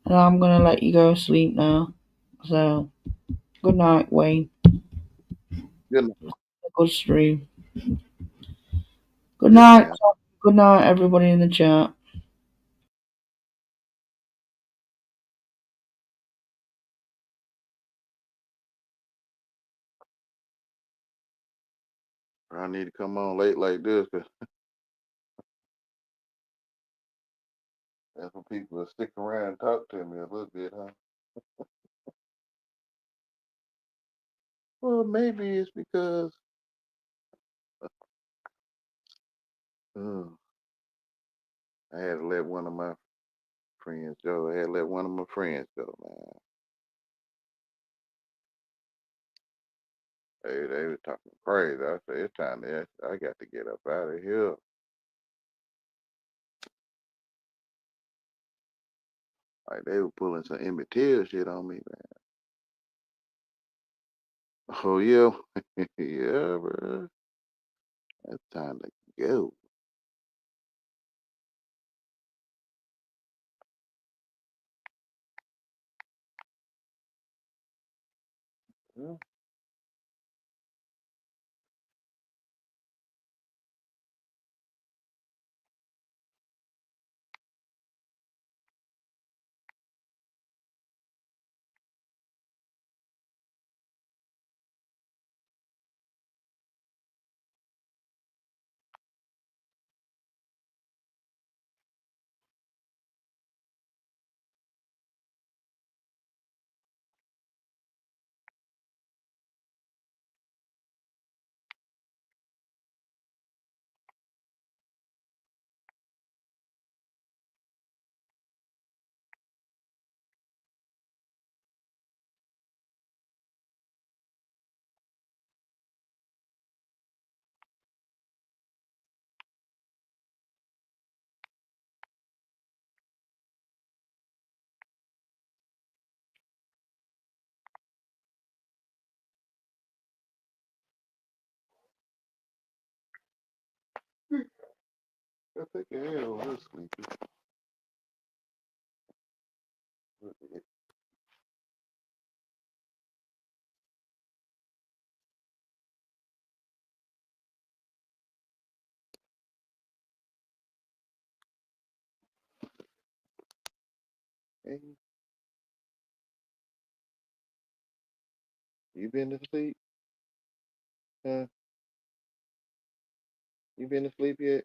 And I'm gonna let you go to sleep now. So, good night, Wayne. Good night. Good stream. Good Yes, night. ma'am. Good night, everybody in the chat. I need to come on late like this because that's when people will stick around and talk to me a little bit, huh? Well, maybe it's because uh, I had to let one of my friends go. I had to let one of my friends go, man. They were talking crazy. I said, it's time to, I got to get up out of here. Like they were pulling some Emmett Till shit on me, man. Oh yeah, yeah, bro. It's time to go. Yeah. I think Ariel was sleepy. Hey, you been to sleep? Huh? You been to sleep yet?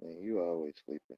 Man, you always sleeping.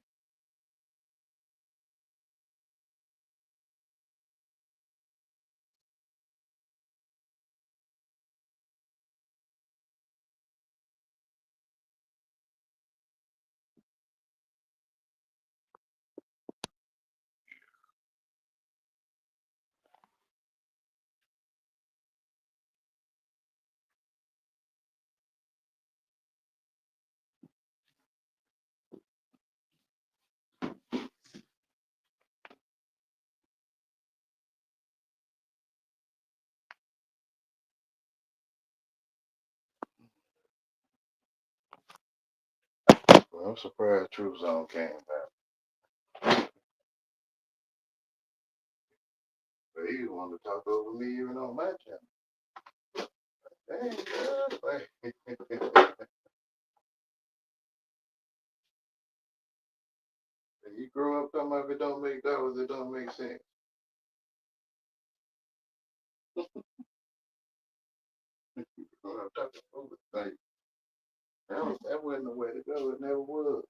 Well, I'm surprised True Zone came back. But he wanted to talk over me even on my channel. Dang, girl. Like, you grow up talking about if it don't make dollars, it don't make sense. You grow up talking over things. That wasn't the way to go. It never was.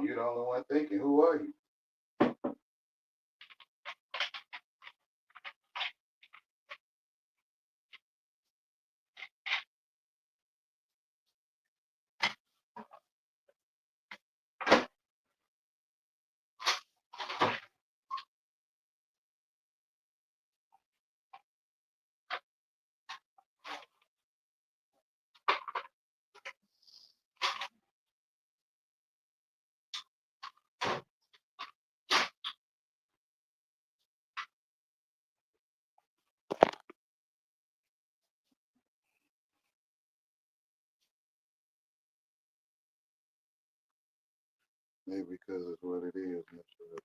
You're the only one thinking, who are you? Maybe because it's what it is, Mr.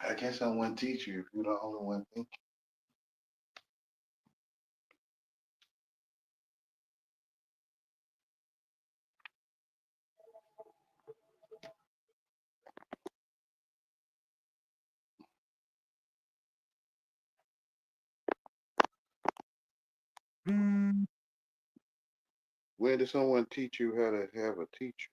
I guess I wouldn't teach you if you're the only one thinking. When did someone teach you how to have a teacher?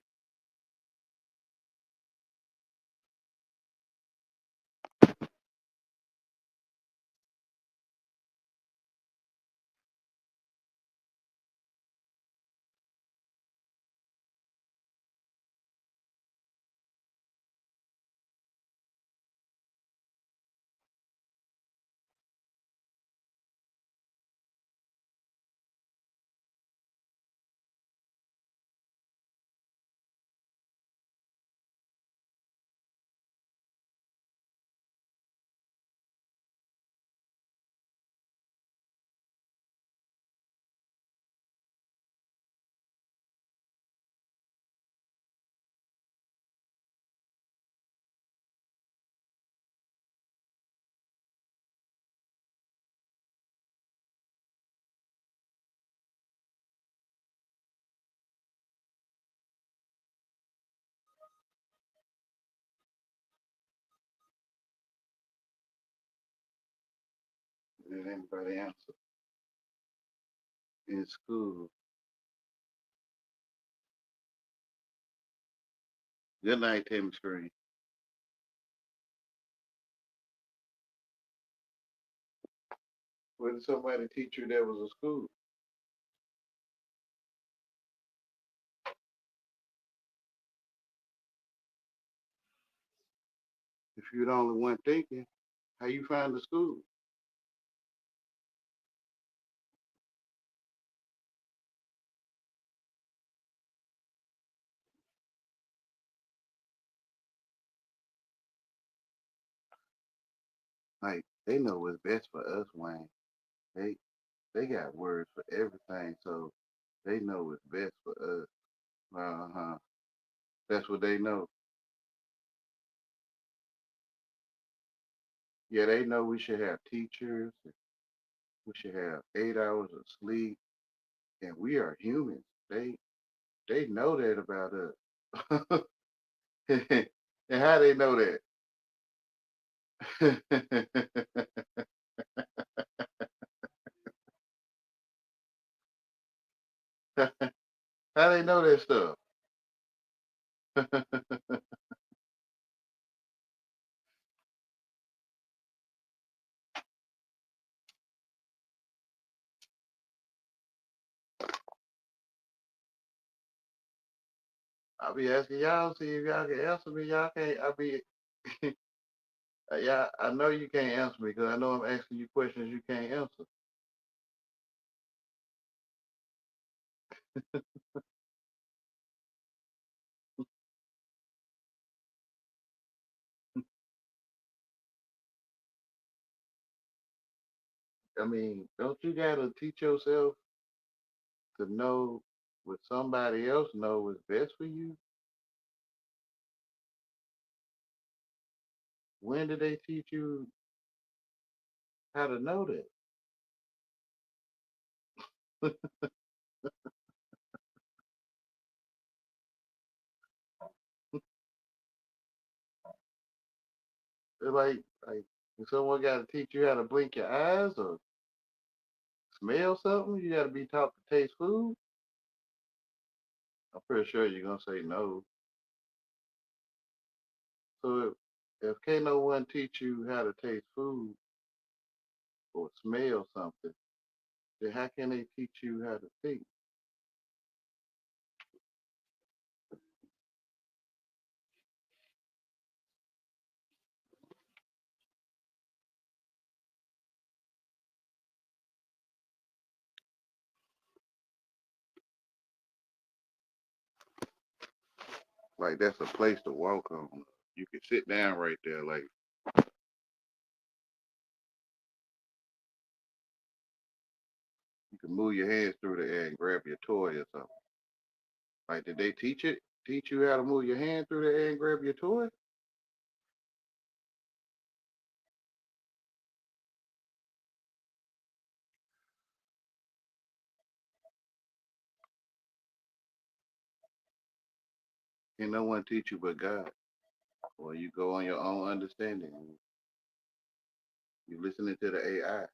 Did anybody answer? It's cool. Good night, Tim Screen. Where did somebody teach you there was a school? If you're the only one thinking, how you find the school? Like they know what's best for us, Wayne. They they got words for everything, so they know what's best for us. Uh-huh. That's what they know. Yeah, they know we should have teachers. We should have 8 hours of sleep, and we are humans. They know that about us. And how they know that? How they know that stuff? I'll be asking y'all, see if y'all can answer me. Y'all can't. I be, yeah, I know you can't answer me because I know I'm asking you questions you can't answer. I mean, don't you gotta teach yourself to know what somebody else know is best for you? When did they teach you how to know that? It's like if someone got to teach you how to blink your eyes or smell something, you got to be taught to taste food. I'm pretty sure you're gonna say no. So if can't no one teach you how to taste food or smell something, then how can they teach you how to think? Like that's a place to walk on. You can sit down right there, like you can move your hands through the air and grab your toy or something. Like did they teach you how to move your hand through the air and grab your toy? Can no one teach you but God? Or you go on your own understanding. You listening to the AI.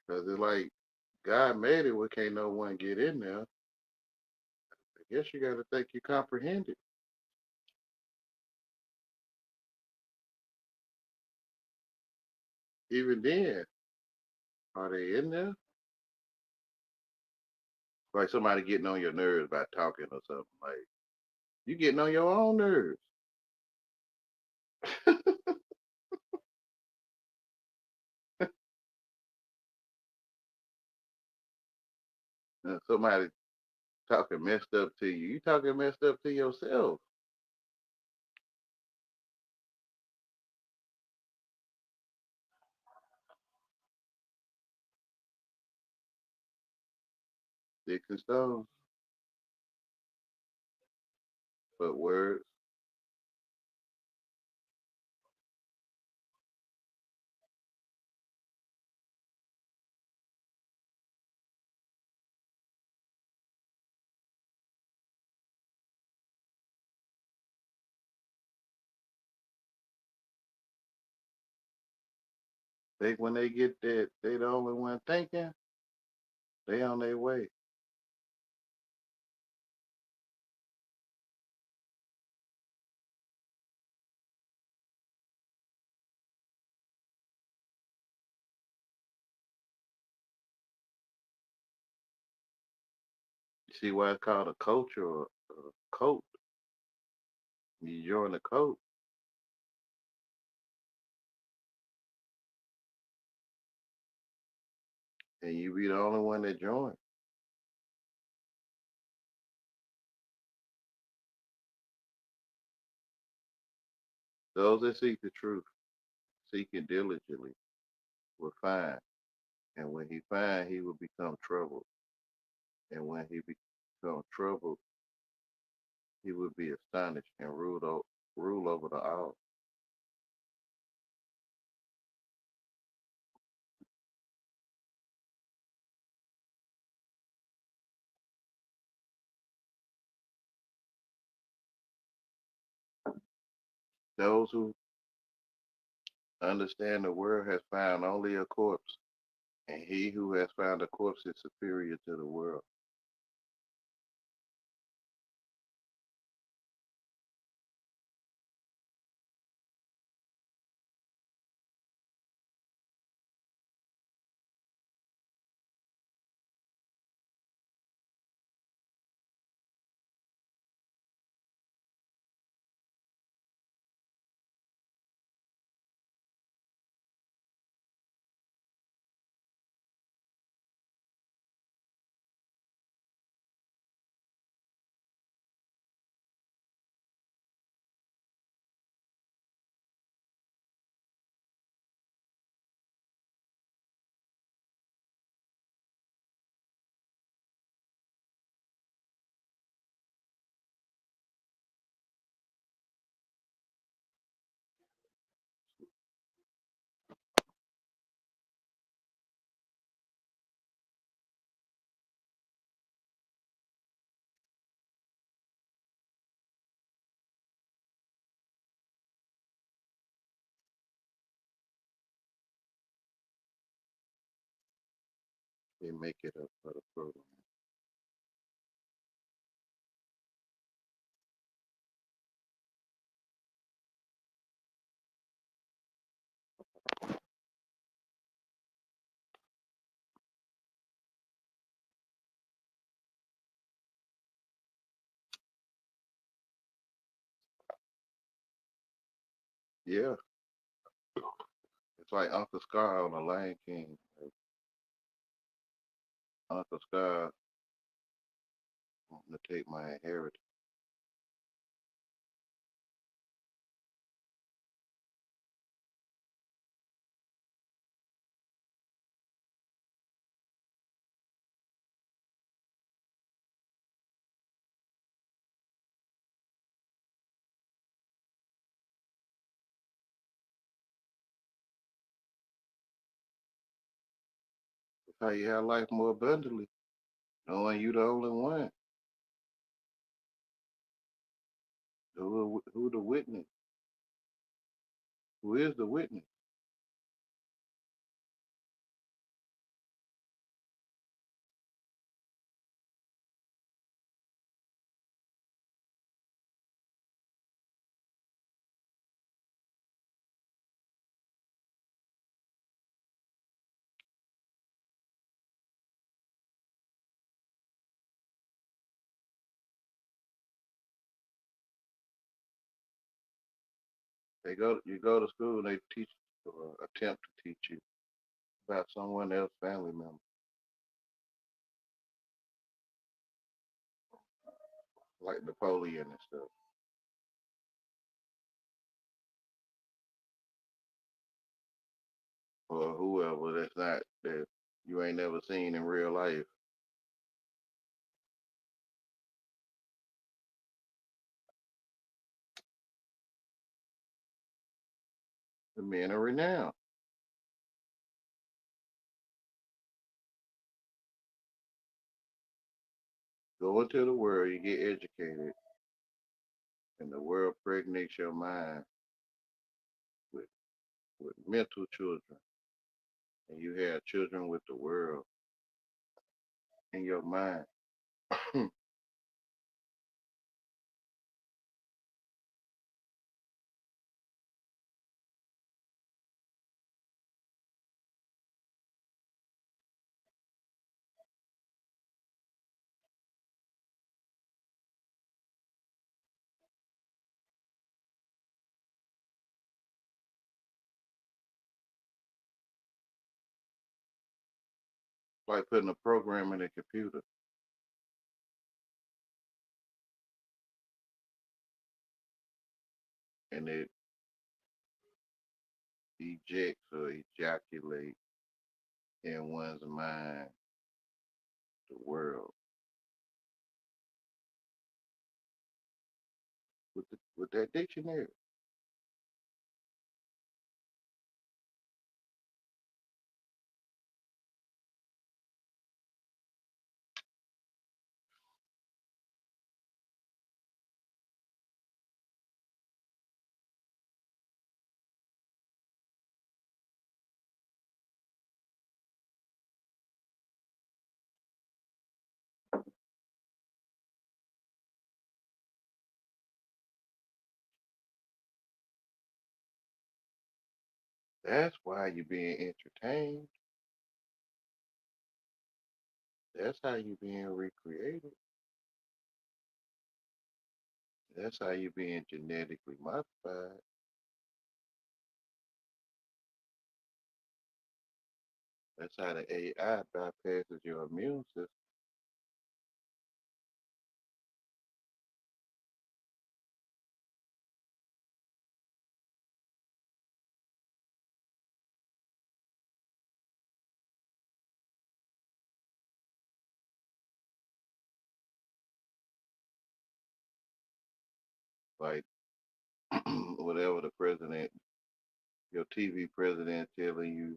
Because it's like God made it where can't no one get in there. I guess you got to think you comprehend it. Even then, are they in there? Like somebody getting on your nerves by talking or something. Like you getting on your own nerves. Somebody talking messed up to you. You talking messed up to yourself. Sticks and stones, but words. when they get that, they the only one thinking. They on their way. You see why it's called a culture or a cult? You join the cult, and you be the only one that join. Those that seek the truth, seek it diligently, will find. And when he find, he will become troubled. And when he become troubled, he will be astonished and rule over the all. Those who understand the world has found only a corpse, and he who has found a corpse is superior to the world. They make it up for the program. Yeah, it's like Uncle Scar on the Lion King. Like, Uncle Scar wanting to take my inheritance. That's how you have life more abundantly, knowing you the only one. Who the witness? Who is the witness? You go to school, they teach or attempt to teach you about someone else's family member, like Napoleon and stuff, or whoever that's not that you ain't never seen in real life. The men are renowned. Go into the world, you get educated, and the world pregnates your mind with mental children. and you have children with the world in your mind. Like putting a program in a computer and it ejects or ejaculates in one's mind the world with that dictionary. That's why you're being entertained. That's how you're being recreated. That's how you're being genetically modified. That's how the AI bypasses your immune system. Like whatever the president, your TV president telling you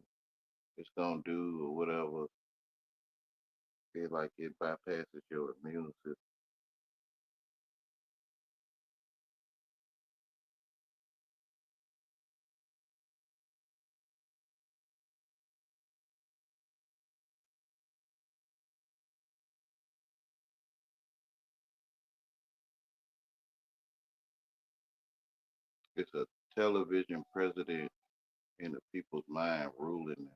it's gonna do or whatever, it bypasses your immune system. It's a television president in the people's mind ruling them.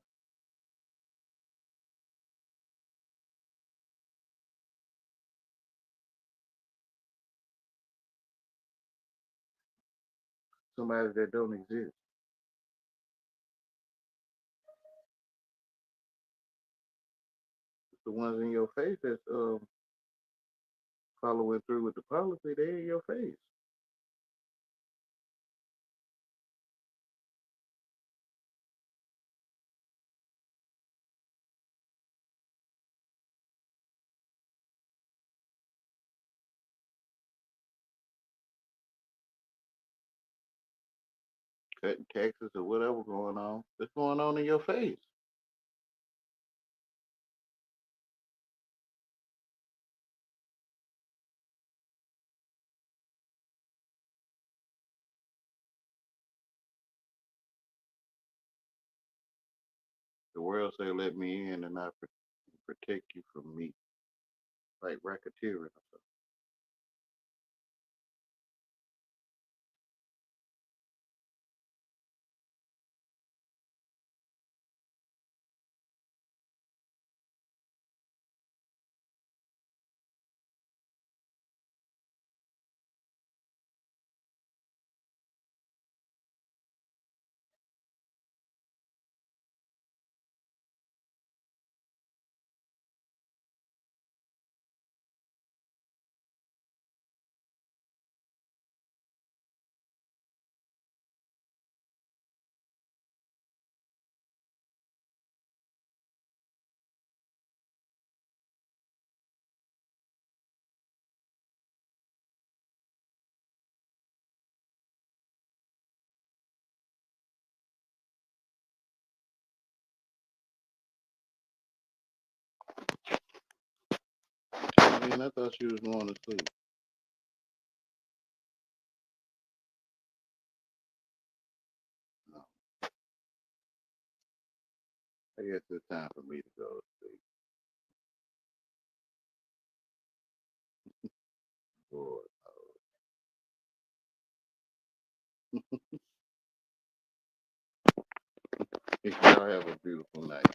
Somebody that don't exist. The ones in your face that's following through with the policy, they in your face. Cutting taxes or whatever going on. It's going on in your face. The world say, let me in and I protect you from me. Like racketeering or something. I thought you was going to sleep. No. Hey, guess it's time for me to go to sleep. Boy, y'all have a beautiful night.